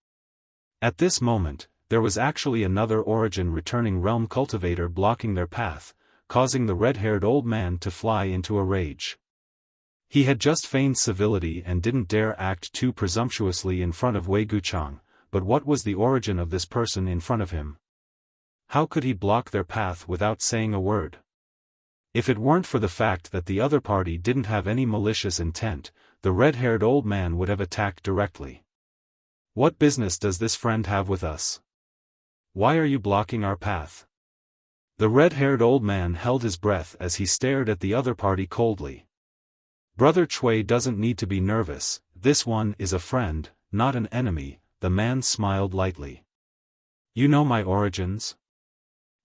At this moment, there was actually another origin returning realm cultivator blocking their path, causing the red-haired old man to fly into a rage. He had just feigned civility and didn't dare act too presumptuously in front of Wei Guchang, but what was the origin of this person in front of him? How could he block their path without saying a word? If it weren't for the fact that the other party didn't have any malicious intent, the red-haired old man would have attacked directly. What business does this friend have with us? Why are you blocking our path? The red-haired old man held his breath as he stared at the other party coldly. Brother Chui doesn't need to be nervous, this one is a friend, not an enemy, the man smiled lightly. You know my origins?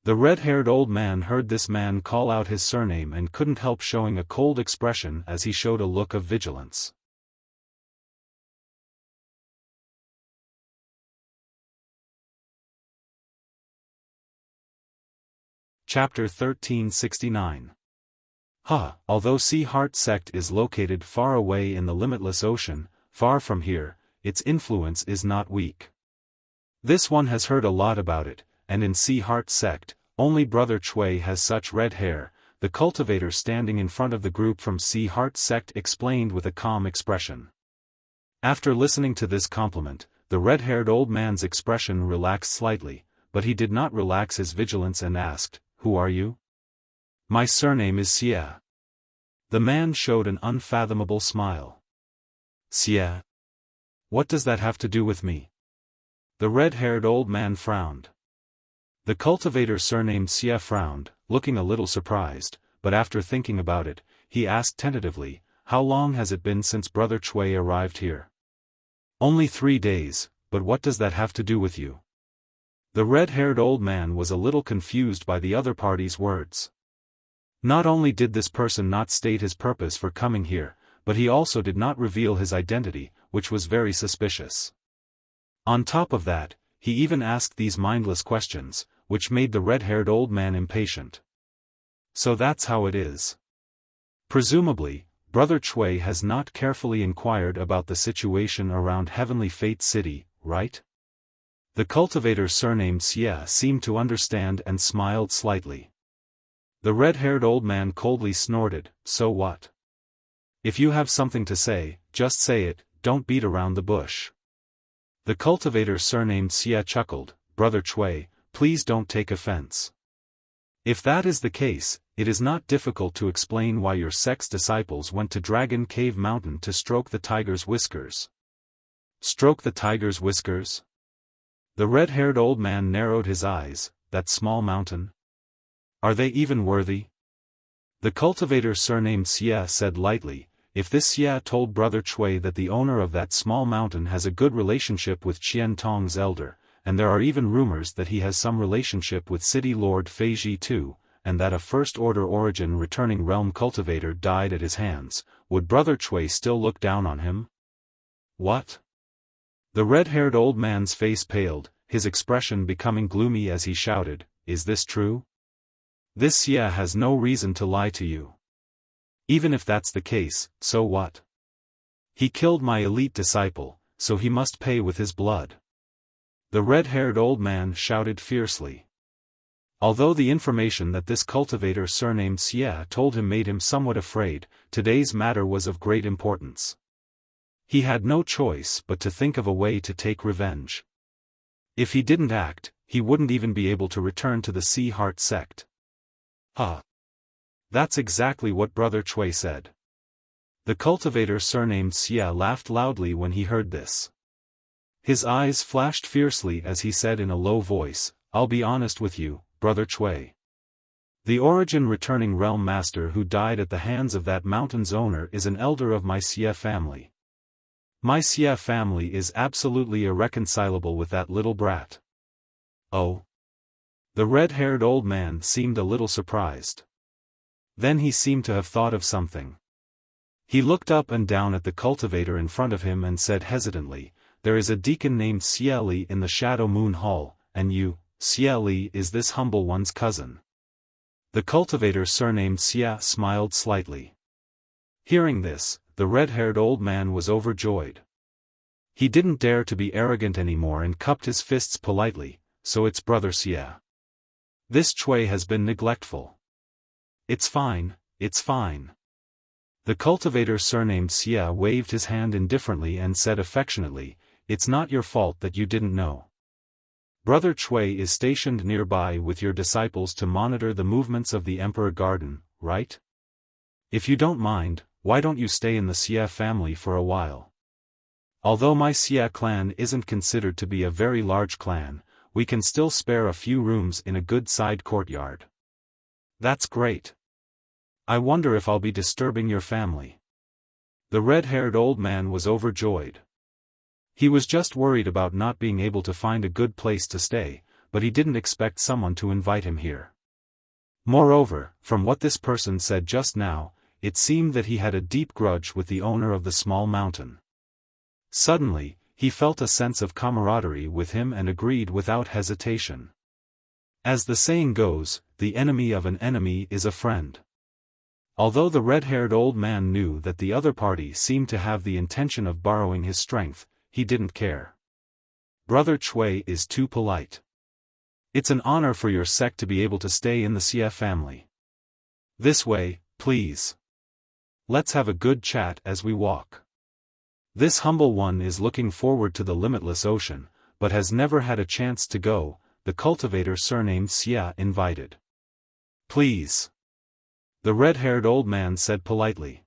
The red-haired old man heard this man call out his surname and couldn't help showing a cold expression as he showed a look of vigilance. Chapter 1369. Although Sea Heart Sect is located far away in the limitless ocean, far from here, its influence is not weak. This one has heard a lot about it, and in Sea Heart Sect, only Brother Chui has such red hair. The cultivator standing in front of the group from Sea Heart Sect explained with a calm expression. After listening to this compliment, the red-haired old man's expression relaxed slightly, but he did not relax his vigilance and asked, "Who are you?" "My surname is Xia." The man showed an unfathomable smile. "Xia? What does that have to do with me?" The red-haired old man frowned. The cultivator surnamed Xia frowned, looking a little surprised, but after thinking about it, he asked tentatively, "How long has it been since Brother Chui arrived here?" "Only 3 days, but what does that have to do with you? The red-haired old man was a little confused by the other party's words. Not only did this person not state his purpose for coming here, but he also did not reveal his identity, which was very suspicious. On top of that, he even asked these mindless questions, which made the red-haired old man impatient. So that's how it is. Presumably, Brother Chui has not carefully inquired about the situation around Heavenly Fate City, right? The cultivator surnamed Xie seemed to understand and smiled slightly. The red-haired old man coldly snorted, "So what? If you have something to say, just say it, don't beat around the bush." The cultivator surnamed Xie chuckled, "Brother Chui, please don't take offense. If that is the case, it is not difficult to explain why your sect's disciples went to Dragon Cave Mountain to stroke the tiger's whiskers." Stroke the tiger's whiskers? The red-haired old man narrowed his eyes. That small mountain? Are they even worthy? The cultivator surnamed Xie said lightly, "If this Xie told Brother Chui that the owner of that small mountain has a good relationship with Qian Tong's elder, and there are even rumors that he has some relationship with City Lord Feiji too, and that a first-order origin returning realm cultivator died at his hands, would Brother Chui still look down on him?" What? The red-haired old man's face paled, his expression becoming gloomy as he shouted, "Is this true? This Xie has no reason to lie to you. Even if that's the case, so what? He killed my elite disciple, so he must pay with his blood." The red-haired old man shouted fiercely. Although the information that this cultivator surnamed Xie told him made him somewhat afraid, today's matter was of great importance. He had no choice but to think of a way to take revenge. If he didn't act, he wouldn't even be able to return to the Sea Heart sect. That's exactly what Brother Chui said. The cultivator surnamed Xie laughed loudly when he heard this. His eyes flashed fiercely as he said in a low voice, "I'll be honest with you, Brother Chui. The origin returning realm master who died at the hands of that mountain's owner is an elder of my Xie family. My Xie family is absolutely irreconcilable with that little brat." Oh? The red-haired old man seemed a little surprised. Then he seemed to have thought of something. He looked up and down at the cultivator in front of him and said hesitantly, "There is a deacon named Xie Li in the Shadow Moon Hall, and you, Xie Li, is this humble one's cousin." The cultivator surnamed Xie smiled slightly. Hearing this, the red-haired old man was overjoyed. He didn't dare to be arrogant anymore and cupped his fists politely, "So it's Brother Xie. This Chui has been neglectful. It's fine, it's fine." The cultivator surnamed Xie waved his hand indifferently and said affectionately, "It's not your fault that you didn't know. Brother Chui is stationed nearby with your disciples to monitor the movements of the Emperor Garden, right? If you don't mind, why don't you stay in the Xie family for a while? Although my Xie clan isn't considered to be a very large clan, we can still spare a few rooms in a good side courtyard." "That's great. I wonder if I'll be disturbing your family." The red-haired old man was overjoyed. He was just worried about not being able to find a good place to stay, but he didn't expect someone to invite him here. Moreover, from what this person said just now, it seemed that he had a deep grudge with the owner of the small mountain. Suddenly, he felt a sense of camaraderie with him and agreed without hesitation. As the saying goes, the enemy of an enemy is a friend. Although the red-haired old man knew that the other party seemed to have the intention of borrowing his strength, he didn't care. Brother Chui is too polite. It's an honor for your sect to be able to stay in the Xie family. This way, please. Let's have a good chat as we walk. This humble one is looking forward to the limitless ocean, but has never had a chance to go, the cultivator surnamed Xie invited. "Please." The red-haired old man said politely.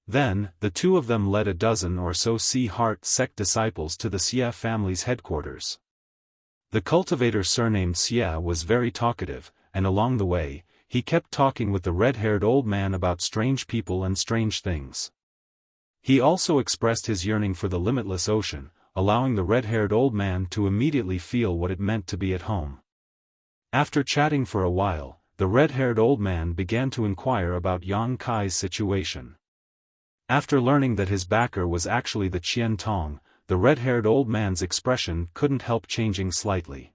Then, the two of them led a dozen or so Sea Heart sect disciples to the Xie family's headquarters. The cultivator surnamed Xie was very talkative, and along the way, he kept talking with the red-haired old man about strange people and strange things. He also expressed his yearning for the limitless ocean, allowing the red-haired old man to immediately feel what it meant to be at home. After chatting for a while, the red-haired old man began to inquire about Yang Kai's situation. After learning that his backer was actually the Qian Tong, the red-haired old man's expression couldn't help changing slightly.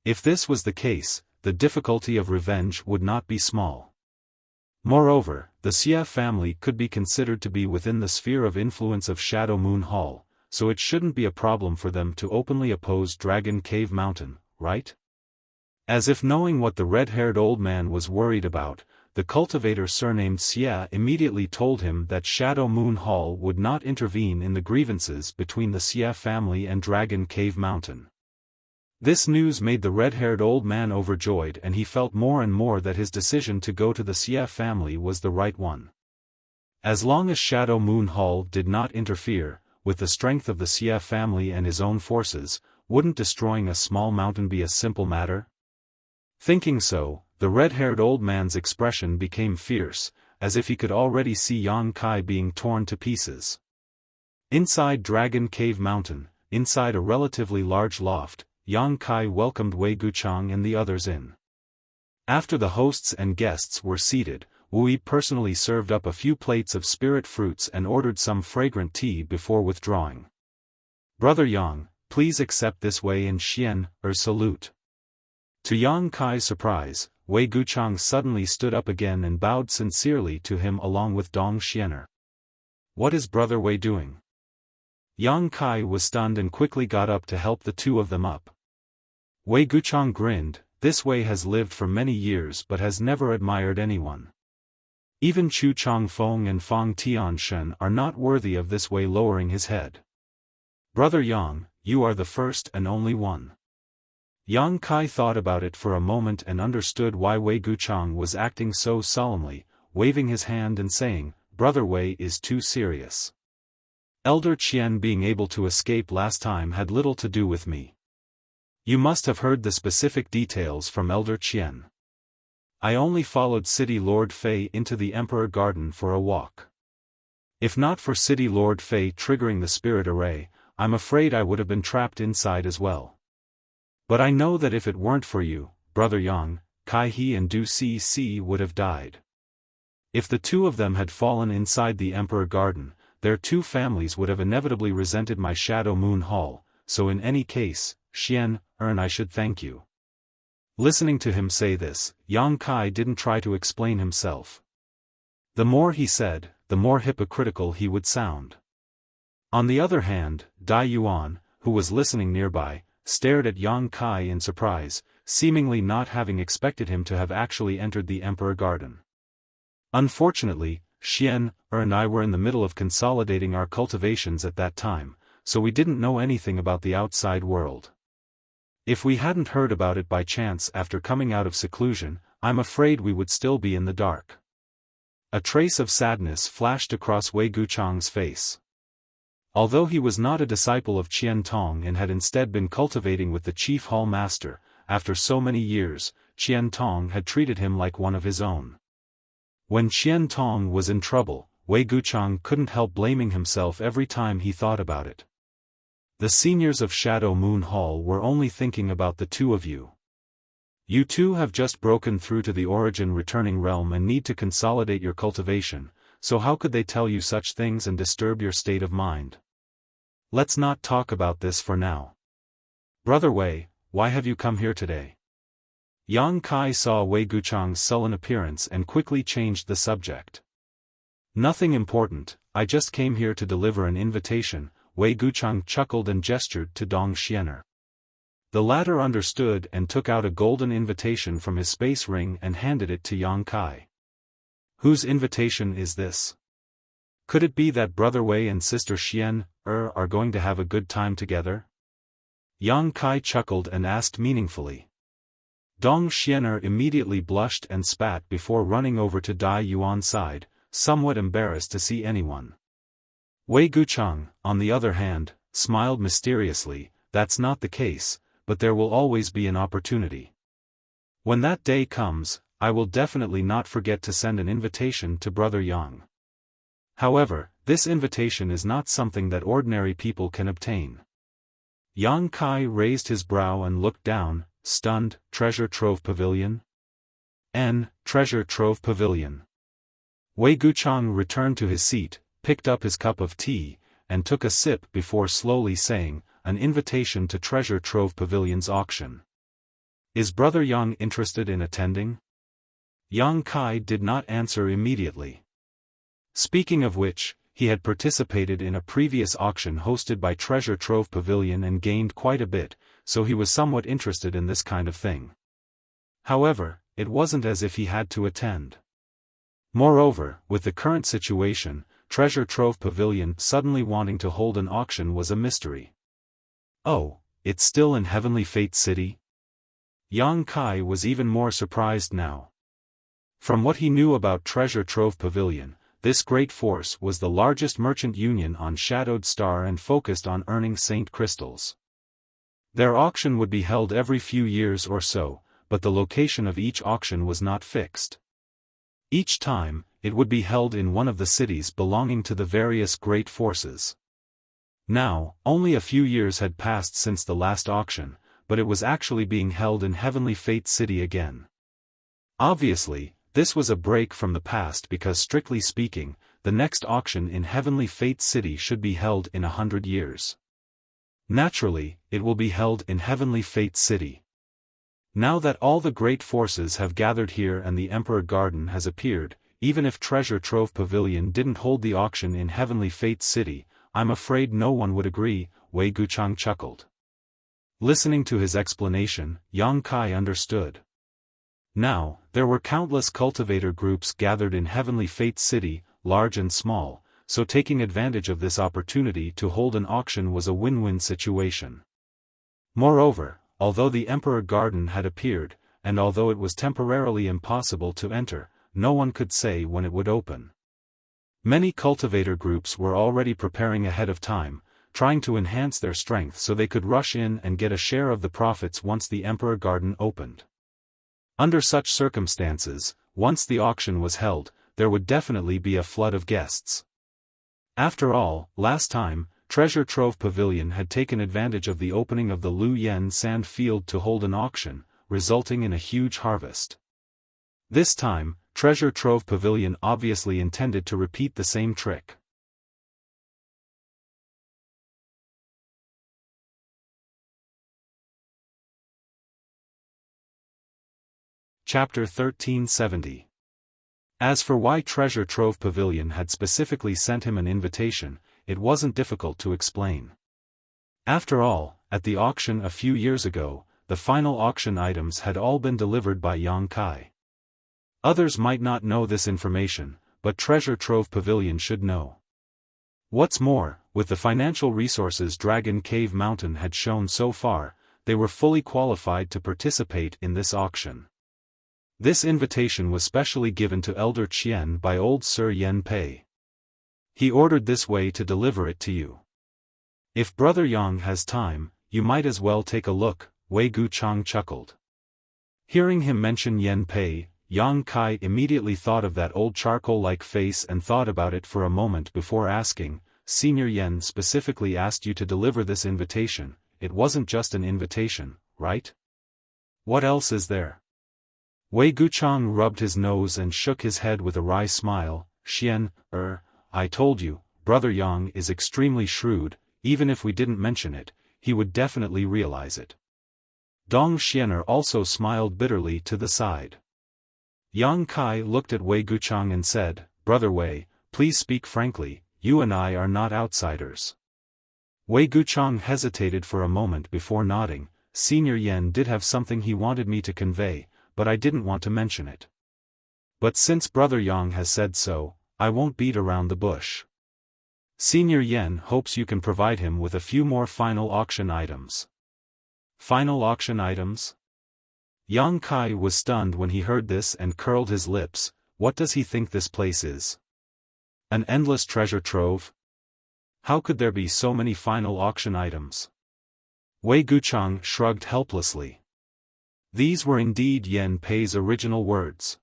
If this was the case, the difficulty of revenge would not be small. Moreover, the Xia family could be considered to be within the sphere of influence of Shadow Moon Hall, so it shouldn't be a problem for them to openly oppose Dragon Cave Mountain, right? As if knowing what the red-haired old man was worried about, the cultivator surnamed Xia immediately told him that Shadow Moon Hall would not intervene in the grievances between the Xia family and Dragon Cave Mountain. This news made the red-haired old man overjoyed, and he felt more and more that his decision to go to the Xia family was the right one. As long as Shadow Moon Hall did not interfere, with the strength of the Xia family and his own forces, wouldn't destroying a small mountain be a simple matter? Thinking so, the red-haired old man's expression became fierce, as if he could already see Yang Kai being torn to pieces. Inside Dragon Cave Mountain, inside a relatively large loft, Yang Kai welcomed Wei Guchang and the others in. After the hosts and guests were seated, Wu personally served up a few plates of spirit fruits and ordered some fragrant tea before withdrawing. "Brother Yang, please accept this Wei and Xian, salute." To Yang Kai's surprise, Wei Guchang suddenly stood up again and bowed sincerely to him along with Dong Xianer. "What is Brother Wei doing?" Yang Kai was stunned and quickly got up to help the two of them up. Wei Guchang grinned. "This Wei has lived for many years but has never admired anyone. Even Chu Changfeng and Fang Tianshen are not worthy of this Wei lowering his head. Brother Yang, you are the first and only one." Yang Kai thought about it for a moment and understood why Wei Guchang was acting so solemnly, waving his hand and saying, "Brother Wei is too serious. Elder Qian being able to escape last time had little to do with me. You must have heard the specific details from Elder Qian. I only followed City Lord Fei into the Emperor Garden for a walk. If not for City Lord Fei triggering the spirit array, I'm afraid I would have been trapped inside as well. But I know that if it weren't for you, Brother Yang, Kai He and Du Si would have died. If the two of them had fallen inside the Emperor Garden, their two families would have inevitably resented my Shadow Moon Hall, so in any case, Xian, I should thank you." Listening to him say this, Yang Kai didn't try to explain himself. The more he said, the more hypocritical he would sound. On the other hand, Dai Yuan, who was listening nearby, stared at Yang Kai in surprise, seemingly not having expected him to have actually entered the Emperor Garden. Unfortunately, Xian, and I were in the middle of consolidating our cultivations at that time, so we didn't know anything about the outside world. If we hadn't heard about it by chance after coming out of seclusion, I'm afraid we would still be in the dark. A trace of sadness flashed across Wei Guchang's face. Although he was not a disciple of Qian Tong and had instead been cultivating with the chief hall master, after so many years, Qian Tong had treated him like one of his own. When Qian Tong was in trouble, Wei Guchang couldn't help blaming himself every time he thought about it. The seniors of Shadow Moon Hall were only thinking about the two of you. You two have just broken through to the origin returning realm and need to consolidate your cultivation, so how could they tell you such things and disturb your state of mind? Let's not talk about this for now. Brother Wei, why have you come here today? Yang Kai saw Wei Guchang's sullen appearance and quickly changed the subject. Nothing important, I just came here to deliver an invitation. Wei Guchang chuckled and gestured to Dong Xianer. The latter understood and took out a golden invitation from his space ring and handed it to Yang Kai. Whose invitation is this? Could it be that Brother Wei and Sister Xian, are going to have a good time together? Yang Kai chuckled and asked meaningfully. Dong Xianer immediately blushed and spat before running over to Dai Yuan's side, somewhat embarrassed to see anyone. Wei Guchang, on the other hand, smiled mysteriously. That's not the case, but there will always be an opportunity. When that day comes, I will definitely not forget to send an invitation to Brother Yang. However, this invitation is not something that ordinary people can obtain. Yang Kai raised his brow and looked down, stunned. Treasure Trove Pavilion? Treasure Trove Pavilion. Wei Guchang returned to his seat, picked up his cup of tea, and took a sip before slowly saying, an invitation to Treasure Trove Pavilion's auction. Is Brother Yang interested in attending? Yang Kai did not answer immediately. Speaking of which, he had participated in a previous auction hosted by Treasure Trove Pavilion and gained quite a bit, so he was somewhat interested in this kind of thing. However, it wasn't as if he had to attend. Moreover, with the current situation, Treasure Trove Pavilion suddenly wanting to hold an auction was a mystery. Oh, it's still in Heavenly Fate City? Yang Kai was even more surprised now. From what he knew about Treasure Trove Pavilion, this great force was the largest merchant union on Shadowed Star and focused on earning Saint Crystals. Their auction would be held every few years or so, but the location of each auction was not fixed. Each time, it would be held in one of the cities belonging to the various great forces. Now, only a few years had passed since the last auction, but it was actually being held in Heavenly Fate City again. Obviously, this was a break from the past because strictly speaking, the next auction in Heavenly Fate City should be held in 100 years. Naturally, it will be held in Heavenly Fate City. Now that all the great forces have gathered here and the Emperor Garden has appeared, even if Treasure Trove Pavilion didn't hold the auction in Heavenly Fate City, I'm afraid no one would agree, Wei Guchang chuckled. Listening to his explanation, Yang Kai understood. Now, there were countless cultivator groups gathered in Heavenly Fate City, large and small, so taking advantage of this opportunity to hold an auction was a win-win situation. Moreover, although the Emperor Garden had appeared, and although it was temporarily impossible to enter, no one could say when it would open. Many cultivator groups were already preparing ahead of time, trying to enhance their strength so they could rush in and get a share of the profits once the Emperor Garden opened. Under such circumstances, once the auction was held, there would definitely be a flood of guests. After all, last time, Treasure Trove Pavilion had taken advantage of the opening of the Lu Yen Sand Field to hold an auction, resulting in a huge harvest. This time, Treasure Trove Pavilion obviously intended to repeat the same trick. Chapter 1370. As for why Treasure Trove Pavilion had specifically sent him an invitation, it wasn't difficult to explain. After all, at the auction a few years ago, the final auction items had all been delivered by Yang Kai. Others might not know this information, but Treasure Trove Pavilion should know. What's more, with the financial resources Dragon Cave Mountain had shown so far, they were fully qualified to participate in this auction. This invitation was specially given to Elder Qian by old Sir Yen Pei. He ordered this way to deliver it to you. If Brother Yang has time, you might as well take a look, Wei Guchang chuckled. Hearing him mention Yen Pei, Yang Kai immediately thought of that old charcoal-like face and thought about it for a moment before asking, Senior Yen specifically asked you to deliver this invitation. It wasn't just an invitation, right? What else is there? Wei Guchang rubbed his nose and shook his head with a wry smile. Xian, I told you, Brother Yang is extremely shrewd, even if we didn't mention it, he would definitely realize it. Dong Xianer also smiled bitterly to the side. Yang Kai looked at Wei Guchang and said, Brother Wei, please speak frankly, you and I are not outsiders. Wei Guchang hesitated for a moment before nodding. Senior Yen did have something he wanted me to convey, but I didn't want to mention it. But since Brother Yang has said so, I won't beat around the bush. Senior Yen hopes you can provide him with a few more final auction items. Final auction items? Yang Kai was stunned when he heard this and curled his lips. What does he think this place is? An endless treasure trove? How could there be so many final auction items? Wei Guchang shrugged helplessly. These were indeed Yen Pei's original words.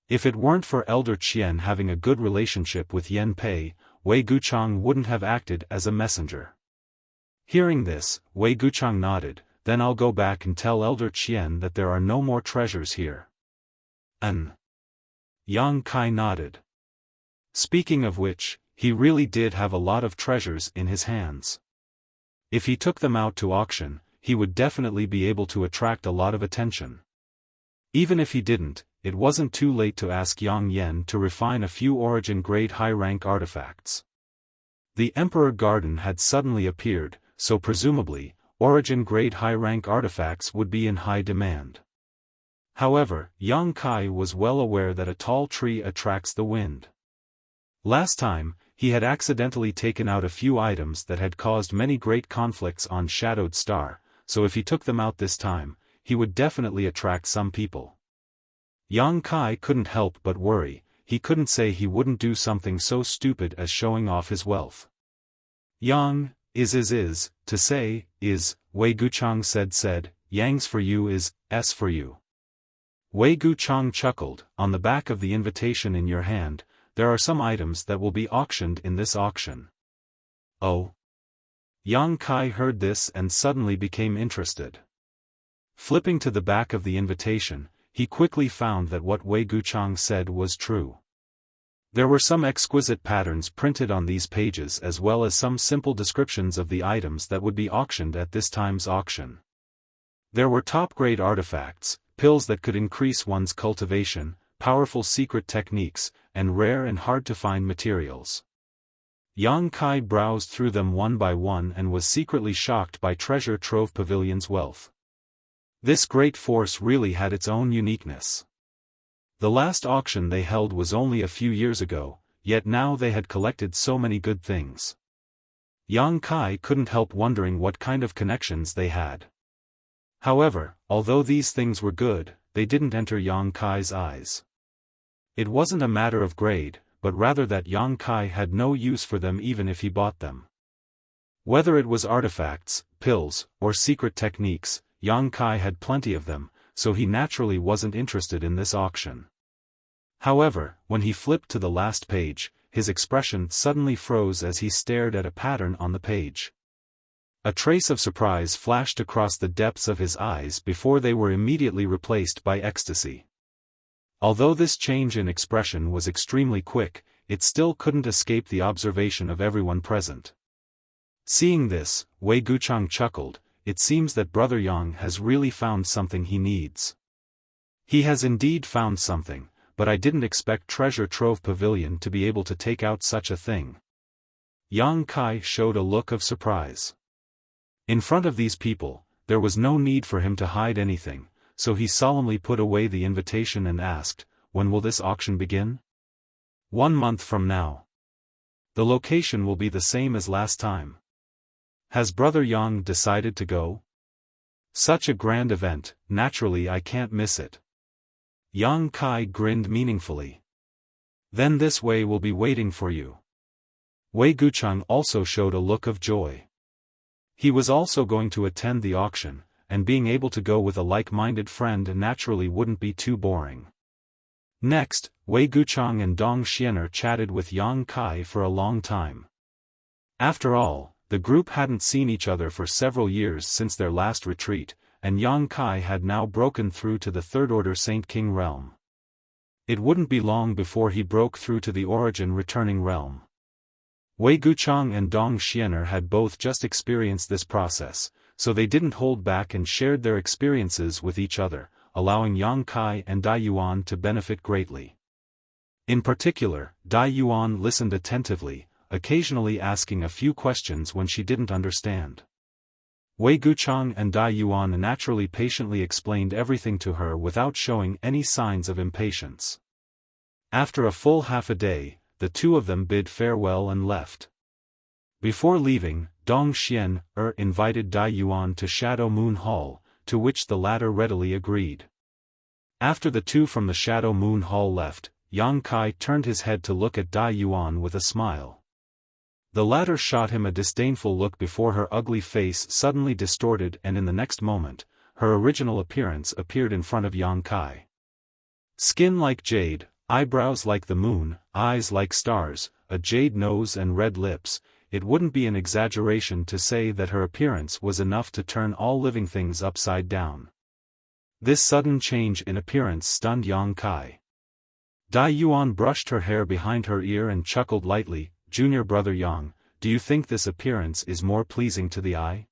If it weren't for Elder Qian having a good relationship with Yen Pei, Wei Guchang wouldn't have acted as a messenger. Hearing this, Wei Guchang nodded, then I'll go back and tell Elder Qian that there are no more treasures here. Yang Kai nodded. Speaking of which, he really did have a lot of treasures in his hands. If he took them out to auction, he would definitely be able to attract a lot of attention. Even if he didn't, it wasn't too late to ask Yang Yen to refine a few origin-grade high-rank artifacts. The Emperor Garden had suddenly appeared, so presumably, origin-grade high-rank artifacts would be in high demand. However, Yang Kai was well aware that a tall tree attracts the wind. Last time, he had accidentally taken out a few items that had caused many great conflicts on Shadowed Star, so if he took them out this time, he would definitely attract some people. Yang Kai couldn't help but worry. He couldn't say he wouldn't do something so stupid as showing off his wealth. Yang, to say, is, Wei Guchang said, Yang's for you is, S for you. Wei Guchang chuckled, on the back of the invitation in your hand, there are some items that will be auctioned in this auction. Oh? Yang Kai heard this and suddenly became interested. Flipping to the back of the invitation, he quickly found that what Wei Guchang said was true. There were some exquisite patterns printed on these pages as well as some simple descriptions of the items that would be auctioned at this time's auction. There were top-grade artifacts, pills that could increase one's cultivation, powerful secret techniques, and rare and hard-to-find materials. Yang Kai browsed through them one by one and was secretly shocked by Treasure Trove Pavilion's wealth. This great force really had its own uniqueness. The last auction they held was only a few years ago, yet now they had collected so many good things. Yang Kai couldn't help wondering what kind of connections they had. However, although these things were good, they didn't enter Yang Kai's eyes. It wasn't a matter of grade, but rather that Yang Kai had no use for them even if he bought them. Whether it was artifacts, pills, or secret techniques, Yang Kai had plenty of them, so he naturally wasn't interested in this auction. However, when he flipped to the last page, his expression suddenly froze as he stared at a pattern on the page. A trace of surprise flashed across the depths of his eyes before they were immediately replaced by ecstasy. Although this change in expression was extremely quick, it still couldn't escape the observation of everyone present. Seeing this, Wei Guchang chuckled. It seems that Brother Yang has really found something he needs. He has indeed found something, but I didn't expect Treasure Trove Pavilion to be able to take out such a thing. Yang Kai showed a look of surprise. In front of these people, there was no need for him to hide anything, so he solemnly put away the invitation and asked, "When will this auction begin?" 1 month from now. The location will be the same as last time. Has Brother Yang decided to go? Such a grand event, naturally I can't miss it. Yang Kai grinned meaningfully. Then this Wei will be waiting for you. Wei Guchang also showed a look of joy. He was also going to attend the auction, and being able to go with a like-minded friend naturally wouldn't be too boring. Next, Wei Guchang and Dong Xiener chatted with Yang Kai for a long time. After all, the group hadn't seen each other for several years since their last retreat, and Yang Kai had now broken through to the Third Order Saint King realm. It wouldn't be long before he broke through to the Origin Returning realm. Wei Guchang and Dong Xiener had both just experienced this process, so they didn't hold back and shared their experiences with each other, allowing Yang Kai and Dai Yuan to benefit greatly. In particular, Dai Yuan listened attentively, occasionally asking a few questions when she didn't understand. Wei Guchang and Dai Yuan naturally patiently explained everything to her without showing any signs of impatience. After a full half a day, the two of them bid farewell and left. Before leaving, Dong Xiener invited Dai Yuan to Shadow Moon Hall, to which the latter readily agreed. After the two from the Shadow Moon Hall left, Yang Kai turned his head to look at Dai Yuan with a smile. The latter shot him a disdainful look before her ugly face suddenly distorted, and in the next moment, her original appearance appeared in front of Yang Kai. Skin like jade, eyebrows like the moon, eyes like stars, a jade nose and red lips, it wouldn't be an exaggeration to say that her appearance was enough to turn all living things upside down. This sudden change in appearance stunned Yang Kai. Dai Yuan brushed her hair behind her ear and chuckled lightly. Junior brother Yang, do you think this appearance is more pleasing to the eye?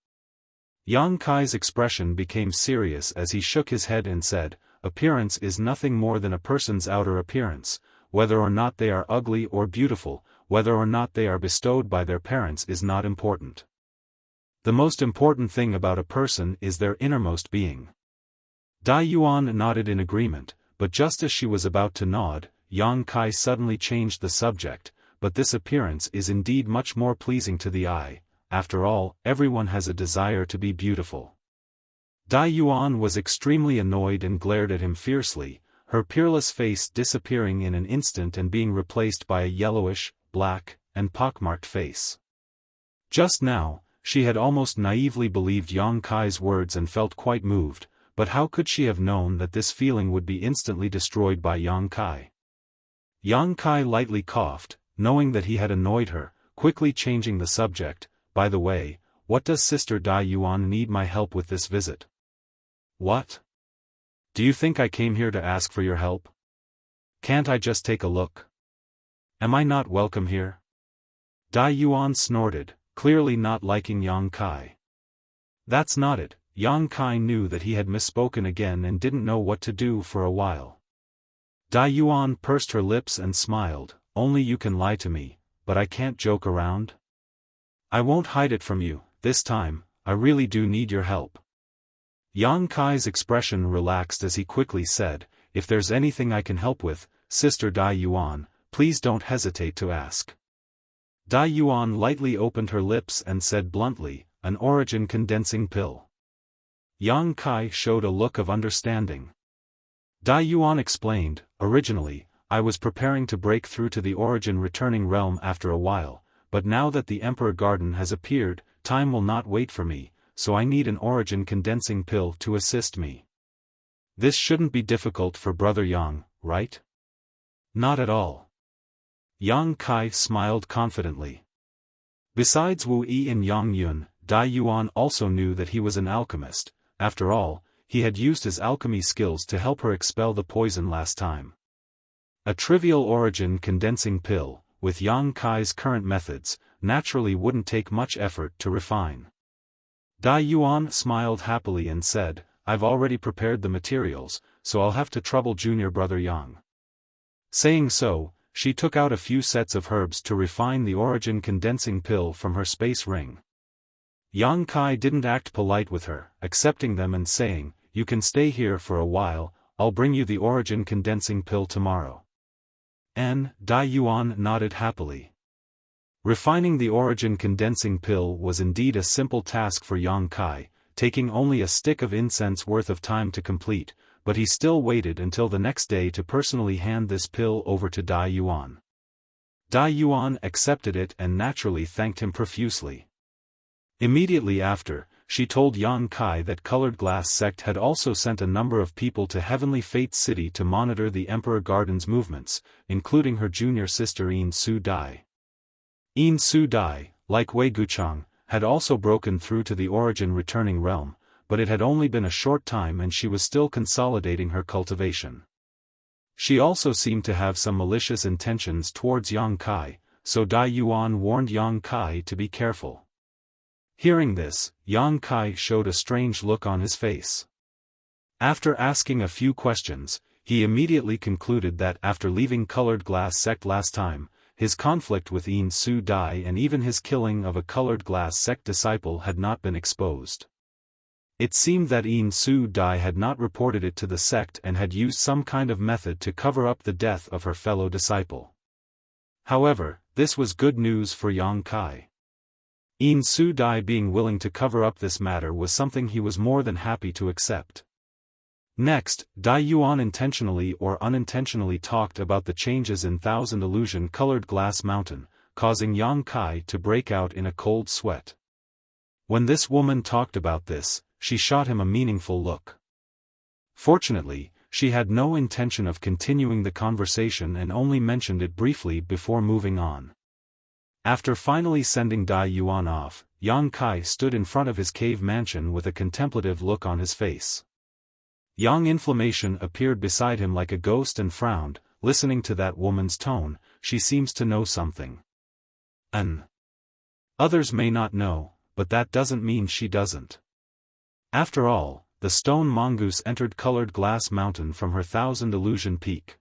Yang Kai's expression became serious as he shook his head and said, appearance is nothing more than a person's outer appearance. Whether or not they are ugly or beautiful, whether or not they are bestowed by their parents is not important. The most important thing about a person is their innermost being. Dai Yuan nodded in agreement, but just as she was about to nod, Yang Kai suddenly changed the subject. But this appearance is indeed much more pleasing to the eye. After all, everyone has a desire to be beautiful. Dai Yuan was extremely annoyed and glared at him fiercely, her peerless face disappearing in an instant and being replaced by a yellowish, black, and pockmarked face. Just now, she had almost naively believed Yang Kai's words and felt quite moved, but how could she have known that this feeling would be instantly destroyed by Yang Kai? Yang Kai lightly coughed, knowing that he had annoyed her, quickly changing the subject. By the way, what does Sister Dai Yuan need my help with this visit? What? Do you think I came here to ask for your help? Can't I just take a look? Am I not welcome here? Dai Yuan snorted, clearly not liking Yang Kai. That's not it. Yang Kai knew that he had misspoken again and didn't know what to do for a while. Dai Yuan pursed her lips and smiled. Only you can lie to me, but I can't joke around. I won't hide it from you, this time, I really do need your help. Yang Kai's expression relaxed as he quickly said, if there's anything I can help with, Sister Dai Yuan, please don't hesitate to ask. Dai Yuan lightly opened her lips and said bluntly, an origin condensing pill. Yang Kai showed a look of understanding. Dai Yuan explained, originally, I was preparing to break through to the origin returning realm after a while, but now that the Emperor Garden has appeared, time will not wait for me, so I need an origin condensing pill to assist me. This shouldn't be difficult for Brother Yang, right? Not at all. Yang Kai smiled confidently. Besides Wu Yi and Yang Yun, Dai Yuan also knew that he was an alchemist. After all, he had used his alchemy skills to help her expel the poison last time. A trivial origin condensing pill, with Yang Kai's current methods, naturally wouldn't take much effort to refine. Dai Yuan smiled happily and said, I've already prepared the materials, so I'll have to trouble Junior Brother Yang. Saying so, she took out a few sets of herbs to refine the origin condensing pill from her space ring. Yang Kai didn't act polite with her, accepting them and saying, you can stay here for a while, I'll bring you the origin condensing pill tomorrow. Dai Yuan nodded happily. Refining the origin condensing pill was indeed a simple task for Yang Kai, taking only a stick of incense worth of time to complete, but he still waited until the next day to personally hand this pill over to Dai Yuan. Dai Yuan accepted it and naturally thanked him profusely. Immediately after, she told Yang Kai that Colored Glass Sect had also sent a number of people to Heavenly Fate City to monitor the Emperor Garden's movements, including her junior sister Yin Su Dai. Yin Su Dai, like Wei Guchang, had also broken through to the origin returning realm, but it had only been a short time and she was still consolidating her cultivation. She also seemed to have some malicious intentions towards Yang Kai, so Dai Yuan warned Yang Kai to be careful. Hearing this, Yang Kai showed a strange look on his face. After asking a few questions, he immediately concluded that after leaving Colored Glass Sect last time, his conflict with Yin Su Dai and even his killing of a Colored Glass Sect disciple had not been exposed. It seemed that Yin Su Dai had not reported it to the sect and had used some kind of method to cover up the death of her fellow disciple. However, this was good news for Yang Kai. Yin Su Dai being willing to cover up this matter was something he was more than happy to accept. Next, Dai Yuan intentionally or unintentionally talked about the changes in Thousand Illusion Colored Glass Mountain, causing Yang Kai to break out in a cold sweat. When this woman talked about this, she shot him a meaningful look. Fortunately, she had no intention of continuing the conversation and only mentioned it briefly before moving on. After finally sending Dai Yuan off, Yang Kai stood in front of his cave mansion with a contemplative look on his face. Yang Inflammation appeared beside him like a ghost and frowned, listening to that woman's tone. She seems to know something. Others may not know, but that doesn't mean she doesn't. After all, the stone mongoose entered Colored Glass Mountain from her Thousand Illusion Peak.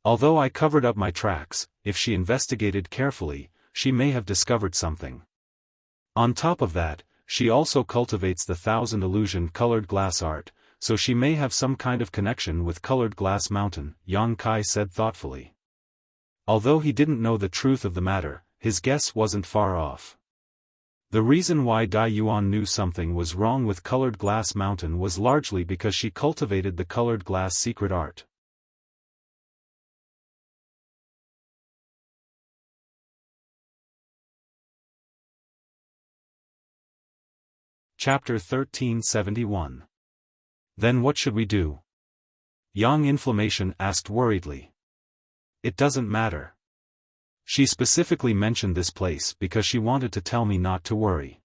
Although I covered up my tracks, if she investigated carefully, she may have discovered something. On top of that, she also cultivates the Thousand Illusion colored glass art, so she may have some kind of connection with Colored Glass Mountain, Yang Kai said thoughtfully. Although he didn't know the truth of the matter, his guess wasn't far off. The reason why Dai Yuan knew something was wrong with Colored Glass Mountain was largely because she cultivated the colored glass secret art. Chapter 1371. Then what should we do? Yang Inflammation asked worriedly. It doesn't matter. She specifically mentioned this place because she wanted to tell me not to worry.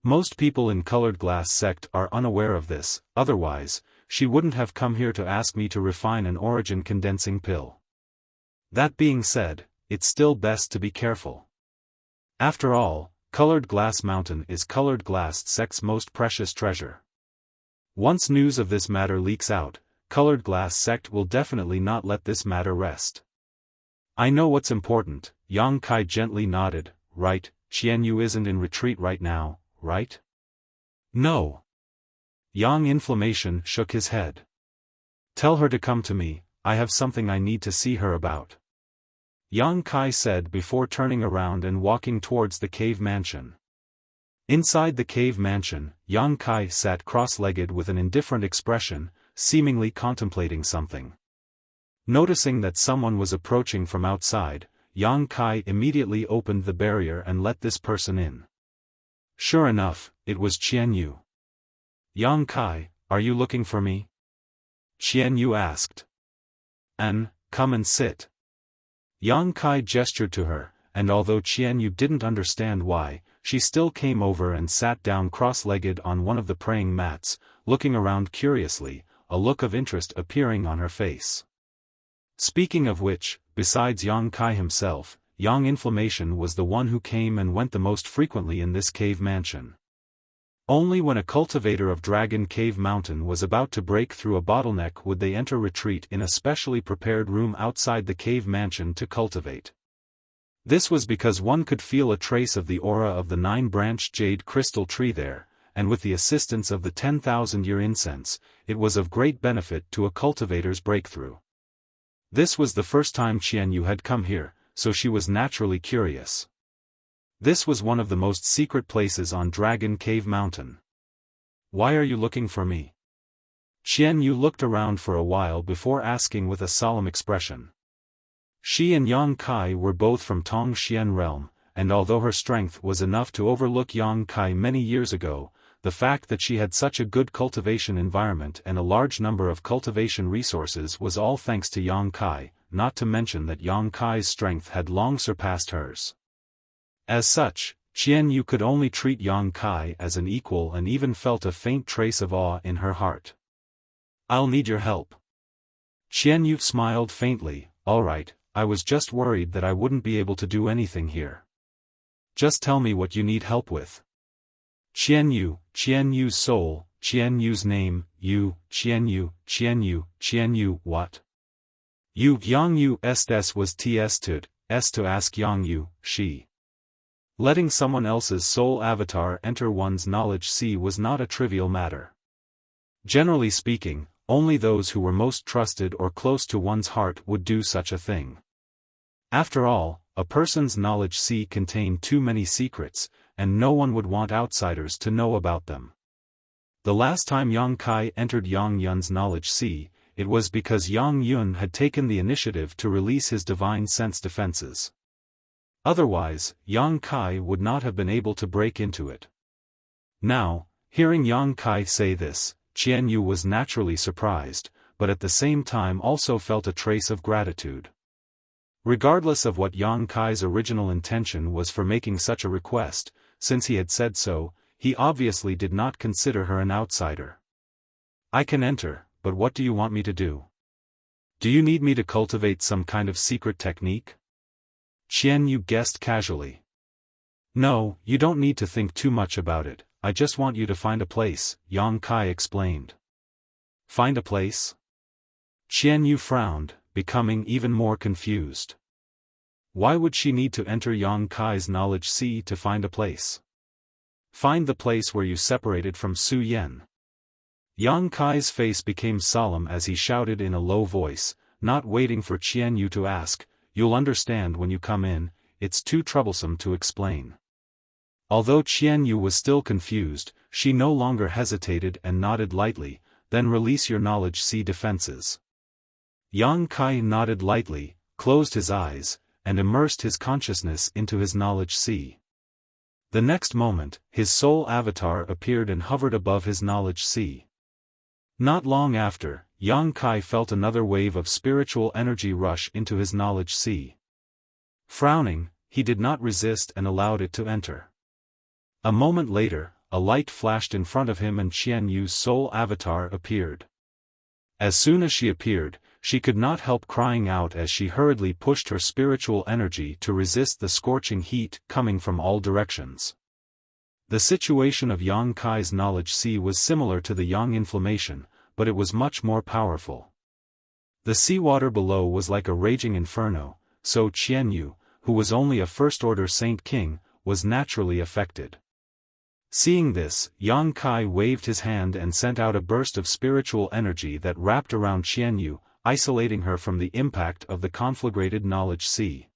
Most people in Colored Glass sect are unaware of this, otherwise, she wouldn't have come here to ask me to refine an origin condensing pill. That being said, it's still best to be careful. After all, Colored Glass Mountain is Colored Glass sect's most precious treasure. Once news of this matter leaks out, Colored Glass sect will definitely not let this matter rest. I know what's important, Yang Kai gently nodded, right? Qianyu isn't in retreat right now, right? No. Yang Inflammation shook his head. Tell her to come to me, I have something I need to see her about. Yang Kai said before turning around and walking towards the cave mansion. Inside the cave mansion, Yang Kai sat cross-legged with an indifferent expression, seemingly contemplating something. Noticing that someone was approaching from outside, Yang Kai immediately opened the barrier and let this person in. Sure enough, it was Qianyu. Yang Kai, are you looking for me? Qianyu asked. Come and sit. Yang Kai gestured to her, and although Qianyu didn't understand why, she still came over and sat down cross-legged on one of the praying mats, looking around curiously, a look of interest appearing on her face. Speaking of which, besides Yang Kai himself, Yang Inflammation was the one who came and went the most frequently in this cave mansion. Only when a cultivator of Dragon Cave Mountain was about to break through a bottleneck would they enter retreat in a specially prepared room outside the cave mansion to cultivate. This was because one could feel a trace of the aura of the 9-branched jade crystal tree there, and with the assistance of the 10,000-year incense, it was of great benefit to a cultivator's breakthrough. This was the first time Qianyu had come here, so she was naturally curious. This was one of the most secret places on Dragon Cave Mountain. Why are you looking for me? Qianyu looked around for a while before asking with a solemn expression. She and Yang Kai were both from Tongxian realm, and although her strength was enough to overlook Yang Kai many years ago, the fact that she had such a good cultivation environment and a large number of cultivation resources was all thanks to Yang Kai, not to mention that Yang Kai's strength had long surpassed hers. As such, Qianyu could only treat Yang Kai as an equal and even felt a faint trace of awe in her heart. I'll need your help. Qianyu smiled faintly, all right, I was just worried that I wouldn't be able to do anything here. Just tell me what you need help with. Qianyu's soul, Qianyu's name, Qianyu, what? Yang estes was ts to ask Yang, she. Letting someone else's soul avatar enter one's knowledge was not a trivial matter. Generally speaking, only those who were most trusted or close to one's heart would do such a thing. After all, a person's knowledge contained too many secrets, and no one would want outsiders to know about them. The last time Yang Kai entered Yang Yun's knowledge it was because Yang Yun had taken the initiative to release his divine sense defenses. Otherwise, Yang Kai would not have been able to break into it. Now, hearing Yang Kai say this, Qianyu was naturally surprised, but at the same time also felt a trace of gratitude. Regardless of what Yang Kai's original intention was for making such a request, since he had said so, he obviously did not consider her an outsider. I can enter, but what do you want me to do? Do you need me to cultivate some kind of secret technique? Qian Yu guessed casually. No, you don't need to think too much about it, I just want you to find a place, Yang Kai explained. Find a place? Qian Yu frowned, becoming even more confused. Why would she need to enter Yang Kai's knowledge sea to find a place? Find the place where you separated from Su Yan. Yang Kai's face became solemn as he shouted in a low voice, not waiting for Qian Yu to ask, you'll understand when you come in, it's too troublesome to explain. Although Qian Yu was still confused, she no longer hesitated and nodded lightly, then release your knowledge sea defenses. Yang Kai nodded lightly, closed his eyes, and immersed his consciousness into his knowledge sea. The next moment, his soul avatar appeared and hovered above his knowledge sea. Not long after, Yang Kai felt another wave of spiritual energy rush into his knowledge sea. Frowning, he did not resist and allowed it to enter. A moment later, a light flashed in front of him and Qian Yu's soul avatar appeared. As soon as she appeared, she could not help crying out as she hurriedly pushed her spiritual energy to resist the scorching heat coming from all directions. The situation of Yang Kai's knowledge sea was similar to the Yang inflammation, but it was much more powerful. The seawater below was like a raging inferno, so Qian Yu, who was only a first-order Saint King, was naturally affected. Seeing this, Yang Kai waved his hand and sent out a burst of spiritual energy that wrapped around Qian Yu, isolating her from the impact of the conflagrated knowledge sea.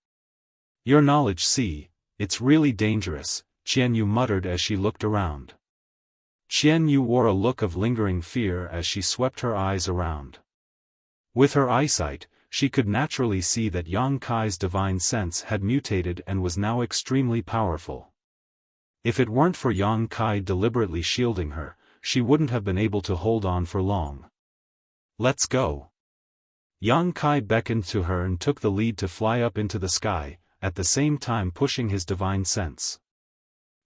Your knowledge sea, it's really dangerous, Qian Yu muttered as she looked around. Qian Yu wore a look of lingering fear as she swept her eyes around. With her eyesight, she could naturally see that Yang Kai's divine sense had mutated and was now extremely powerful. If it weren't for Yang Kai deliberately shielding her, she wouldn't have been able to hold on for long. Let's go. Yang Kai beckoned to her and took the lead to fly up into the sky, at the same time pushing his divine sense.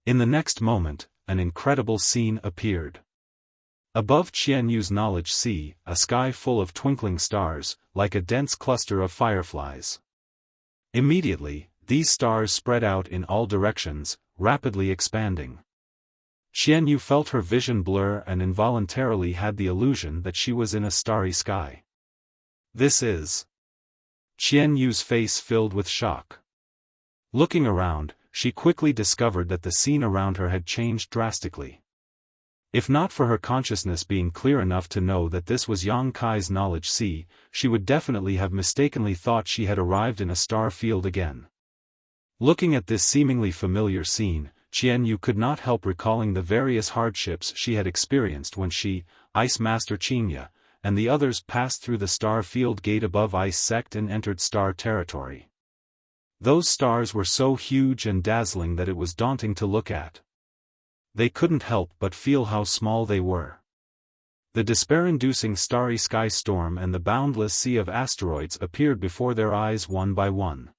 In the next moment, an incredible scene appeared. Above Qian Yu's knowledge sea, a sky full of twinkling stars, like a dense cluster of fireflies. Immediately, these stars spread out in all directions, rapidly expanding. Qian Yu felt her vision blur and involuntarily had the illusion that she was in a starry sky. This is... Qian Yu's face filled with shock. Looking around, she quickly discovered that the scene around her had changed drastically. If not for her consciousness being clear enough to know that this was Yang Kai's knowledge sea, she would definitely have mistakenly thought she had arrived in a star field again. Looking at this seemingly familiar scene, Qian Yu could not help recalling the various hardships she had experienced when she, Ice Master Qingya, and the others passed through the star field gate above Ice Sect and entered star territory. Those stars were so huge and dazzling that it was daunting to look at. They couldn't help but feel how small they were. The despair-inducing starry sky storm and the boundless sea of asteroids appeared before their eyes one by one.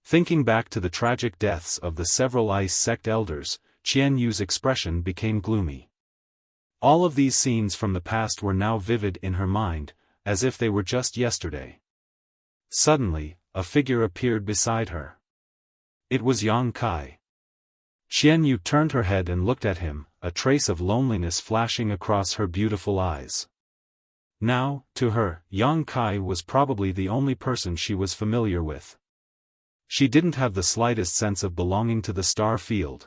Thinking back to the tragic deaths of the several Ice Sect elders, Qian Yu's expression became gloomy. All of these scenes from the past were now vivid in her mind, as if they were just yesterday. Suddenly, a figure appeared beside her. It was Yang Kai. Qian Yu turned her head and looked at him, a trace of loneliness flashing across her beautiful eyes. Now, to her, Yang Kai was probably the only person she was familiar with. She didn't have the slightest sense of belonging to the star field.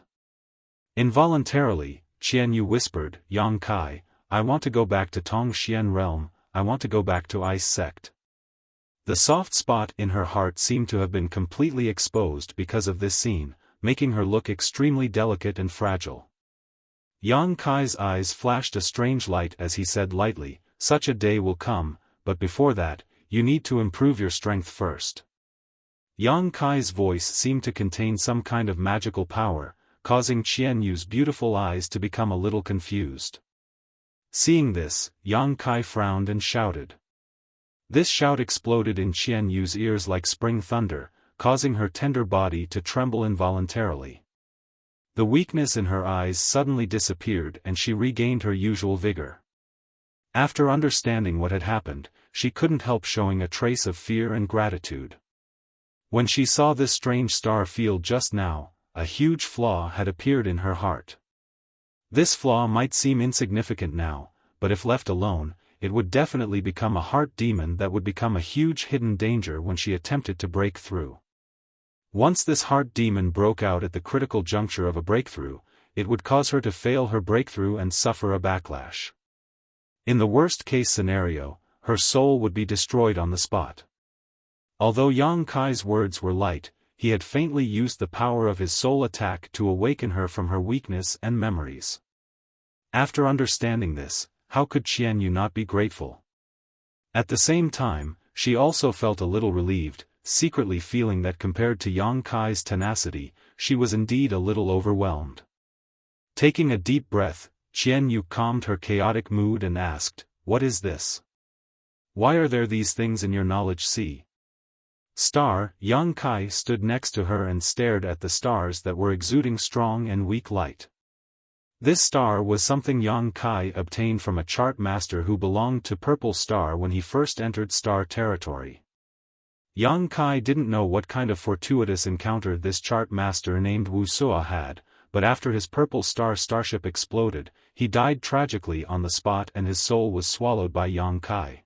Involuntarily, Qian Yu whispered, Yang Kai, I want to go back to Tongxian realm, I want to go back to Ice Sect. The soft spot in her heart seemed to have been completely exposed because of this scene, making her look extremely delicate and fragile. Yang Kai's eyes flashed a strange light as he said lightly, such a day will come, but before that, you need to improve your strength first. Yang Kai's voice seemed to contain some kind of magical power, causing Qian Yu's beautiful eyes to become a little confused. Seeing this, Yang Kai frowned and shouted. This shout exploded in Qian Yu's ears like spring thunder, causing her tender body to tremble involuntarily. The weakness in her eyes suddenly disappeared and she regained her usual vigor. After understanding what had happened, she couldn't help showing a trace of fear and gratitude. When she saw this strange star field just now, a huge flaw had appeared in her heart. This flaw might seem insignificant now, but if left alone, it would definitely become a heart demon that would become a huge hidden danger when she attempted to break through. Once this heart demon broke out at the critical juncture of a breakthrough, it would cause her to fail her breakthrough and suffer a backlash. In the worst-case scenario, her soul would be destroyed on the spot. Although Yang Kai's words were light, he had faintly used the power of his soul attack to awaken her from her weakness and memories. After understanding this, how could Qian Yu not be grateful? At the same time, she also felt a little relieved, secretly feeling that compared to Yang Kai's tenacity, she was indeed a little overwhelmed. Taking a deep breath, Qian Yu calmed her chaotic mood and asked, "What is this? Why are there these things in your knowledge sea?" Star. Yang Kai stood next to her and stared at the stars that were exuding strong and weak light. This star was something Yang Kai obtained from a chart master who belonged to Purple Star when he first entered star territory. Yang Kai didn't know what kind of fortuitous encounter this chart master named Wuxia had, but after his Purple Star starship exploded, he died tragically on the spot and his soul was swallowed by Yang Kai.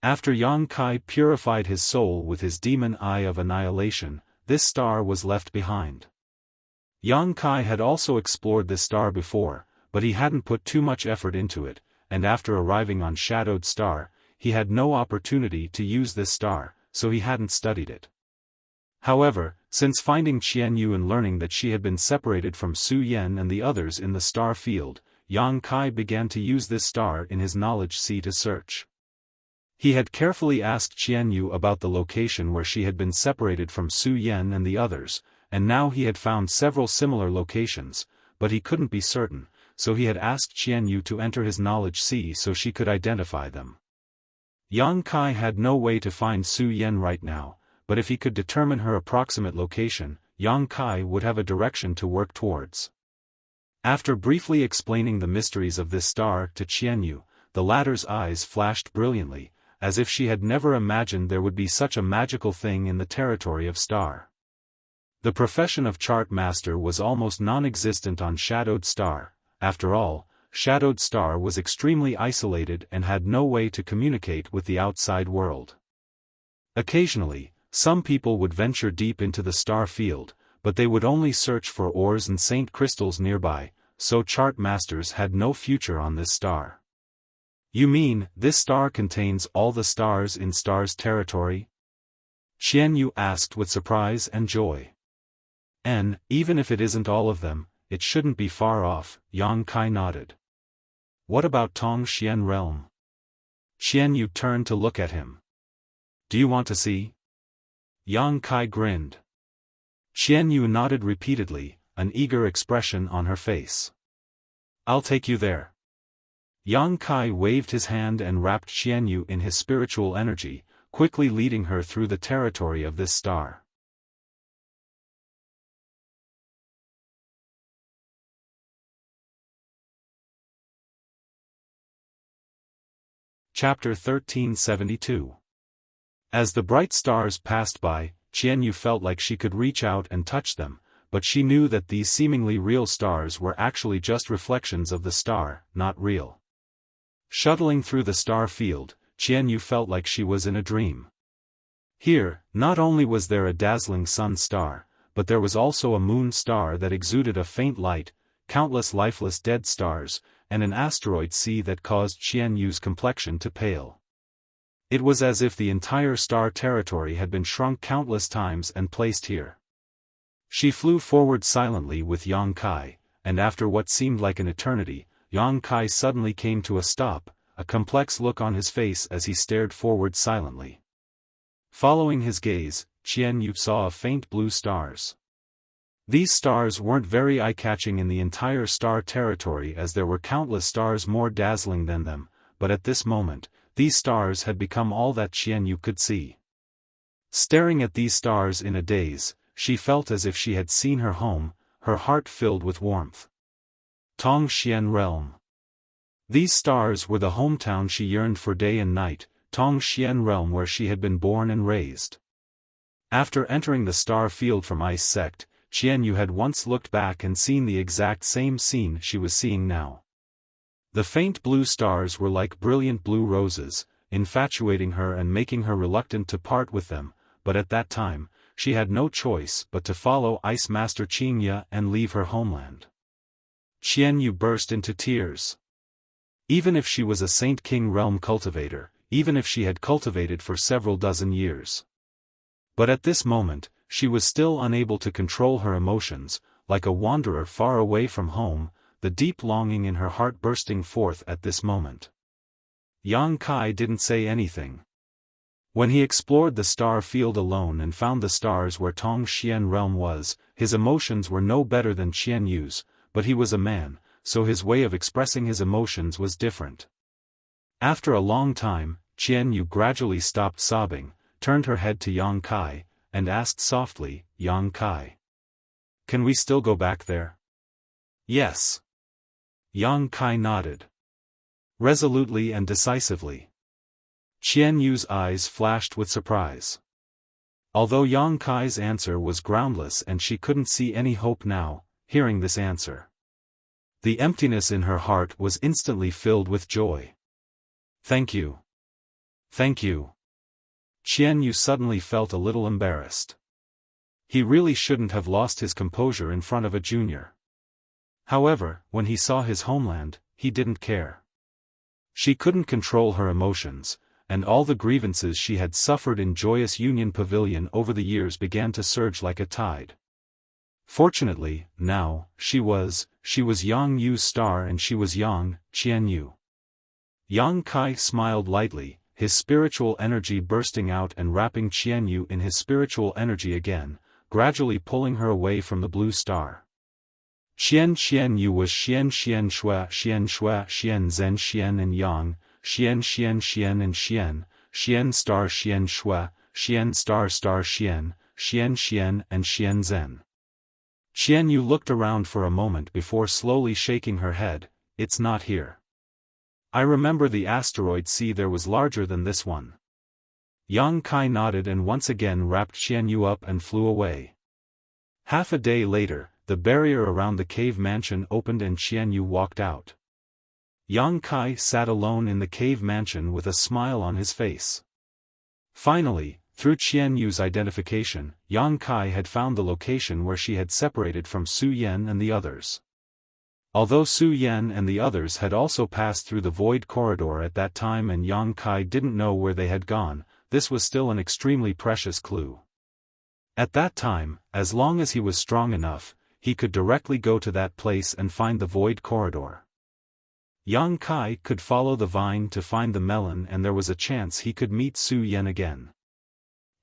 After Yang Kai purified his soul with his demon eye of annihilation, this star was left behind. Yang Kai had also explored this star before, but he hadn't put too much effort into it, and after arriving on Shadowed Star, he had no opportunity to use this star, so he hadn't studied it. However, since finding Qian Yu and learning that she had been separated from Su Yan and the others in the star field, Yang Kai began to use this star in his knowledge sea to search. He had carefully asked Qian Yu about the location where she had been separated from Su Yan and the others, and now he had found several similar locations, but he couldn't be certain, so he had asked Qian Yu to enter his knowledge sea so she could identify them. Yang Kai had no way to find Su Yan right now, but if he could determine her approximate location, Yang Kai would have a direction to work towards. After briefly explaining the mysteries of this star to Qian Yu, the latter's eyes flashed brilliantly, as if she had never imagined there would be such a magical thing in the territory of star. The profession of chart master was almost non-existent on Shadowed Star. After all, Shadowed Star was extremely isolated and had no way to communicate with the outside world. Occasionally, some people would venture deep into the star field, but they would only search for ores and saint crystals nearby, so chart masters had no future on this star. "You mean, this star contains all the stars in star's territory?" Qian Yu asked with surprise and joy. "And, even if it isn't all of them, it shouldn't be far off," Yang Kai nodded. "What about Tong Xian realm?" Qian Yu turned to look at him. "Do you want to see?" Yang Kai grinned. Qian Yu nodded repeatedly, an eager expression on her face. "I'll take you there." Yang Kai waved his hand and wrapped Qian Yu in his spiritual energy, quickly leading her through the territory of this star. Chapter 1372. As the bright stars passed by, Qian Yu felt like she could reach out and touch them, but she knew that these seemingly real stars were actually just reflections of the star, not real. Shuttling through the star field, Qian Yu felt like she was in a dream. Here, not only was there a dazzling sun star, but there was also a moon star that exuded a faint light, countless lifeless dead stars, and an asteroid sea that caused Qian Yu's complexion to pale. It was as if the entire star territory had been shrunk countless times and placed here. She flew forward silently with Yang Kai, and after what seemed like an eternity, Yang Kai suddenly came to a stop, a complex look on his face as he stared forward silently. Following his gaze, Qian Yu saw a faint blue stars. These stars weren't very eye-catching in the entire star territory as there were countless stars more dazzling than them, but at this moment, these stars had become all that Xianyu could see. Staring at these stars in a daze, she felt as if she had seen her home, her heart filled with warmth. Tongxian Realm. These stars were the hometown she yearned for day and night, Tongxian Realm where she had been born and raised. After entering the star field from Ice Sect, Xianyu had once looked back and seen the exact same scene she was seeing now. The faint blue stars were like brilliant blue roses, infatuating her and making her reluctant to part with them, but at that time, she had no choice but to follow Ice Master Qingya and leave her homeland. Xianyu burst into tears. Even if she was a Saint King Realm cultivator, even if she had cultivated for several dozen years. But at this moment, she was still unable to control her emotions, like a wanderer far away from home, the deep longing in her heart bursting forth at this moment. Yang Kai didn't say anything. When he explored the star field alone and found the stars where Tongxian Realm was, his emotions were no better than Xianyu's, but he was a man, so his way of expressing his emotions was different. After a long time, Xianyu gradually stopped sobbing, turned her head to Yang Kai, and asked softly, "Yang Kai, can we still go back there?" "Yes." Yang Kai nodded. Resolutely and decisively. Xianyu's eyes flashed with surprise. Although Yang Kai's answer was groundless and she couldn't see any hope now, hearing this answer, the emptiness in her heart was instantly filled with joy. "Thank you. Thank you." Xianyu suddenly felt a little embarrassed. He really shouldn't have lost his composure in front of a junior. However, when he saw his homeland, he didn't care. She couldn't control her emotions, and all the grievances she had suffered in Joyous Union Pavilion over the years began to surge like a tide. Fortunately, now, she was Yang Yu's star and she was Yang, Xianyu. Yang Kai smiled lightly, his spiritual energy bursting out and wrapping Xianyu in his spiritual energy again, gradually pulling her away from the blue star. Xianyu was Xian Shua, Xian Zhen Xian and Yang, Xian and Xian star Xian Shua, Xian star Xian and Xian Zhen. Xianyu looked around for a moment before slowly shaking her head. "It's not here. I remember the asteroid sea there was larger than this one." Yang Kai nodded and once again wrapped Xianyu up and flew away. Half a day later, the barrier around the cave mansion opened and Xianyu walked out. Yang Kai sat alone in the cave mansion with a smile on his face. Finally, through Xianyu's identification, Yang Kai had found the location where she had separated from Su Yan and the others. Although Su Yan and the others had also passed through the Void Corridor at that time and Yang Kai didn't know where they had gone, this was still an extremely precious clue. At that time, as long as he was strong enough, he could directly go to that place and find the Void Corridor. Yang Kai could follow the vine to find the melon and there was a chance he could meet Su Yan again.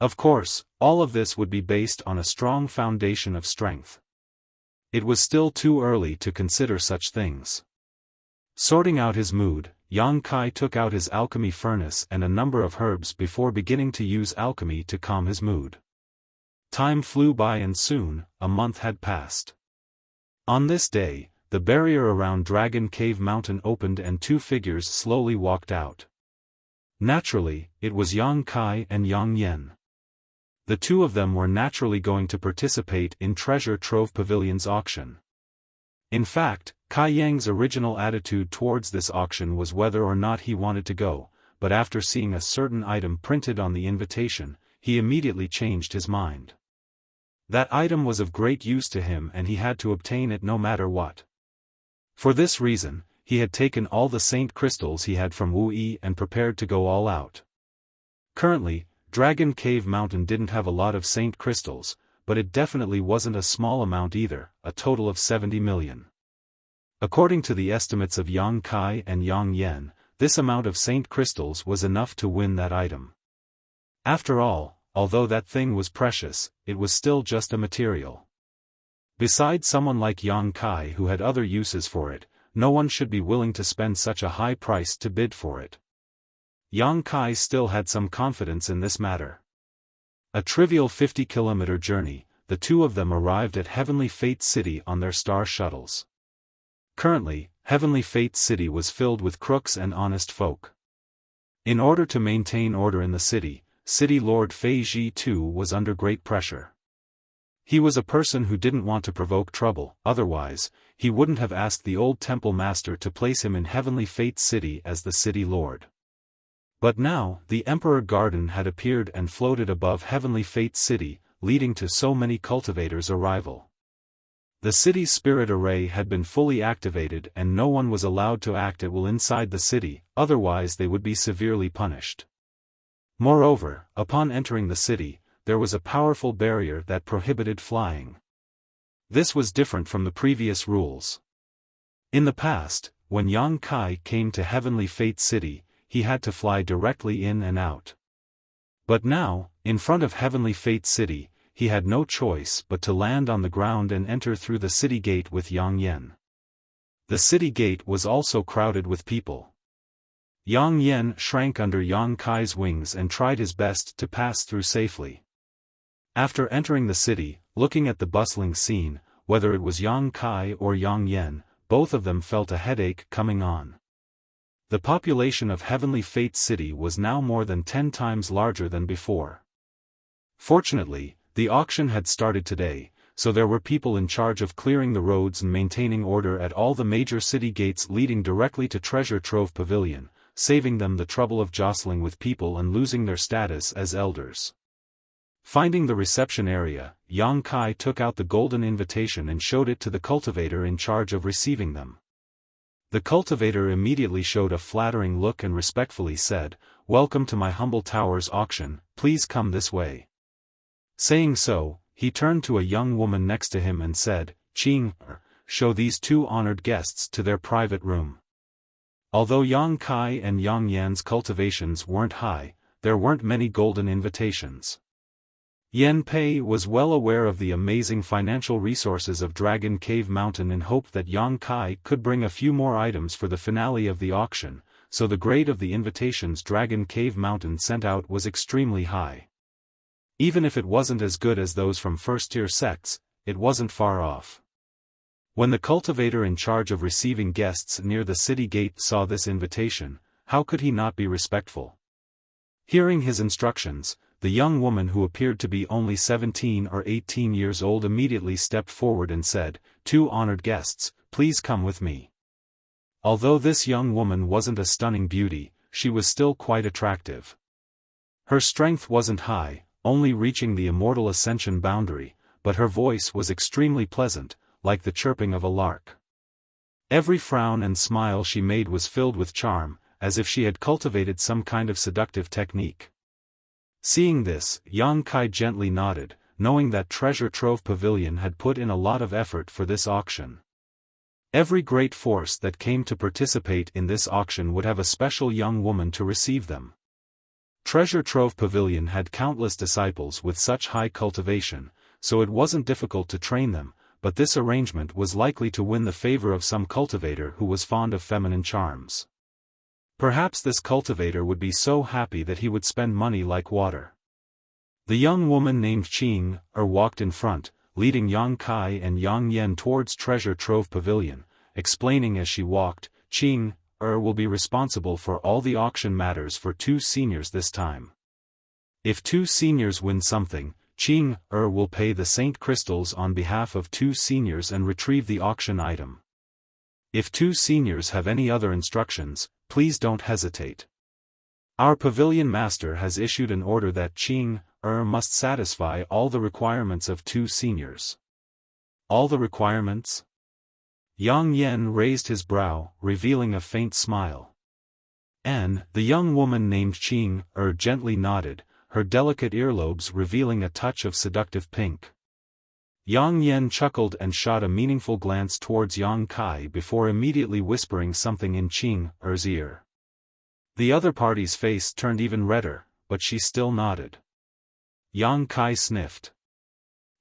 Of course, all of this would be based on a strong foundation of strength. It was still too early to consider such things. Sorting out his mood, Yang Kai took out his alchemy furnace and a number of herbs before beginning to use alchemy to calm his mood. Time flew by and soon, a month had passed. On this day, the barrier around Dragon Cave Mountain opened and two figures slowly walked out. Naturally, it was Yang Kai and Yang Yen. The two of them were naturally going to participate in Treasure Trove Pavilion's auction. In fact, Kai Yang's original attitude towards this auction was whether or not he wanted to go, but after seeing a certain item printed on the invitation, he immediately changed his mind. That item was of great use to him and he had to obtain it no matter what. For this reason, he had taken all the saint crystals he had from Wu Yi and prepared to go all out. Currently, Dragon Cave Mountain didn't have a lot of saint crystals, but it definitely wasn't a small amount either, a total of 70 million. According to the estimates of Yang Kai and Yang Yen, this amount of saint crystals was enough to win that item. After all, although that thing was precious, it was still just a material. Besides someone like Yang Kai who had other uses for it, no one should be willing to spend such a high price to bid for it. Yang Kai still had some confidence in this matter. A trivial 50-kilometer journey, the two of them arrived at Heavenly Fate City on their star shuttles. Currently, Heavenly Fate City was filled with crooks and honest folk. In order to maintain order in the city, City Lord Fei Ji too was under great pressure. He was a person who didn't want to provoke trouble, otherwise, he wouldn't have asked the old temple master to place him in Heavenly Fate City as the city lord. But now, the Emperor Garden had appeared and floated above Heavenly Fate City, leading to so many cultivators' arrival. The city's spirit array had been fully activated and no one was allowed to act at will inside the city, otherwise they would be severely punished. Moreover, upon entering the city, there was a powerful barrier that prohibited flying. This was different from the previous rules. In the past, when Yang Kai came to Heavenly Fate City, he had to fly directly in and out. But now, in front of Heavenly Fate City, he had no choice but to land on the ground and enter through the city gate with Yang Yan. The city gate was also crowded with people. Yang Yan shrank under Yang Kai's wings and tried his best to pass through safely. After entering the city, looking at the bustling scene, whether it was Yang Kai or Yang Yan, both of them felt a headache coming on. The population of Heavenly Fate City was now more than 10 times larger than before. Fortunately, the auction had started today, so there were people in charge of clearing the roads and maintaining order at all the major city gates leading directly to Treasure Trove Pavilion, saving them the trouble of jostling with people and losing their status as elders. Finding the reception area, Yang Kai took out the golden invitation and showed it to the cultivator in charge of receiving them. The cultivator immediately showed a flattering look and respectfully said, "Welcome to my humble tower's auction, please come this way." Saying so, he turned to a young woman next to him and said, "Qing, show these two honored guests to their private room." Although Yang Kai and Yang Yan's cultivations weren't high, there weren't many golden invitations. Yan Pei was well aware of the amazing financial resources of Dragon Cave Mountain and hoped that Yang Kai could bring a few more items for the finale of the auction, so the grade of the invitations Dragon Cave Mountain sent out was extremely high. Even if it wasn't as good as those from first-tier sects, it wasn't far off. When the cultivator in charge of receiving guests near the city gate saw this invitation, how could he not be respectful? Hearing his instructions, the young woman who appeared to be only 17 or 18 years old immediately stepped forward and said, "Two honored guests, please come with me." Although this young woman wasn't a stunning beauty, she was still quite attractive. Her strength wasn't high, only reaching the immortal ascension boundary, but her voice was extremely pleasant, like the chirping of a lark. Every frown and smile she made was filled with charm, as if she had cultivated some kind of seductive technique. Seeing this, Yang Kai gently nodded, knowing that Treasure Trove Pavilion had put in a lot of effort for this auction. Every great force that came to participate in this auction would have a special young woman to receive them. Treasure Trove Pavilion had countless disciples with such high cultivation, so it wasn't difficult to train them, but this arrangement was likely to win the favor of some cultivator who was fond of feminine charms. Perhaps this cultivator would be so happy that he would spend money like water. The young woman named Qing walked in front, leading Yang Kai and Yang Yan towards Treasure Trove Pavilion, explaining as she walked, "Qing will be responsible for all the auction matters for two seniors this time. If two seniors win something, Qing will pay the Saint Crystals on behalf of two seniors and retrieve the auction item. If two seniors have any other instructions, please don't hesitate. Our pavilion master has issued an order that Qing must satisfy all the requirements of two seniors." "All the requirements?" Yang Yan raised his brow, revealing a faint smile. "And," the young woman named Qing gently nodded, her delicate earlobes revealing a touch of seductive pink. Yang Yan chuckled and shot a meaningful glance towards Yang Kai before immediately whispering something in Qing's ear. The other party's face turned even redder, but she still nodded. Yang Kai sniffed.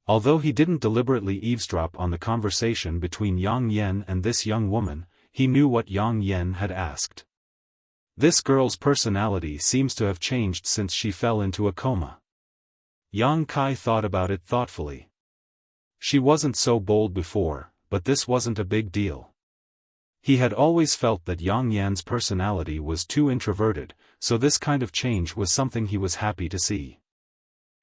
Although he didn't deliberately eavesdrop on the conversation between Yang Yan and this young woman, he knew what Yang Yan had asked. This girl's personality seems to have changed since she fell into a coma. Yang Kai thought about it thoughtfully. She wasn't so bold before, but this wasn't a big deal. He had always felt that Yang Yan's personality was too introverted, so this kind of change was something he was happy to see.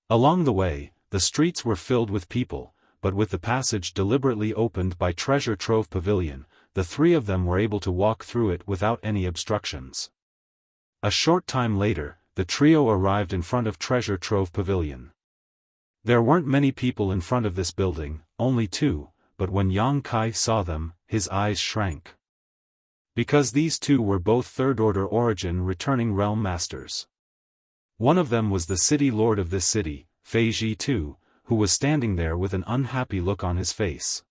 Along the way, the streets were filled with people, but with the passage deliberately opened by Treasure Trove Pavilion, the three of them were able to walk through it without any obstructions. A short time later, the trio arrived in front of Treasure Trove Pavilion. There weren't many people in front of this building, only two, but when Yang Kai saw them, his eyes shrank. Because these two were both third-order origin returning realm masters. One of them was the city lord of this city, Fei Ji too, who was standing there with an unhappy look on his face.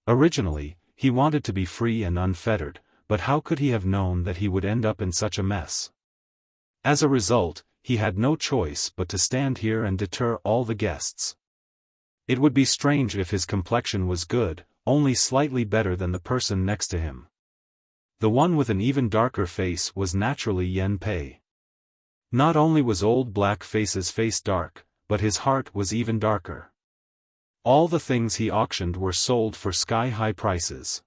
Originally, he wanted to be free and unfettered, but how could he have known that he would end up in such a mess? As a result, he had no choice but to stand here and deter all the guests. It would be strange if his complexion was good, only slightly better than the person next to him. The one with an even darker face was naturally Yen Pei. Not only was old Black Face's face dark, but his heart was even darker. All the things he auctioned were sold for sky-high prices.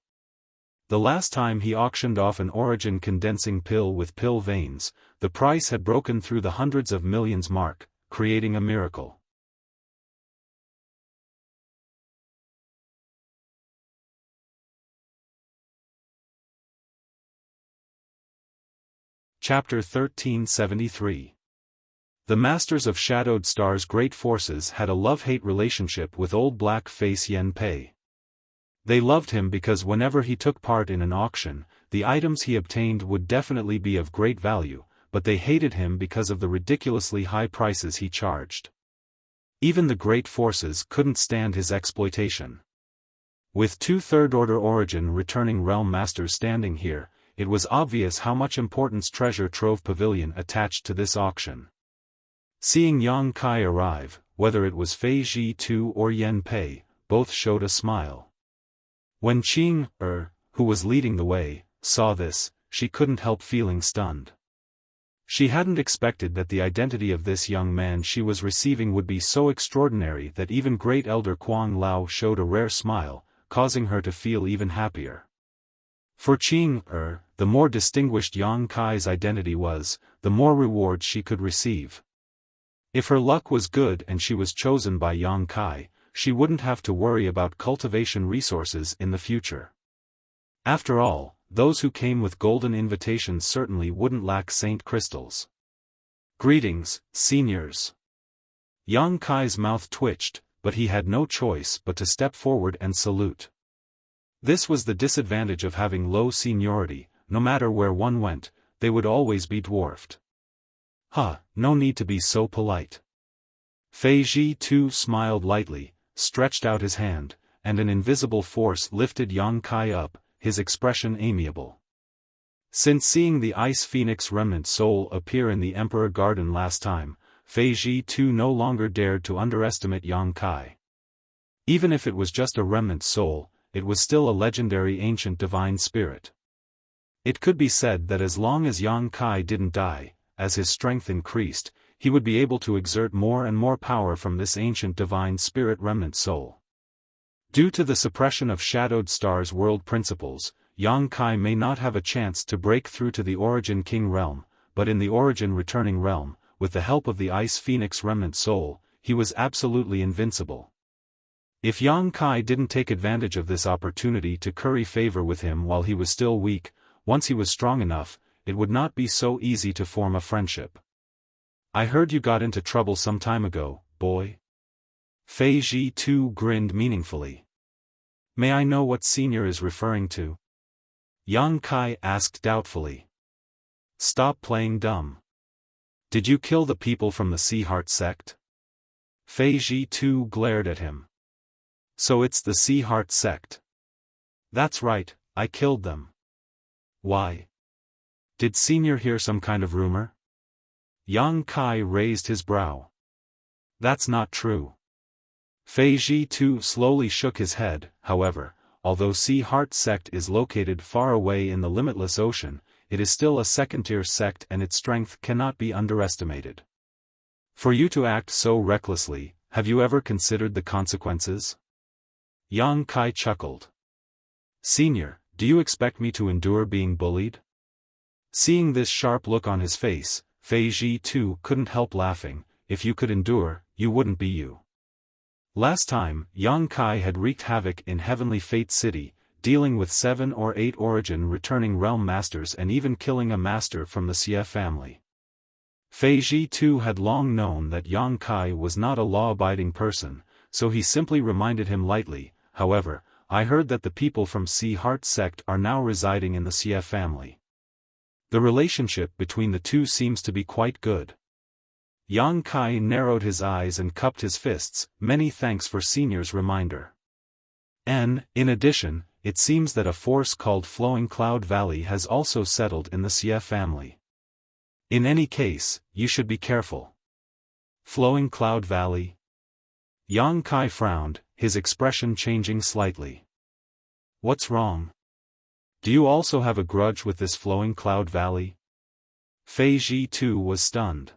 The last time he auctioned off an origin condensing pill with pill veins, the price had broken through the hundreds of millions mark, creating a miracle. Chapter 1373. The Masters of Shadowed Star's great forces had a love-hate relationship with old Black Face Yen Pei. They loved him because whenever he took part in an auction, the items he obtained would definitely be of great value, but they hated him because of the ridiculously high prices he charged. Even the great forces couldn't stand his exploitation. With two third-order origin returning realm masters standing here, it was obvious how much importance Treasure Trove Pavilion attached to this auction. Seeing Yang Kai arrive, whether it was Fei Ji Tu or Yen Pei, both showed a smile. When Qing, who was leading the way, saw this, she couldn't help feeling stunned. She hadn't expected that the identity of this young man she was receiving would be so extraordinary that even Great Elder Kuang Lao showed a rare smile, causing her to feel even happier. For Qing, the more distinguished Yang Kai's identity was, the more rewards she could receive. If her luck was good and she was chosen by Yang Kai, she wouldn't have to worry about cultivation resources in the future. After all, those who came with golden invitations certainly wouldn't lack saint crystals. Greetings, seniors. Yang Kai's mouth twitched, but he had no choice but to step forward and salute. This was the disadvantage of having low seniority. No matter where one went, they would always be dwarfed. No need to be so polite. Fei Ji too smiled lightly, stretched out his hand, and an invisible force lifted Yang Kai up, his expression amiable. Since seeing the Ice Phoenix remnant soul appear in the Emperor Garden last time, Fei Ji too no longer dared to underestimate Yang Kai. Even if it was just a remnant soul, it was still a legendary ancient divine spirit. It could be said that as long as Yang Kai didn't die, as his strength increased, he would be able to exert more and more power from this ancient divine spirit remnant soul. Due to the suppression of Shadowed Star's world principles, Yang Kai may not have a chance to break through to the Origin King realm, but in the Origin Returning realm, with the help of the Ice Phoenix remnant soul, he was absolutely invincible. If Yang Kai didn't take advantage of this opportunity to curry favor with him while he was still weak, once he was strong enough, it would not be so easy to form a friendship. I heard you got into trouble some time ago, boy. Fei Ji too grinned meaningfully. May I know what senior is referring to? Yang Kai asked doubtfully. Stop playing dumb. Did you kill the people from the Sea Heart sect? Fei Ji too glared at him. So it's the Sea Heart sect. That's right, I killed them. Why? Did senior hear some kind of rumor? Yang Kai raised his brow. That's not true. Fei Ji too slowly shook his head. However, although Sea Heart sect is located far away in the limitless ocean, it is still a second-tier sect and its strength cannot be underestimated. For you to act so recklessly, have you ever considered the consequences? Yang Kai chuckled. Senior, do you expect me to endure being bullied? Seeing this sharp look on his face, Fei Zhi too couldn't help laughing. If you could endure, you wouldn't be you. Last time, Yang Kai had wreaked havoc in Heavenly Fate City, dealing with 7 or 8 origin returning realm masters and even killing a master from the Xie family. Fei Zhi too had long known that Yang Kai was not a law-abiding person, so he simply reminded him lightly, however, I heard that the people from Sea Heart sect are now residing in the Xie family. The relationship between the two seems to be quite good. Yang Kai narrowed his eyes and cupped his fists, many thanks for Senior's reminder. In addition, it seems that a force called Flowing Cloud Valley has also settled in the Xie family. In any case, you should be careful. Flowing Cloud Valley? Yang Kai frowned, his expression changing slightly. What's wrong? Do you also have a grudge with this Flowing Cloud Valley? Fei Zhi too was stunned.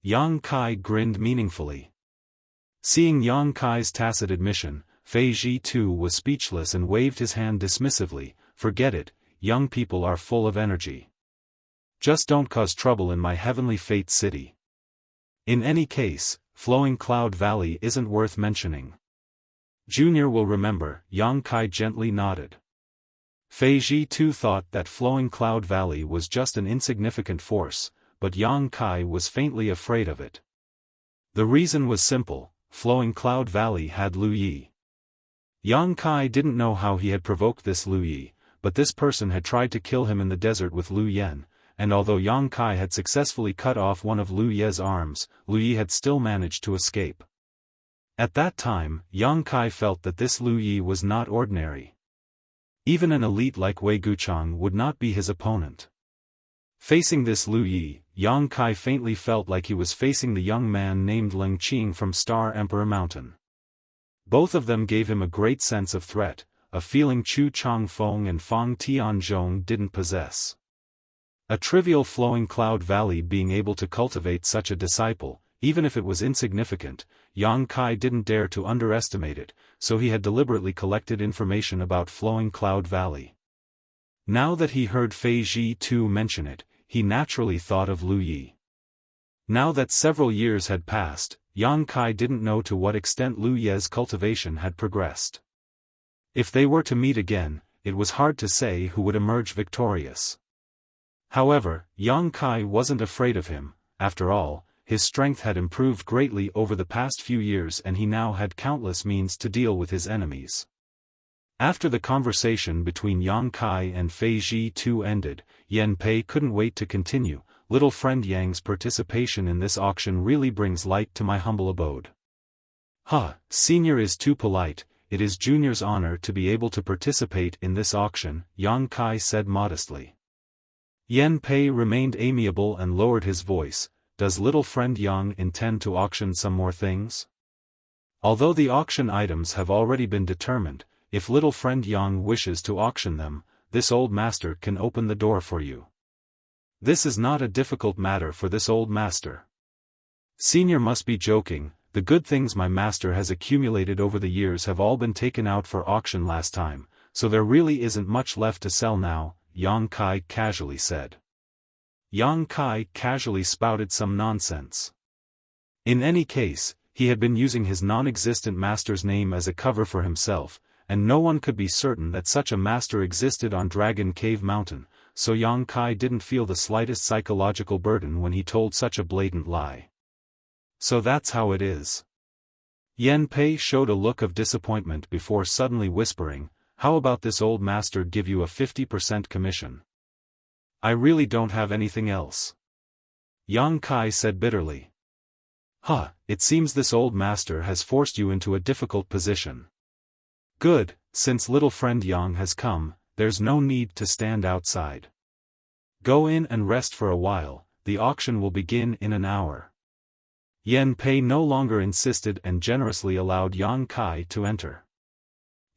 Yang Kai grinned meaningfully. Seeing Yang Kai's tacit admission, Fei Zhi too was speechless and waved his hand dismissively. Forget it, young people are full of energy. Just don't cause trouble in my Heavenly Fate City. In any case, Flowing Cloud Valley isn't worth mentioning. Junior will remember, Yang Kai gently nodded. Fei Zhi too thought that Flowing Cloud Valley was just an insignificant force, but Yang Kai was faintly afraid of it. The reason was simple, Flowing Cloud Valley had Lu Yi. Yang Kai didn't know how he had provoked this Lu Yi, but this person had tried to kill him in the desert with Lu Yen, and although Yang Kai had successfully cut off one of Lu Ye's arms, Lu Yi had still managed to escape. At that time, Yang Kai felt that this Lu Yi was not ordinary. Even an elite like Wei Guchang would not be his opponent. Facing this Lu Yi, Yang Kai faintly felt like he was facing the young man named Ling Qing from Star Emperor Mountain. Both of them gave him a great sense of threat, a feeling Chu Changfeng and Fang Tianzhong didn't possess. A trivial Flowing Cloud Valley being able to cultivate such a disciple, even if it was insignificant, Yang Kai didn't dare to underestimate it, so he had deliberately collected information about Flowing Cloud Valley. Now that he heard Fei Zhi too mention it, he naturally thought of Lu Yi. Now that several years had passed, Yang Kai didn't know to what extent Lu Ye's cultivation had progressed. If they were to meet again, it was hard to say who would emerge victorious. However, Yang Kai wasn't afraid of him. After all, his strength had improved greatly over the past few years and he now had countless means to deal with his enemies. After the conversation between Yang Kai and Fei Zhi too ended, Yan Pei couldn't wait to continue. Little friend Yang's participation in this auction really brings light to my humble abode. Senior is too polite, it is Junior's honor to be able to participate in this auction, Yang Kai said modestly. Yan Pei remained amiable and lowered his voice. Does little friend Yang intend to auction some more things? Although the auction items have already been determined, if little friend Yang wishes to auction them, this old master can open the door for you. This is not a difficult matter for this old master. Senior must be joking, the good things my master has accumulated over the years have all been taken out for auction last time, so there really isn't much left to sell now, Yang Kai casually said. Yang Kai casually spouted some nonsense. In any case, he had been using his non-existent master's name as a cover for himself, and no one could be certain that such a master existed on Dragon Cave Mountain, so Yang Kai didn't feel the slightest psychological burden when he told such a blatant lie. So that's how it is. Yan Pei showed a look of disappointment before suddenly whispering, how about this old master give you a 50% commission? I really don't have anything else. Yang Kai said bitterly. It seems this old master has forced you into a difficult position. Good, since little friend Yang has come, there's no need to stand outside. Go in and rest for a while, the auction will begin in an hour. Yan Pei no longer insisted and generously allowed Yang Kai to enter.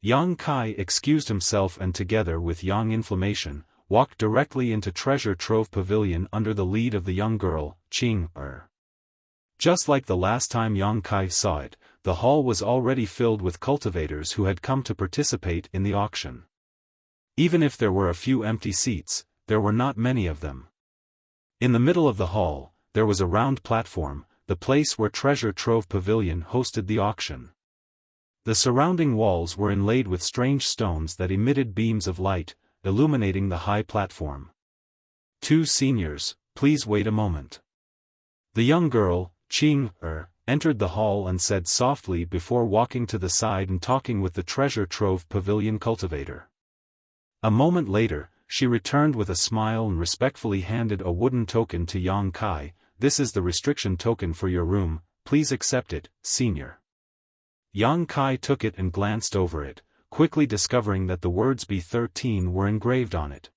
Yang Kai excused himself and together with Yang Inflammation, walked directly into Treasure Trove Pavilion under the lead of the young girl, Qing Er. Just like the last time Yang Kai saw it, the hall was already filled with cultivators who had come to participate in the auction. Even if there were a few empty seats, there were not many of them. In the middle of the hall, there was a round platform, the place where Treasure Trove Pavilion hosted the auction. The surrounding walls were inlaid with strange stones that emitted beams of light, illuminating the high platform. "Two seniors, please wait a moment." The young girl, Qing Er, entered the hall and said softly before walking to the side and talking with the Treasure Trove Pavilion cultivator. A moment later, she returned with a smile and respectfully handed a wooden token to Yang Kai. "This is the restriction token for your room, please accept it, senior." Yang Kai took it and glanced over it, quickly discovering that the words B13 were engraved on it.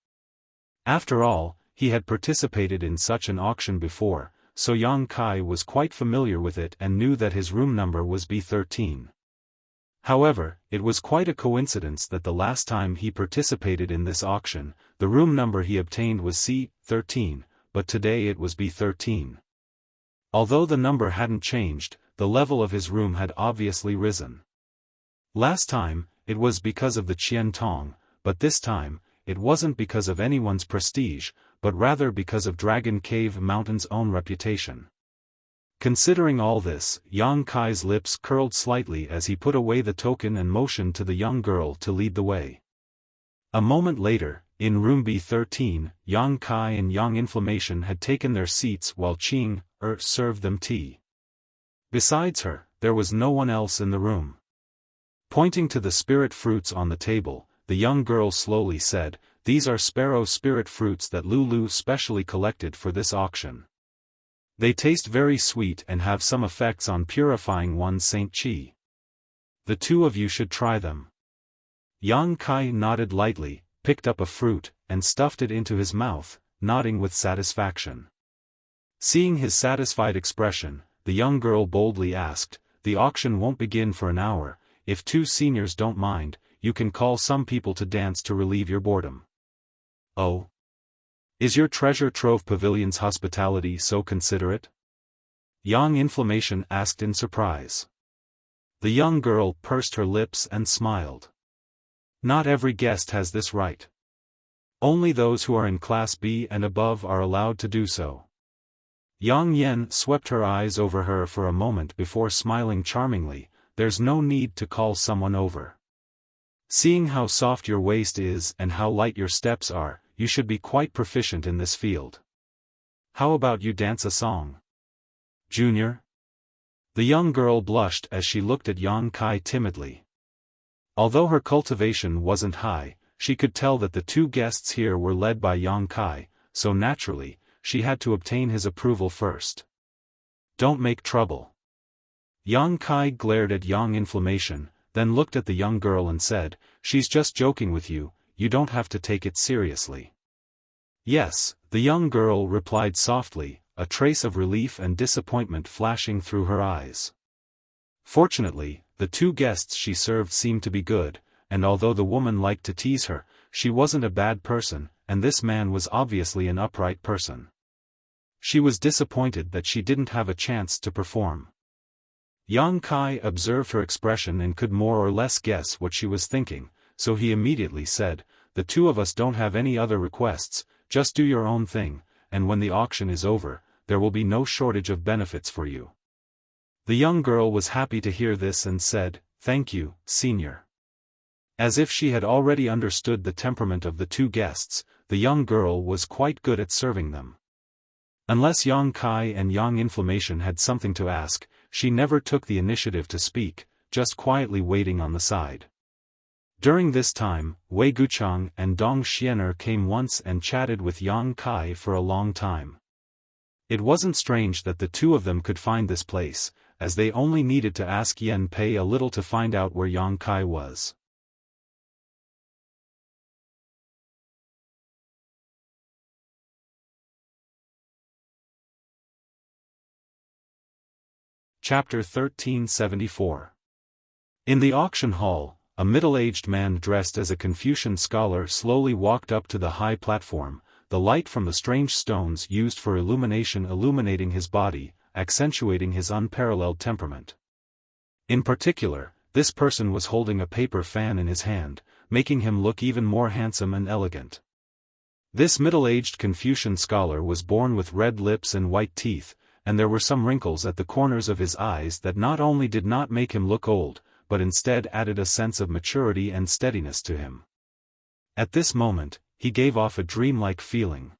After all, he had participated in such an auction before, so Yang Kai was quite familiar with it and knew that his room number was B13. However, it was quite a coincidence that the last time he participated in this auction, the room number he obtained was C13, but today it was B13. Although the number hadn't changed, the level of his room had obviously risen. Last time, it was because of the Qian Tong, but this time, it wasn't because of anyone's prestige, but rather because of Dragon Cave Mountain's own reputation. Considering all this, Yang Kai's lips curled slightly as he put away the token and motioned to the young girl to lead the way. A moment later, in room B13, Yang Kai and Yang Inflammation had taken their seats while Qing Er served them tea. Besides her, there was no one else in the room. Pointing to the spirit fruits on the table, the young girl slowly said, "These are sparrow spirit fruits that Lulu specially collected for this auction. They taste very sweet and have some effects on purifying one's Saint Qi. The two of you should try them." Yang Kai nodded lightly, picked up a fruit, and stuffed it into his mouth, nodding with satisfaction. Seeing his satisfied expression, the young girl boldly asked, "The auction won't begin for an hour. If two seniors don't mind, you can call some people to dance to relieve your boredom." "Oh? Is your Treasure Trove Pavilion's hospitality so considerate?" Yang Inflammation asked in surprise. The young girl pursed her lips and smiled. "Not every guest has this right. Only those who are in Class B and above are allowed to do so." Yang Yen swept her eyes over her for a moment before smiling charmingly. "There's no need to call someone over. Seeing how soft your waist is and how light your steps are, you should be quite proficient in this field. How about you dance a song, Junior?" The young girl blushed as she looked at Yang Kai timidly. Although her cultivation wasn't high, she could tell that the two guests here were led by Yang Kai, so naturally, she had to obtain his approval first. "Don't make trouble." Yang Kai glared at Yang Inflammation, then looked at the young girl and said, "She's just joking with you, you don't have to take it seriously." "Yes," the young girl replied softly, a trace of relief and disappointment flashing through her eyes. Fortunately, the two guests she served seemed to be good, and although the woman liked to tease her, she wasn't a bad person, and this man was obviously an upright person. She was disappointed that she didn't have a chance to perform. Yang Kai observed her expression and could more or less guess what she was thinking, so he immediately said, "The two of us don't have any other requests, just do your own thing, and when the auction is over, there will be no shortage of benefits for you." The young girl was happy to hear this and said, "Thank you, senior." As if she had already understood the temperament of the two guests, the young girl was quite good at serving them. Unless Yang Kai and Yang Inflammation had something to ask, she never took the initiative to speak, just quietly waiting on the side. During this time, Wei Guchang and Dong Xiener came once and chatted with Yang Kai for a long time. It wasn't strange that the two of them could find this place, as they only needed to ask Yen Pei a little to find out where Yang Kai was. Chapter 1374. In the auction hall, a middle-aged man dressed as a Confucian scholar slowly walked up to the high platform, the light from the strange stones used for illumination illuminating his body, accentuating his unparalleled temperament. In particular, this person was holding a paper fan in his hand, making him look even more handsome and elegant. This middle-aged Confucian scholar was born with red lips and white teeth, and there were some wrinkles at the corners of his eyes that not only did not make him look old, but instead added a sense of maturity and steadiness to him. At this moment, he gave off a dreamlike feeling.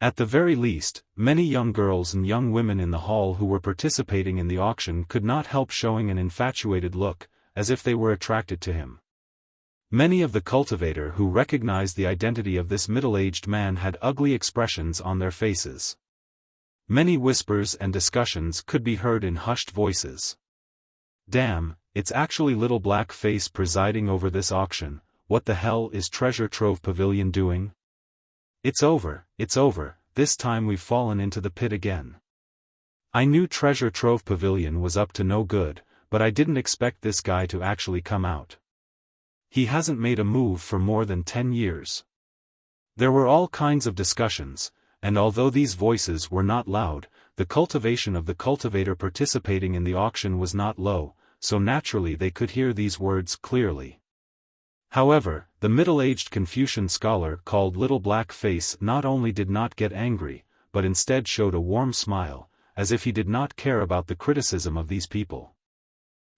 At the very least, many young girls and young women in the hall who were participating in the auction could not help showing an infatuated look, as if they were attracted to him. Many of the cultivator who recognized the identity of this middle-aged man had ugly expressions on their faces. Many whispers and discussions could be heard in hushed voices. Damn, it's actually Little Black Face presiding over this auction. What the hell is Treasure Trove Pavilion doing? It's over, this time we've fallen into the pit again. I knew Treasure Trove Pavilion was up to no good, but I didn't expect this guy to actually come out. He hasn't made a move for more than 10 years. There were all kinds of discussions, and although these voices were not loud, the cultivation of the cultivator participating in the auction was not low, so naturally they could hear these words clearly. However, the middle-aged Confucian scholar called Little Black Face not only did not get angry, but instead showed a warm smile, as if he did not care about the criticism of these people.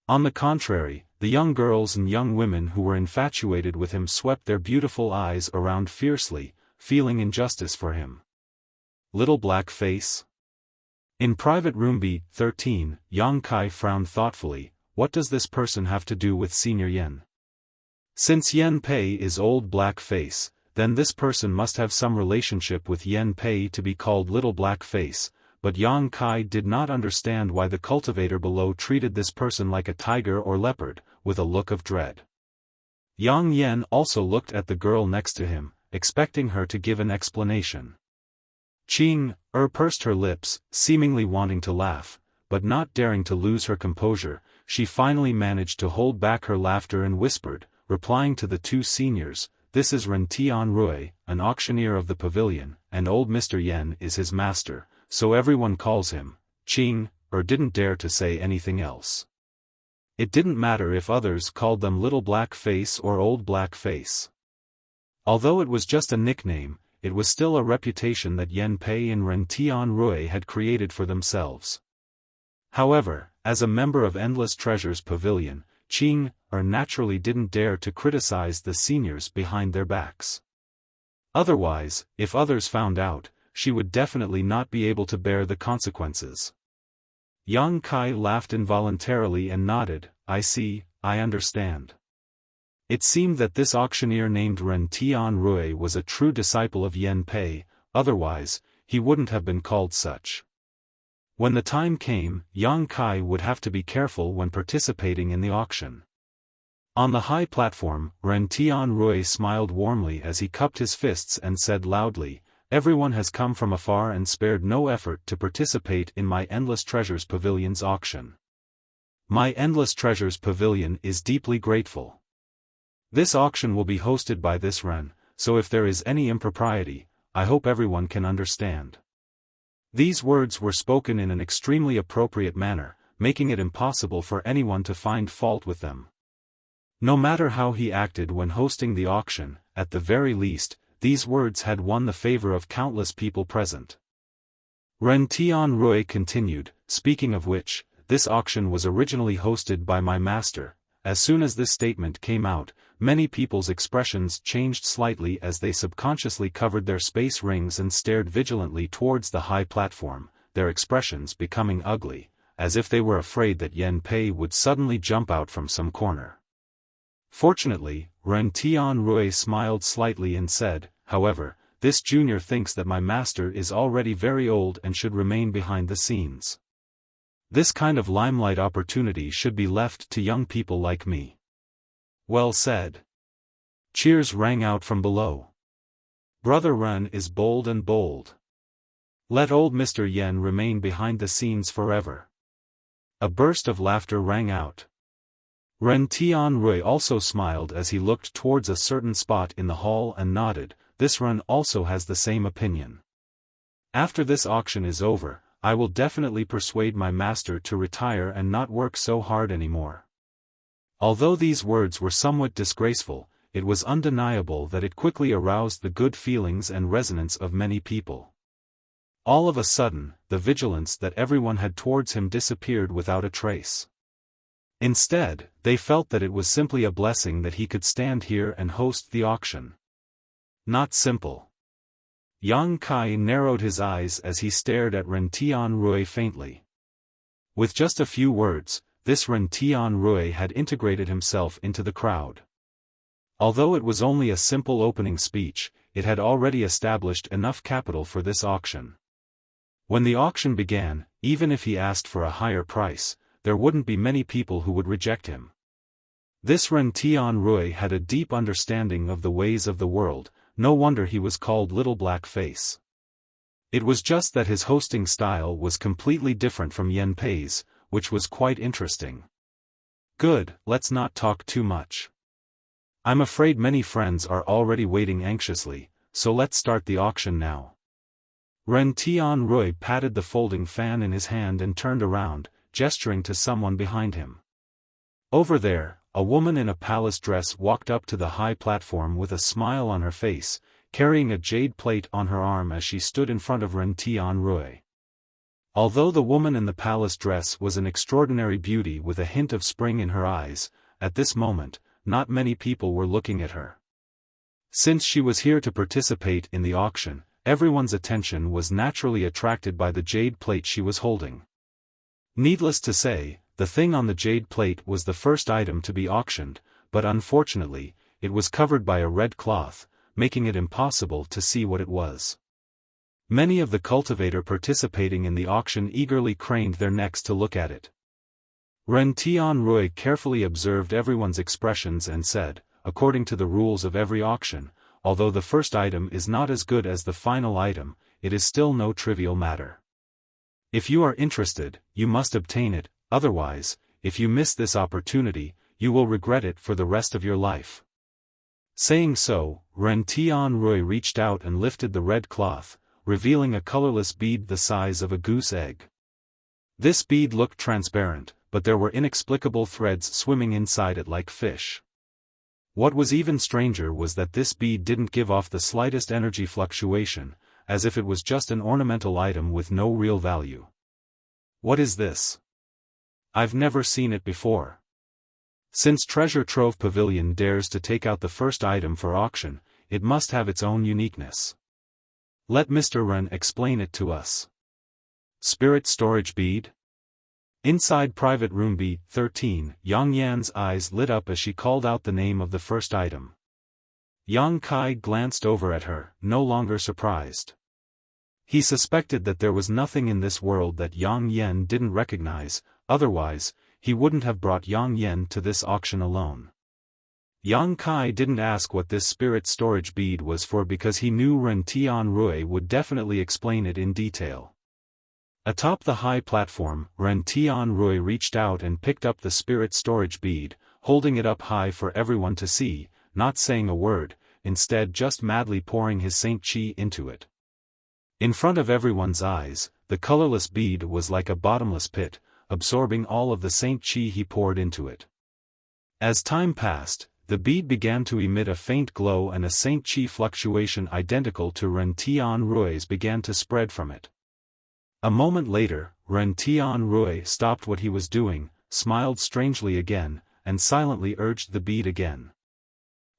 On the contrary, the young girls and young women who were infatuated with him swept their beautiful eyes around fiercely, feeling injustice for him. Little Black Face? In private room B13, Yang Kai frowned thoughtfully. What does this person have to do with Senior Yen? Since Yen Pei is Old Black Face, then this person must have some relationship with Yen Pei to be called Little Black Face, but Yang Kai did not understand why the cultivator below treated this person like a tiger or leopard, with a look of dread. Yang Yen also looked at the girl next to him, expecting her to give an explanation. Qing pursed her lips, seemingly wanting to laugh, but not daring to lose her composure. She finally managed to hold back her laughter and whispered, replying to the two seniors, "This is Ren Tianrui, an auctioneer of the pavilion, and old Mr. Yen is his master, so everyone calls him Qing," didn't dare to say anything else. It didn't matter if others called them Little Black Face or Old Black Face. Although it was just a nickname, it was still a reputation that Yen Pei and Ren Tianrui had created for themselves. However, as a member of Endless Treasures Pavilion, Qing naturally didn't dare to criticize the seniors behind their backs. Otherwise, if others found out, she would definitely not be able to bear the consequences. Yang Kai laughed involuntarily and nodded, "I see, I understand." It seemed that this auctioneer named Ren Tianrui was a true disciple of Yen Pei, otherwise, he wouldn't have been called such. When the time came, Yang Kai would have to be careful when participating in the auction. On the high platform, Ren Tianrui smiled warmly as he cupped his fists and said loudly, "Everyone has come from afar and spared no effort to participate in my Endless Treasures Pavilion's auction. My Endless Treasures Pavilion is deeply grateful. This auction will be hosted by this Ren, so if there is any impropriety, I hope everyone can understand." These words were spoken in an extremely appropriate manner, making it impossible for anyone to find fault with them. No matter how he acted when hosting the auction, at the very least, these words had won the favor of countless people present. Ren Tianrui continued, "Speaking of which, this auction was originally hosted by my master." As soon as this statement came out, many people's expressions changed slightly as they subconsciously covered their space rings and stared vigilantly towards the high platform, their expressions becoming ugly, as if they were afraid that Yen Pei would suddenly jump out from some corner. Fortunately, Ren Tianrui smiled slightly and said, "However, this junior thinks that my master is already very old and should remain behind the scenes. This kind of limelight opportunity should be left to young people like me." "Well said." Cheers rang out from below. "Brother Ren is bold and bold. Let old Mr. Yen remain behind the scenes forever." A burst of laughter rang out. Ren Tianrui also smiled as he looked towards a certain spot in the hall and nodded. This Ren also has the same opinion. After this auction is over, I will definitely persuade my master to retire and not work so hard anymore. Although these words were somewhat disgraceful, it was undeniable that it quickly aroused the good feelings and resonance of many people. All of a sudden, the vigilance that everyone had towards him disappeared without a trace. Instead, they felt that it was simply a blessing that he could stand here and host the auction. Not simple. Yang Kai narrowed his eyes as he stared at Ren Tianrui faintly. With just a few words, this Ren Tianrui had integrated himself into the crowd. Although it was only a simple opening speech, it had already established enough capital for this auction. When the auction began, even if he asked for a higher price, there wouldn't be many people who would reject him. This Ren Tianrui had a deep understanding of the ways of the world, no wonder he was called Little Black Face. It was just that his hosting style was completely different from Yan Pei's, which was quite interesting. Good, let's not talk too much. I'm afraid many friends are already waiting anxiously, so let's start the auction now. Ren Tianrui patted the folding fan in his hand and turned around, gesturing to someone behind him. Over there, a woman in a palace dress walked up to the high platform with a smile on her face, carrying a jade plate on her arm as she stood in front of Ren Tianrui. Although the woman in the palace dress was an extraordinary beauty with a hint of spring in her eyes, at this moment, not many people were looking at her. Since she was here to participate in the auction, everyone's attention was naturally attracted by the jade plate she was holding. Needless to say, the thing on the jade plate was the first item to be auctioned, but unfortunately, it was covered by a red cloth, making it impossible to see what it was. Many of the cultivator participating in the auction eagerly craned their necks to look at it. Ren Tianrui carefully observed everyone's expressions and said, according to the rules of every auction, although the first item is not as good as the final item, it is still no trivial matter. If you are interested, you must obtain it, otherwise, if you miss this opportunity, you will regret it for the rest of your life. Saying so, Ren Tianrui reached out and lifted the red cloth, revealing a colorless bead the size of a goose egg. This bead looked transparent, but there were inexplicable threads swimming inside it like fish. What was even stranger was that this bead didn't give off the slightest energy fluctuation, as if it was just an ornamental item with no real value. What is this? I've never seen it before. Since Treasure Trove Pavilion dares to take out the first item for auction, it must have its own uniqueness. Let Mr. Ren explain it to us. Spirit Storage Bead? Inside Private Room B13, Yang Yan's eyes lit up as she called out the name of the first item. Yang Kai glanced over at her, no longer surprised. He suspected that there was nothing in this world that Yang Yan didn't recognize, otherwise, he wouldn't have brought Yang Yan to this auction alone. Yang Kai didn't ask what this spirit storage bead was for because he knew Ren Tianrui would definitely explain it in detail. Atop the high platform, Ren Tianrui reached out and picked up the spirit storage bead, holding it up high for everyone to see, not saying a word, instead just madly pouring his Saint Qi into it. In front of everyone's eyes, the colorless bead was like a bottomless pit, absorbing all of the Saint Qi he poured into it. As time passed, the bead began to emit a faint glow and a Saint Qi fluctuation identical to Ren Tianrui's began to spread from it. A moment later, Ren Tianrui stopped what he was doing, smiled strangely again, and silently urged the bead again.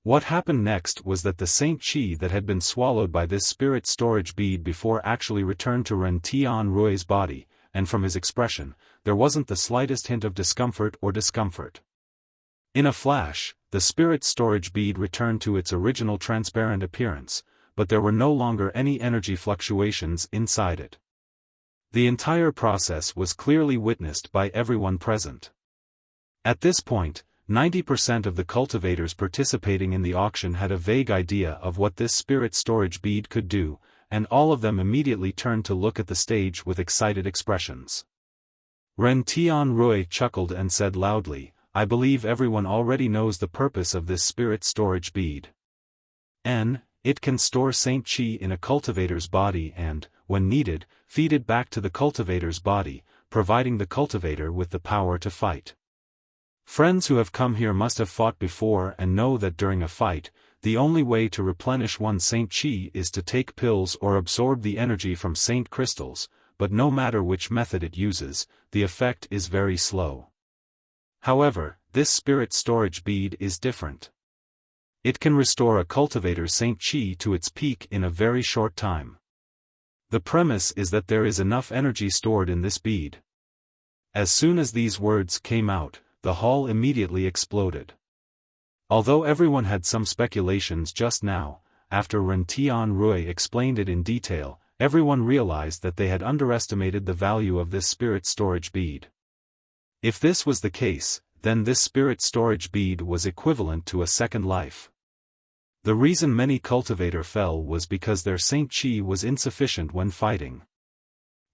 What happened next was that the Saint Qi that had been swallowed by this spirit storage bead before actually returned to Ren Tianrui's body, and from his expression, there wasn't the slightest hint of discomfort or discomfort. In a flash, the spirit storage bead returned to its original transparent appearance, but there were no longer any energy fluctuations inside it. The entire process was clearly witnessed by everyone present. At this point, 90% of the cultivators participating in the auction had a vague idea of what this spirit storage bead could do, and all of them immediately turned to look at the stage with excited expressions. Ren Tianrui chuckled and said loudly, I believe everyone already knows the purpose of this spirit storage bead. It can store Saint Qi in a cultivator's body and, when needed, feed it back to the cultivator's body, providing the cultivator with the power to fight. Friends who have come here must have fought before and know that during a fight, the only way to replenish one's Saint Qi is to take pills or absorb the energy from Saint crystals, but no matter which method it uses, the effect is very slow. However, this spirit storage bead is different. It can restore a cultivator's Saint Qi to its peak in a very short time. The premise is that there is enough energy stored in this bead. As soon as these words came out, the hall immediately exploded. Although everyone had some speculations just now, after Ren Tianrui explained it in detail, everyone realized that they had underestimated the value of this spirit storage bead. If this was the case, then this spirit storage bead was equivalent to a second life. The reason many cultivator fell was because their Saint Qi was insufficient when fighting.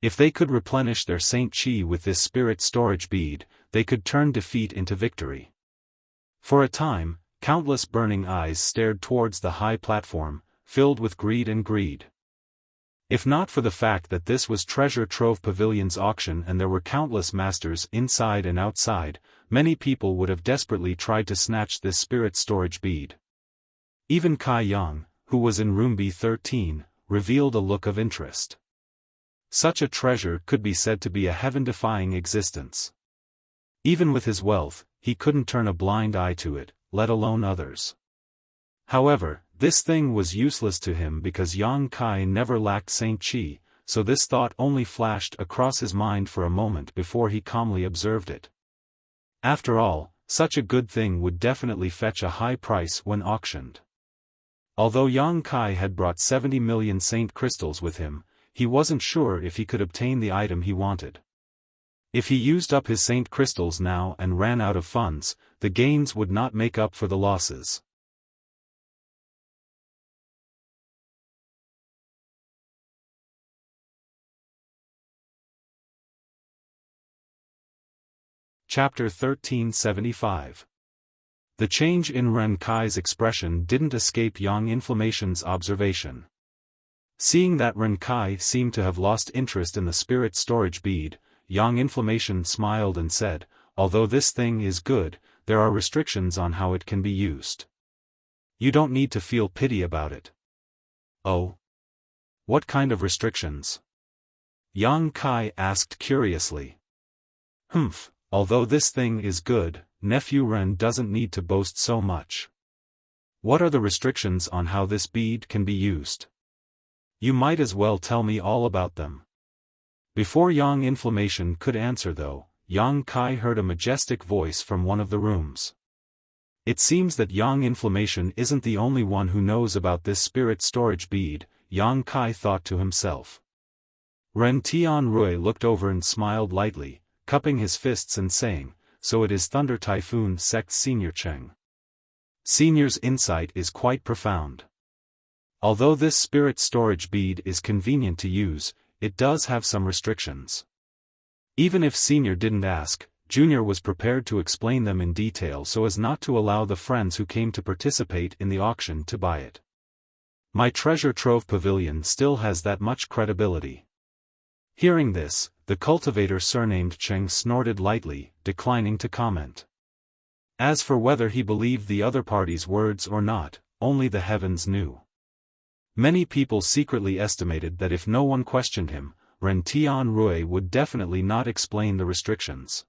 If they could replenish their Saint Qi with this spirit storage bead, they could turn defeat into victory. For a time, countless burning eyes stared towards the high platform, filled with greed and greed. If not for the fact that this was Treasure Trove Pavilion's auction and there were countless masters inside and outside, many people would have desperately tried to snatch this spirit storage bead. Even Kai Yang, who was in room B13, revealed a look of interest. Such a treasure could be said to be a heaven-defying existence. Even with his wealth, he couldn't turn a blind eye to it, let alone others. However, this thing was useless to him because Yang Kai never lacked Saint Qi, so this thought only flashed across his mind for a moment before he calmly observed it. After all, such a good thing would definitely fetch a high price when auctioned. Although Yang Kai had brought 70 million Saint crystals with him, he wasn't sure if he could obtain the item he wanted. If he used up his Saint crystals now and ran out of funds, the gains would not make up for the losses. Chapter 1375. The change in Ren Kai's expression didn't escape Yang Inflammation's observation. Seeing that Ren Kai seemed to have lost interest in the spirit storage bead, Yang Inflammation smiled and said, "Although this thing is good, there are restrictions on how it can be used. You don't need to feel pity about it." "Oh? What kind of restrictions?" Yang Kai asked curiously. Although this thing is good, Nephew Ren doesn't need to boast so much. What are the restrictions on how this bead can be used? You might as well tell me all about them." Before Yang Inflammation could answer though, Yang Kai heard a majestic voice from one of the rooms. It seems that Yang Inflammation isn't the only one who knows about this spirit storage bead, Yang Kai thought to himself. Ren Tianrui looked over and smiled lightly, cupping his fists and saying, "So it is Thunder Typhoon Sect Senior Cheng. Senior's insight is quite profound. Although this spirit storage bead is convenient to use, it does have some restrictions." Even if Senior didn't ask, Junior was prepared to explain them in detail so as not to allow the friends who came to participate in the auction to buy it. "My Treasure Trove Pavilion still has that much credibility." Hearing this, the cultivator surnamed Cheng snorted lightly, declining to comment. As for whether he believed the other party's words or not, only the heavens knew. Many people secretly estimated that if no one questioned him, Ren Tianrui would definitely not explain the restrictions.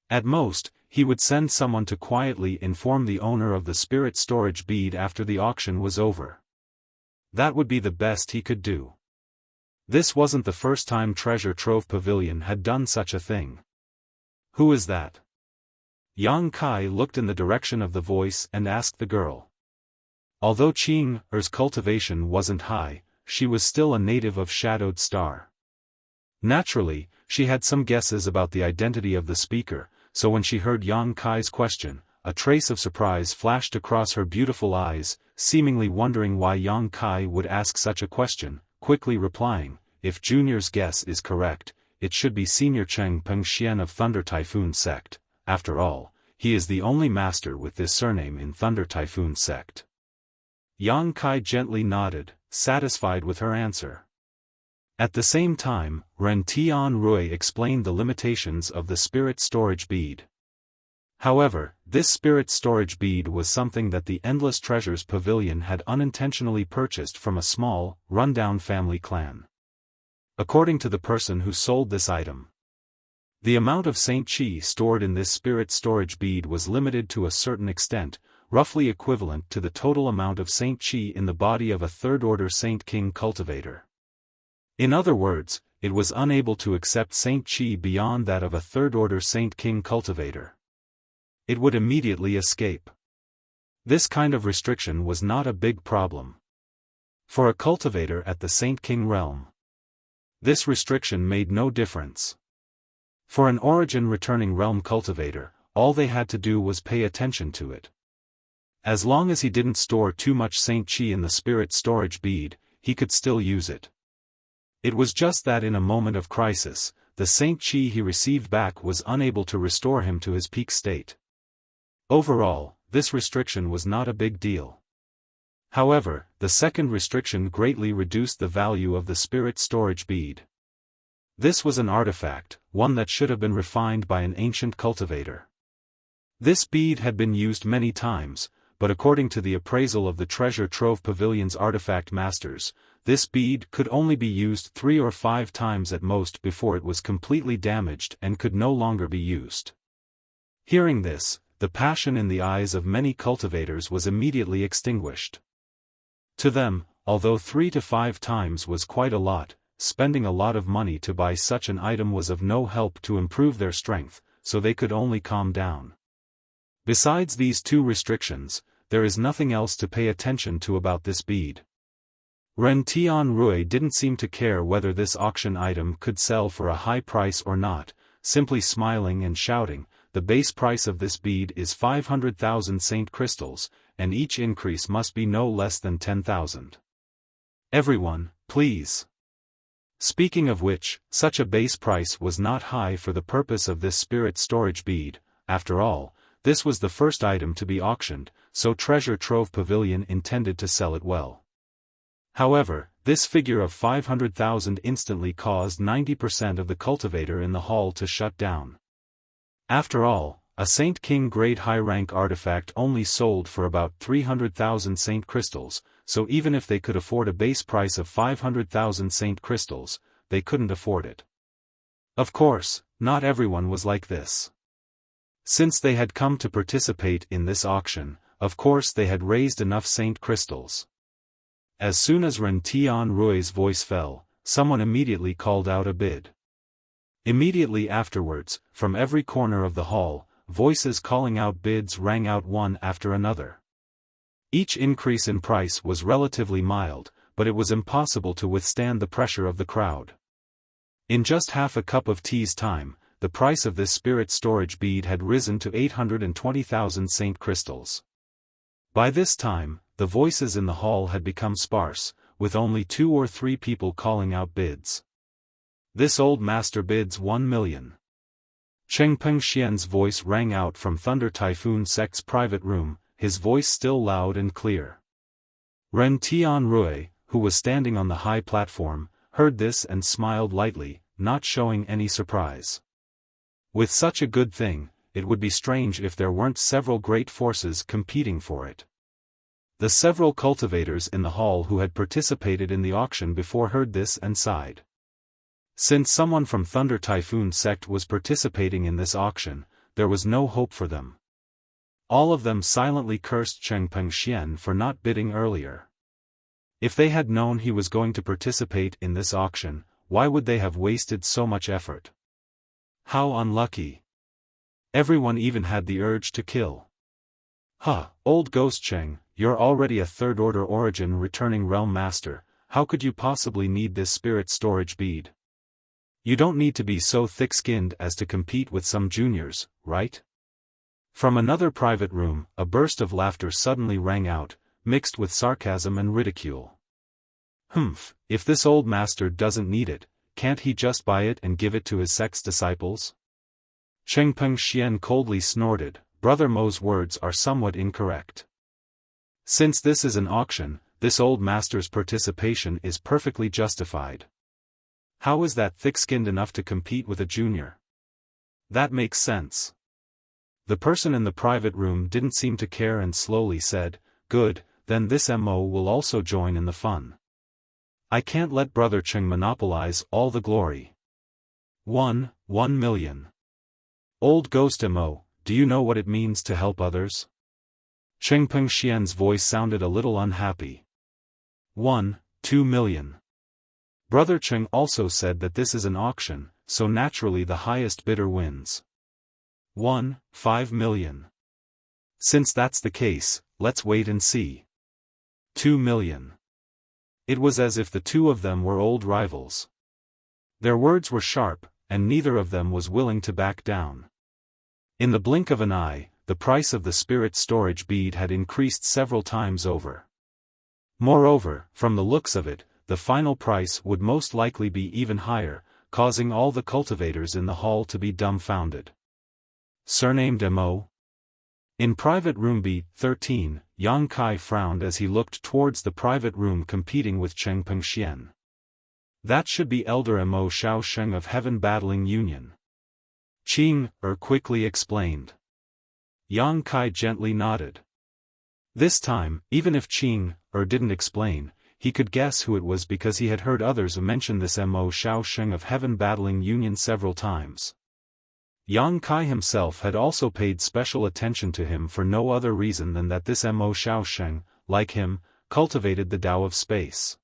At most, he would send someone to quietly inform the owner of the spirit storage bead after the auction was over. That would be the best he could do. This wasn't the first time Treasure Trove Pavilion had done such a thing. "Who is that?" Yang Kai looked in the direction of the voice and asked the girl. Although Qing Er's cultivation wasn't high, she was still a native of Shadowed Star. Naturally, she had some guesses about the identity of the speaker, so when she heard Yang Kai's question, a trace of surprise flashed across her beautiful eyes, seemingly wondering why Yang Kai would ask such a question, quickly replying, "If Junior's guess is correct, it should be Senior Cheng Pengxian of Thunder Typhoon Sect. After all, he is the only master with this surname in Thunder Typhoon sect. Yang Kai gently nodded, satisfied with her answer. At the same time, Ren Tian Rui explained the limitations of the spirit storage bead. However, this spirit storage bead was something that the Endless Treasures Pavilion had unintentionally purchased from a small, run-down family clan. According to the person who sold this item, the amount of Saint Chi stored in this spirit storage bead was limited to a certain extent, roughly equivalent to the total amount of Saint Chi in the body of a third-order Saint King cultivator. In other words, it was unable to accept Saint Chi beyond that of a third-order Saint King cultivator. It would immediately escape. This kind of restriction was not a big problem for a cultivator at the Saint King realm. This restriction made no difference. For an origin-returning realm cultivator, all they had to do was pay attention to it. As long as he didn't store too much Saint Chi in the spirit storage bead, he could still use it. It was just that in a moment of crisis, the Saint Chi he received back was unable to restore him to his peak state. Overall, this restriction was not a big deal. However, the second restriction greatly reduced the value of the spirit storage bead. This was an artifact, one that should have been refined by an ancient cultivator. This bead had been used many times, but according to the appraisal of the Treasure Trove Pavilion's artifact masters, this bead could only be used 3 or 5 times at most before it was completely damaged and could no longer be used. Hearing this, the passion in the eyes of many cultivators was immediately extinguished. To them, although 3 to 5 times was quite a lot, spending a lot of money to buy such an item was of no help to improve their strength, so they could only calm down. Besides these 2 restrictions, there is nothing else to pay attention to about this bead. Ren Tian Rui didn't seem to care whether this auction item could sell for a high price or not, simply smiling and shouting, "The base price of this bead is 500,000 Saint crystals, and each increase must be no less than 10,000. Everyone, please." Speaking of which, such a base price was not high for the purpose of this spirit storage bead. After all, this was the first item to be auctioned, so Treasure Trove Pavilion intended to sell it well. However, this figure of 500,000 instantly caused 90% of the cultivator in the hall to shut down. After all, a Saint King grade high-rank artifact only sold for about 300,000 Saint crystals, so even if they could afford a base price of 500,000 Saint crystals, they couldn't afford it. Of course, not everyone was like this. Since they had come to participate in this auction, of course they had raised enough Saint crystals. As soon as Ren Tian Rui's voice fell, someone immediately called out a bid. Immediately afterwards, from every corner of the hall, voices calling out bids rang out one after another. Each increase in price was relatively mild, but it was impossible to withstand the pressure of the crowd. In just half a cup of tea's time, the price of this spirit storage bead had risen to 820,000 Saint crystals. By this time, the voices in the hall had become sparse, with only 2 or 3 people calling out bids. "This old master bids 1 million. Chengpeng Xian's voice rang out from Thunder Typhoon sect's private room, his voice still loud and clear. Ren Tian Rui, who was standing on the high platform, heard this and smiled lightly, not showing any surprise. With such a good thing, it would be strange if there weren't several great forces competing for it. The several cultivators in the hall who had participated in the auction before heard this and sighed. Since someone from Thunder Typhoon sect was participating in this auction, there was no hope for them. All of them silently cursed Chengpeng Xian for not bidding earlier. If they had known he was going to participate in this auction, why would they have wasted so much effort? How unlucky. Everyone even had the urge to kill. "Huh, old Ghost Cheng, you're already a third-order origin returning realm master, how could you possibly need this spirit storage bead? You don't need to be so thick-skinned as to compete with some juniors, right?" From another private room, a burst of laughter suddenly rang out, mixed with sarcasm and ridicule. "Humph, if this old master doesn't need it, can't he just buy it and give it to his sect's disciples?" Chengpeng Xian coldly snorted, Brother Mo's words are somewhat incorrect. Since this is an auction, this old master's participation is perfectly justified. How is that thick-skinned enough to compete with a junior? That makes sense. The person in the private room didn't seem to care and slowly said, "Good, then this Mo will also join in the fun. I can't let Brother Cheng monopolize all the glory." 1 million. Old Ghost Mo, do you know what it means to help others? Cheng Pengxian's voice sounded a little unhappy. 2 million. Brother Cheng also said that this is an auction, so naturally the highest bidder wins. 5 million. Since that's the case, let's wait and see. 2 million. It was as if the two of them were old rivals. Their words were sharp, and neither of them was willing to back down. In the blink of an eye, the price of the spirit storage bead had increased several times over. Moreover, from the looks of it, the final price would most likely be even higher, causing all the cultivators in the hall to be dumbfounded. Surnamed Mo? In private room B13, Yang Kai frowned as he looked towards the private room competing with Cheng Pengxian. That should be Elder Mo Xiaofan of Heaven Battling Union. Qing quickly explained. Yang Kai gently nodded. This time, even if Qing didn't explain, he could guess who it was because he had heard others mention this Mo Xiaofan of Heaven Battling Union several times. Yang Kai himself had also paid special attention to him for no other reason than that this Mo Xiaofan, like him, cultivated the Tao of space.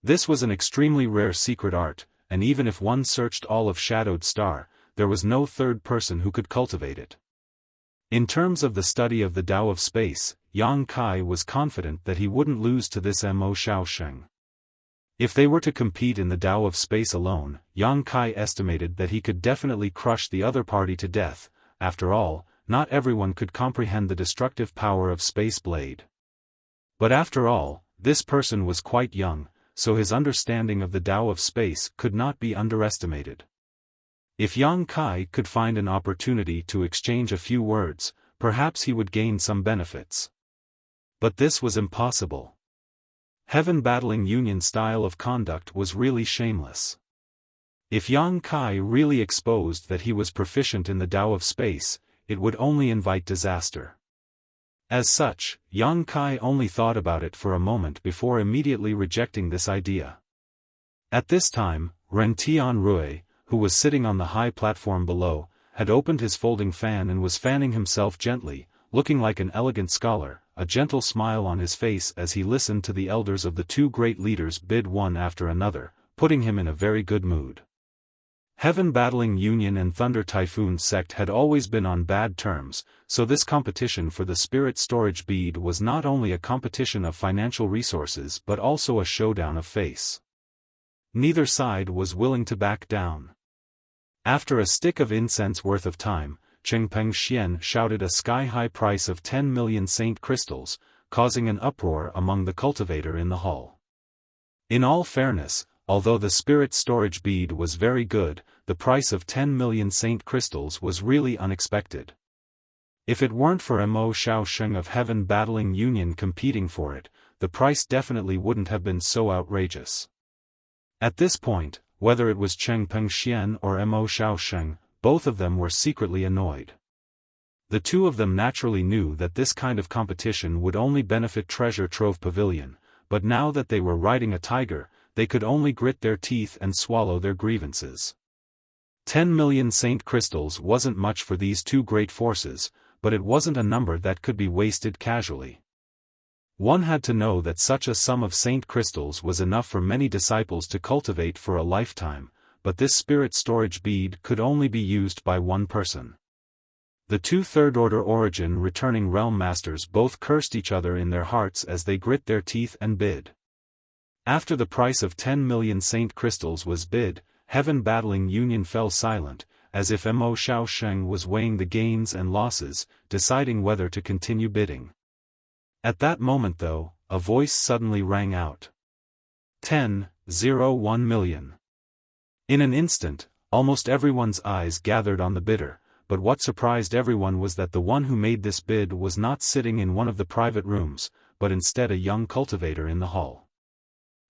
This was an extremely rare secret art, and even if one searched all of Shadowed Star, there was no third person who could cultivate it. In terms of the study of the Tao of space, Yang Kai was confident that he wouldn't lose to this Mo Xiaofan. If they were to compete in the Tao of space alone, Yang Kai estimated that he could definitely crush the other party to death. After all, not everyone could comprehend the destructive power of Space Blade. But after all, this person was quite young, so his understanding of the Tao of space could not be underestimated. If Yang Kai could find an opportunity to exchange a few words, perhaps he would gain some benefits. But this was impossible. Heaven Battling Union style of conduct was really shameless. If Yang Kai really exposed that he was proficient in the Tao of space, it would only invite disaster. As such, Yang Kai only thought about it for a moment before immediately rejecting this idea. At this time, Ren Tianrui, who was sitting on the high platform below, had opened his folding fan and was fanning himself gently, looking like an elegant scholar, a gentle smile on his face as he listened to the elders of the two great leaders bid one after another, putting him in a very good mood. Heaven Battling Union and Thunder Typhoon Sect had always been on bad terms, so this competition for the spirit storage bead was not only a competition of financial resources but also a showdown of face. Neither side was willing to back down. After a stick of incense worth of time, Cheng Pengxian shouted a sky-high price of 10 million saint crystals, causing an uproar among the cultivator in the hall. In all fairness, although the spirit storage bead was very good, the price of 10 million saint crystals was really unexpected. If it weren't for Mo Xiaofan of Heaven Battling Union competing for it, the price definitely wouldn't have been so outrageous. At this point, whether it was Cheng Pengxian or Mo Xiaofan, both of them were secretly annoyed. The two of them naturally knew that this kind of competition would only benefit Treasure Trove Pavilion, but now that they were riding a tiger, they could only grit their teeth and swallow their grievances. 10 million saint crystals wasn't much for these two great forces, but it wasn't a number that could be wasted casually. One had to know that such a sum of saint crystals was enough for many disciples to cultivate for a lifetime, but this spirit storage bead could only be used by one person. The two third-order origin returning realm masters both cursed each other in their hearts as they grit their teeth and bid. After the price of 10 million saint crystals was bid, Heaven Battling Union fell silent, as if Mo Xiaofan was weighing the gains and losses, deciding whether to continue bidding. At that moment though, a voice suddenly rang out. 10.01 million. In an instant, almost everyone's eyes gathered on the bidder, but what surprised everyone was that the one who made this bid was not sitting in one of the private rooms, but instead a young cultivator in the hall.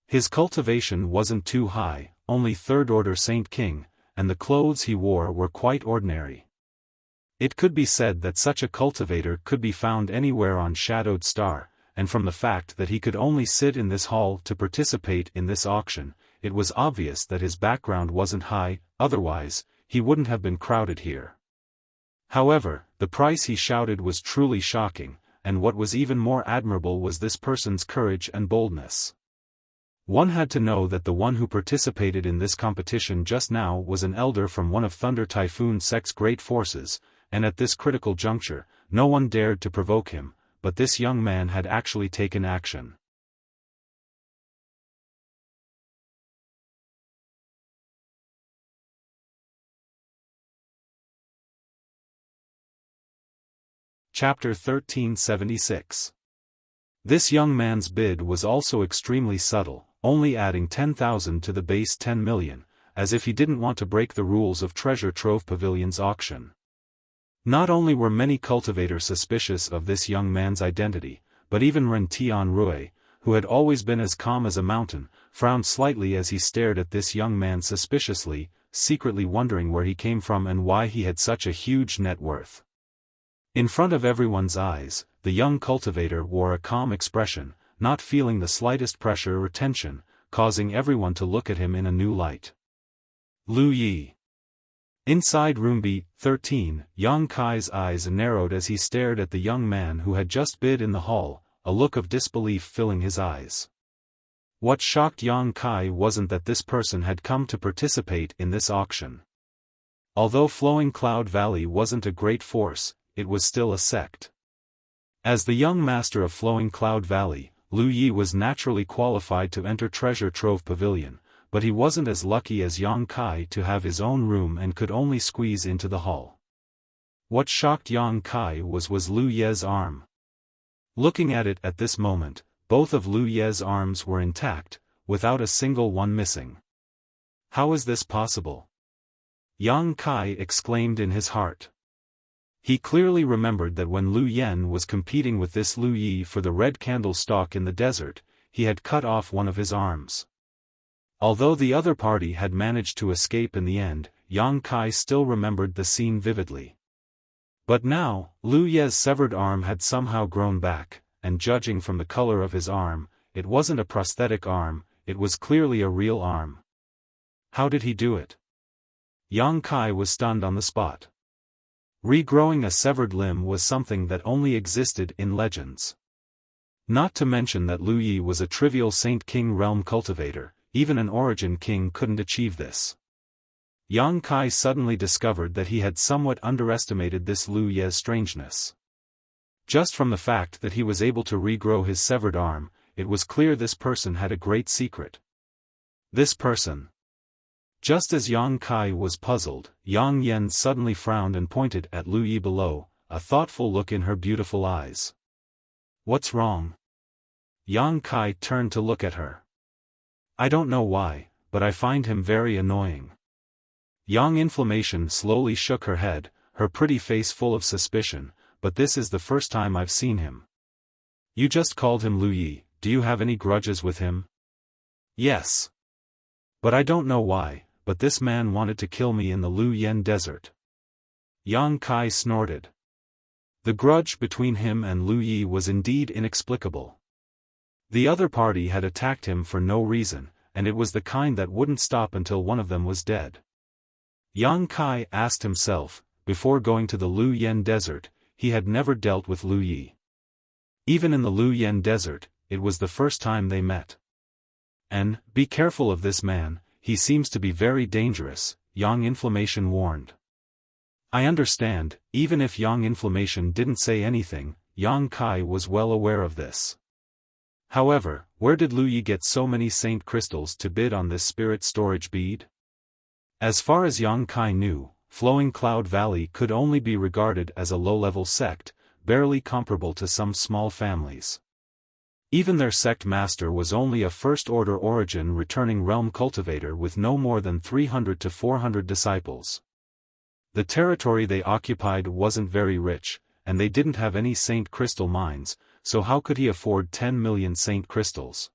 His cultivation wasn't too high, only third-order Saint King, and the clothes he wore were quite ordinary. It could be said that such a cultivator could be found anywhere on Shadowed Star, and from the fact that he could only sit in this hall to participate in this auction, it was obvious that his background wasn't high, otherwise, he wouldn't have been crowded here. However, the price he shouted was truly shocking, and what was even more admirable was this person's courage and boldness. One had to know that the one who participated in this competition just now was an elder from one of Thunder Typhoon Sect's great forces, and at this critical juncture, no one dared to provoke him, but this young man had actually taken action. Chapter 1376. This young man's bid was also extremely subtle, only adding 10,000 to the base 10 million, as if he didn't want to break the rules of Treasure Trove Pavilion's auction. Not only were many cultivators suspicious of this young man's identity, but even Ren Tianrui, who had always been as calm as a mountain, frowned slightly as he stared at this young man suspiciously, secretly wondering where he came from and why he had such a huge net worth. In front of everyone's eyes, the young cultivator wore a calm expression, not feeling the slightest pressure or tension, causing everyone to look at him in a new light. Lu Yi. Inside room B13, Yang Kai's eyes narrowed as he stared at the young man who had just bid in the hall, a look of disbelief filling his eyes. What shocked Yang Kai wasn't that this person had come to participate in this auction. Although Flowing Cloud Valley wasn't a great force, it was still a sect. As the young master of Flowing Cloud Valley, Lu Yi was naturally qualified to enter Treasure Trove Pavilion, but he wasn't as lucky as Yang Kai to have his own room and could only squeeze into the hall. What shocked Yang Kai was Lu Ye's arm. Looking at it at this moment, both of Lu Ye's arms were intact, without a single one missing. How is this possible? Yang Kai exclaimed in his heart. He clearly remembered that when Lu Yen was competing with this Lu Yi for the red candle stalk in the desert, he had cut off one of his arms. Although the other party had managed to escape in the end, Yang Kai still remembered the scene vividly. But now, Lu Ye's severed arm had somehow grown back, and judging from the color of his arm, it wasn't a prosthetic arm, it was clearly a real arm. How did he do it? Yang Kai was stunned on the spot. Regrowing a severed limb was something that only existed in legends. Not to mention that Lu Yi was a trivial Saint King realm cultivator, even an Origin King couldn't achieve this. Yang Kai suddenly discovered that he had somewhat underestimated this Lu Ye's strangeness. Just from the fact that he was able to regrow his severed arm, it was clear this person had a great secret. This person. Just as Yang Kai was puzzled, Yang Yen suddenly frowned and pointed at Lu Yi below, a thoughtful look in her beautiful eyes. What's wrong? Yang Kai turned to look at her. I don't know why, but I find him very annoying. Yang Inflammation slowly shook her head, her pretty face full of suspicion, but this is the first time I've seen him. You just called him Lu Yi, do you have any grudges with him? Yes. But I don't know why, but this man wanted to kill me in the Lu Yen desert. Yang Kai snorted. The grudge between him and Lu Yi was indeed inexplicable. The other party had attacked him for no reason, and it was the kind that wouldn't stop until one of them was dead. Yang Kai asked himself, before going to the Lu Yen desert, he had never dealt with Lu Yi. Even in the Lu Yen desert, it was the first time they met. And, be careful of this man, he seems to be very dangerous, Yang Inflammation warned. I understand, even if Yang Inflammation didn't say anything, Yang Kai was well aware of this. However, where did Lu Yi get so many saint crystals to bid on this spirit storage bead? As far as Yang Kai knew, Flowing Cloud Valley could only be regarded as a low-level sect, barely comparable to some small families. Even their sect master was only a first-order origin returning realm cultivator with no more than 300 to 400 disciples. The territory they occupied wasn't very rich, and they didn't have any Saint Crystal mines, so how could he afford 10 million Saint Crystals?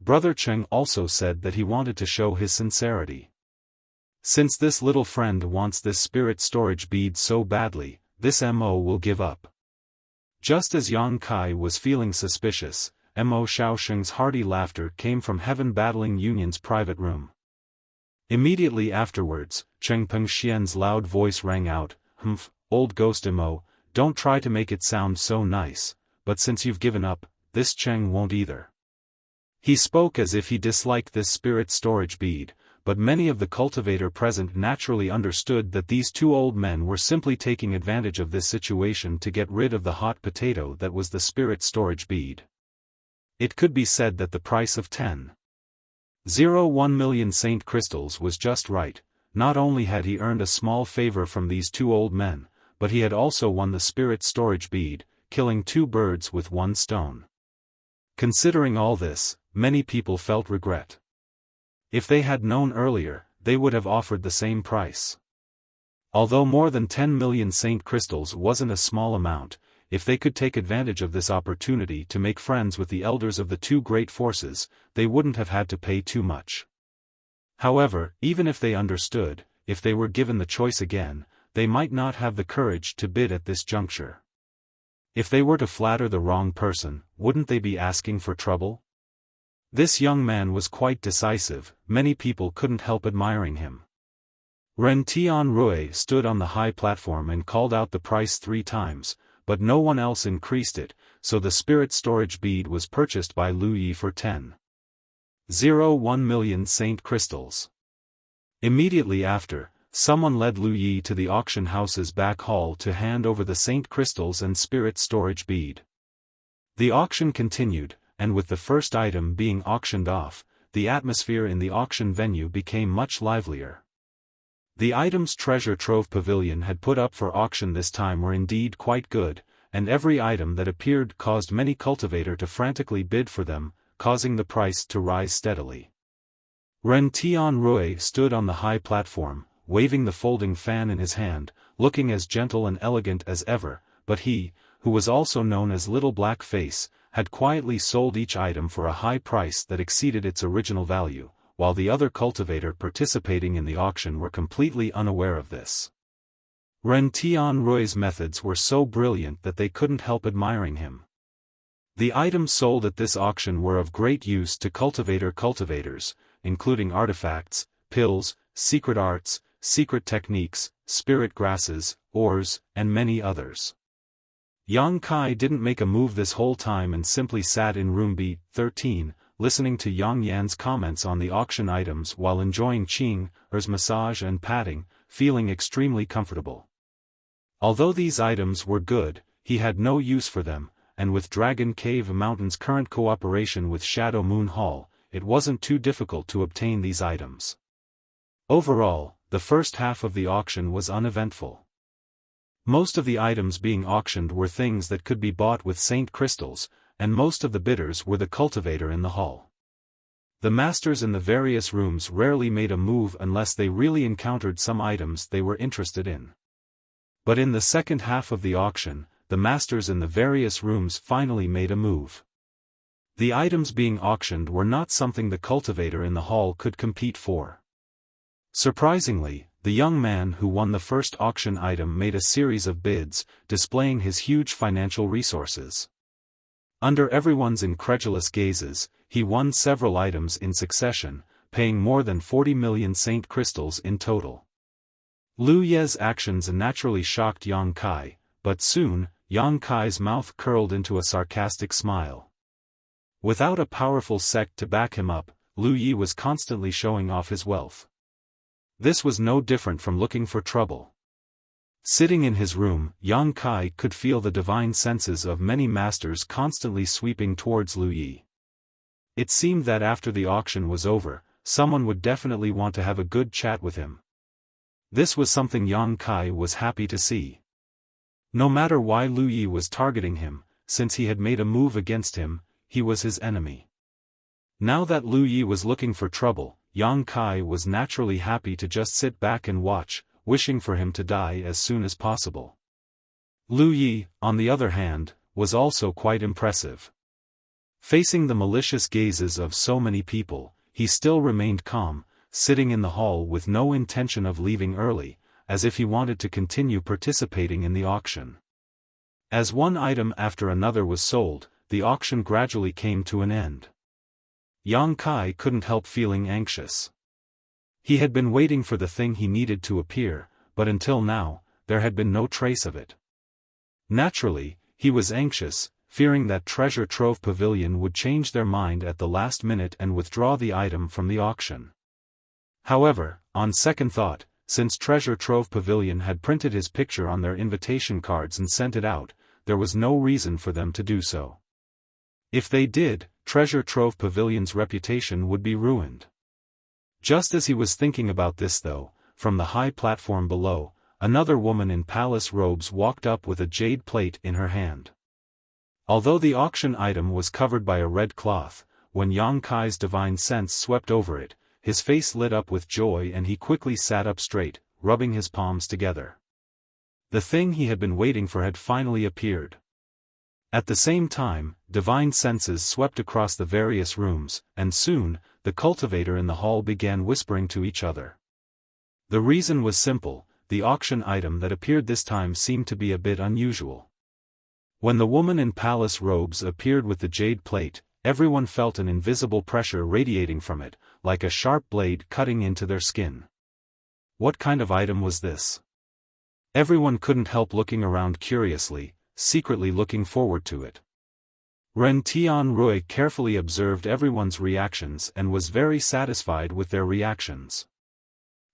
Brother Cheng also said that he wanted to show his sincerity. Since this little friend wants this spirit storage bead so badly, this Mo will give up. Just as Yang Kai was feeling suspicious, Mo Xiaosheng's hearty laughter came from Heaven Battling Union's private room. Immediately afterwards, Cheng Pengxian's loud voice rang out, "Humph, old ghost Mo, don't try to make it sound so nice, but since you've given up, this Cheng won't either." He spoke as if he disliked this spirit storage bead, but many of the cultivator present naturally understood that these two old men were simply taking advantage of this situation to get rid of the hot potato that was the spirit storage bead. It could be said that the price of 10.01 million Saint Crystals was just right. Not only had he earned a small favor from these two old men, but he had also won the spirit storage bead, killing two birds with one stone. Considering all this, many people felt regret. If they had known earlier, they would have offered the same price. Although more than 10 million Saint Crystals wasn't a small amount, if they could take advantage of this opportunity to make friends with the elders of the two great forces, they wouldn't have had to pay too much. However, even if they understood, if they were given the choice again, they might not have the courage to bid at this juncture. If they were to flatter the wrong person, wouldn't they be asking for trouble? This young man was quite decisive, many people couldn't help admiring him. Ren Tianrui stood on the high platform and called out the price 3 times, but no one else increased it, so the spirit storage bead was purchased by Lu Yi for 10.01 million Saint Crystals. Immediately after, someone led Lu Yi to the auction house's back hall to hand over the Saint Crystals and spirit storage bead. The auction continued, and with the first item being auctioned off, the atmosphere in the auction venue became much livelier. The items Treasure Trove Pavilion had put up for auction this time were indeed quite good, and every item that appeared caused many cultivators to frantically bid for them, causing the price to rise steadily. Ren Tianrui stood on the high platform, waving the folding fan in his hand, looking as gentle and elegant as ever, but he, who was also known as Little Black Face, had quietly sold each item for a high price that exceeded its original value, while the other cultivator participating in the auction were completely unaware of this. Ren Tianrui's methods were so brilliant that they couldn't help admiring him. The items sold at this auction were of great use to cultivators, including artifacts, pills, secret arts, secret techniques, spirit grasses, ores, and many others. Yang Kai didn't make a move this whole time and simply sat in room B13, listening to Yang Yan's comments on the auction items while enjoying Qing Er's massage and patting, feeling extremely comfortable. Although these items were good, he had no use for them, and with Dragon Cave Mountain's current cooperation with Shadow Moon Hall, it wasn't too difficult to obtain these items. Overall, the first half of the auction was uneventful. Most of the items being auctioned were things that could be bought with Saint Crystals, and most of the bidders were the cultivator in the hall. The masters in the various rooms rarely made a move unless they really encountered some items they were interested in. But in the second half of the auction, the masters in the various rooms finally made a move. The items being auctioned were not something the cultivator in the hall could compete for. Surprisingly, the young man who won the first auction item made a series of bids, displaying his huge financial resources. Under everyone's incredulous gazes, he won several items in succession, paying more than 40 million Saint Crystals in total. Lu Ye's actions naturally shocked Yang Kai, but soon, Yang Kai's mouth curled into a sarcastic smile. Without a powerful sect to back him up, Lu Yi was constantly showing off his wealth. This was no different from looking for trouble. Sitting in his room, Yang Kai could feel the divine senses of many masters constantly sweeping towards Lu Yi. It seemed that after the auction was over, someone would definitely want to have a good chat with him. This was something Yang Kai was happy to see. No matter why Lu Yi was targeting him, since he had made a move against him, he was his enemy. Now that Lu Yi was looking for trouble, Yang Kai was naturally happy to just sit back and watch, wishing for him to die as soon as possible. Lu Yi, on the other hand, was also quite impressive. Facing the malicious gazes of so many people, he still remained calm, sitting in the hall with no intention of leaving early, as if he wanted to continue participating in the auction. As one item after another was sold, the auction gradually came to an end. Yang Kai couldn't help feeling anxious. He had been waiting for the thing he needed to appear, but until now, there had been no trace of it. Naturally, he was anxious, fearing that Treasure Trove Pavilion would change their mind at the last minute and withdraw the item from the auction. However, on second thought, since Treasure Trove Pavilion had printed his picture on their invitation cards and sent it out, there was no reason for them to do so. If they did, Treasure Trove Pavilion's reputation would be ruined. Just as he was thinking about this though, from the high platform below, another woman in palace robes walked up with a jade plate in her hand. Although the auction item was covered by a red cloth, when Yang Kai's divine sense swept over it, his face lit up with joy and he quickly sat up straight, rubbing his palms together. The thing he had been waiting for had finally appeared. At the same time, divine senses swept across the various rooms, and soon, the cultivator in the hall began whispering to each other. The reason was simple: the auction item that appeared this time seemed to be a bit unusual. When the woman in palace robes appeared with the jade plate, everyone felt an invisible pressure radiating from it, like a sharp blade cutting into their skin. What kind of item was this? Everyone couldn't help looking around curiously, secretly looking forward to it. Ren Tianrui carefully observed everyone's reactions and was very satisfied with their reactions.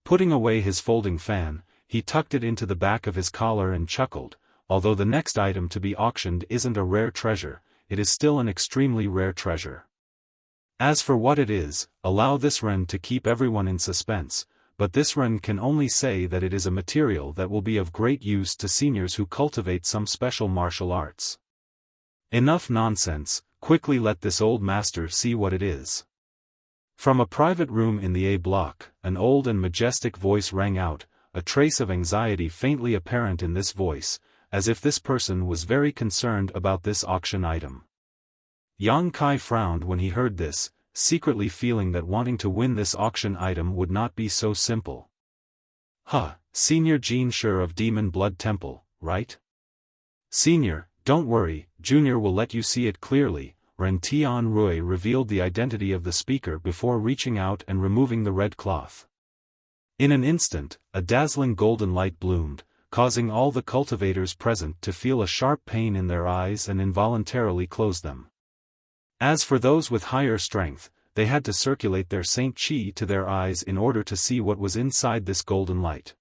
Putting away his folding fan, he tucked it into the back of his collar and chuckled. Although the next item to be auctioned isn't a rare treasure, it is still an extremely rare treasure. As for what it is, allow this Ren to keep everyone in suspense, but this Ren can only say that it is a material that will be of great use to seniors who cultivate some special martial arts. Enough nonsense, quickly let this old master see what it is. From a private room in the A block, an old and majestic voice rang out, a trace of anxiety faintly apparent in this voice, as if this person was very concerned about this auction item. Yang Kai frowned when he heard this, secretly feeling that wanting to win this auction item would not be so simple. Senior Jin Shi of Demon Blood Temple, right? Senior, don't worry, Junior will let you see it clearly. Ren Tianrui revealed the identity of the speaker before reaching out and removing the red cloth. In an instant, a dazzling golden light bloomed, causing all the cultivators present to feel a sharp pain in their eyes and involuntarily close them. As for those with higher strength, they had to circulate their Saint Qi to their eyes in order to see what was inside this golden light.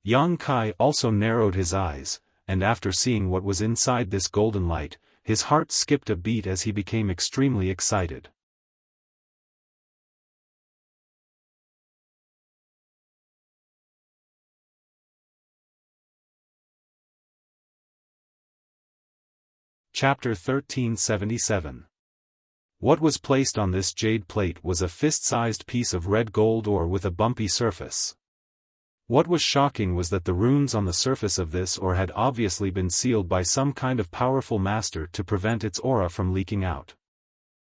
Yang Kai also narrowed his eyes, and after seeing what was inside this golden light, his heart skipped a beat as he became extremely excited. Chapter 1377. What was placed on this jade plate was a fist-sized piece of red gold ore with a bumpy surface. What was shocking was that the runes on the surface of this ore had obviously been sealed by some kind of powerful master to prevent its aura from leaking out.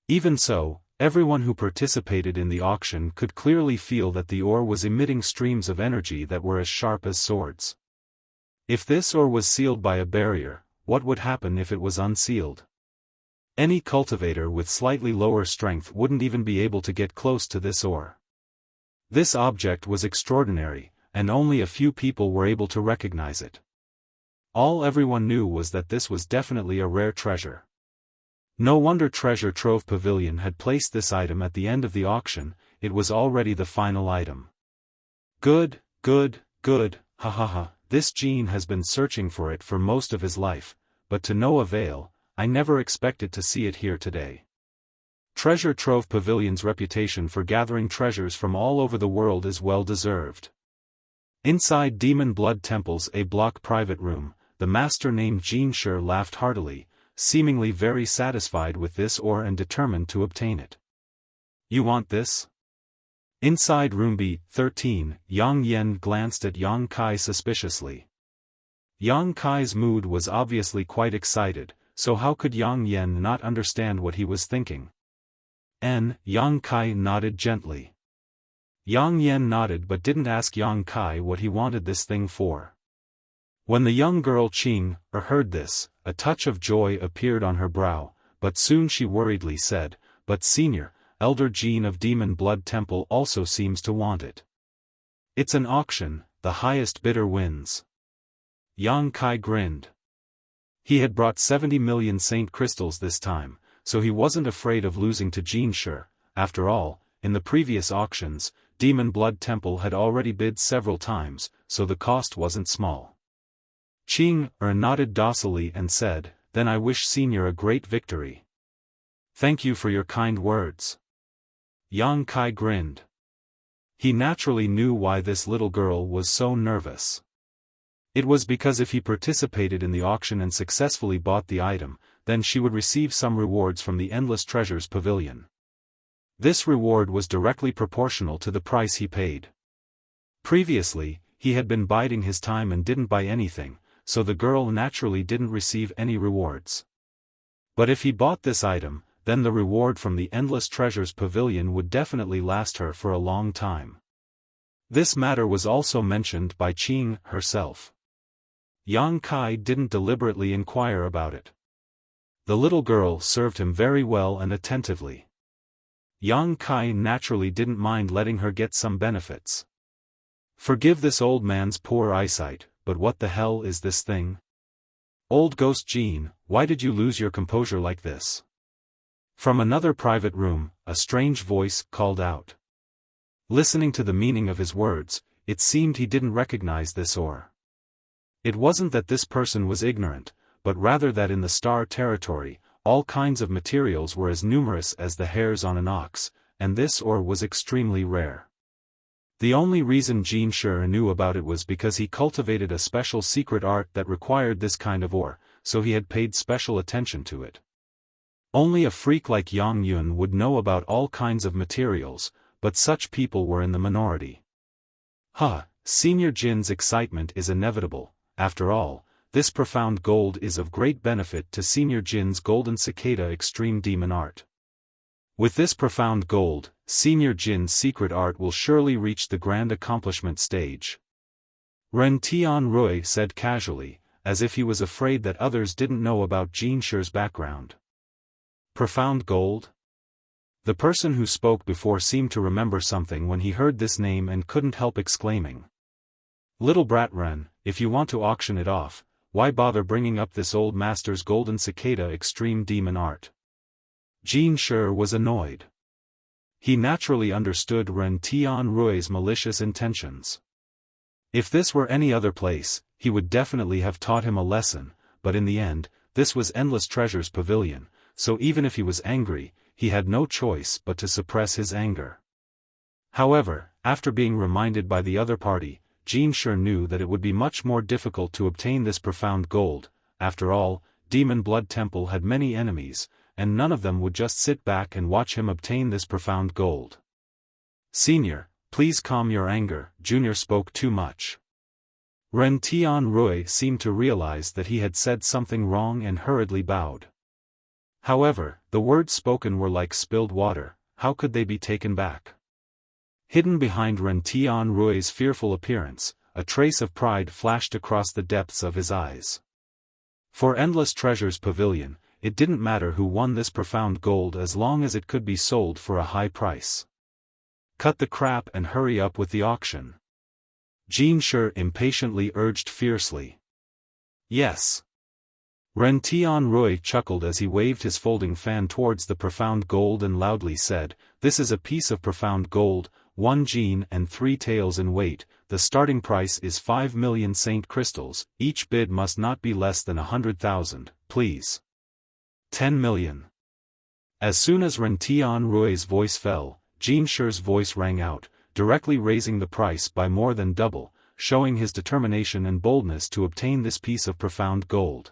Even so, everyone who participated in the auction could clearly feel that the ore was emitting streams of energy that were as sharp as swords. If this ore was sealed by a barrier, what would happen if it was unsealed? Any cultivator with slightly lower strength wouldn't even be able to get close to this ore. This object was extraordinary, and only a few people were able to recognize it. All everyone knew was that this was definitely a rare treasure. No wonder Treasure Trove Pavilion had placed this item at the end of the auction, it was already the final item. Good, ha ha ha. This Jean has been searching for it for most of his life, but to no avail. I never expected to see it here today. Treasure Trove Pavilion's reputation for gathering treasures from all over the world is well deserved. Inside Demon Blood Temple's A block private room, the master named Jin Shi laughed heartily, seemingly very satisfied with this ore and determined to obtain it. You want this? Inside room B13, Yang Yen glanced at Yang Kai suspiciously. Yang Kai's mood was obviously quite excited, so how could Yang Yen not understand what he was thinking? Yang Kai nodded gently. Yang Yen nodded but didn't ask Yang Kai what he wanted this thing for. When the young girl Qing heard this, a touch of joy appeared on her brow, but soon she worriedly said, "But Senior, Elder Jean of Demon Blood Temple also seems to want it. It's an auction, the highest bidder wins." Yang Kai grinned. He had brought 70 million saint crystals this time, so he wasn't afraid of losing to Jean Shi. After all, in the previous auctions, Demon Blood Temple had already bid several times, so the cost wasn't small. Qing nodded docilely and said, "Then I wish Senior a great victory." "Thank you for your kind words." Yang Kai grinned. He naturally knew why this little girl was so nervous. It was because if he participated in the auction and successfully bought the item, then she would receive some rewards from the Endless Treasures Pavilion. This reward was directly proportional to the price he paid. Previously, he had been biding his time and didn't buy anything, so the girl naturally didn't receive any rewards. But if he bought this item, then the reward from the Endless Treasures Pavilion would definitely last her for a long time. This matter was also mentioned by Qing herself. Yang Kai didn't deliberately inquire about it. The little girl served him very well and attentively. Yang Kai naturally didn't mind letting her get some benefits. "Forgive this old man's poor eyesight, but what the hell is this thing? Old Ghost Jean, why did you lose your composure like this?" From another private room, a strange voice called out. Listening to the meaning of his words, it seemed he didn't recognize this ore. It wasn't that this person was ignorant, but rather that in the star territory, all kinds of materials were as numerous as the hairs on an ox, and this ore was extremely rare. The only reason Jean Shi knew about it was because he cultivated a special secret art that required this kind of ore, so he had paid special attention to it. Only a freak like Yang Yun would know about all kinds of materials, but such people were in the minority. Senior Jin's excitement is inevitable. After all, this profound gold is of great benefit to Senior Jin's Golden Cicada Extreme Demon Art. With this profound gold, Senior Jin's secret art will surely reach the grand accomplishment stage. Ren Tianrui said casually, as if he was afraid that others didn't know about Jean Shi's background. Profound gold? The person who spoke before seemed to remember something when he heard this name and couldn't help exclaiming. "Little brat Ren, if you want to auction it off, why bother bringing up this old master's Golden Cicada Extreme Demon Art?" Jean Shi was annoyed. He naturally understood Ren Tianrui's malicious intentions. If this were any other place, he would definitely have taught him a lesson, but in the end, this was Endless Treasures Pavilion, so even if he was angry, he had no choice but to suppress his anger. However, after being reminded by the other party, Jean Shi knew that it would be much more difficult to obtain this profound gold. After all, Demon Blood Temple had many enemies, and none of them would just sit back and watch him obtain this profound gold. "Senior, please calm your anger," Junior spoke too much. Ren Tianrui seemed to realize that he had said something wrong and hurriedly bowed. However, the words spoken were like spilled water, how could they be taken back? Hidden behind Ren Tianrui's fearful appearance, a trace of pride flashed across the depths of his eyes. For Endless Treasures Pavilion, it didn't matter who won this profound gold as long as it could be sold for a high price. "Cut the crap and hurry up with the auction," Jean Shi impatiently urged fiercely. "Yes." Ren Tianrui chuckled as he waved his folding fan towards the profound gold and loudly said, "This is a piece of profound gold, 1 Jean and 3 taels in weight. The starting price is 5 million saint crystals, each bid must not be less than 100,000, please." 10 million. As soon as Ren Tianrui's voice fell, Jean Shi's voice rang out, directly raising the price by more than double, showing his determination and boldness to obtain this piece of profound gold.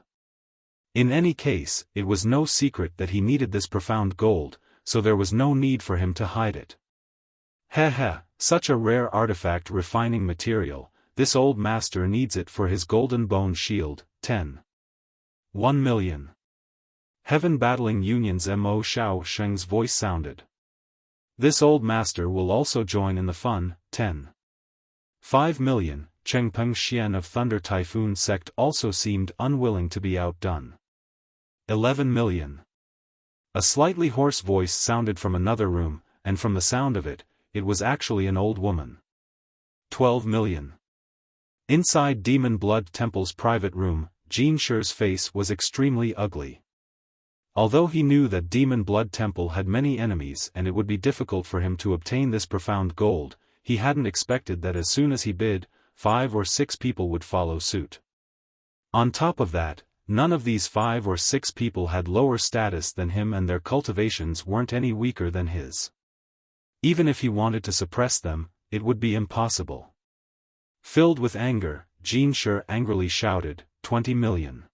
In any case, it was no secret that he needed this profound gold, so there was no need for him to hide it. Heh heh, such a rare artifact refining material, this old master needs it for his golden bone shield. 10. 1 million. Heaven Battling Union's Mo Xiaofan's voice sounded. This old master will also join in the fun. 10. 5 million. Chengpeng Xian of Thunder Typhoon sect also seemed unwilling to be outdone. 11 million. A slightly hoarse voice sounded from another room, and from the sound of it, it was actually an old woman. 12 million. Inside Demon Blood Temple's private room, Jin Shi's face was extremely ugly. Although he knew that Demon Blood Temple had many enemies and it would be difficult for him to obtain this profound gold, he hadn't expected that as soon as he bid, 5 or 6 people would follow suit. On top of that, none of these 5 or 6 people had lower status than him and their cultivations weren't any weaker than his. Even if he wanted to suppress them, it would be impossible. Filled with anger, Jin Shi angrily shouted, 20 million.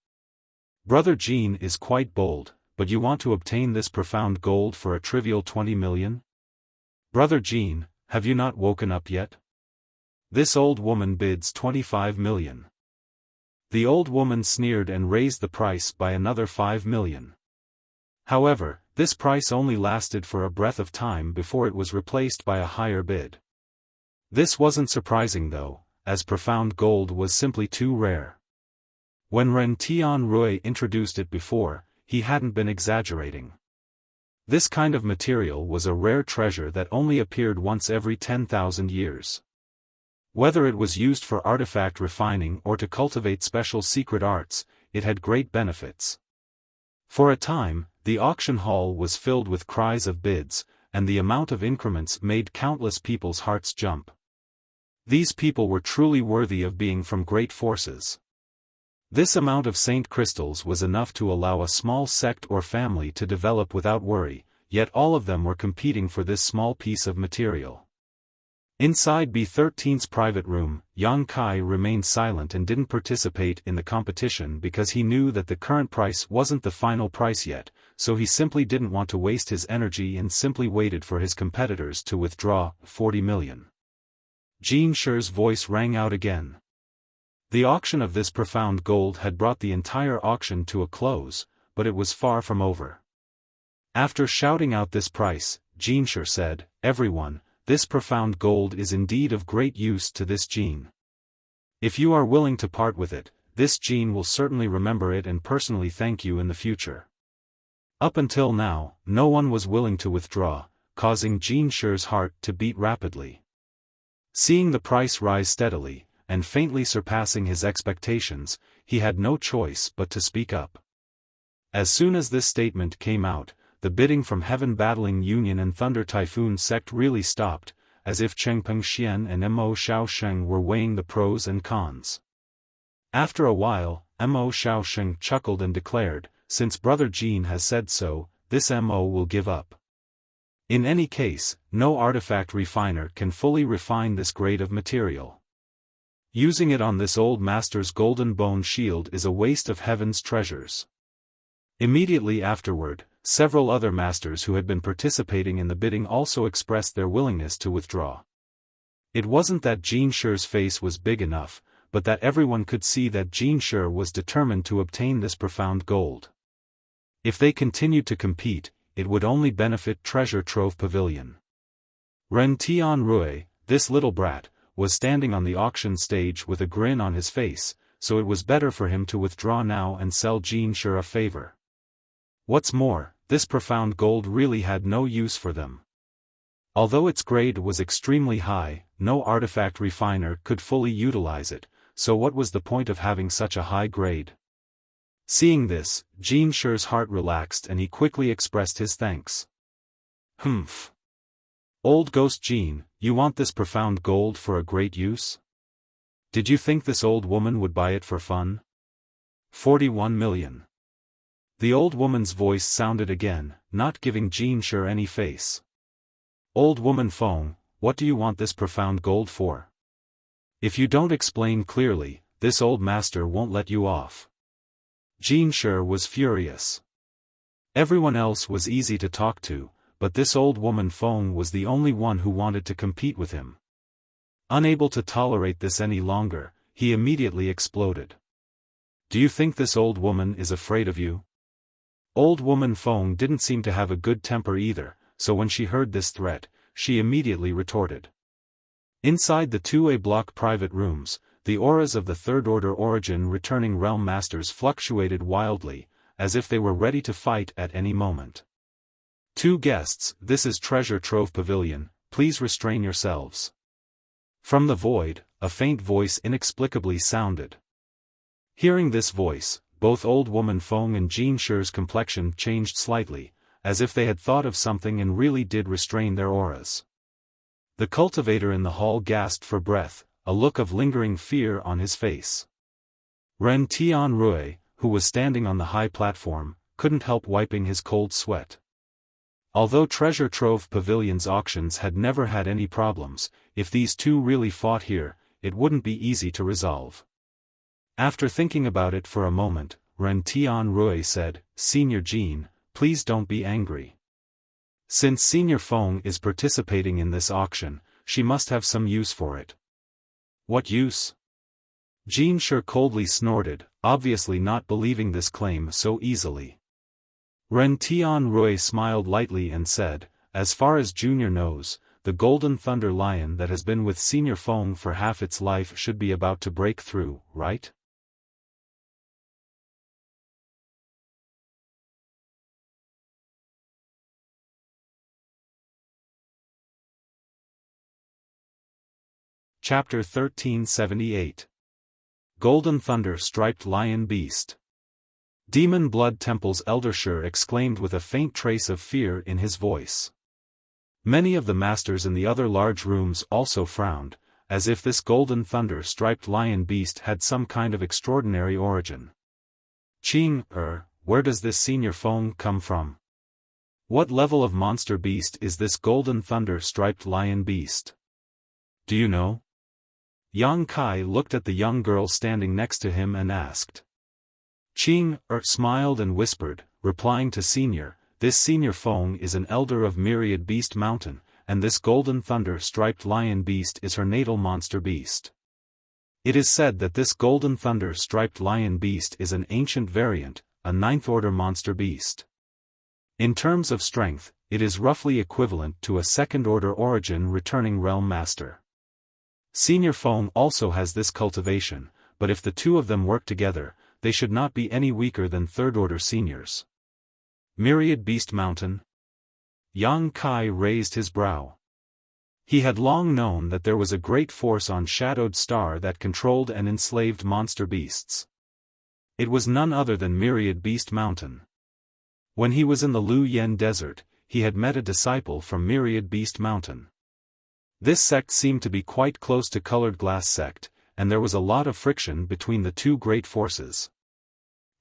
Brother Jin is quite bold, but you want to obtain this profound gold for a trivial 20 million? Brother Jin, have you not woken up yet? This old woman bids 25 million. The old woman sneered and raised the price by another 5 million. However, this price only lasted for a breath of time before it was replaced by a higher bid. This wasn't surprising though, as profound gold was simply too rare. When Ren Tianrui introduced it before, he hadn't been exaggerating. This kind of material was a rare treasure that only appeared once every 10,000 years. Whether it was used for artifact refining or to cultivate special secret arts, it had great benefits. For a time, the auction hall was filled with cries of bids, and the amount of increments made countless people's hearts jump. These people were truly worthy of being from great forces. This amount of saint crystals was enough to allow a small sect or family to develop without worry, yet all of them were competing for this small piece of material. Inside B13's private room, Yang Kai remained silent and didn't participate in the competition because he knew that the current price wasn't the final price yet, so he simply didn't want to waste his energy and simply waited for his competitors to withdraw. 40 million. Jin Shi's voice rang out again. The auction of this profound gold had brought the entire auction to a close, but it was far from over. After shouting out this price, Jin Shi said, "Everyone, this profound gold is indeed of great use to this Jin. If you are willing to part with it, this Jin will certainly remember it and personally thank you in the future." Up until now, no one was willing to withdraw, causing Jin Shi's heart to beat rapidly. Seeing the price rise steadily, and faintly surpassing his expectations, he had no choice but to speak up. As soon as this statement came out, the bidding from Heaven Battling Union and Thunder Typhoon sect really stopped, as if Chengpeng Xian and Mo Xiaofan were weighing the pros and cons. After a while, Mo Xiaofan chuckled and declared, "Since Brother Jin has said so, this Mo will give up. In any case, no artifact refiner can fully refine this grade of material. Using it on this old master's golden bone shield is a waste of heaven's treasures." Immediately afterward, several other masters who had been participating in the bidding also expressed their willingness to withdraw. It wasn't that Jin Shi's face was big enough, but that everyone could see that Jin Shi was determined to obtain this profound gold. If they continued to compete, it would only benefit Treasure Trove Pavilion. Ren Tianrui, this little brat, was standing on the auction stage with a grin on his face, so it was better for him to withdraw now and sell Jin Shi a favor. What's more, this profound gold really had no use for them. Although its grade was extremely high, no artifact refiner could fully utilize it, so what was the point of having such a high grade? Seeing this, Jin Shi's heart relaxed and he quickly expressed his thanks. "Humph. Old Ghost Jin, you want this profound gold for a great use? Did you think this old woman would buy it for fun? 41 million. The old woman's voice sounded again, not giving Jin Shi any face. "Old woman Feng, what do you want this profound gold for? If you don't explain clearly, this old master won't let you off." Jin Shi was furious. Everyone else was easy to talk to, but this old woman Feng was the only one who wanted to compete with him. Unable to tolerate this any longer, he immediately exploded. Do you think this old woman is afraid of you? Old woman Feng didn't seem to have a good temper either, so when she heard this threat, she immediately retorted. Inside the 2A block private rooms, the auras of the Third Order Origin returning realm masters fluctuated wildly, as if they were ready to fight at any moment. Two guests, this is Treasure Trove Pavilion, please restrain yourselves. From the void, a faint voice inexplicably sounded. Hearing this voice, both old woman Feng and Jin Shi's complexion changed slightly, as if they had thought of something and really did restrain their auras. The cultivator in the hall gasped for breath, a look of lingering fear on his face. Ren Tianrui, who was standing on the high platform, couldn't help wiping his cold sweat. Although Treasure Trove Pavilion's auctions had never had any problems, if these two really fought here, it wouldn't be easy to resolve. After thinking about it for a moment, Ren Tianrui said, Senior Jin, please don't be angry. Since Senior Feng is participating in this auction, she must have some use for it. What use? Jin Shi coldly snorted, obviously not believing this claim so easily. Ren Tianrui smiled lightly and said, as far as Junior knows, the Golden Thunder Lion that has been with Senior Feng for half its life should be about to break through, right? Chapter 1378. Golden Thunder Striped Lion Beast. Demon Blood Temple's Elder Shi exclaimed with a faint trace of fear in his voice. Many of the masters in the other large rooms also frowned, as if this Golden Thunder Striped Lion Beast had some kind of extraordinary origin. Where does this Senior Feng come from? What level of monster beast is this Golden Thunder Striped Lion Beast? Do you know? Yang Kai looked at the young girl standing next to him and asked. Smiled and whispered, replying to Senior, this Senior Feng is an elder of Myriad Beast Mountain, and this Golden Thunder Striped Lion Beast is her natal monster beast. It is said that this Golden Thunder Striped Lion Beast is an ancient variant, a ninth-order monster beast. In terms of strength, it is roughly equivalent to a second-order origin returning realm master. Senior Feng also has this cultivation, but if the two of them work together, they should not be any weaker than third-order seniors. Myriad Beast Mountain? Yang Kai raised his brow. He had long known that there was a great force on Shadowed Star that controlled and enslaved monster beasts. It was none other than Myriad Beast Mountain. When he was in the Lu Yen Desert, he had met a disciple from Myriad Beast Mountain. This sect seemed to be quite close to Colored Glass sect, and there was a lot of friction between the two great forces.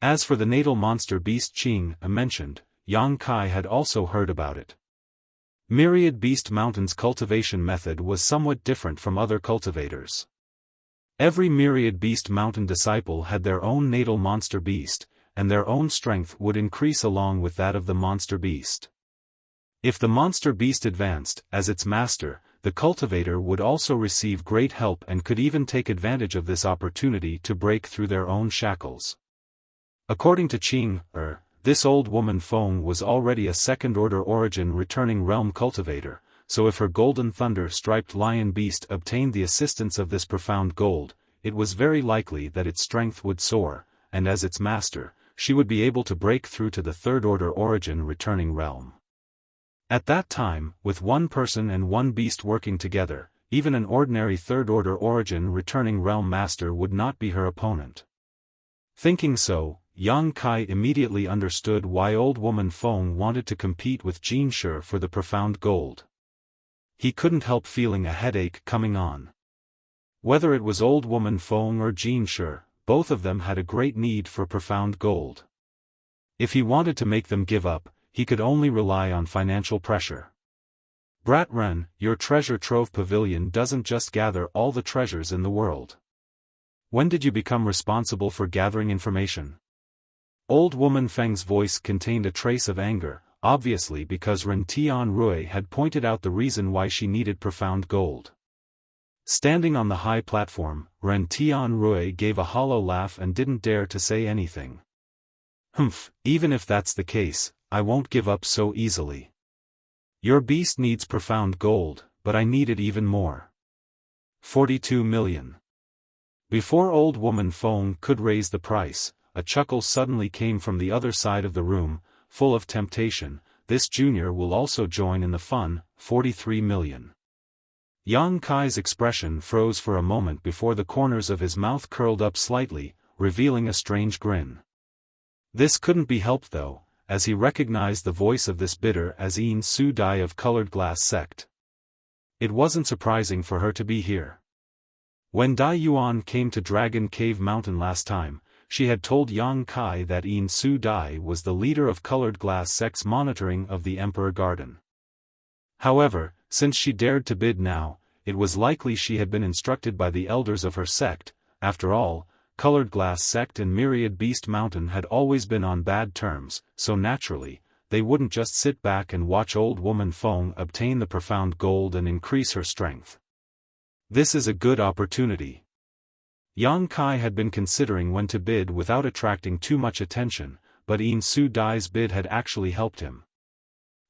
As for the natal monster beast mentioned, Yang Kai had also heard about it. Myriad Beast Mountain's cultivation method was somewhat different from other cultivators. Every Myriad Beast Mountain disciple had their own natal monster beast, and their own strength would increase along with that of the monster beast. If the monster beast advanced, as its master, the cultivator would also receive great help and could even take advantage of this opportunity to break through their own shackles. According to this old woman Feng was already a second-order origin returning realm cultivator, so if her Golden Thunder Striped Lion Beast obtained the assistance of this profound gold, it was very likely that its strength would soar, and as its master, she would be able to break through to the third-order origin returning realm. At that time, with one person and one beast working together, even an ordinary third-order origin returning realm master would not be her opponent. Thinking so, Yang Kai immediately understood why old woman Feng wanted to compete with Jin Shi for the profound gold. He couldn't help feeling a headache coming on. Whether it was old woman Feng or Jin Shi, both of them had a great need for profound gold. If he wanted to make them give up, he could only rely on financial pressure. Brat Ren, your treasure trove pavilion doesn't just gather all the treasures in the world. When did you become responsible for gathering information? Old woman Feng's voice contained a trace of anger, obviously because Ren Tianrui had pointed out the reason why she needed profound gold. Standing on the high platform, Ren Tianrui gave a hollow laugh and didn't dare to say anything. Humph, even if that's the case, I won't give up so easily. Your beast needs profound gold, but I need it even more. 42 million. Before old woman Feng could raise the price, a chuckle suddenly came from the other side of the room, full of temptation. This junior will also join in the fun, 43 million. Yang Kai's expression froze for a moment before the corners of his mouth curled up slightly, revealing a strange grin. This couldn't be helped though, as he recognized the voice of this bidder as Yin Su Dai of Colored Glass Sect. It wasn't surprising for her to be here. When Dai Yuan came to Dragon Cave Mountain last time, she had told Yang Kai that Yin Su Dai was the leader of Colored Glass Sect's monitoring of the Emperor Garden. However, since she dared to bid now, it was likely she had been instructed by the elders of her sect. After all, Colored Glass Sect and Myriad Beast Mountain had always been on bad terms, so naturally, they wouldn't just sit back and watch old woman Feng obtain the profound gold and increase her strength. This is a good opportunity. Yang Kai had been considering when to bid without attracting too much attention, but Yin Su Dai's bid had actually helped him.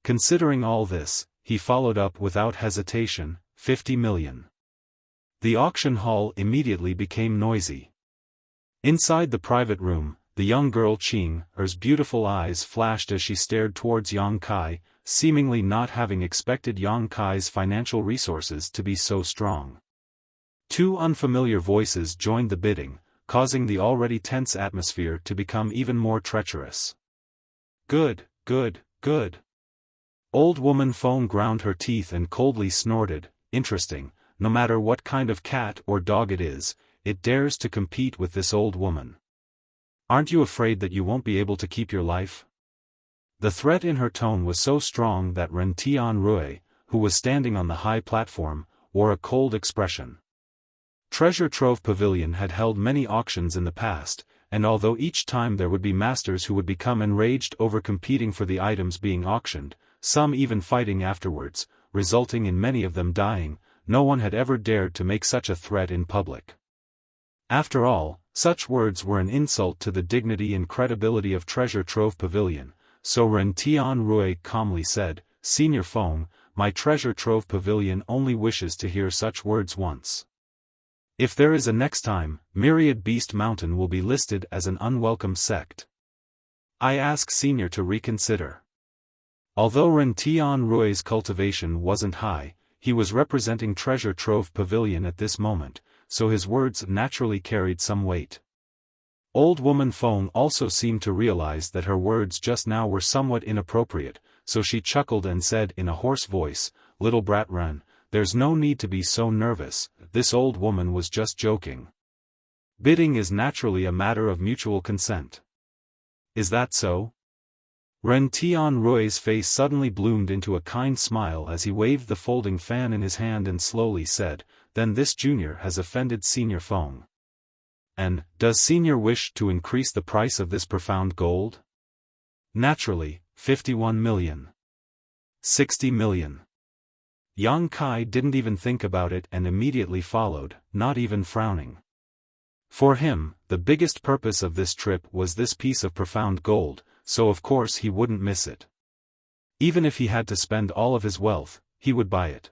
Considering all this, he followed up without hesitation, 50 million. The auction hall immediately became noisy. Inside the private room, the young girl Qing's beautiful eyes flashed as she stared towards Yang Kai, seemingly not having expected Yang Kai's financial resources to be so strong. Two unfamiliar voices joined the bidding, causing the already tense atmosphere to become even more treacherous. Good, good, good. Old woman Feng ground her teeth and coldly snorted. Interesting, no matter what kind of cat or dog it is, it dares to compete with this old woman. Aren't you afraid that you won't be able to keep your life? The threat in her tone was so strong that Ren Tianrui, who was standing on the high platform, wore a cold expression. Treasure Trove Pavilion had held many auctions in the past, and although each time there would be masters who would become enraged over competing for the items being auctioned, some even fighting afterwards, resulting in many of them dying, no one had ever dared to make such a threat in public. After all, such words were an insult to the dignity and credibility of Treasure Trove Pavilion, so Ren Tianrui calmly said, "Senior Feng, my Treasure Trove Pavilion only wishes to hear such words once. If there is a next time, Myriad Beast Mountain will be listed as an unwelcome sect. I ask Senior to reconsider." Although Ren Tianrui's cultivation wasn't high, he was representing Treasure Trove Pavilion at this moment, so his words naturally carried some weight. Old woman Feng also seemed to realize that her words just now were somewhat inappropriate, so she chuckled and said in a hoarse voice, "Little brat Ren, there's no need to be so nervous, this old woman was just joking. Bidding is naturally a matter of mutual consent." "Is that so?" Ren Tianrui's face suddenly bloomed into a kind smile as he waved the folding fan in his hand and slowly said, "Then this junior has offended Senior Feng. And, does Senior wish to increase the price of this profound gold?" "Naturally, 51 million. 60 million. Yang Kai didn't even think about it and immediately followed, not even frowning. For him, the biggest purpose of this trip was this piece of profound gold, so of course he wouldn't miss it. Even if he had to spend all of his wealth, he would buy it.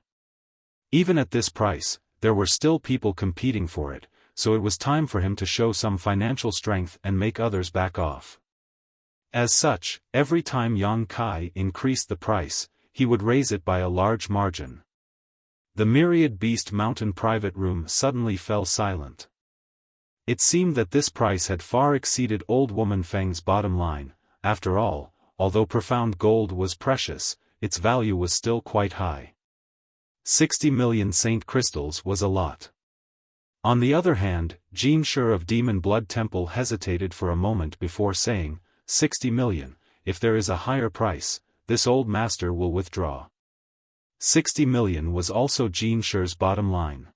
Even at this price, there were still people competing for it, so it was time for him to show some financial strength and make others back off. As such, every time Yang Kai increased the price, he would raise it by a large margin. The Myriad Beast Mountain private room suddenly fell silent. It seemed that this price had far exceeded old woman Feng's bottom line. After all, although profound gold was precious, its value was still quite high. 60 million Saint Crystals was a lot. On the other hand, Jin Shur of Demon Blood Temple hesitated for a moment before saying, 60 million, if there is a higher price, this old master will withdraw. 60 million was also Jin Shur's bottom line.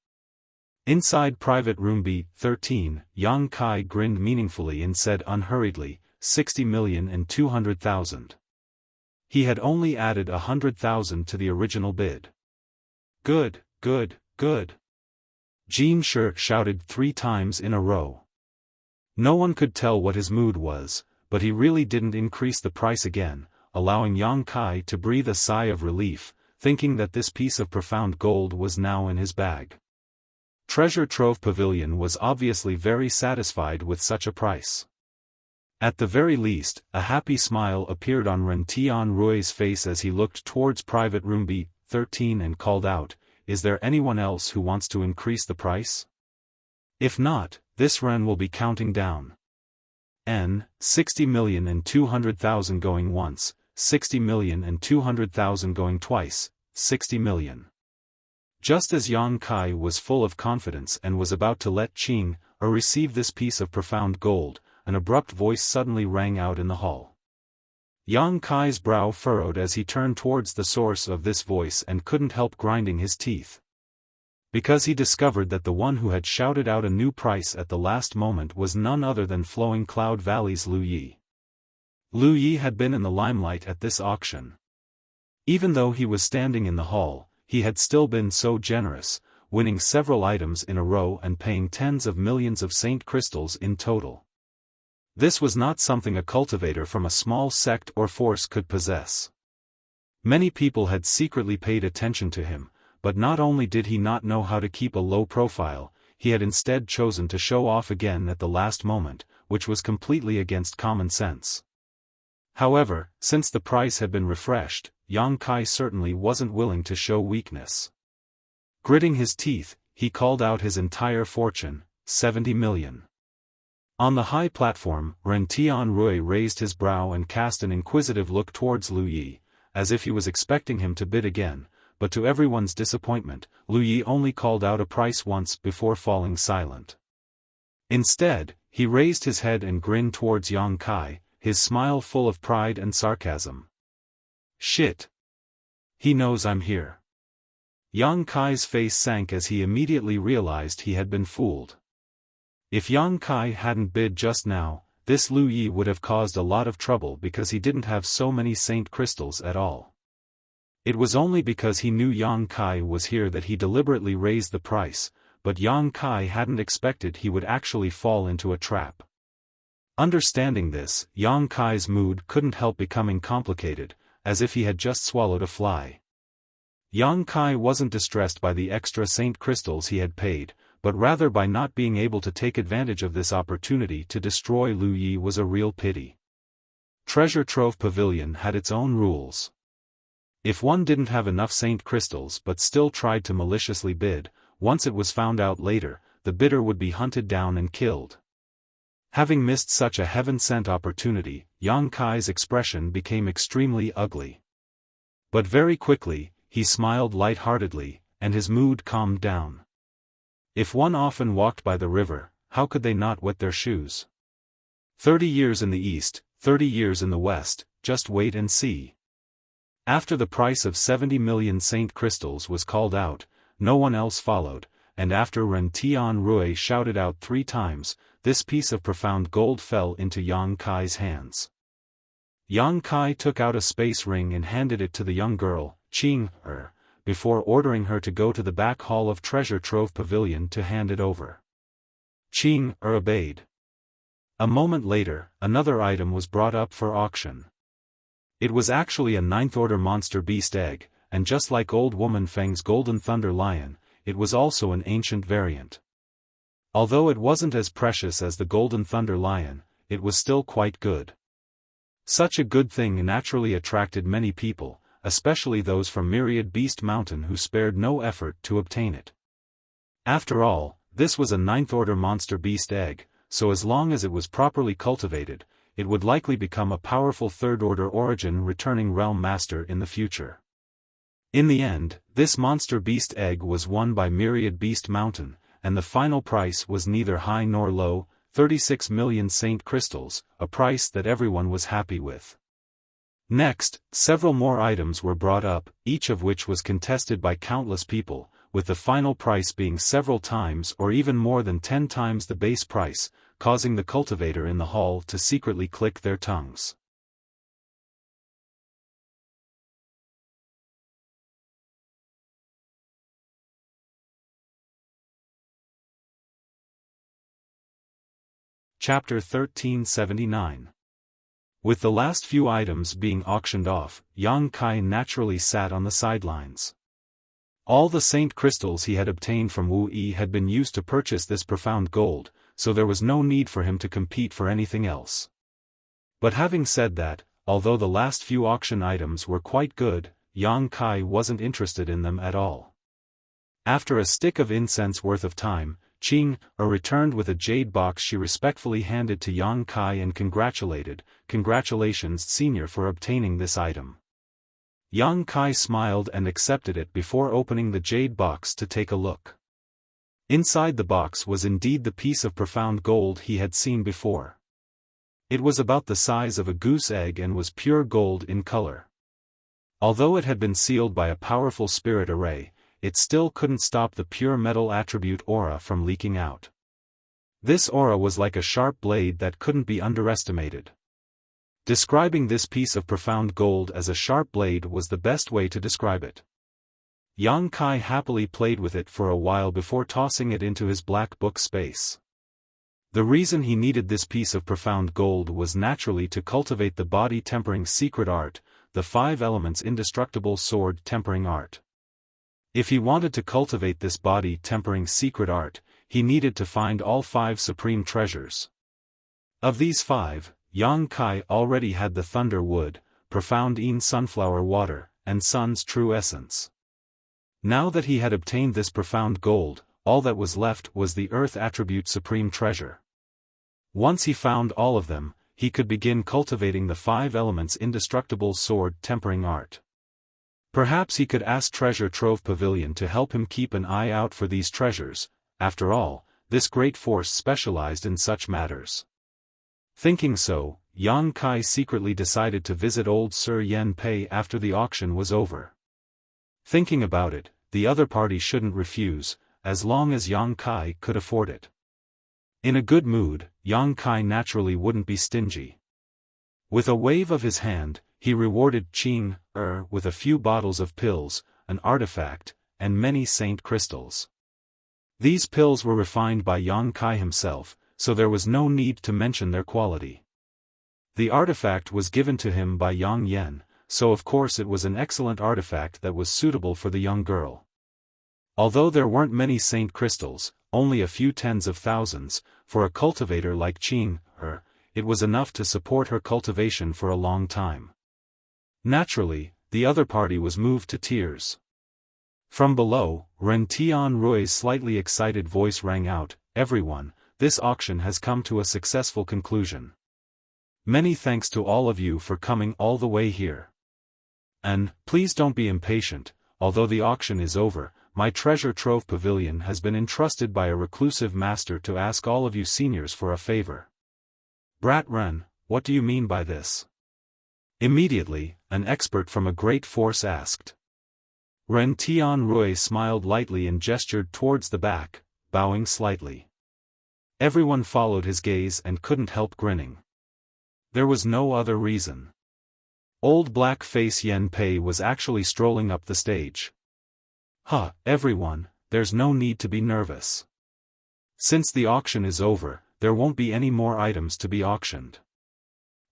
Inside private room B13, Yang Kai grinned meaningfully and said unhurriedly, 60 million and 200,000. He had only added 100,000 to the original bid. Good, good, good. Jean Shi shouted 3 times in a row. No one could tell what his mood was, but he really didn't increase the price again, allowing Yang Kai to breathe a sigh of relief, thinking that this piece of profound gold was now in his bag. Treasure Trove Pavilion was obviously very satisfied with such a price. At the very least, a happy smile appeared on Ren Tianrui's face as he looked towards private room B13 and called out, "Is there anyone else who wants to increase the price? If not, this Ren will be counting down. 60,200,000 going once, 60,200,000 going twice, 60 million. Just as Yang Kai was full of confidence and was about to let Qing receive this piece of profound gold, an abrupt voice suddenly rang out in the hall. Yang Kai's brow furrowed as he turned towards the source of this voice and couldn't help grinding his teeth. Because he discovered that the one who had shouted out a new price at the last moment was none other than Flowing Cloud Valley's Lu Yi. Lu Yi had been in the limelight at this auction. Even though he was standing in the hall, he had still been so generous, winning several items in a row and paying tens of millions of Saint crystals in total. This was not something a cultivator from a small sect or force could possess. Many people had secretly paid attention to him, but not only did he not know how to keep a low profile, he had instead chosen to show off again at the last moment, which was completely against common sense. However, since the price had been refreshed, Yang Kai certainly wasn't willing to show weakness. Gritting his teeth, he called out his entire fortune, 70 million. On the high platform, Ren Tianrui raised his brow and cast an inquisitive look towards Lu Yi, as if he was expecting him to bid again, but to everyone's disappointment, Lu Yi only called out a price once before falling silent. Instead, he raised his head and grinned towards Yang Kai, his smile full of pride and sarcasm. Shit. He knows I'm here. Yang Kai's face sank as he immediately realized he had been fooled. If Yang Kai hadn't bid just now, this Lu Yi would have caused a lot of trouble because he didn't have so many Saint crystals at all. It was only because he knew Yang Kai was here that he deliberately raised the price, but Yang Kai hadn't expected he would actually fall into a trap. Understanding this, Yang Kai's mood couldn't help becoming complicated, as if he had just swallowed a fly. Yang Kai wasn't distressed by the extra Saint crystals he had paid, but rather by not being able to take advantage of this opportunity to destroy Lu Yi was a real pity. Treasure Trove Pavilion had its own rules. If one didn't have enough Saint crystals but still tried to maliciously bid, once it was found out later, the bidder would be hunted down and killed. Having missed such a heaven-sent opportunity, Yang Kai's expression became extremely ugly. But very quickly, he smiled light-heartedly, and his mood calmed down. If one often walked by the river, how could they not wet their shoes? 30 years in the east, 30 years in the west, just wait and see. After the price of 70 million Saint crystals was called out, no one else followed, and after Ren Tianrui shouted out 3 times, this piece of profound gold fell into Yang Kai's hands. Yang Kai took out a space ring and handed it to the young girl, Qing, before ordering her to go to the back hall of Treasure Trove Pavilion to hand it over. Qing obeyed. A moment later, another item was brought up for auction. It was actually a 9th-order monster beast egg, and just like Old Woman Feng's Golden Thunder Lion, it was also an ancient variant. Although it wasn't as precious as the Golden Thunder Lion, it was still quite good. Such a good thing naturally attracted many people, especially those from Myriad Beast Mountain who spared no effort to obtain it. After all, this was a 9th-order monster beast egg, so as long as it was properly cultivated, it would likely become a powerful 3rd-order origin returning realm master in the future. In the end, this monster beast egg was won by Myriad Beast Mountain, and the final price was neither high nor low, 36 million Saint crystals, a price that everyone was happy with. Next, several more items were brought up, each of which was contested by countless people, with the final price being several times or even more than 10 times the base price, causing the cultivator in the hall to secretly click their tongues. Chapter 1379. With the last few items being auctioned off, Yang Kai naturally sat on the sidelines. All the saint crystals he had obtained from Wu Yi had been used to purchase this profound gold, so there was no need for him to compete for anything else. But having said that, although the last few auction items were quite good, Yang Kai wasn't interested in them at all. After a stick of incense worth of time, Qing returned with a jade box she respectfully handed to Yang Kai and congratulated, "Congratulations, senior, for obtaining this item." Yang Kai smiled and accepted it before opening the jade box to take a look. Inside the box was indeed the piece of profound gold he had seen before. It was about the size of a goose egg and was pure gold in color. Although it had been sealed by a powerful spirit array, it still couldn't stop the pure metal attribute aura from leaking out. This aura was like a sharp blade that couldn't be underestimated. Describing this piece of profound gold as a sharp blade was the best way to describe it. Yang Kai happily played with it for a while before tossing it into his black book space. The reason he needed this piece of profound gold was naturally to cultivate the body tempering secret art, the 5 elements indestructible sword tempering art. If he wanted to cultivate this body tempering secret art, he needed to find all 5 supreme treasures. Of these 5, Yang Kai already had the thunder wood, profound Yin sunflower water, and sun's true essence. Now that he had obtained this profound gold, all that was left was the earth attribute supreme treasure. Once he found all of them, he could begin cultivating the 5 elements indestructible sword tempering art. Perhaps he could ask Treasure Trove Pavilion to help him keep an eye out for these treasures. After all, this great force specialized in such matters. Thinking so, Yang Kai secretly decided to visit old Sir Yen Pei after the auction was over. Thinking about it, the other party shouldn't refuse, as long as Yang Kai could afford it. In a good mood, Yang Kai naturally wouldn't be stingy. With a wave of his hand, he rewarded Qing with a few bottles of pills, an artifact, and many saint crystals. These pills were refined by Yang Kai himself, so there was no need to mention their quality. The artifact was given to him by Yang Yen, so of course it was an excellent artifact that was suitable for the young girl. Although there weren't many saint crystals, only a few tens of thousands, for a cultivator like Qing it was enough to support her cultivation for a long time. Naturally, the other party was moved to tears. From below, Ren Tianrui's slightly excited voice rang out, "Everyone, this auction has come to a successful conclusion. Many thanks to all of you for coming all the way here. And, please don't be impatient, although the auction is over, my Treasure Trove Pavilion has been entrusted by a reclusive master to ask all of you seniors for a favor." "Brat Ren, what do you mean by this?" Immediately, an expert from a great force asked. Ren Tianrui smiled lightly and gestured towards the back, bowing slightly. Everyone followed his gaze and couldn't help grinning. There was no other reason. Old black face Yen Pei was actually strolling up the stage. Everyone, there's no need to be nervous. Since the auction is over, there won't be any more items to be auctioned.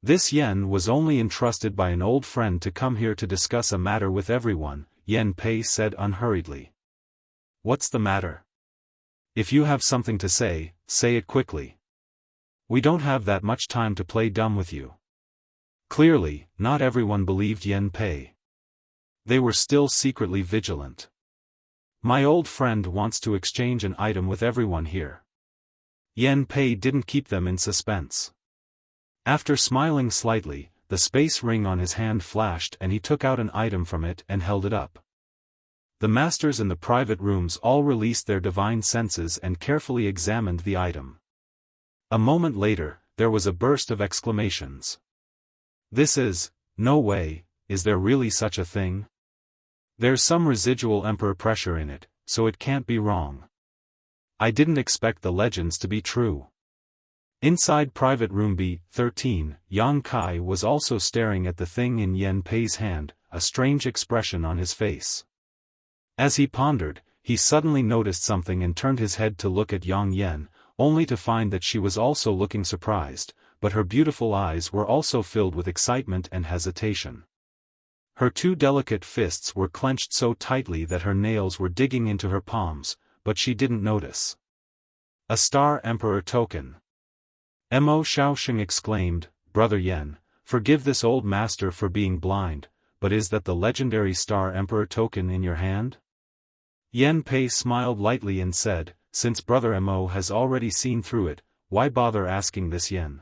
This Yen was only entrusted by an old friend to come here to discuss a matter with everyone, Yen Pei said unhurriedly. "What's the matter? If you have something to say it quickly. We don't have that much time to play dumb with you." Clearly, not everyone believed Yen Pei. They were still secretly vigilant. "My old friend wants to exchange an item with everyone here." Yen Pei didn't keep them in suspense. After smiling slightly, the space ring on his hand flashed and he took out an item from it and held it up. The masters in the private rooms all released their divine senses and carefully examined the item. A moment later, there was a burst of exclamations. "This is, no way, is there really such a thing? There's some residual emperor pressure in it, so it can't be wrong. I didn't expect the legends to be true." Inside private room B13, Yang Kai was also staring at the thing in Yen Pei's hand, a strange expression on his face. As he pondered, he suddenly noticed something and turned his head to look at Yang Yen, only to find that she was also looking surprised, but her beautiful eyes were also filled with excitement and hesitation. Her two delicate fists were clenched so tightly that her nails were digging into her palms, but she didn't notice. A Star Emperor token. Mo Xiaoxing exclaimed, "Brother Yan, forgive this old master for being blind, but is that the legendary Star Emperor token in your hand?" Yan Pei smiled lightly and said, "Since Brother Mo has already seen through it, why bother asking this Yan?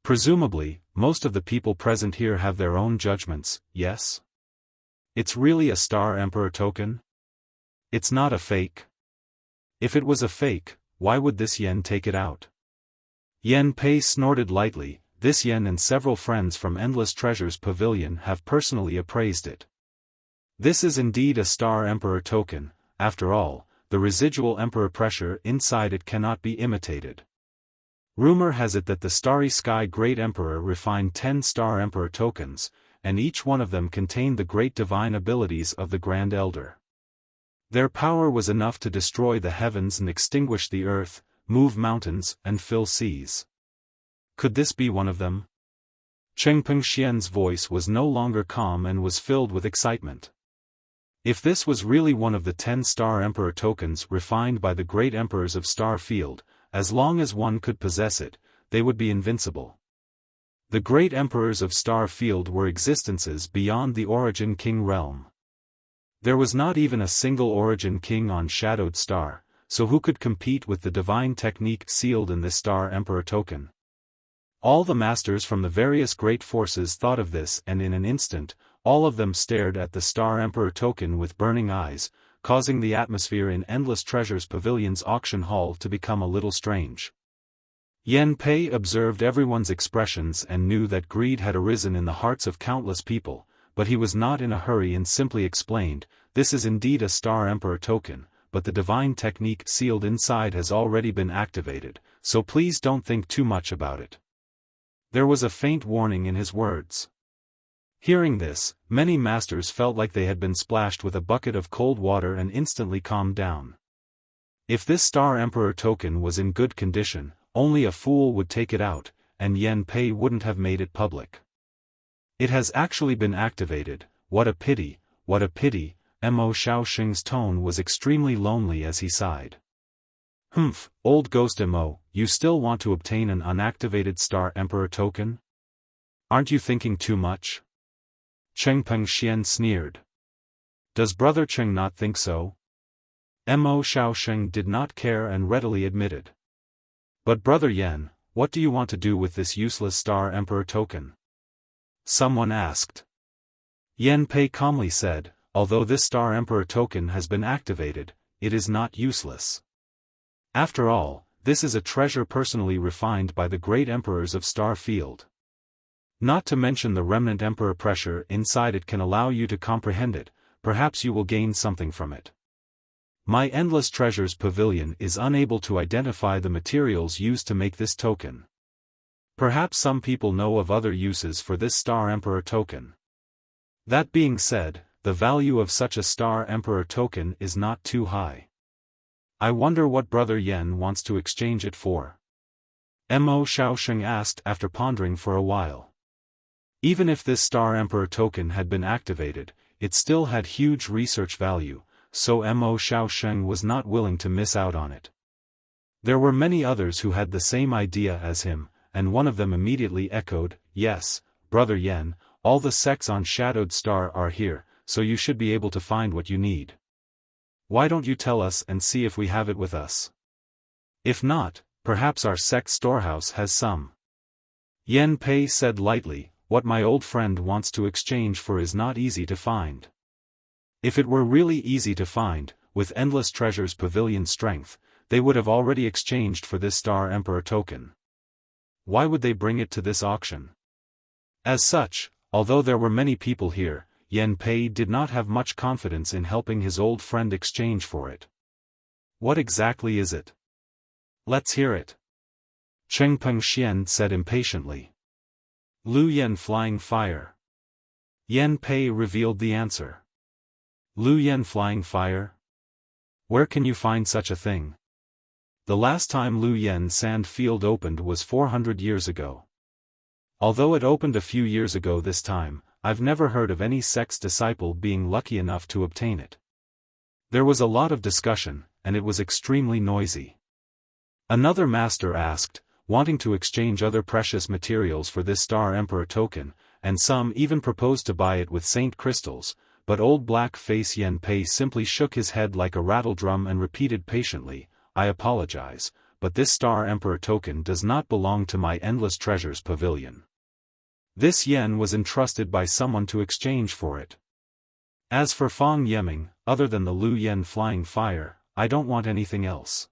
Presumably, most of the people present here have their own judgments, yes? It's really a Star Emperor token? It's not a fake? If it was a fake, why would this Yan take it out?" Yan Pei snorted lightly. "This Yan and several friends from Endless Treasures Pavilion have personally appraised it. This is indeed a Star Emperor token. After all, the residual Emperor pressure inside it cannot be imitated. Rumor has it that the Starry Sky Great Emperor refined 10 Star Emperor tokens, and each one of them contained the great divine abilities of the Grand Elder. Their power was enough to destroy the heavens and extinguish the earth, move mountains, and fill seas. Could this be one of them?" Cheng Pengxian's voice was no longer calm and was filled with excitement. If this was really one of the 10 Star Emperor tokens refined by the great emperors of Star Field, as long as one could possess it, they would be invincible. The great emperors of Star Field were existences beyond the Origin King realm. There was not even a single Origin King on Shadowed Star, so who could compete with the divine technique sealed in this Star Emperor token? All the masters from the various great forces thought of this, and in an instant, all of them stared at the Star Emperor token with burning eyes, causing the atmosphere in Endless Treasures Pavilion's auction hall to become a little strange. Yan Pei observed everyone's expressions and knew that greed had arisen in the hearts of countless people, but he was not in a hurry and simply explained, "This is indeed a Star Emperor token, but the divine technique sealed inside has already been activated, so please don't think too much about it." There was a faint warning in his words. Hearing this, many masters felt like they had been splashed with a bucket of cold water and instantly calmed down. If this Star Emperor token was in good condition, only a fool would take it out, and Yan Pei wouldn't have made it public. "It has actually been activated, what a pity, what a pity." Mo Xiaoxing's tone was extremely lonely as he sighed. "Humph, old ghost Mo, you still want to obtain an unactivated Star Emperor token? Aren't you thinking too much?" Cheng Pengxian sneered. "Does Brother Cheng not think so?" Mo Xiaoxing did not care and readily admitted. "But Brother Yan, what do you want to do with this useless Star Emperor token?" someone asked. Yan Pei calmly said, "Although this Star Emperor token has been activated, it is not useless. After all, this is a treasure personally refined by the great emperors of Star Field. Not to mention the remnant Emperor pressure inside it can allow you to comprehend it, perhaps you will gain something from it. My Endless Treasures Pavilion is unable to identify the materials used to make this token. Perhaps some people know of other uses for this Star Emperor token. That being said, the value of such a Star Emperor token is not too high. I wonder what Brother Yan wants to exchange it for?" Mo Xiaoxing asked after pondering for a while. Even if this Star Emperor token had been activated, it still had huge research value, so Mo Xiaoxing was not willing to miss out on it. There were many others who had the same idea as him, and one of them immediately echoed, "Yes, Brother Yan, all the sects on Shadowed Star are here, so you should be able to find what you need. Why don't you tell us and see if we have it with us? If not, perhaps our sect storehouse has some." Yan Pei said lightly, "What my old friend wants to exchange for is not easy to find. If it were really easy to find, with Endless Treasures Pavilion strength, they would have already exchanged for this Star Emperor token. Why would they bring it to this auction?" As such, although there were many people here, Yan Pei did not have much confidence in helping his old friend exchange for it. "What exactly is it? Let's hear it," Cheng Pengxian said impatiently. "Lu Yan Flying Fire." Yan Pei revealed the answer. "Lu Yan Flying Fire? Where can you find such a thing?" The last time Lu Yen sand field opened was 400 years ago. Although it opened a few years ago this time, I've never heard of any sect's disciple being lucky enough to obtain it. There was a lot of discussion, and it was extremely noisy. Another master asked, wanting to exchange other precious materials for this Star Emperor token, and some even proposed to buy it with saint crystals, but old black face Yen Pei simply shook his head like a rattle drum and repeated patiently, "I apologize, but this Star Emperor token does not belong to my Endless Treasures Pavilion. This yen was entrusted by someone to exchange for it. As for Fang Yeming, other than the Lu Yen flying fire, I don't want anything else.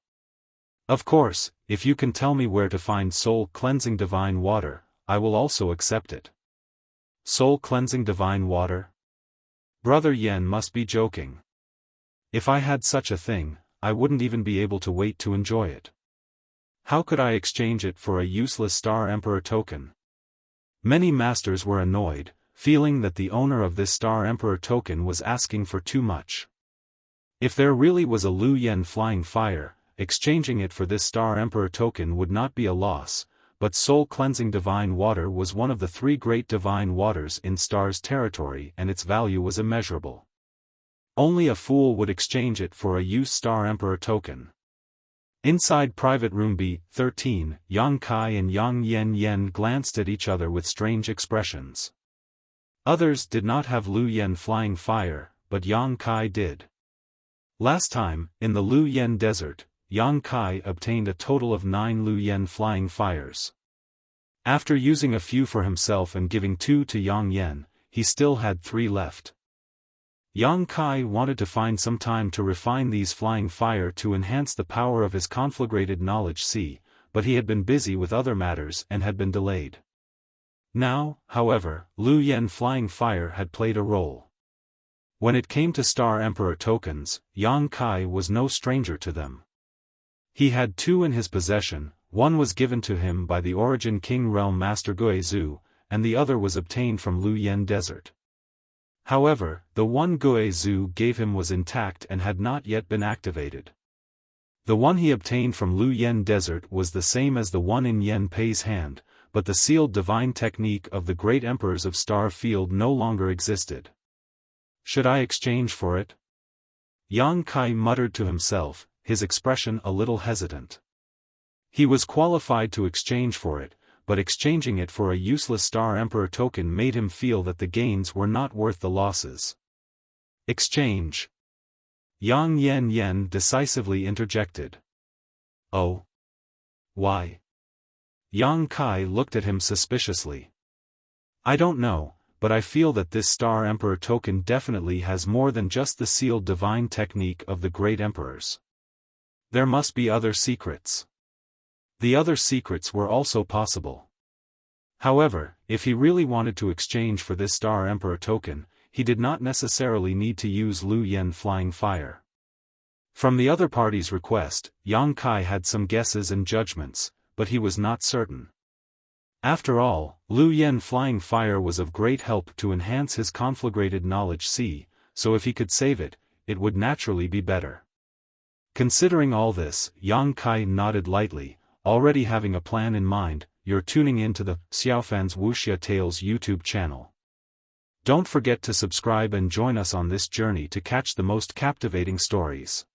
Of course, if you can tell me where to find soul-cleansing divine water, I will also accept it." Soul-cleansing divine water? Brother Yen must be joking. If I had such a thing, I wouldn't even be able to wait to enjoy it. How could I exchange it for a useless Star Emperor token? Many masters were annoyed, feeling that the owner of this Star Emperor token was asking for too much. If there really was a Lu Yen flying fire, exchanging it for this Star Emperor token would not be a loss, but soul-cleansing divine water was one of the 3 great divine waters in Star's territory and its value was immeasurable. Only a fool would exchange it for a used Star Emperor token. Inside private room B13, Yang Kai and Yang Yen glanced at each other with strange expressions. Others did not have Lu Yen flying fire, but Yang Kai did. Last time, in the Lu Yen desert, Yang Kai obtained a total of 9 Lu Yen flying fires. After using a few for himself and giving 2 to Yang Yen, he still had 3 left. Yang Kai wanted to find some time to refine these flying fire to enhance the power of his conflagrated knowledge sea, but he had been busy with other matters and had been delayed. Now, however, Lu Yen flying fire had played a role. When it came to Star Emperor tokens, Yang Kai was no stranger to them. He had 2 in his possession, one was given to him by the Origin King Realm Master Guizhu, and the other was obtained from Lu Yen Desert. However, the one Guizhu gave him was intact and had not yet been activated. The one he obtained from Lu Yen Desert was the same as the one in Yen Pei's hand, but the sealed divine technique of the great emperors of Star Field no longer existed. Should I exchange for it? Yang Kai muttered to himself, his expression a little hesitant. He was qualified to exchange for it, but exchanging it for a useless Star Emperor token made him feel that the gains were not worth the losses. Exchange. Yang Yen decisively interjected. Oh. Why? Yang Kai looked at him suspiciously. I don't know, but I feel that this Star Emperor token definitely has more than just the sealed divine technique of the great emperors. There must be other secrets. The other secrets were also possible. However, if he really wanted to exchange for this Star Emperor token, he did not necessarily need to use Lu Yen flying fire. From the other party's request, Yang Kai had some guesses and judgments, but he was not certain. After all, Lu Yen flying fire was of great help to enhance his conflagrated knowledge sea, so if he could save it, it would naturally be better. Considering all this, Yang Kai nodded lightly, already having a plan in mind. You're tuning in to the Xiaofan's Wuxia Tales YouTube channel. Don't forget to subscribe and join us on this journey to catch the most captivating stories.